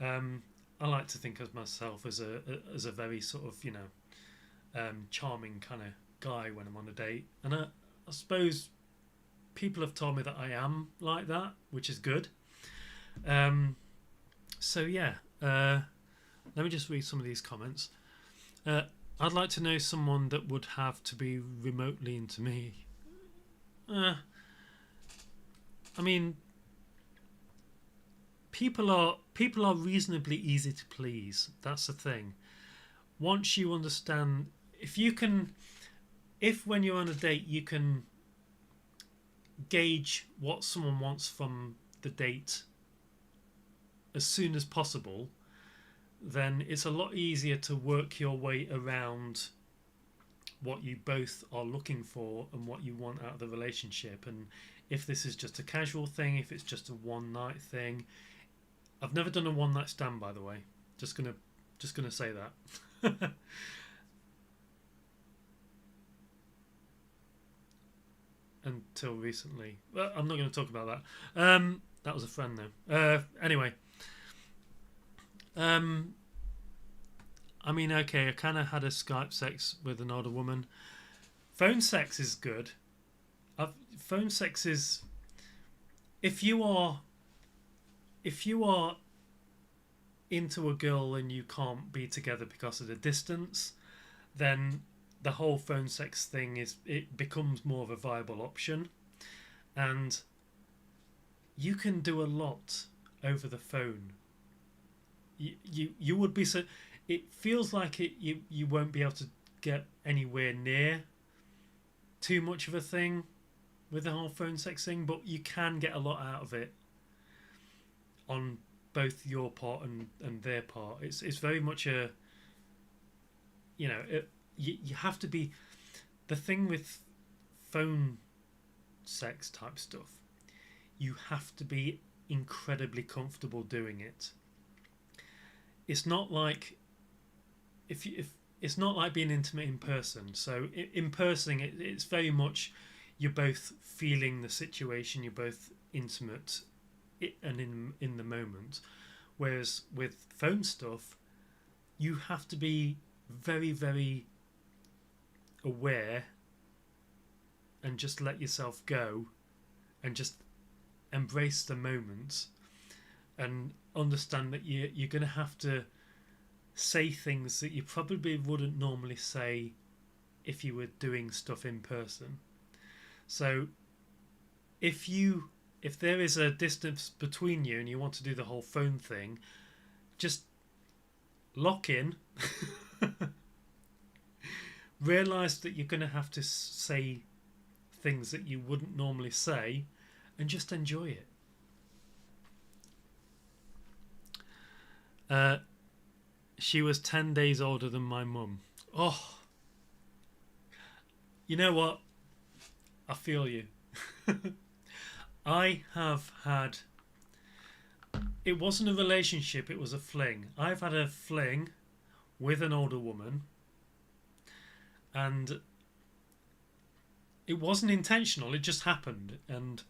I like to think of myself as a very sort of charming kind of guy when I'm on a date, and I suppose people have told me that I am like that, which is good. So yeah, let me just read some of these comments. I'd like to know someone that would have to be remotely into me. I mean, people are reasonably easy to please. That's the thing. Once you understand, if when you're on a date you can gauge what someone wants from the date as soon as possible, then it's a lot easier to work your way around what you both are looking for and what you want out of the relationship. And if this is just a casual thing, if it's just a one night thing. I've never done a one night stand, by the way. Just gonna say that. Until recently. Well, I'm not going to talk about that. That was a friend though. Anyway. I mean, okay, I kind of had a Skype sex with an older woman. Phone sex is good. Phone sex is, if you are into a girl and you can't be together because of the distance, then the whole phone sex thing it becomes more of a viable option, and you can do a lot over the phone. You would be so. It feels like you won't be able to get anywhere near too much of a thing with the whole phone sex thing, but you can get a lot out of it on both your part and their part. It's very much a, you have to be, the thing with phone sex type stuff, you have to be incredibly comfortable doing it. It's not like it's not like being intimate in person. So in person, it's very much you're both feeling the situation. You're both intimate and in the moment. Whereas with phone stuff, you have to be very, very aware and just let yourself go and just embrace the moment and understand that you're going to have to say things that you probably wouldn't normally say if you were doing stuff in person. So if there is a distance between you and you want to do the whole phone thing, just lock in. Realise that you're going to have to say things that you wouldn't normally say, and just enjoy it. She was 10 days older than my mum. Oh, you know what? I feel you. I have had... It wasn't a relationship, it was a fling. I've had a fling with an older woman and it wasn't intentional. It just happened. And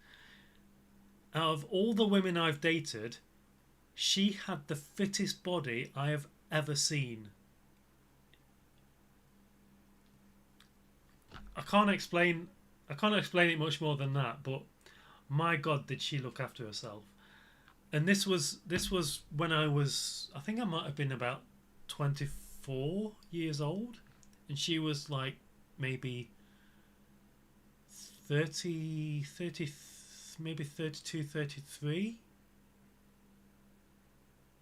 out of all the women I've dated, she had the fittest body I have ever seen. I can't explain it much more than that, but my God, did she look after herself. And this was when I think I might have been about 24 years old, and she was like maybe 30, maybe 32, 33,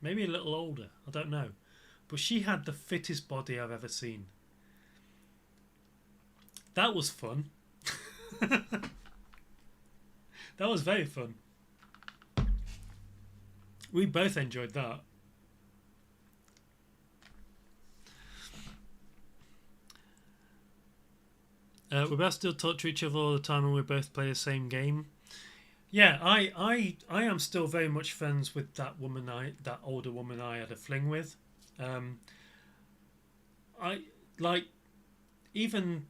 maybe a little older, I don't know. But she had the fittest body I've ever seen. That was fun. That was very fun. We both enjoyed that. We both still talk to each other all the time, and we both play the same game. Yeah, I am still very much friends with that older woman I had a fling with. I like, even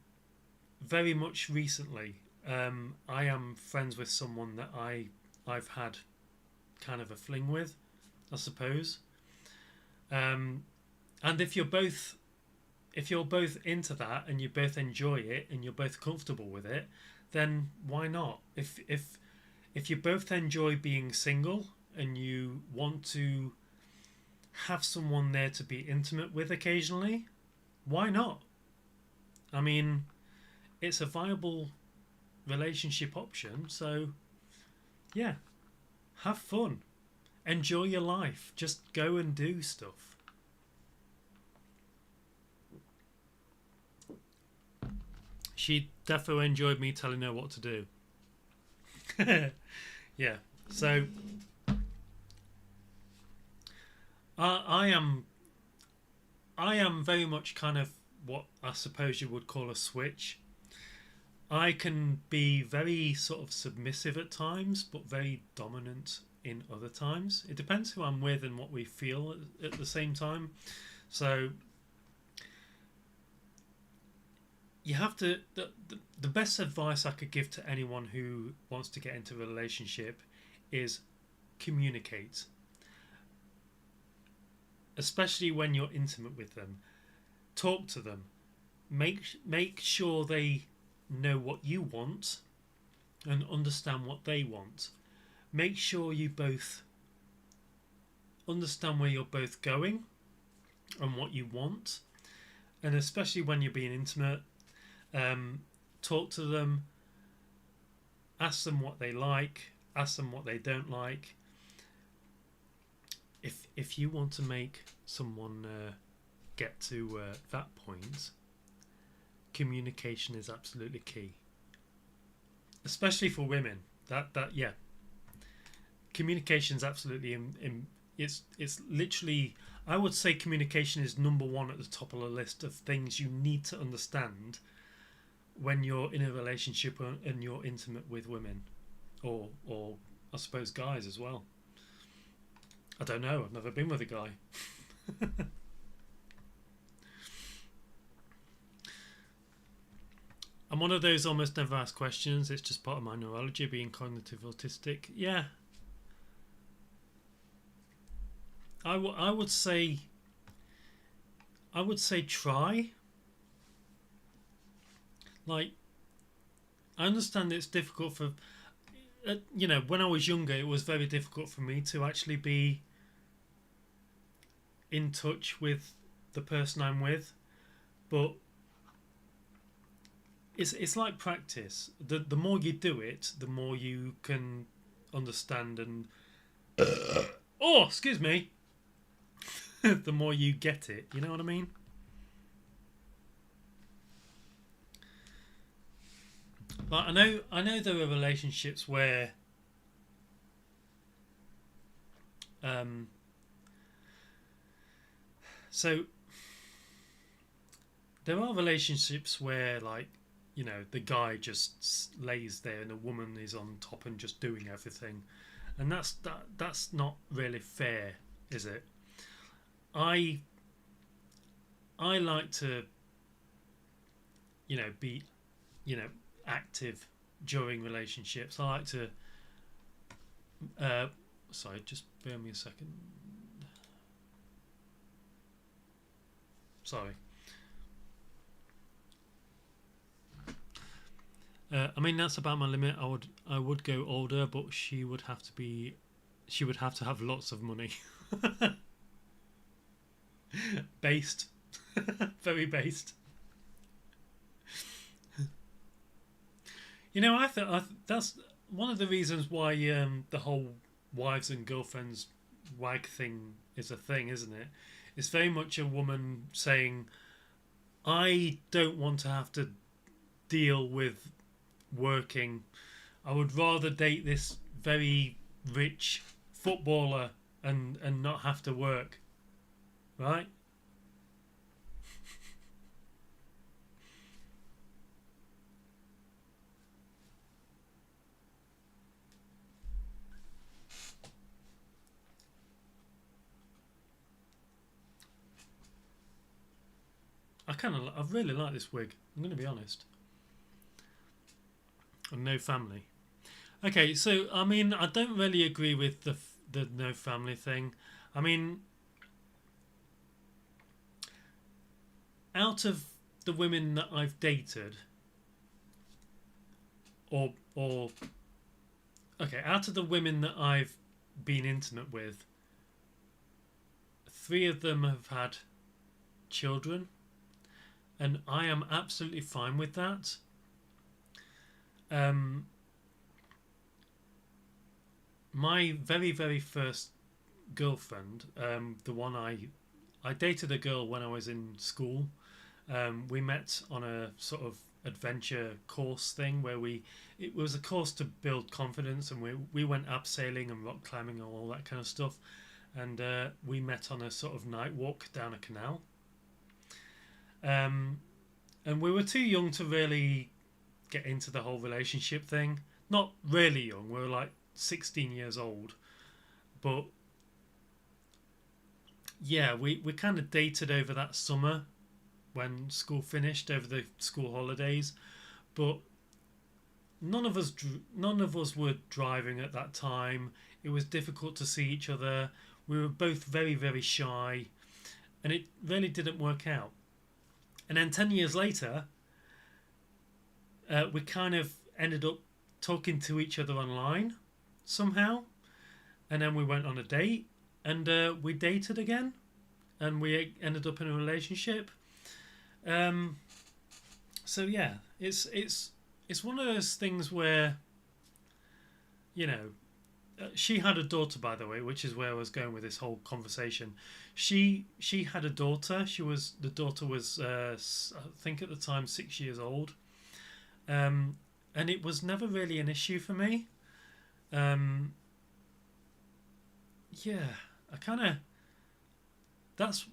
very much recently, I am friends with someone that I've had kind of a fling with, I suppose. And if you're both into that, and you both enjoy it, and you're both comfortable with it, then why not? If you both enjoy being single and you want to have someone there to be intimate with occasionally, why not? I mean, it's a viable relationship option, so yeah, have fun, enjoy your life, just go and do stuff. She definitely enjoyed me telling her what to do. Yeah, so I am very much kind of what I suppose you would call a switch. I can be very sort of submissive at times, but very dominant in other times. It depends who I'm with and what we feel at the same time. So you have to, the best advice I could give to anyone who wants to get into a relationship is communicate. Especially when you're intimate with them. Talk to them. Make sure they know what you want and understand what they want. Make sure you both understand where you're both going and what you want. And especially when you're being intimate, talk to them, ask them what they like, ask them what they don't like. If you want to make someone get to that point, communication is absolutely key, especially for women. That yeah, communication is absolutely it's literally, I would say communication is number one at the top of the list of things you need to understand when you're in a relationship and you're intimate with women, or I suppose guys as well. I don't know, I've never been with a guy. I'm one of those almost never asked questions. It's just part of my neurology, being cognitive autistic. Yeah, I would say try. Like, I understand it's difficult for, when I was younger, it was very difficult for me to actually be in touch with the person I'm with, but it's like practice. The more you do it, the more you can understand and oh, excuse me, the more you get it. You know what I mean? Like, I know there are relationships where so there are relationships where, like, the guy just lays there and the woman is on top and just doing everything, and that's not really fair, is it? I like to be, active during relationships. I like to. Sorry, just bear me a second. Sorry. I mean, that's about my limit. I would go older, but she would have to have lots of money. Based. Very based. I thought that's one of the reasons why the whole wives and girlfriends WAG thing is a thing, isn't it? It's very much a woman saying, I don't want to have to deal with working. I would rather date this very rich footballer and not have to work. Right? I really like this wig. I'm going to be honest. And no family. Okay, so I mean, I don't really agree with the no family thing. I mean, out of the women that I've dated, or okay, out of the women that I've been intimate with, 3 of them have had children, and I am absolutely fine with that. My very, very first girlfriend, the one I dated a girl when I was in school. We met on a sort of adventure course thing where it was a course to build confidence, and we went abseiling and rock climbing and all that kind of stuff, and we met on a sort of night walk down a canal. And we were too young to really get into the whole relationship thing. Not really young, we were like 16 years old. But yeah, we kind of dated over that summer when school finished, over the school holidays. But none of us were driving at that time. It was difficult to see each other. We were both very, very shy, and it really didn't work out. And then 10 years later, we kind of ended up talking to each other online somehow. And then we went on a date, and we dated again, and we ended up in a relationship. So yeah, it's one of those things where, she had a daughter, by the way, which is where I was going with this whole conversation. She had a daughter. The daughter was I think at the time 6 years old, and it was never really an issue for me. Yeah, I kind of. That's.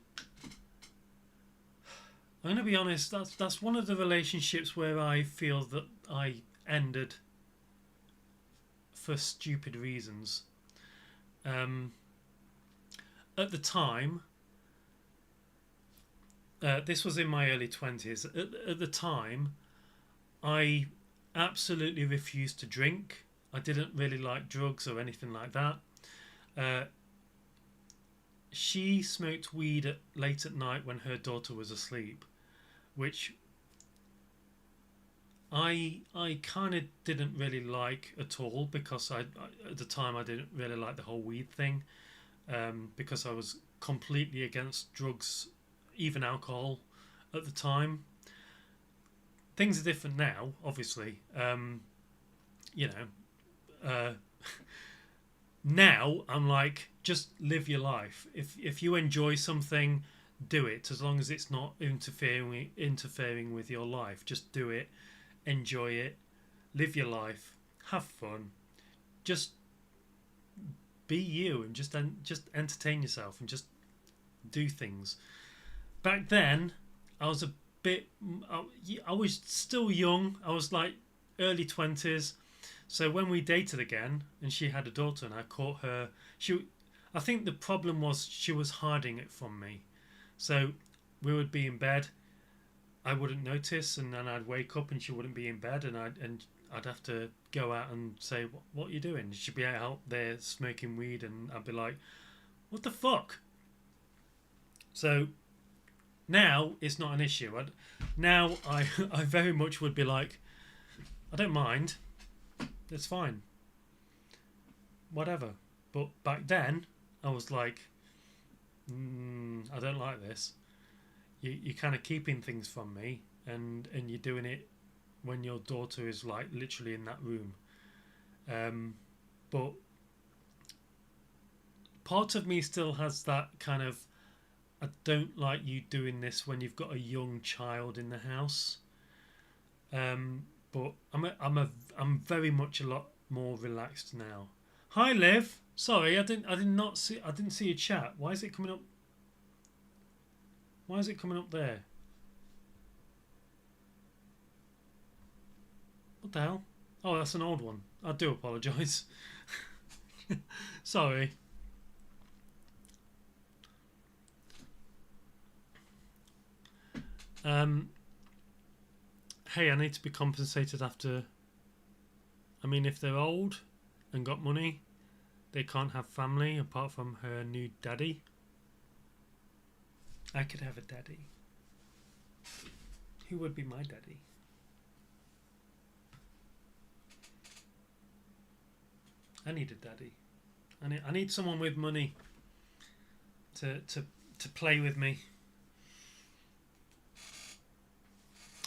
I'm gonna be honest. That's one of the relationships where I feel that I ended for stupid reasons. At the time, this was in my early 20s. At the time, I absolutely refused to drink. I didn't really like drugs or anything like that. She smoked weed late at night when her daughter was asleep, which I kind of didn't really like at all, because I at the time I didn't really like the whole weed thing, because I was completely against drugs, even alcohol, at the time. Things are different now, obviously. Now I'm like, just live your life. If you enjoy something, do it, as long as it's not interfering with your life. Just do it, enjoy it, live your life, have fun, just be you, and just entertain yourself and just do things. Back then, I was a bit. I was still young. I was like early 20s. So when we dated again, and she had a daughter, and I caught her, I think the problem was she was hiding it from me. So we would be in bed, I wouldn't notice, and then I'd wake up and she wouldn't be in bed, and I'd have to go out and say, what are you doing? She'd be out there smoking weed, and I'd be like, what the fuck? So now it's not an issue. Now I I very much would be like, I don't mind. It's fine. Whatever. But back then, I was like, I don't like this. You're kind of keeping things from me, and you're doing it when your daughter is like literally in that room. But part of me still has that kind of, I don't like you doing this when you've got a young child in the house. But I'm very much a lot more relaxed now. Hi, Liv. Sorry, I didn't see your chat. Why is it coming up? Why is it coming up there? What the hell? Oh, that's an old one. I do apologise. Sorry. Hey, I need to be compensated after. I mean, if they're old and got money, they can't have family apart from her new daddy. I could have a daddy. Who would be my daddy? I need a daddy. I need someone with money to play with me.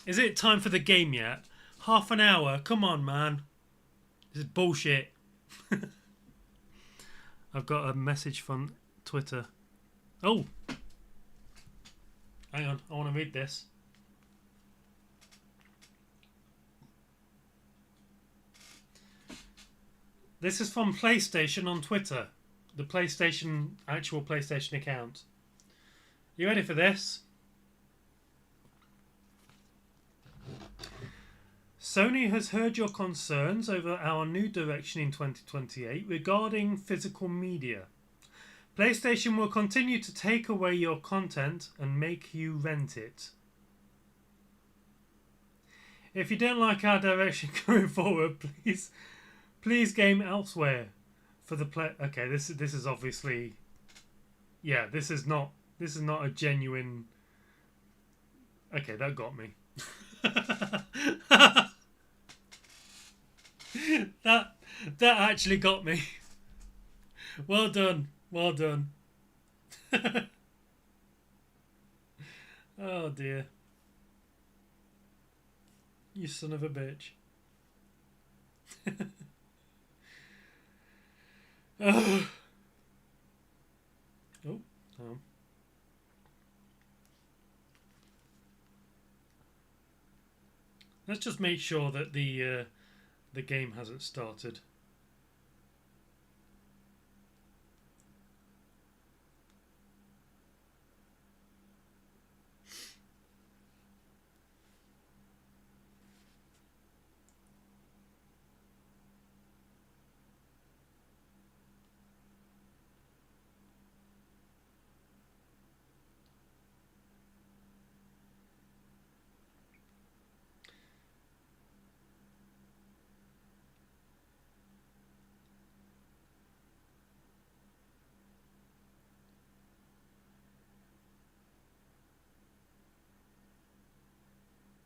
Is it time for the game yet? Half an hour? Come on, man. This is bullshit. I've got a message from Twitter. Oh! Hang on, I want to read this. This is from PlayStation on Twitter. The actual PlayStation account. You ready for this? Sony has heard your concerns over our new direction in 2028 regarding physical media. PlayStation will continue to take away your content and make you rent it. If you don't like our direction going forward, please game elsewhere for the play. Okay, this is obviously, yeah, this is not a genuine. Okay, that got me. that actually got me. Well done. Well done. Oh dear. You son of a bitch. Oh. Let's just make sure that the game hasn't started.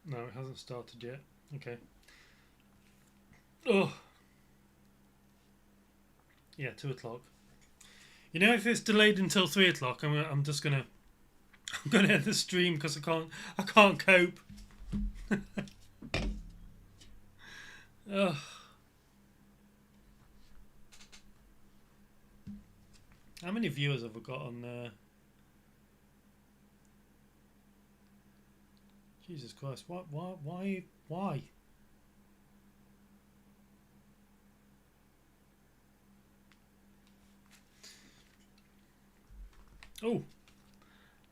No, it hasn't started yet. Okay. Oh. Yeah, 2 o'clock. You know, if it's delayed until 3 o'clock, I'm just gonna end the stream because I can't cope. Ugh. How many viewers have we got on there? Jesus Christ! Why? Oh,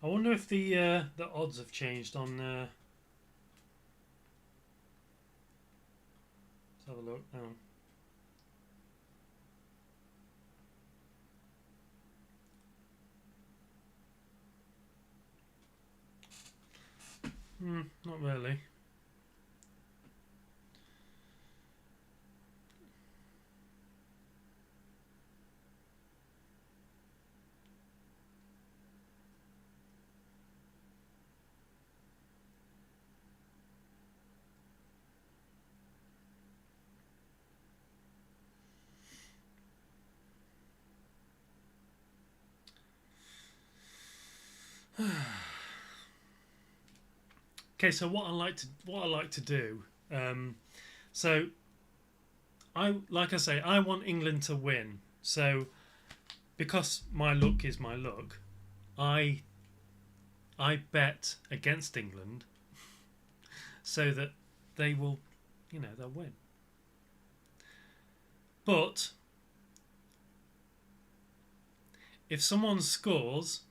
I wonder if the odds have changed on. Let's have a look now. Not really. Okay, so what I like to do. So like I say, I want England to win. So because my luck is my luck, I bet against England so that they will, they'll win. But if someone scores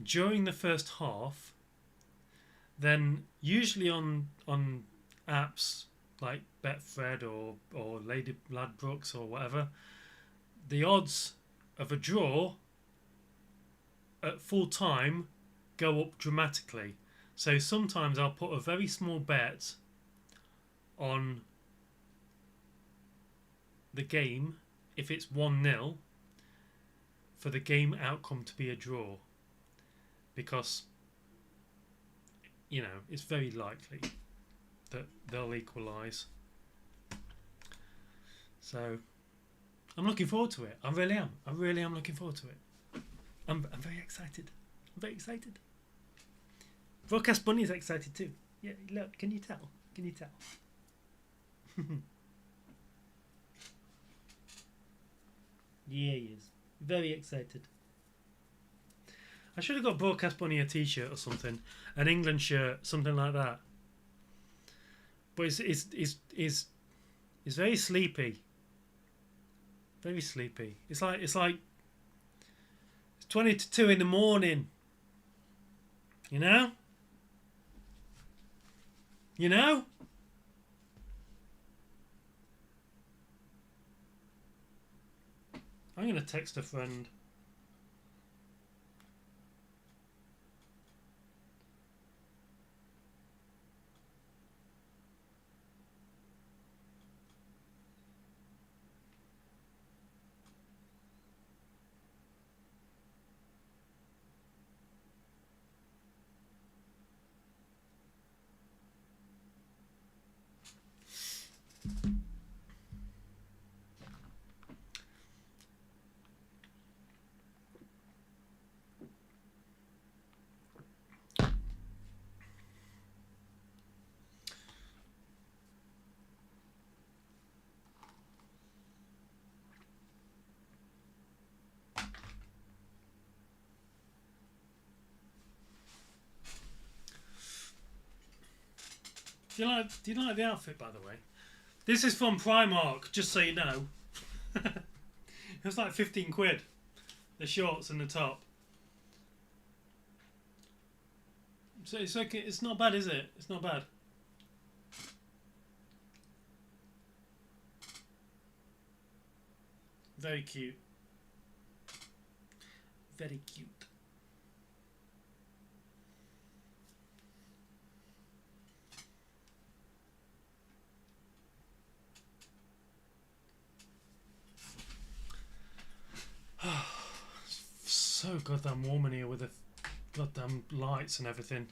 during the first half, then usually on apps like Betfred or Lady Ladbrokes or whatever, the odds of a draw at full time go up dramatically. So sometimes I'll put a very small bet on the game if it's 1-0 for the game outcome to be a draw, because it's very likely that they'll equalise. So I'm looking forward to it. I really am. I really am looking forward to it. I'm very excited. I'm very excited. Broadcast Bunny is excited too. Yeah, look, can you tell? Can you tell? Yeah, he is. Very excited. I should have got Broadcast Bunny a t-shirt or something. An England shirt, something like that. But it's very sleepy. Very sleepy. It's like it's 20 to 2 in the morning. You know? You know? I'm going to text a friend. Do you like the outfit, by the way? This is from Primark, just so you know. It was like 15 quid. The shorts and the top. So it's okay. It's not bad, is it? It's not bad. Very cute. Very cute. So goddamn warm in here with the goddamn lights and everything.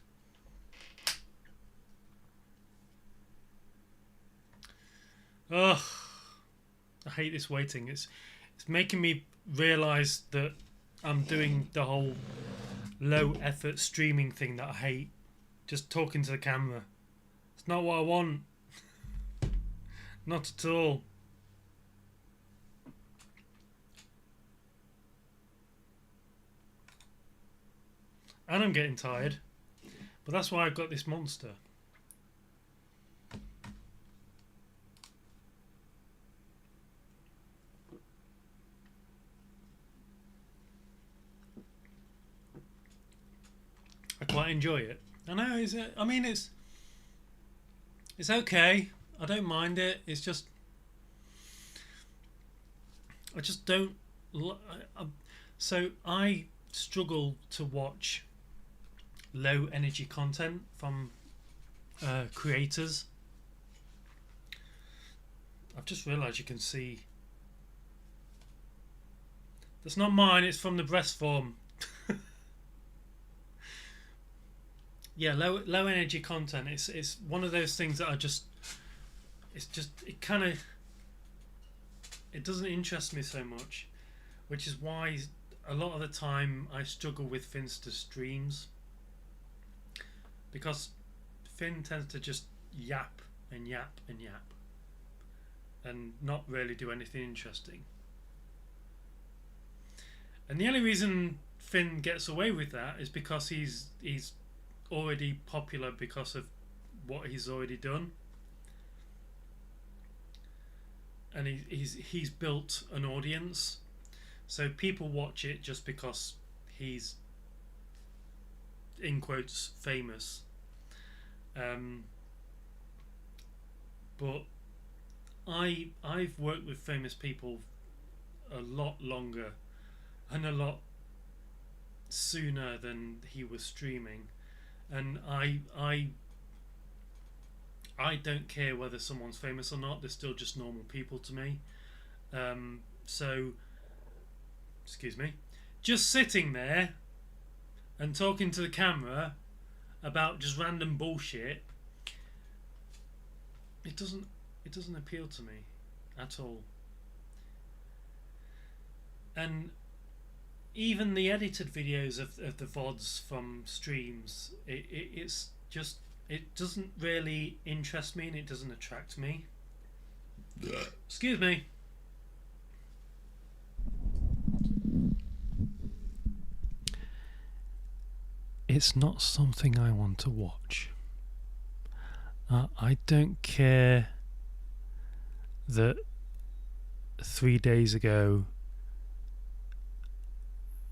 Ugh, I hate this waiting. It's making me realise that I'm doing the whole low effort streaming thing that I hate. Just talking to the camera. It's not what I want. Not at all. And I'm getting tired. But that's why I've got this monster. I quite enjoy it. I know. It's okay. I don't mind it. It's just I just don't. So I struggle to watch low energy content from creators. I've just realised you can see. That's not mine. It's from the breast form. Yeah, low energy content. It's one of those things that I just. It kind of. It doesn't interest me so much, which is why a lot of the time I struggle with Finster streams, because Finn tends to just yap and yap and yap and not really do anything interesting. And the only reason Finn gets away with that is because he's already popular because of what he's already done, and he's built an audience, so people watch it just because he's, in quotes, famous. But I've worked with famous people a lot longer and a lot sooner than he was streaming, and I don't care whether someone's famous or not. They're still just normal people to me. So, excuse me, just sitting there and talking to the camera about just random bullshit, it doesn't appeal to me at all. And even the edited videos of the VODs from streams, it's just, it doesn't really interest me and it doesn't attract me. Excuse me. It's not something I want to watch. I don't care that 3 days ago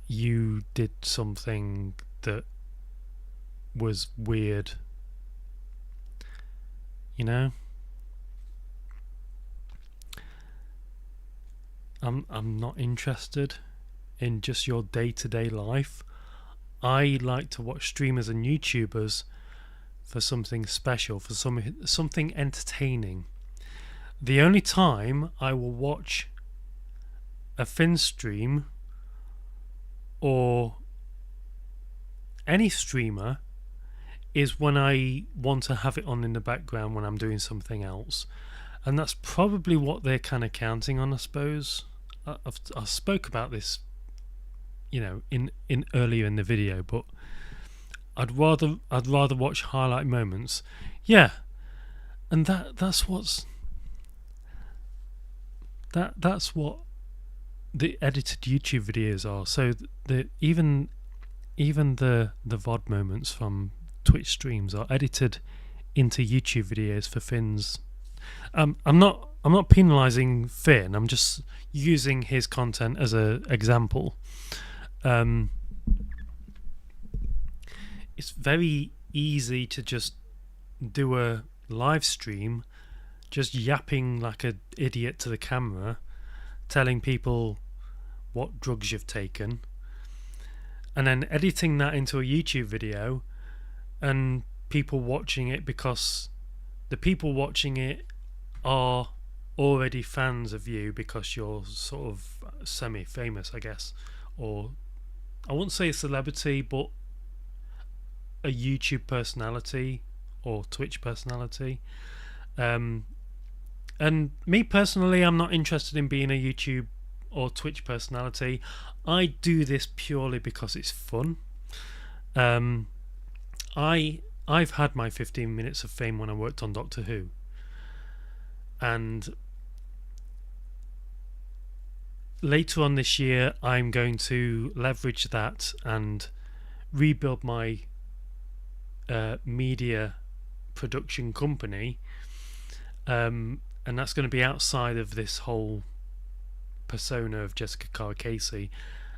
you did something that was weird. You know? I'm not interested in just your day-to-day life. I like to watch streamers and YouTubers for something special, for something entertaining. The only time I will watch a Finn stream or any streamer is when I want to have it on in the background when I'm doing something else, and that's probably what they're kind of counting on, I suppose. I spoke about this, you know, in earlier in the video, but I'd rather watch highlight moments. Yeah, and that's what the edited YouTube videos are. So even the VOD moments from Twitch streams are edited into YouTube videos for Finn's. I'm not penalising Finn. I'm just using his content as a example. It's very easy to just do a live stream, just yapping like an idiot to the camera, telling people what drugs you've taken, and then editing that into a YouTube video and people watching it because the people watching it are already fans of you because you're sort of semi-famous, I guess, or I wouldn't say a celebrity, but a YouTube personality or Twitch personality. And me personally, I'm not interested in being a YouTube or Twitch personality. I do this purely because it's fun. I've had my 15 minutes of fame when I worked on Doctor Who, and later on this year I'm going to leverage that and rebuild my media production company, and that's going to be outside of this whole persona of Jessica Carr Casey,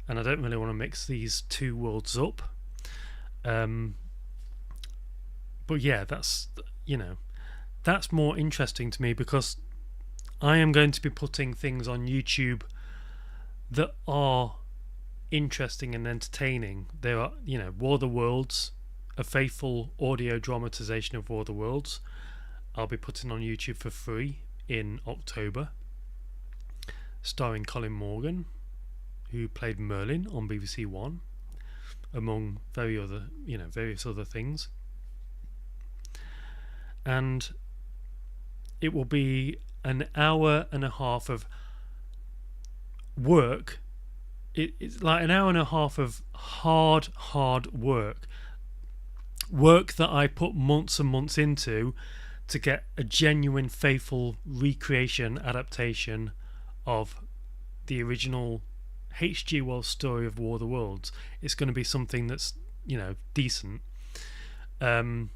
and I don't really want to mix these two worlds up. But yeah, that's more interesting to me because I am going to be putting things on YouTube that are interesting and entertaining. There are, War of the Worlds a faithful audio dramatization of War of the Worlds. I'll be putting on YouTube for free in October, starring Colin Morgan, who played Merlin on BBC One, among various other things. And it will be an hour and a half of work. It's like an hour and a half of hard work that I put months and months into to get a genuine, faithful recreation adaptation of the original H.G. Wells story of War of the Worlds. It's going to be something that's, decent. But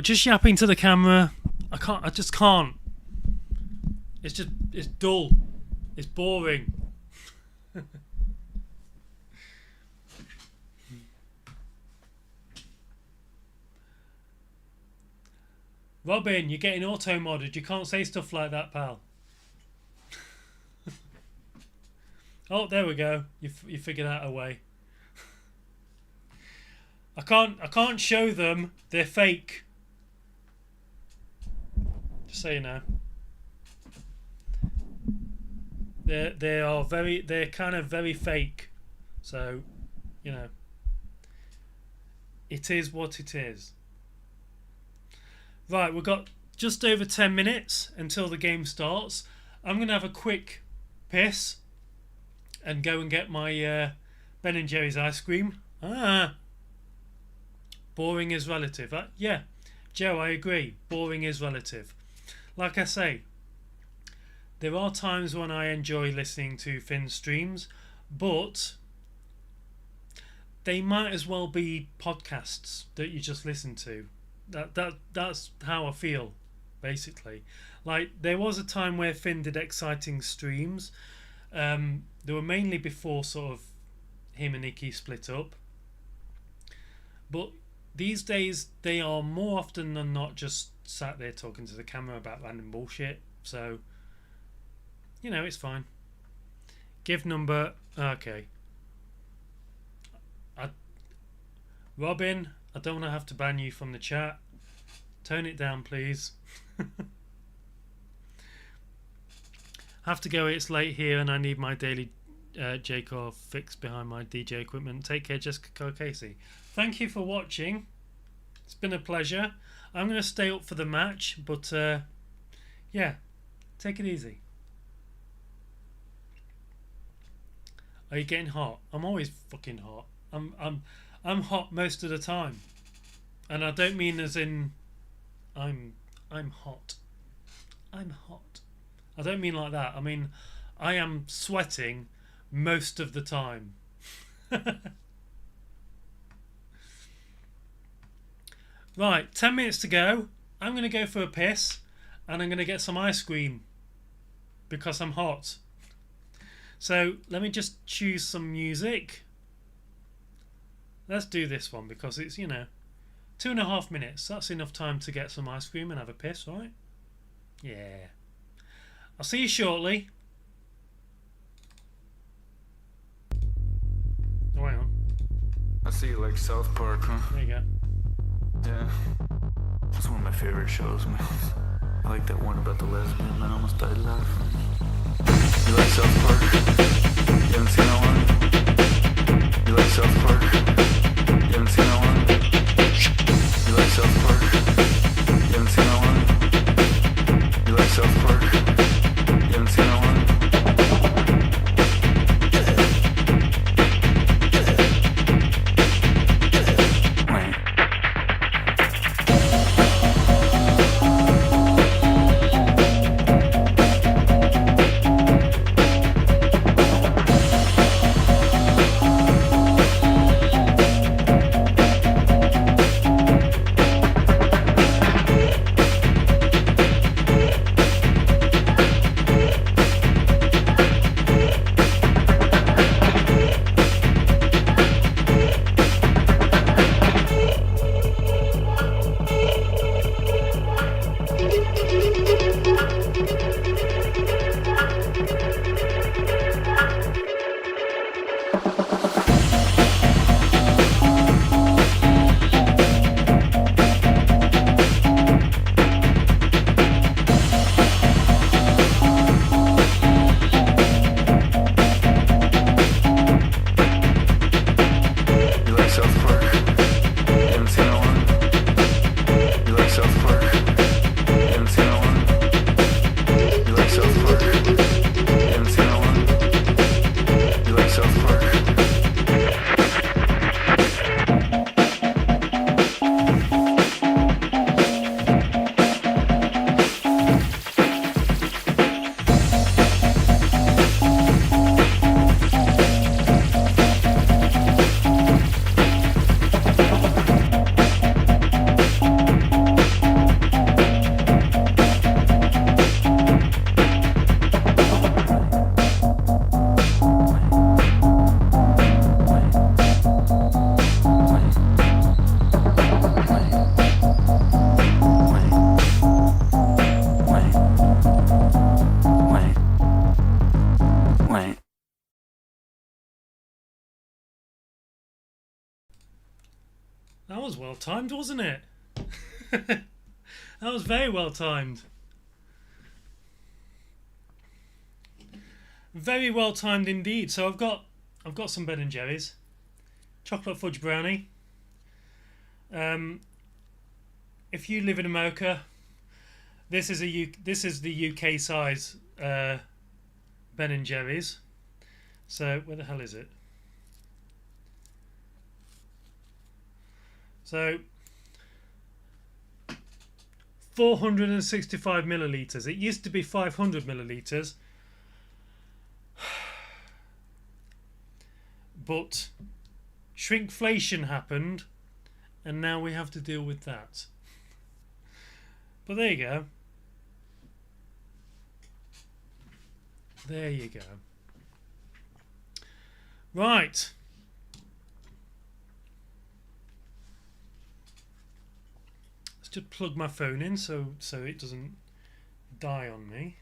just yapping to the camera, I just can't. It's dull. It's boring. Robin, you're getting auto-modded. You can't say stuff like that, pal. Oh, there we go. You figured out a way. I can't show them. They're fake. Just so you know. They're kind of very fake. So, it is what it is. Right, we've got just over 10 minutes until the game starts. I'm going to have a quick piss and go and get my Ben & Jerry's ice cream. Boring is relative. Yeah, Joe, I agree. Boring is relative. Like I say, there are times when I enjoy listening to Finn's streams, but they might as well be podcasts that you just listen to. That's how I feel, basically. Like, there was a time where Finn did exciting streams. They were mainly before sort of him and Nikki split up. But these days, they are more often than not just sat there talking to the camera about random bullshit. So, it's fine. Give number... Okay. Robin, I don't want to have to ban you from the chat. Tone it down, please. Have to go, it's late here and I need my daily J-Core fix behind my DJ equipment. Take care, Jessica Casey. Thank you for watching. It's been a pleasure. I'm going to stay up for the match, but yeah, take it easy. Are you getting hot? I'm always fucking hot. I'm hot most of the time. And I don't mean as in I'm hot. I'm hot. I don't mean like that. I mean I am sweating most of the time. Right, 10 minutes to go. I'm going to go for a piss and I'm going to get some ice cream because I'm hot. So let me just choose some music. Let's do this one because it's, 2.5 minutes. That's enough time to get some ice cream and have a piss, right? Yeah. I'll see you shortly. Oh, hang on. I see you like South Park, huh? There you go. Yeah. That's one of my favorite shows, man. I like that one about the lesbian man almost died laughing. You like South Park? You haven't seen that one? You like South Park? You haven't seen that one? You like South Park? You haven't seen that one? You like South Park? You haven't seen that one? That was well timed, wasn't it? That was very well timed. Very well timed indeed. So I've got some Ben and Jerry's, chocolate fudge brownie. If you live in America, this is the UK size Ben and Jerry's. So where the hell is it? So 465 milliliters. It used to be 500 milliliters, but shrinkflation happened, and now we have to deal with that. But there you go. There you go. Right. Let's just plug my phone in so it doesn't die on me.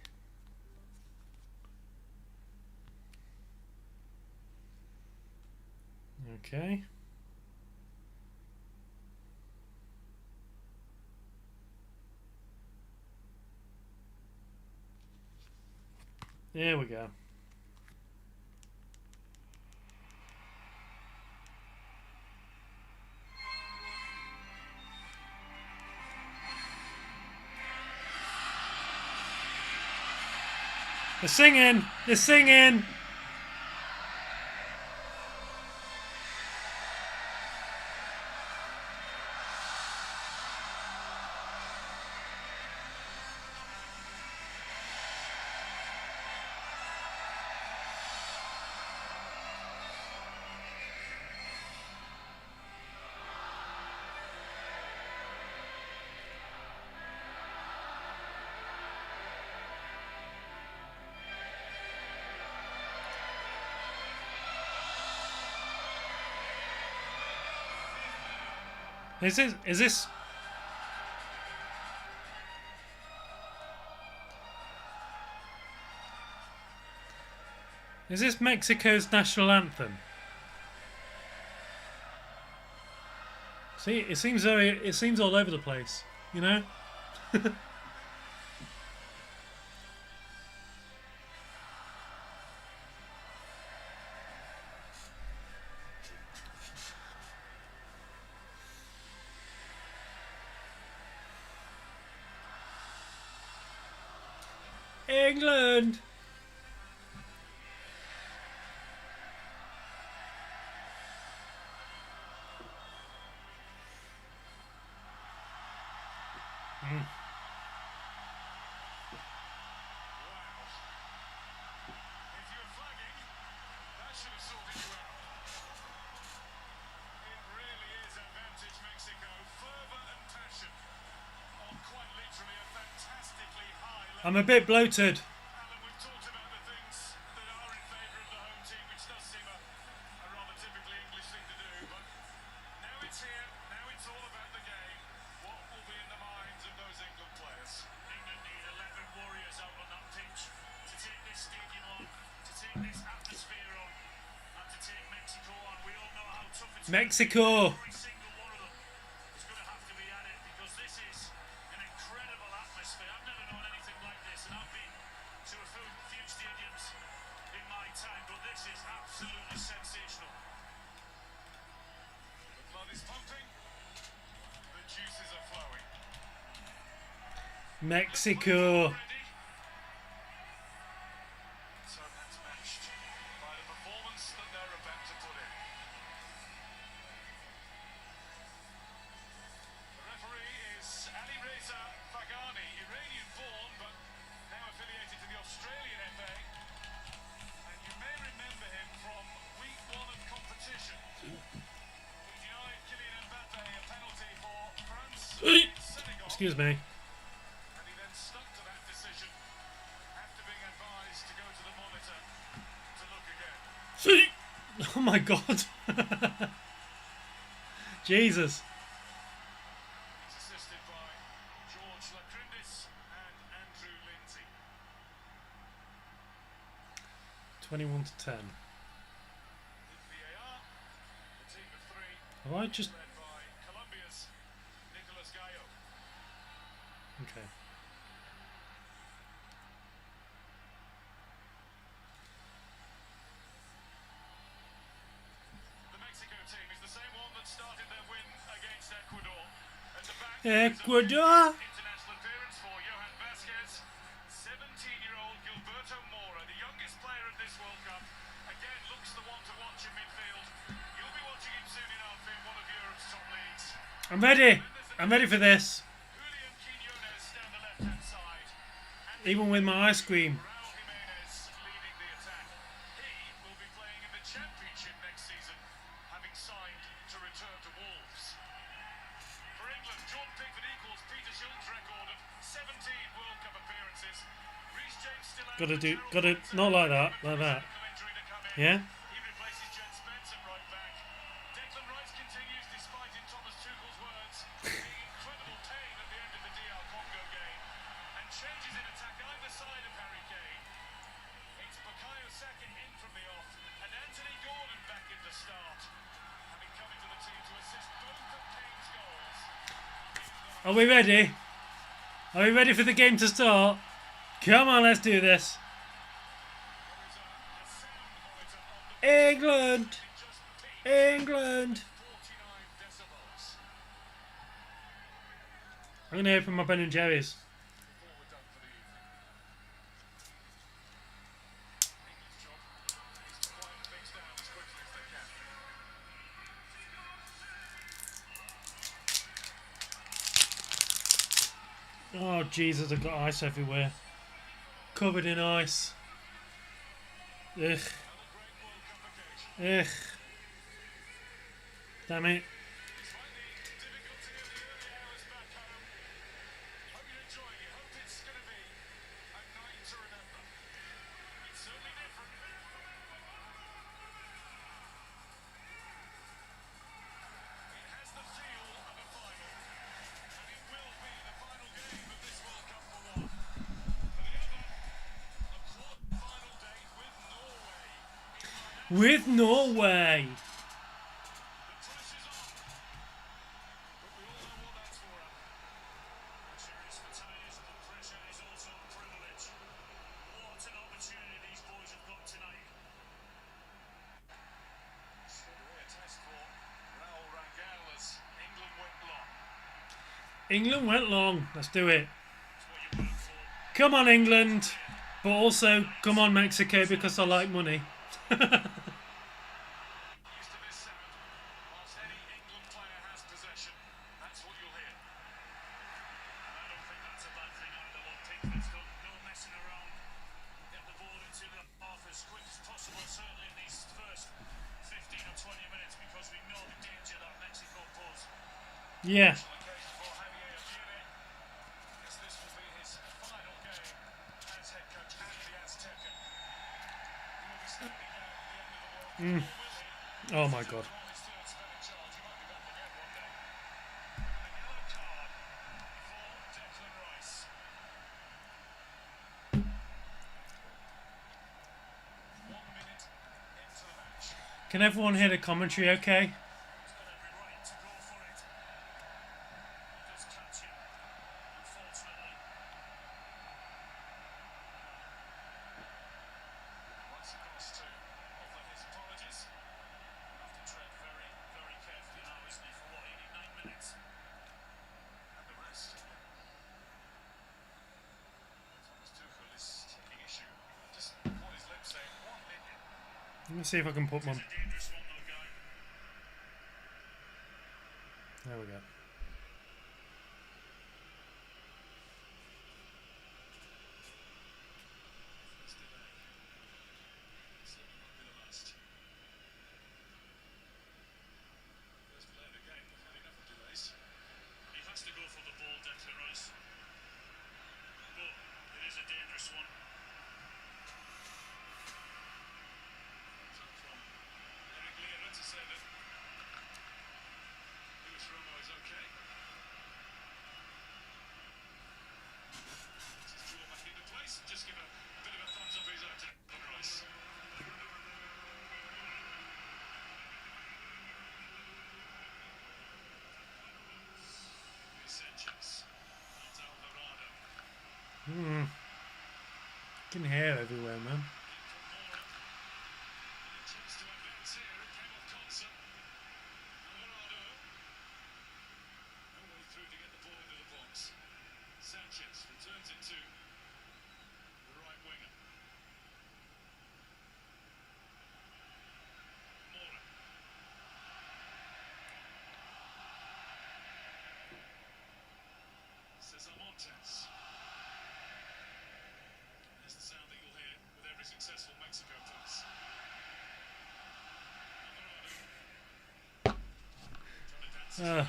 Okay. There we go. They're singing! They're singing! Is this Mexico's national anthem? See, it seems all over the place, you know? England! I'm a bit bloated. Alan, we've talked about the things that are in favour of the home team, which does seem a rather typically English thing to do, but now it's here, now it's all about the game. What will be in the minds of those England players? England need 11 warriors out on that pitch to take this stadium on, to take this atmosphere on, and to take Mexico on. We all know how tough it's Mexico! every single one of them is going to have to be at it, because this is an incredible atmosphere. I've never known anything like this, and I've been to a few stadiums in my time, but this is absolutely sensational. The blood is pumping, the juices are flowing. Mexico. So that's matched by the performance that they're about to put in. The referee is Ali Reza Fagani, Iranian born, but now affiliated to the Australian FA. And you may remember him from week 1 of competition. He denied Kylian Mbappe a penalty for France against Senegal. Excuse me. And he then stuck to that decision after being advised to go to the monitor to look again. Oh my god. Jesus. He's assisted by George Lacrindis and Andrew Lindsay. 21 to 10. VAR, the team of 3, Have I just... led by Okay. The Mexico team is the same one that started their win against Ecuador. At the back, Ecuador. international appearance for Johan Vasquez. 17-year-old Gilberto Mora, the youngest player of this World Cup, again looks the one to watch in midfield. You'll be watching him soon enough in one of Europe's top leagues. I'm ready. I'm ready for this. Julian Quiñones down the left-hand side. Even with my ice cream. Raul Jimenez leading the attack. He will be playing in the Championship next season, having signed to return to Wolves. For England, Jordan Pickford equals Peter Schilt's record of 17 World Cup appearances. Reece James still out. Gotta, not like that, like that. Yeah? He replaces Jed Spence at right back. Declan Rice continues, despite in Thomas Tuchel's words, being incredible pain at the end of the DR Congo game, and changes in attack either side of Harry Kane. It's Bukayo Saka in from the off, and Anthony Gordon back in the start, having come into the team to assist both of Kane's goals. Are we ready? Are we ready for the game to start? Come on, let's do this. England! England! I'm going to open my Ben and Jerry's. Oh Jesus, I've got ice everywhere. Covered in ice. Ugh. Ugh. Damn it. With Norway. England went long. Let's do it. Come on, England. But also, come on, Mexico, because I like money. Yeah. Oh my God. Can everyone hear the commentary okay? Let me see if I can put one. There we go. He has to go for the ball, Declan Rice. But it is a dangerous one. To say that Lewis Romo is okay. Just draw back into place and just give a bit of a thumbs up his own to Rice. Sanchez, not Alvarado. Fucking hair everywhere, man. Sanchez returns it to the right winger. Mora. Cesar Montes. There's the sound that you'll hear with every successful Mexico pass. Uh,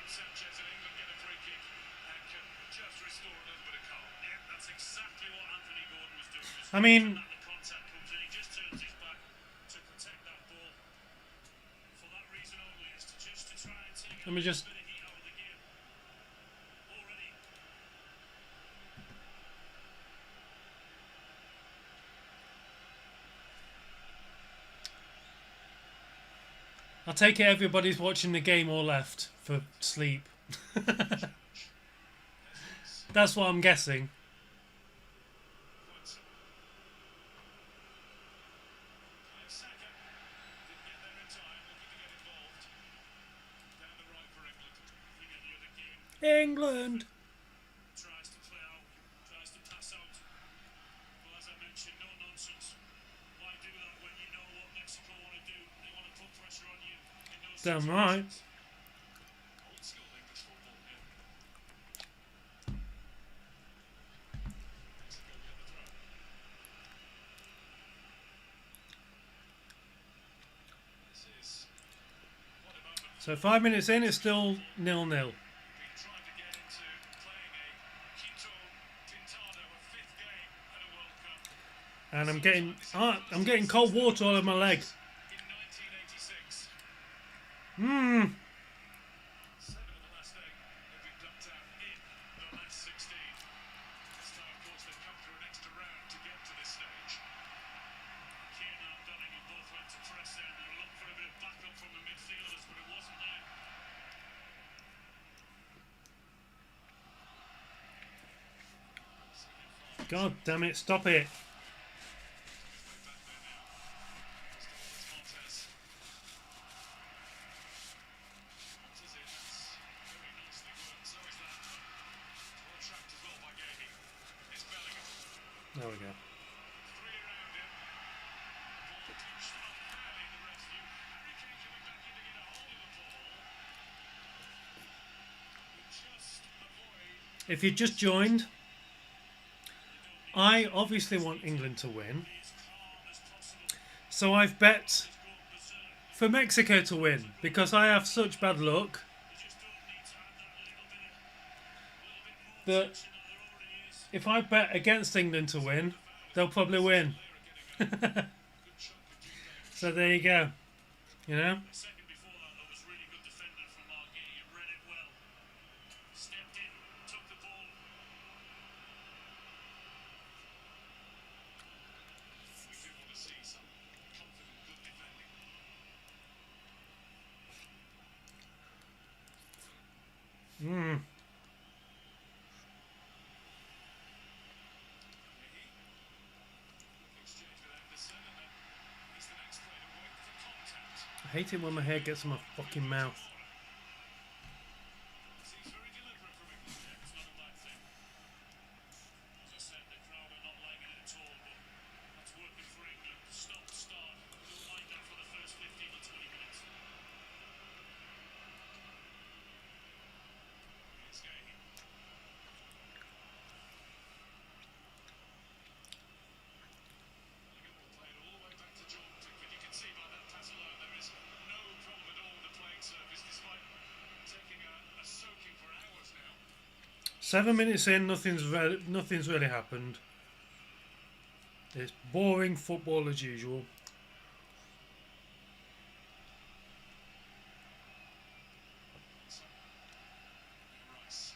Sanchez and England get a free kick and can just restore a little bit of calm. Yeah, that's exactly what Anthony Gordon was doing. I mean, The contact comes in, he just turns his back to protect that ball. For that reason only, is to try and take let me just. a bit of heat out of the game. Already. I take it everybody's watching the game or left for sleep. That's what I'm guessing. England. Tries to play out, tries to pass out. Well, as I mentioned, no nonsense. Why do that when you know what Mexico want to do? They want to put pressure on you in those Damn situations. right. Old school English football here. Mexico get the throw. This is what a moment. So 5 minutes in, it's still 0-0. Been trying to get into playing a Quito Pintado, a fifth game at a World Cup. And I'm getting cold water all over my leg. In 1986, Mmm. 7 of the last 8 have been dumped out in the last 16. This time, of course, they've come through an extra round to get to this stage. Kieran and Dunningham both went to press in and looked for a bit of backup from the midfielders, but it wasn't there. God damn it, stop it. There we go. If you just joined, I obviously want England to win. So I've bet for Mexico to win because I have such bad luck that if I bet against England to win, they'll probably win. So there you go. You know? Mm. I hate it when my hair gets in my fucking mouth. You can see by that pass alone there is no problem at all with the playing surface, despite taking a soaking for hours now. 7 minutes in, nothing's really happened. It's boring football as usual. Rice.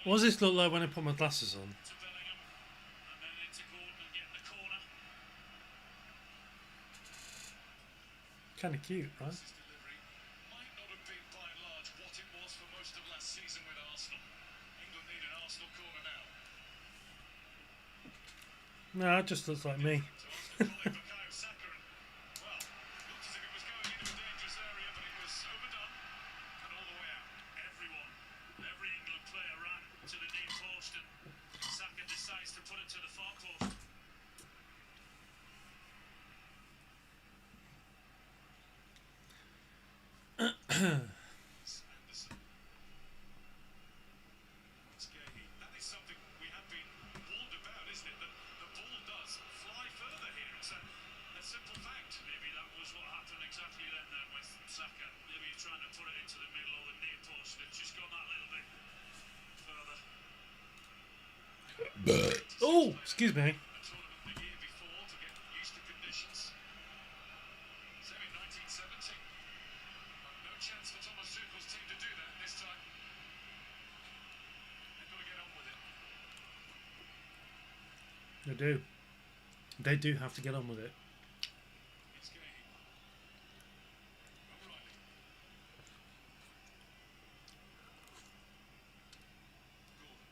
What does this look like when I put my glasses on? To Bellingham, and then into Gordon and getting the corner. Kind of cute, right? His delivery might not have been by and large what it was for most of last season with Arsenal. England need an Arsenal corner now. No, it just looks like me. To Arsenal volley Bukayo Saka, and well, looked as if it was going into a dangerous area, but it was overdone and all the way out. Every England player ran to the near post, and Saka decides to put it to the far post. Anderson. Once again, that is something we have been warned about, isn't it? That the ball does fly further here. It's a simple fact. Maybe that was what happened exactly then with Saka. Maybe he's trying to put it into the middle or the near post, and it's just gone that little bit further. Oh, excuse me. A tournament the year before to get used to conditions. Same in 1970. No chance for Thomas Tuchel's team to do that this time. They've got to get on with it. They do. They do have to get on with it. It's Gahey. O'Reilly. Gordon.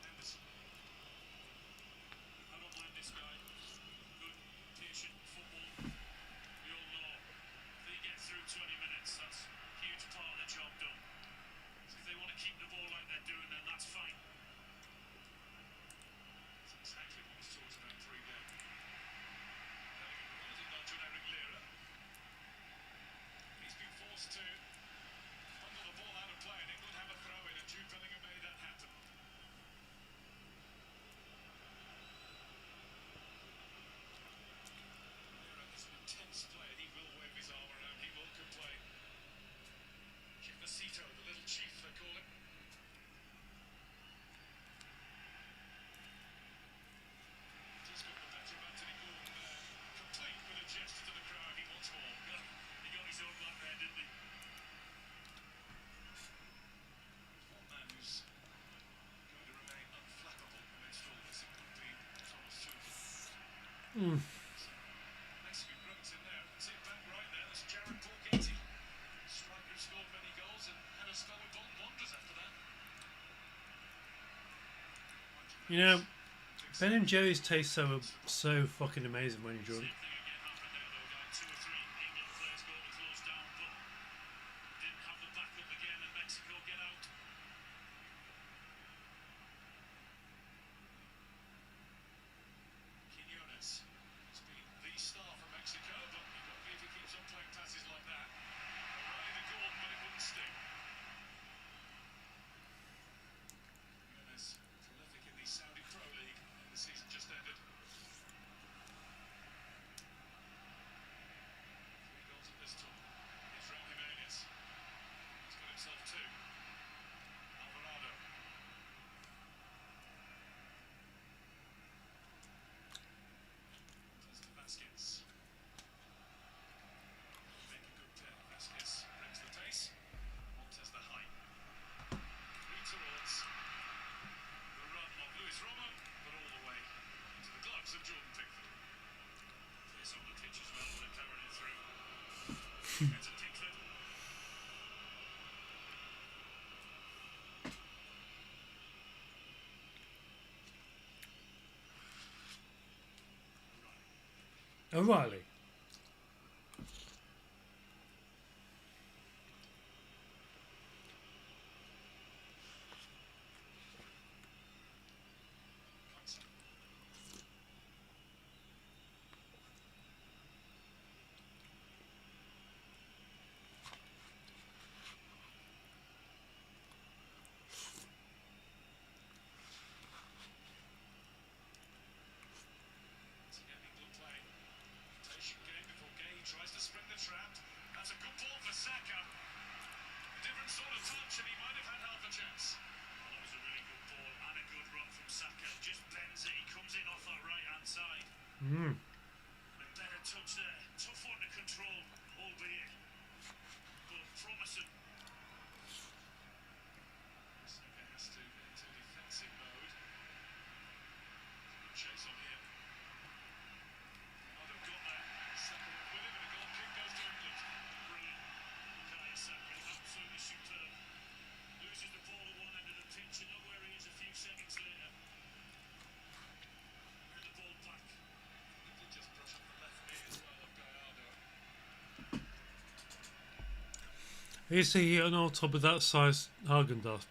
Anderson. I don't mind this guy. Good, patient football. We all know if they get through 20 minutes, that's a huge part of the job done. So if they want to keep the ball like they're doing, then that's fine. That's exactly what was talked about three there. Bellingham with a little nudge on Eric Lira. He's been forced to bundle the ball out of play, and England have a throw in, and Jude Bellingham made that happen. Lira is an intense player. He will wave his arm around. He will complain. Chifacito, the little chief they call him. Just got the better of Anthony Gordon there. Complete with a gesture to the crowd. He wants more. He got his own back there, didn't he? One man who's going to remain unflappable amidst all this. It could be Thomas Tuchel. Mexican runs in there. Sit back right there. That's Jared Borghetti. Striker scored many goals and had a spell with Bolton Wanderers after that. You know, Ben and Jerry's taste so fucking amazing when you're drunk. Same thing again happened there though. Like 2 or 3 England players got to close down, but didn't have the backup again, and Mexico get out. Quiñones has been the star for Mexico, but he won't be if he keeps on playing passes like that. O'Reilly to Gordon, but it wouldn't stick. Quiñones, prolific in the Saudi Pro League in the season just ended. 3 goals at this tour. Here's Raul Jimenez. He's got himself 2. Alvarado. Montez to Vasquez. Make a good pair. Vasquez brings the pace. Montez the height. 3 towards the run of Luis Romo, but all the way into the gloves of Jordan Pickford. Pace on the pitch as well, they're carrying it through. It's a Pickford. O'Reilly. Once again, England playing patient game before Gahey tries to spring the trap. That's a good ball for Saka. A different sort of touch, and he might have had half a chance. Well, that was a really good ball and a good run from Saka. Just bends it. He comes in off that right hand side. Mm. And a better touch there. Tough one to control, albeit, but promising. Saka has to get into defensive mode. Chase on here. Oh, they've got that. Saka with him, and the goal kick goes to England. Brilliant. Bukayo Saka, absolutely superb. Loses the ball at one end of the pitch, and look where he is a few seconds later. And the ball back. He did just brush up the left knee as well of Gallardo. I used to eat an on top of that size Haagen-Dazs,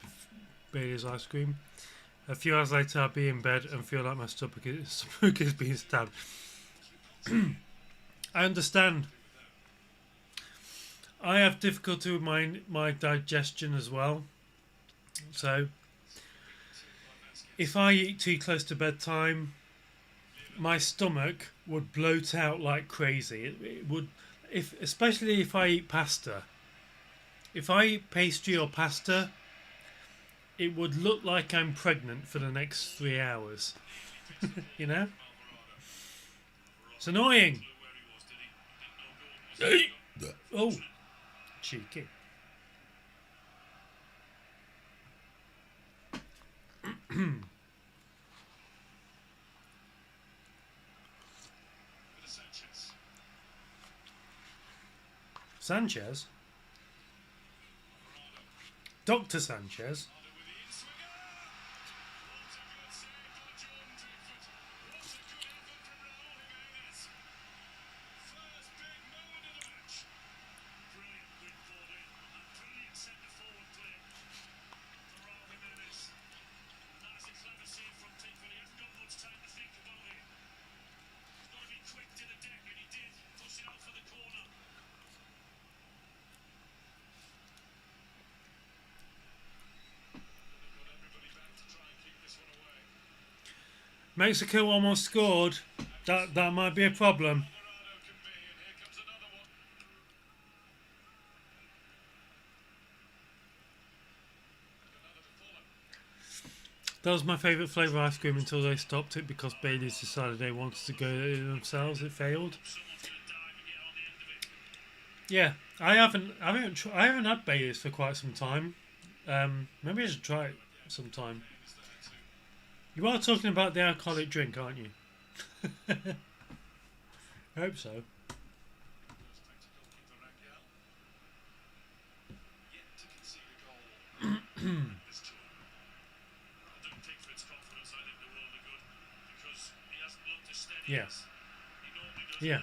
Bailey's ice cream. A few hours later, I'd be in bed and feel like my stomach is being stabbed. I understand. I have difficulty with my digestion as well. So, if I eat too close to bedtime, my stomach would bloat out like crazy. It would, especially if I eat pasta. If I eat pastry or pasta, it would look like I'm pregnant for the next 3 hours. You know? It's annoying. Oh, cheeky. Sanchez? Dr. Sanchez? Mexico almost scored. That might be a problem. That was my favourite flavour ice cream until they stopped it because Bailey's decided they wanted to go themselves. It failed. Yeah, I haven't had Bailey's for quite some time. Maybe I should try it sometime. You are talking about the alcoholic drink, aren't you? I hope so. Yeah. Yeah.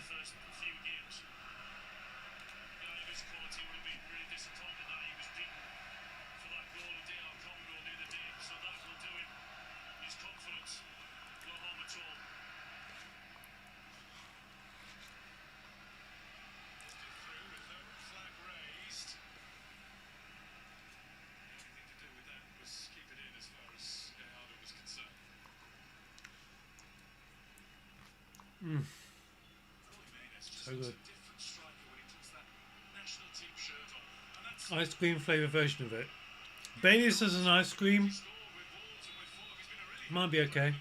So good. Ice cream flavour version of it. Bailey's as an ice cream might be okay.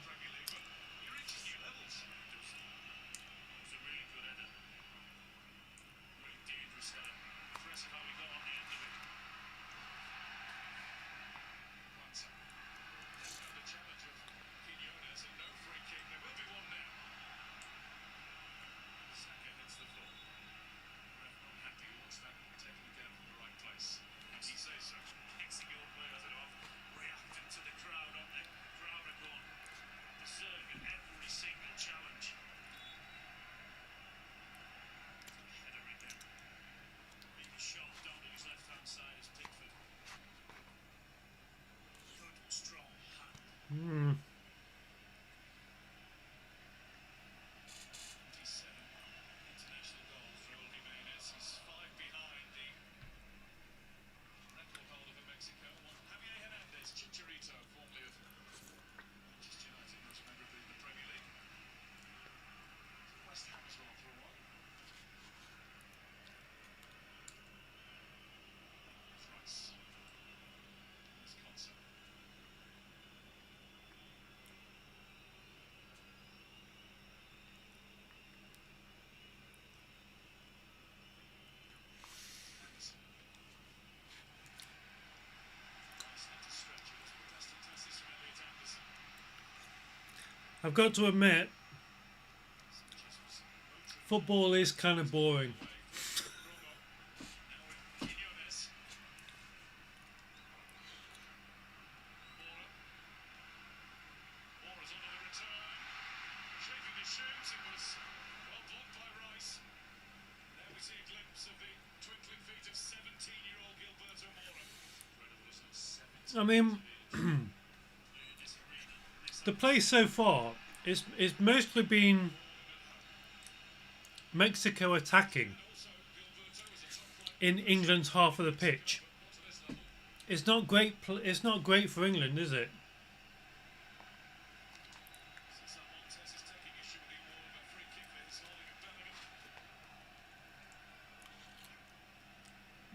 I've got to admit, football is kind of boring. I mean, the play so far is mostly been Mexico attacking in England's half of the pitch. It's not great. It's not great for England, is it?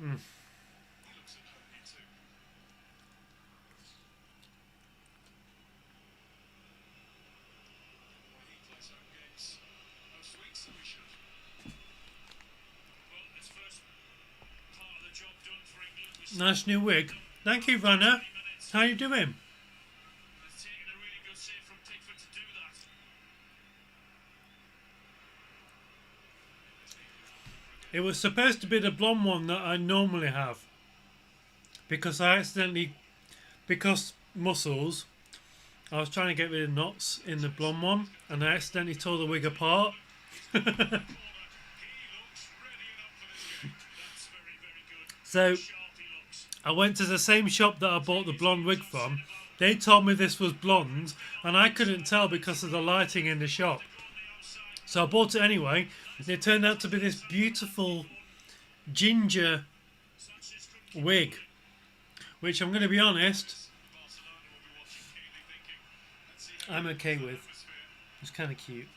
Mm. Nice new wig. Thank you, Vanna. How you doing? It was supposed to be the blonde one that I normally have. Because because muscles, I was trying to get rid of knots in the blonde one and I accidentally tore the wig apart. So I went to the same shop that I bought the blonde wig from. They told me this was blonde and I couldn't tell because of the lighting in the shop. So I bought it anyway. It turned out to be this beautiful ginger wig, which I'm going to be honest, I'm okay with. It's kind of cute.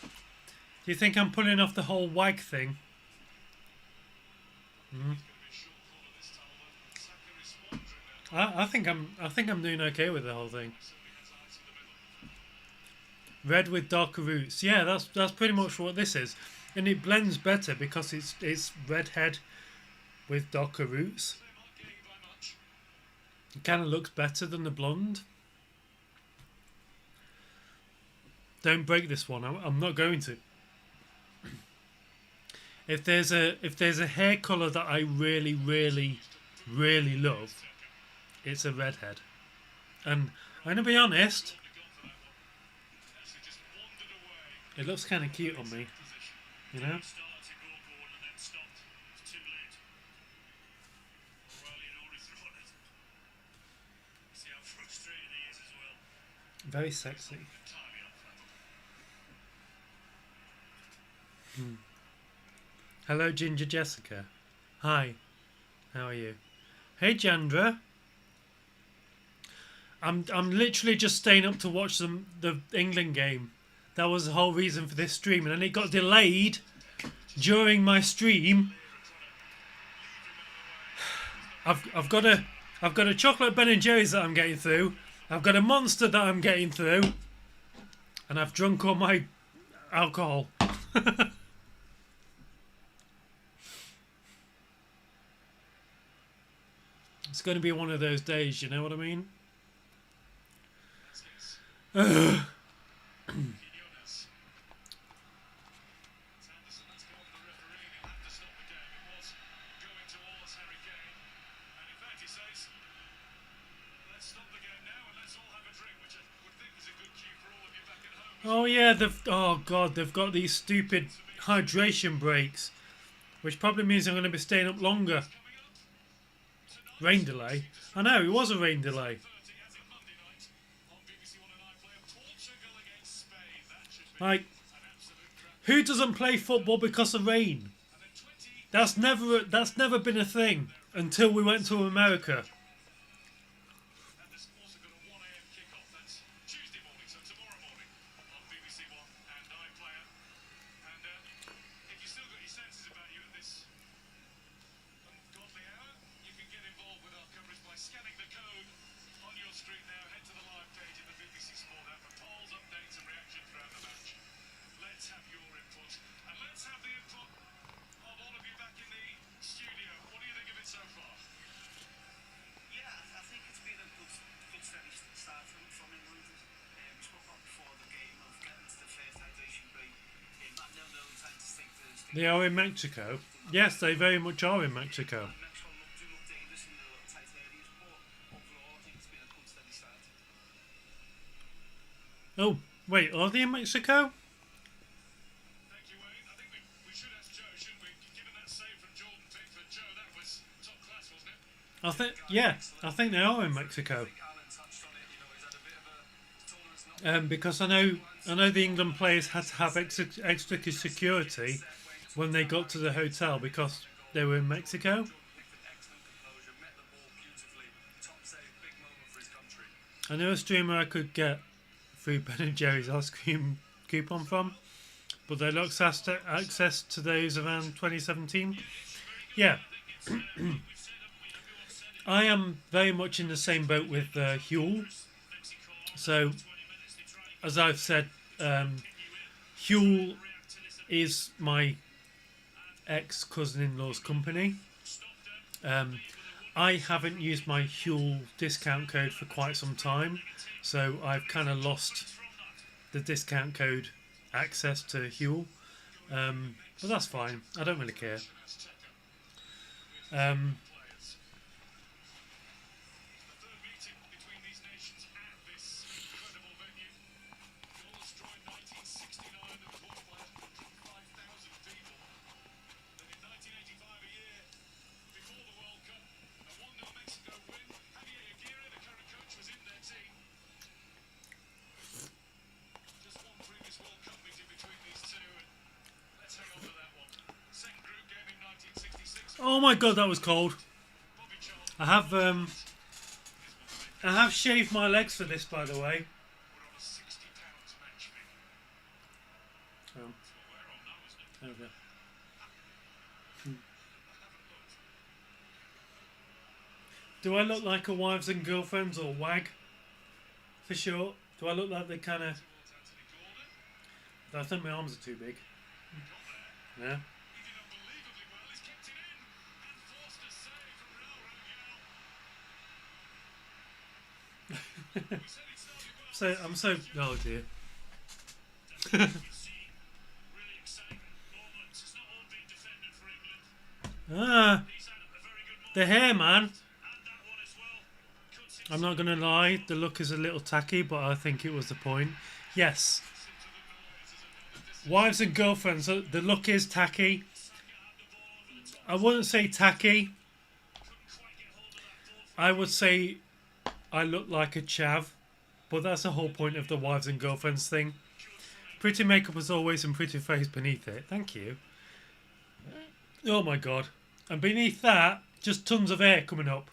Do you think I'm pulling off the whole WAG thing? Mm. I think I'm doing okay with the whole thing. Red with darker roots. Yeah, that's pretty much what this is, and it blends better because it's redhead with darker roots. It kind of looks better than the blonde. Don't break this one. I'm not going to. If there's a hair colour that I really love, it's a redhead. And I'm gonna be honest, it looks kind of cute on me, you know. Very sexy. Hello, Ginger Jessica. Hi. How are you? Hey, Jandra. I'm literally just staying up to watch the England game. That was the whole reason for this stream, and then it got delayed during my stream. I've got a chocolate Ben and Jerry's that I'm getting through. I've got a Monster that I'm getting through, and I've drunk all my alcohol. It's going to be one of those days, you know what I mean? Oh yeah, oh god, they've got these stupid hydration breaks, which probably means I'm going to be staying up longer. Rain delay? I know, it was a rain delay. Like, who doesn't play football because of rain? That's never been a thing until we went to America. They are in Mexico. Yes, they very much are in Mexico. Next one do look dangerous in the little tight areas, but overall I think it's been a good steady start. Oh, wait, are they in Mexico? Thank you, Wayne. I think we should ask Joe, shouldn't we? Given that save from Jordan Pickford, Joe, that was top class, wasn't it? I think they are in Mexico. Alan touched on it, you know, he's had a bit of a tolerance not Because I know the England players had to have extra security when they got to the hotel because they were in Mexico. Pickford, excellent composure, met the ball beautifully, top save, big moment for his country. I knew a streamer I could get through Ben and Jerry's ice cream coupon from, but they lost access to those around 2017. Yeah. I am very much in the same boat with Huel. So, as I've said, Huel is my ex-cousin-in-law's company. I haven't used my Huel discount code for quite some time, so I've kind of lost the discount code access to Huel. But that's fine. I don't really care. Oh my god, that was cold. I have shaved my legs for this, by the way. Oh. There we go. Do I look like a wives and girlfriends or WAG? For sure. Do I look like they kind of... I think my arms are too big. Yeah. So I'm so oh dear. The hair, man. I'm not gonna lie, the look is a little tacky, but I think it was the point. Yes. Wives and girlfriends, the look is tacky. I wouldn't say tacky. I would say I look like a chav, but that's the whole point of the wives and girlfriends thing. Pretty makeup as always and pretty face beneath it. Thank you. Oh my god. And beneath that, just tons of hair coming up.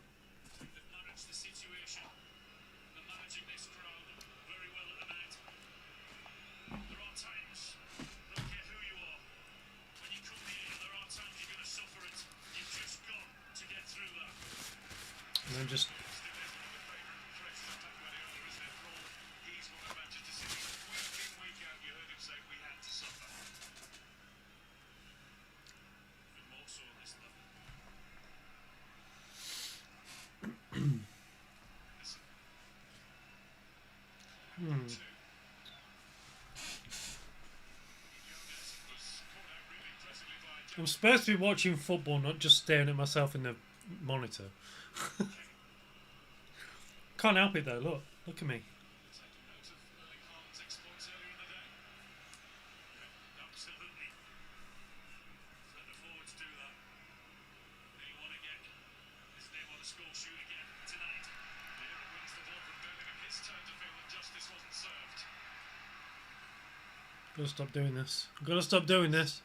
And then just... I'm supposed to be watching football, not just staring at myself in the monitor. Can't help it though, look at me. Gotta stop doing this. Gotta stop doing this.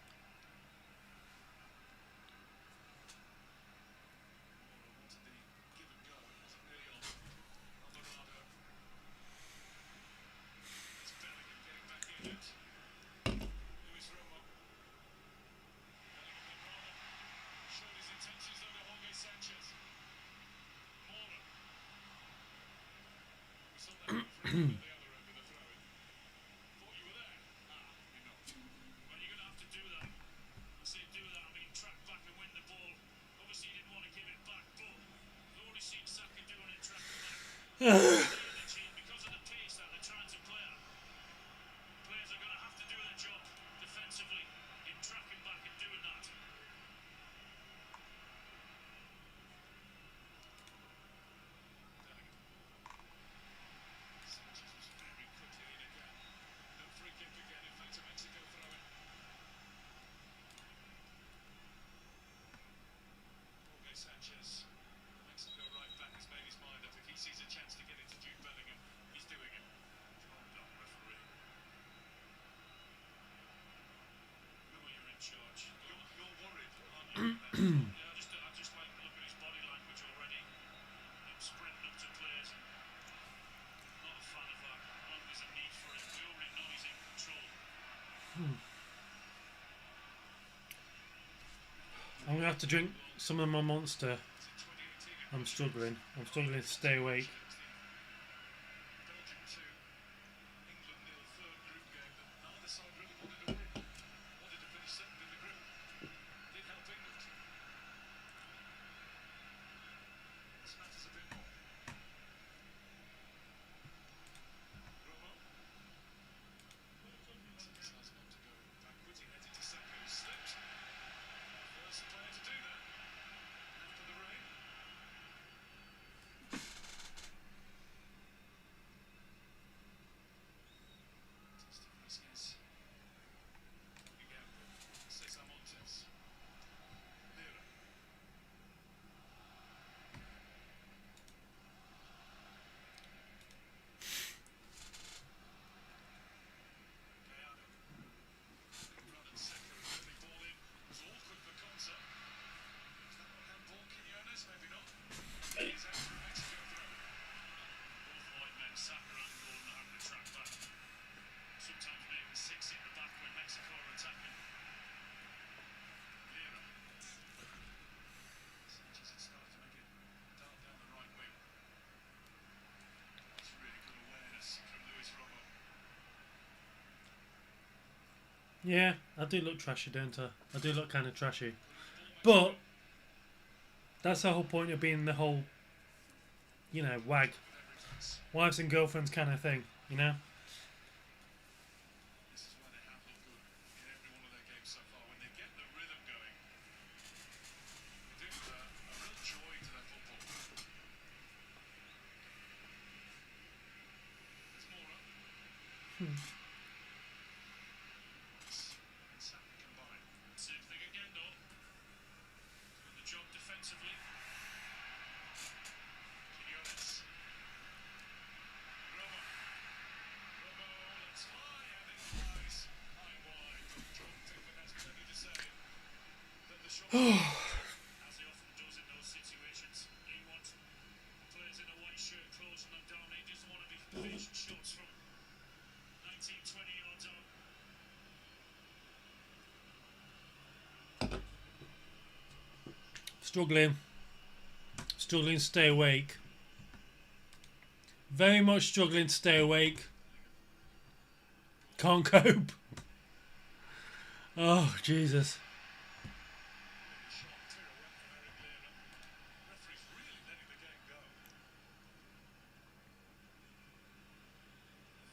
I just like the look at his body language already. Him sprinting up to players. Not a fan of that. When there's a need for it, we already know he's in control. I'm gonna have to drink some of my Monster. It's in 2018. I'm struggling. I'm struggling to stay awake. Belgium 2, England 0, third group game that neither side really wanted to win. Wanted to finish second in the group. Did help England. This matters a bit more. Romo. Decides not to go backwards. He heads into Saka, who slipped. First player to do that after the rain. Vasquez. Again, Cesar Montes. Lira. Gallardo. Brandon Secker, a early ball in. It was awkward for Konsa. Is that what handball, Quinones? Maybe not. He's out for a Mexico throw. Both white men, Saka and Gordon, are having a track back. Sometimes maybe 6 in the back when Mexico are attacking. Lira. Sanchez had started to make it dart down the right wing. That's really good awareness from Luis Romo. Yeah, I do look trashy, don't I? I do look kind of trashy. But that's the whole point of being the whole, you know, WAG, wives and girlfriends kind of thing, you know? This is why they have looked good in every one of their games so far. When they get the rhythm going, they do a real joy to their football. There's more up. And Saka combine. Same thing again, though. Doing the job defensively. Quinones. Romo. Romo, let's fly, and it flies high and wide. John Tiffin has plenty to say. That the shot, as he often does in those situations, he wants players in a white shirt closing them down. He doesn't want to be facing shots from 19, 20 yards out. Struggling to stay awake. Very much struggling to stay awake. Can't cope. Oh, Jesus. Shot clear away from Eric Lira. Referee's really letting the game go. A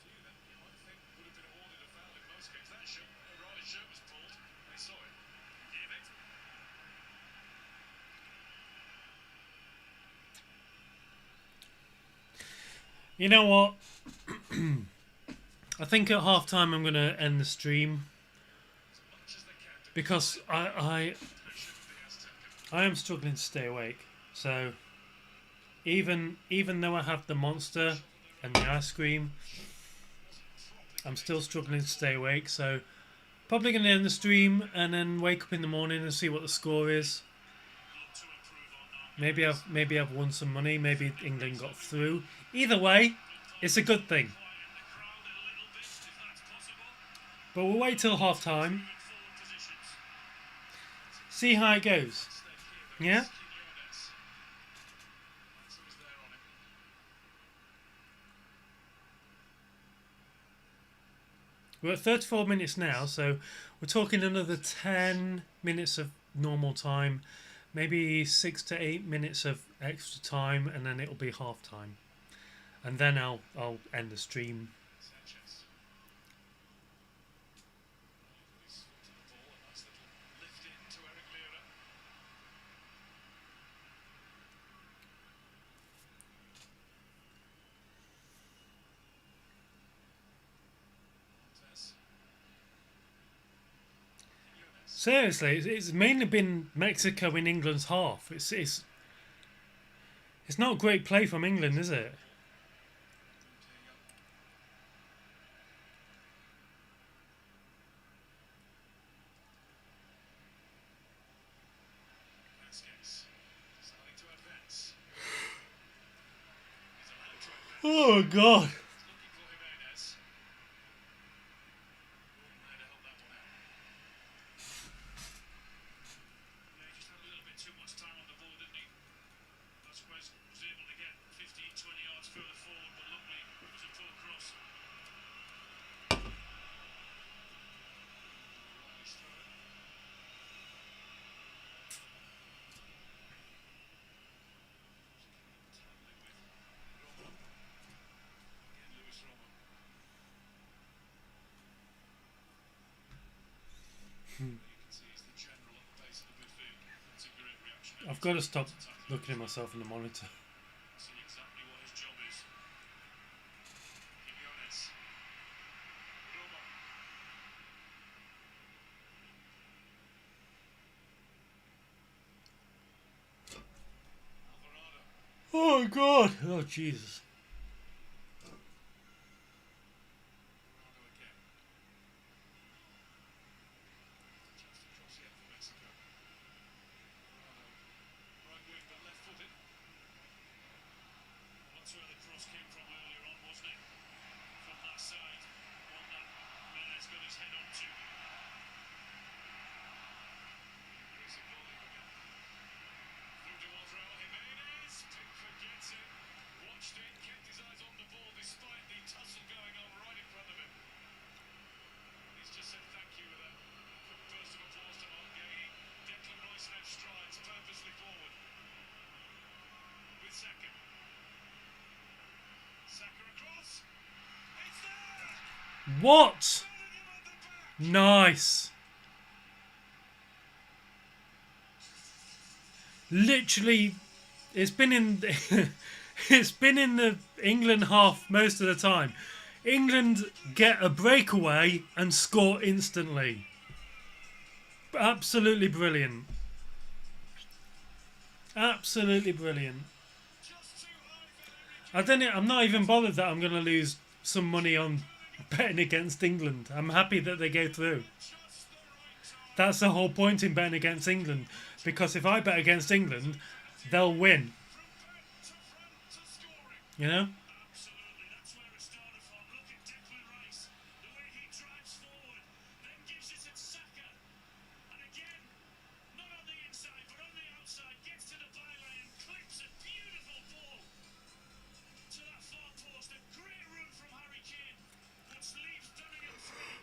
few that you might think would have been awarded a foul in most cases. That shirt, O'Reilly's shirt was pulled. They saw it. Gave it. You know what? I think at half time I'm going to end the stream As much as they can to because I pressure the Azteca. I am struggling to stay awake. So even though I have the Monster and the ice cream, I'm still struggling to stay awake. So probably going to end the stream and then wake up in the morning and see what the score is. Look to improve on that. Maybe I've won some money. Maybe England got through. Either way, it's a good thing. Quiet in the crowd a little bit, if that's possible. But we'll wait till half time. In forward positions. See how it goes. Stake here, though. Yeah? It's Quinones. That's who's there on him. We're at 34 minutes now, so we're talking another 10 minutes of normal time, maybe 6 to 8 minutes of extra time, and then it'll be half time. And then I'll end the stream. Sanchez. Put his foot to the ball. A nice little lift in to Eric Lira. Montes. Quinones. Seriously, it's mainly been Mexico in England's half. It's not great play from England, is it? Oh God. Looking for Jimenez. Gordon there to help that one out. Yeah, he just had a little bit too much time on the ball, didn't he? Vasquez was able to get 15, 20 yards further forward, but luckily it was a poor cross. Riley's throw it. Tackling with Romo. Again, Lewis Romo. You can see he's the general at the base of the midfield. It's a great reaction. I've got to stop looking at myself in the monitor. See exactly what his job is. Jimenez. Romo. Alvarado. Oh God. Oh Jesus. Alvarado again. Chance to cross yet for Mexico. Alvarado. Right wing but left footed. That's where the cross came from earlier on, wasn't it? From that side. One that Jimenez got his head onto. Crazy bowling again. Through towards Raul Jimenez. Pickford gets it. Watched it. Kept his eyes on the ball despite the tussle going on right in front of him. He's just said thank you with a quick burst of applause to Mark Gay. Declan Rice now strides purposely forward. With Saka. Saka across. It's there! What? Bellingham at the back! Nice. Literally, it's been in it's been in the England half most of the time. England get a breakaway and score instantly. Absolutely brilliant. Absolutely brilliant. Just too high for Henry. I'm not even bothered that I'm going to lose some money on betting against England. I'm happy that they go through. Just the right time. That's the whole point in betting against England. Because if I bet against England, they'll win. From back to front to scoring. You know? Absolutely, that's where it started from. Look at Declan Rice, the way he drives forward, then gives it to Saka. And again, not on the inside, but on the outside, gets to the byline and clips a beautiful ball to that far post. A great run from Harry Kane, which leaves Bellingham free.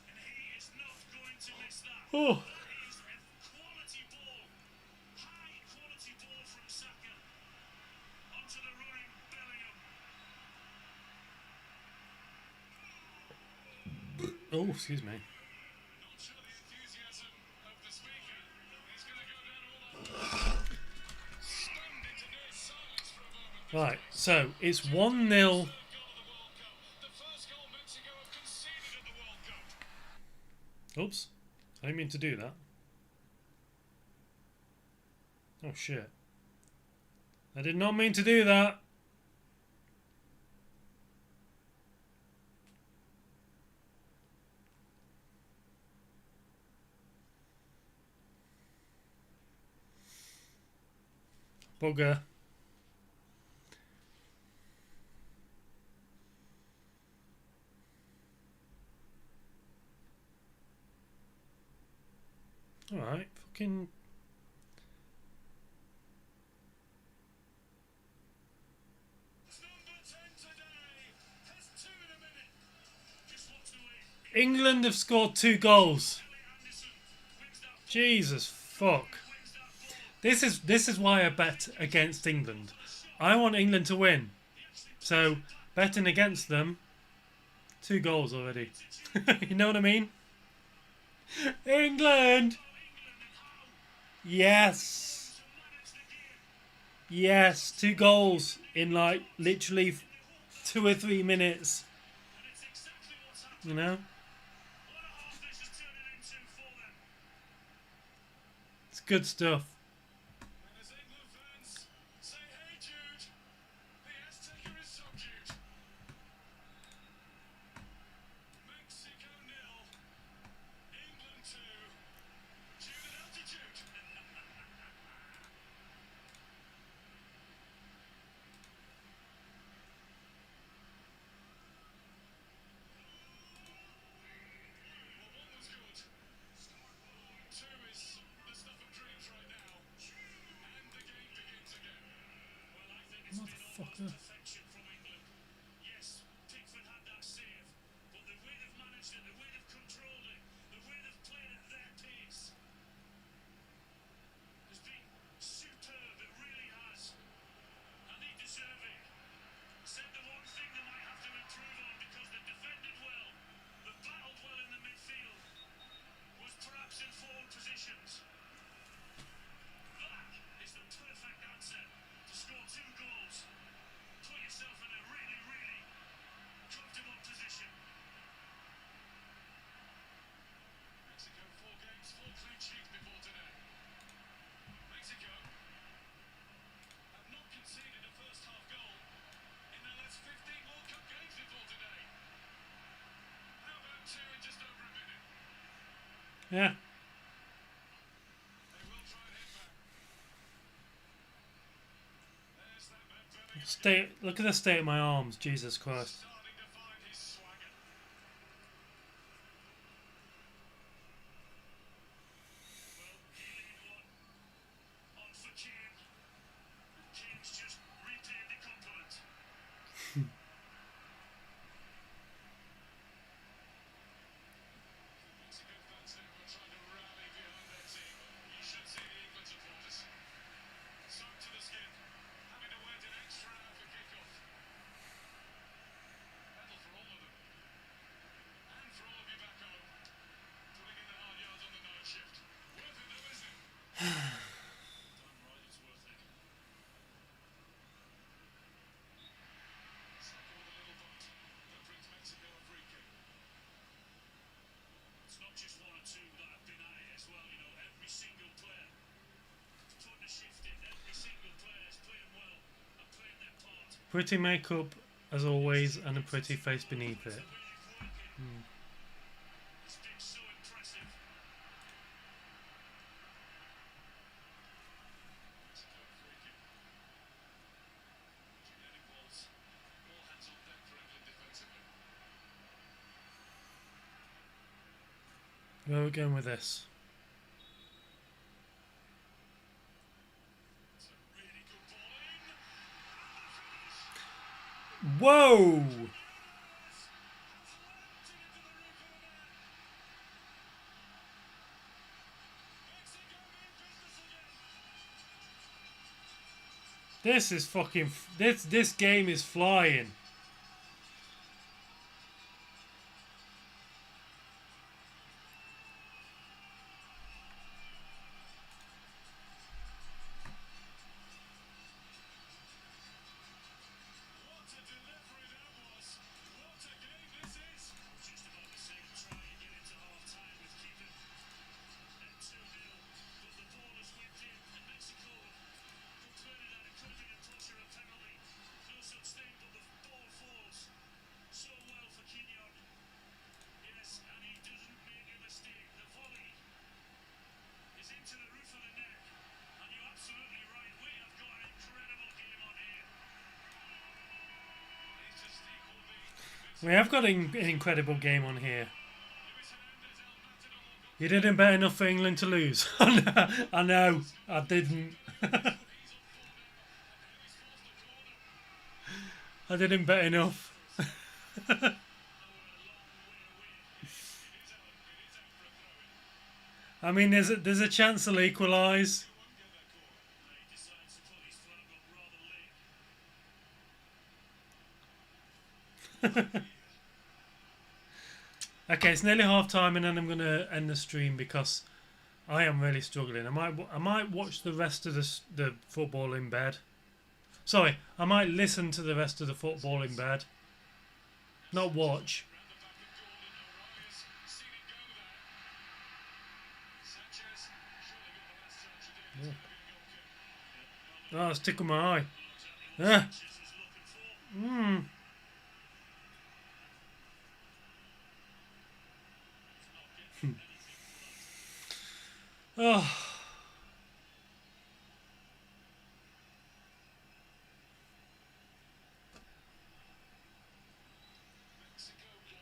And he is not going to miss that. Oh. That is a quality ball. High quality ball from Saka. Onto the running Bellingham. Oh, excuse me. Not sure the enthusiasm of the speaker. He's going to go down all that. Stunned into near silence for a moment. Right, so it's 1-0. Goal of the World Cup. The first goal Mexico have conceded at the World Cup. Oops. I didn't mean to do that. Oh shit. I did not mean to do that. Bugger. Alright, fucking... Number 10 today has 2 in a minute. Just wants to win. England have scored 2 goals. Anderson wins that ball. Jesus fuck. Wins that ball. This is why I bet against England. I want England to win. So, betting against them, 2 goals already. You know what I mean? England! Yes! Yes, 2 goals in like literally 2 or 3 minutes. And it's exactly what's happened. You know? What a half this is turning into for them. It's good stuff. And as England fans say, hey Jude, the Azteca is subdued. Mexico 0, England 2. Jude at altitude. Yeah. Look at the state of my arms, Jesus Christ. Starting to find his swagger. Well, he lead one on for Kane. Kane's just repaid the compliment. Mexico fans now are trying to rally behind their team. You should see the England supporters. Soaked to the skin, having to wait an extra hour for kickoff. Battle for all of them. And for all of you back home. Putting in the hard yards on the night shift. Worth it though, isn't it? Damn right it's worth it. Saka with a little bite. That brings Mexico a free kick. It's not just one or two that have been at it as well, you know, every single player is putting a shift in, every single player is playing well and playing their part. Pretty makeup, as always, and a pretty face beneath it. The way you've working has been so impressive. Mexico free kick. Genetic walls. All hands on deck for England defensively. Where are we going with this? It's a really good ball in. And the finish. Whoa! This is fucking. This game is flying. What a delivery that was! What a game this is! Just about the same try you get into half time with keeping at 2-0, but the ball has whipped in and Mexico complaining that it could have been a touch or a penalty. No such thing, but the ball falls so well for Quignon. Yes, and he doesn't make a mistake. The volley is into the roof of the net, and you're absolutely right. We have got an incredible game on here. He's just equalled the We have got an incredible game on here. Luis Hernandez El Matador got You didn't bet enough for England to lose. I know, I didn't. I didn't bet enough. I mean, there's a chance they'll equalise. He decides to put his flag up rather late. Okay, it's nearly half time, and then I'm going to end the stream because I am really struggling. I might watch the rest of the football in bed. Sorry, I might listen to the rest of the football in bed. Not watch. Round the back of Gordon, O'Reilly's seen it go there. Sanchez surely got the last chance to do it. It's going to be a goal kick. Oh, it's tickled my eye. Exactly what Ah. Sanchez was looking for. Oh. Mexico 1,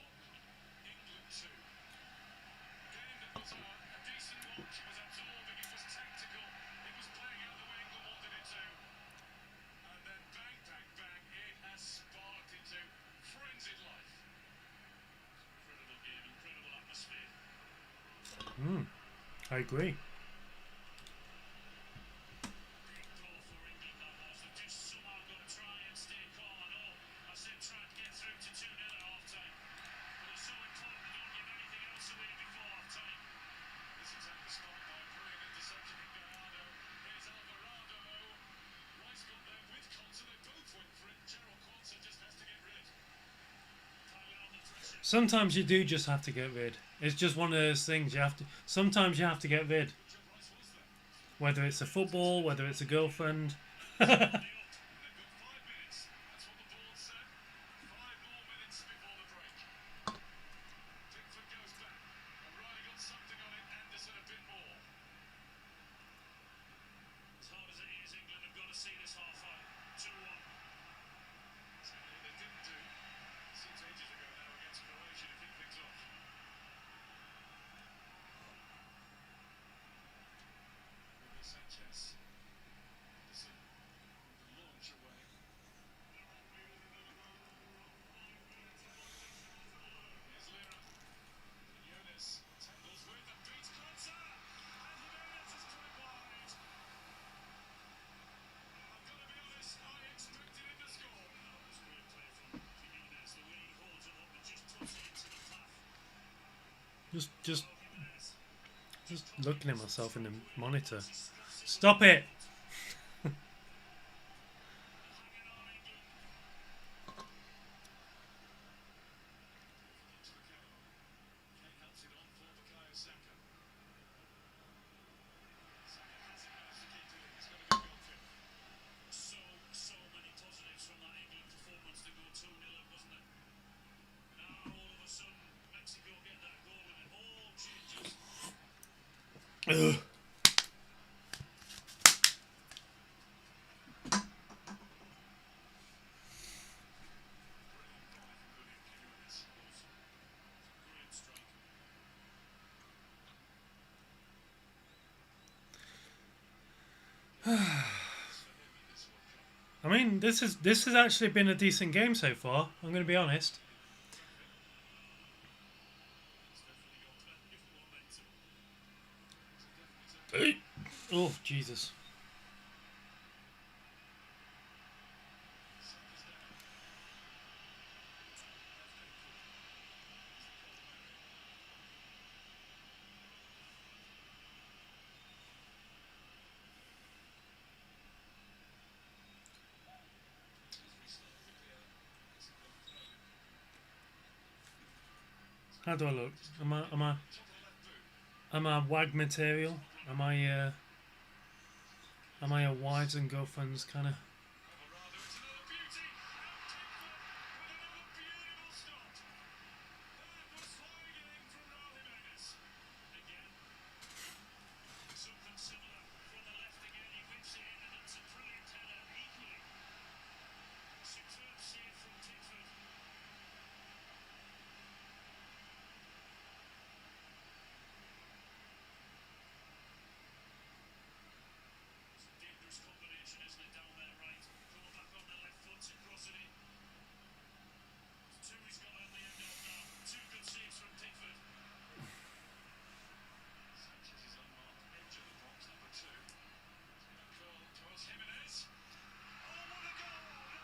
England 2. A game that was a decent watch. It was absorbing. It was tactical. It was playing out the way England wanted it to. And then bang, bang, bang, it has sparked into frenzied life. Incredible game, incredible atmosphere. I agree. Big goal for England that was. They've just somehow got to try and stay calm. I know I said try and get through to 2-0 at half time. But it's so important they don't give anything else away before half time. This attack was sparked by a brilliant interception from Gallardo. Here's Alvarado. Rice got there with Conte. They both went for it. Gerald Conte just has to get rid. Piling on the pressure. Sometimes you do just have to get rid. It's just one of those things you have to. Sometimes you have to get rid. Joe Rice was there. Whether it's a football, whether it's a girlfriend. They've got 5 minutes. That's what the board said. 5 more minutes before the break. Pickford goes back. O'Reilly got something on it, and Just looking at myself in the monitor. Stop it! So many positives from that England performance to go 2-0 up, wasn't it? Now all of a sudden Mexico get that goal and it all changes. Ugh. Brilliant strike. I mean, this has actually been a decent game so far. I'm going to be honest. Oh Jesus! How do I look? Am I WAG material? Am I a wives and girlfriends kind of? Something similar from the left again. He whips it in and it's a brilliant header equally. Superb save from Tickford. It's a dangerous combination, isn't it, down there right? Coming back on the left foot and crossing it. Two he's got on the end of now. Two good saves from Tickford. Sanchez is unmarked, edge of the box, number 2. Curl towards Jimenez. Oh, what a goal! No!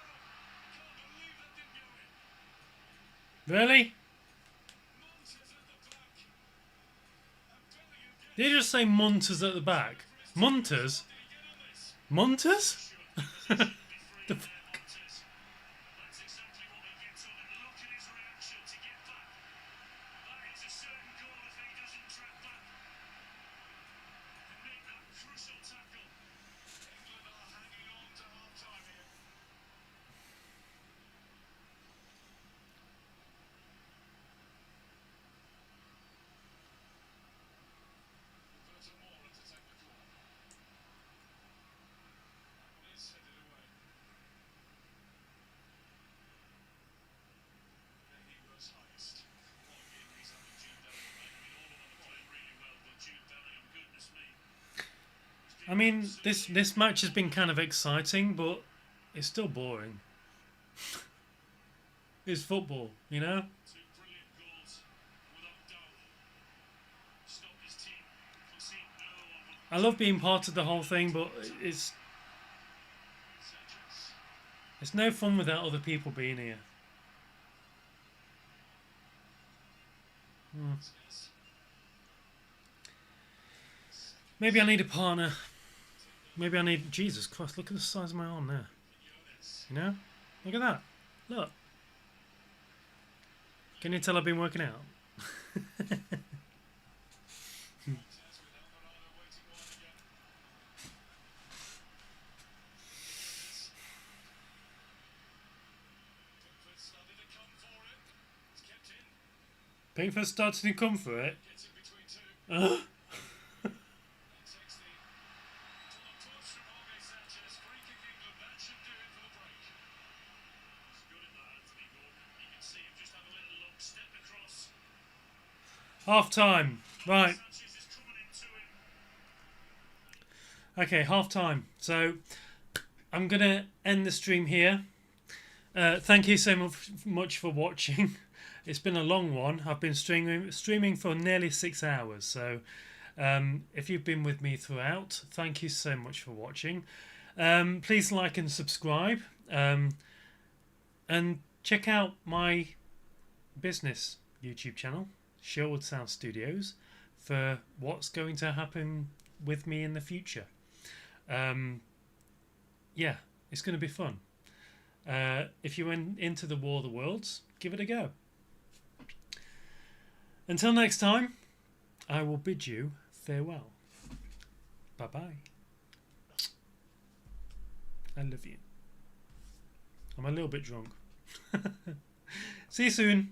Can't believe that didn't go in. Really? Montes at the back. I'm telling you, get Did you just say Munters at the back? Munters? Munters? the fuck? That's exactly what he gets on, and look at his reaction to get back. That is a certain goal if he doesn't track back and make that crucial tackle. England are hanging on to half-time here. Roberto Moura to take the corner. That one is headed away. Yeah, he was highest. What a game he's having, Jude Bellingham. I mean, all of them are playing really well, but Jude Bellingham, goodness me. I mean, this match has been kind of exciting, but it's still boring. It's football, you know? Two brilliant goals, without doubt. Stopped his team, concede no one but I love being part of the whole thing, but Sanchez. it's no fun without other people being here. Yes. Maybe I need a partner. Maybe I need... Jesus Christ, look at the size of my arm there. You know? Look at that. Look. Can you tell I've been working out? Montez with Alvarado waiting wide again. Pickford started to come for it. It's kept in. Pickford started to come for it. Gets in between two. Ugh. And takes the tunnel toss from Jorge Sanchez. Free kick England. That should do it for the break. He's good in that, Anthony Gordon. You can see him just have a little look. Step across. Half time. Right. Sanchez is coming into him. Okay, half time. So I'm going to end the stream here. Thank you so much for watching. It's been a long one. I've been streaming for nearly 6 hours. So if you've been with me throughout, thank you so much for watching. Please like and subscribe. And check out my business YouTube channel. Sherwood Sound Studios for what's going to happen with me in the future. Yeah, it's going to be fun. If you went into the War of the Worlds, give it a go. Until next time, I will bid you farewell. Bye bye. I love you. I'm a little bit drunk. See you soon.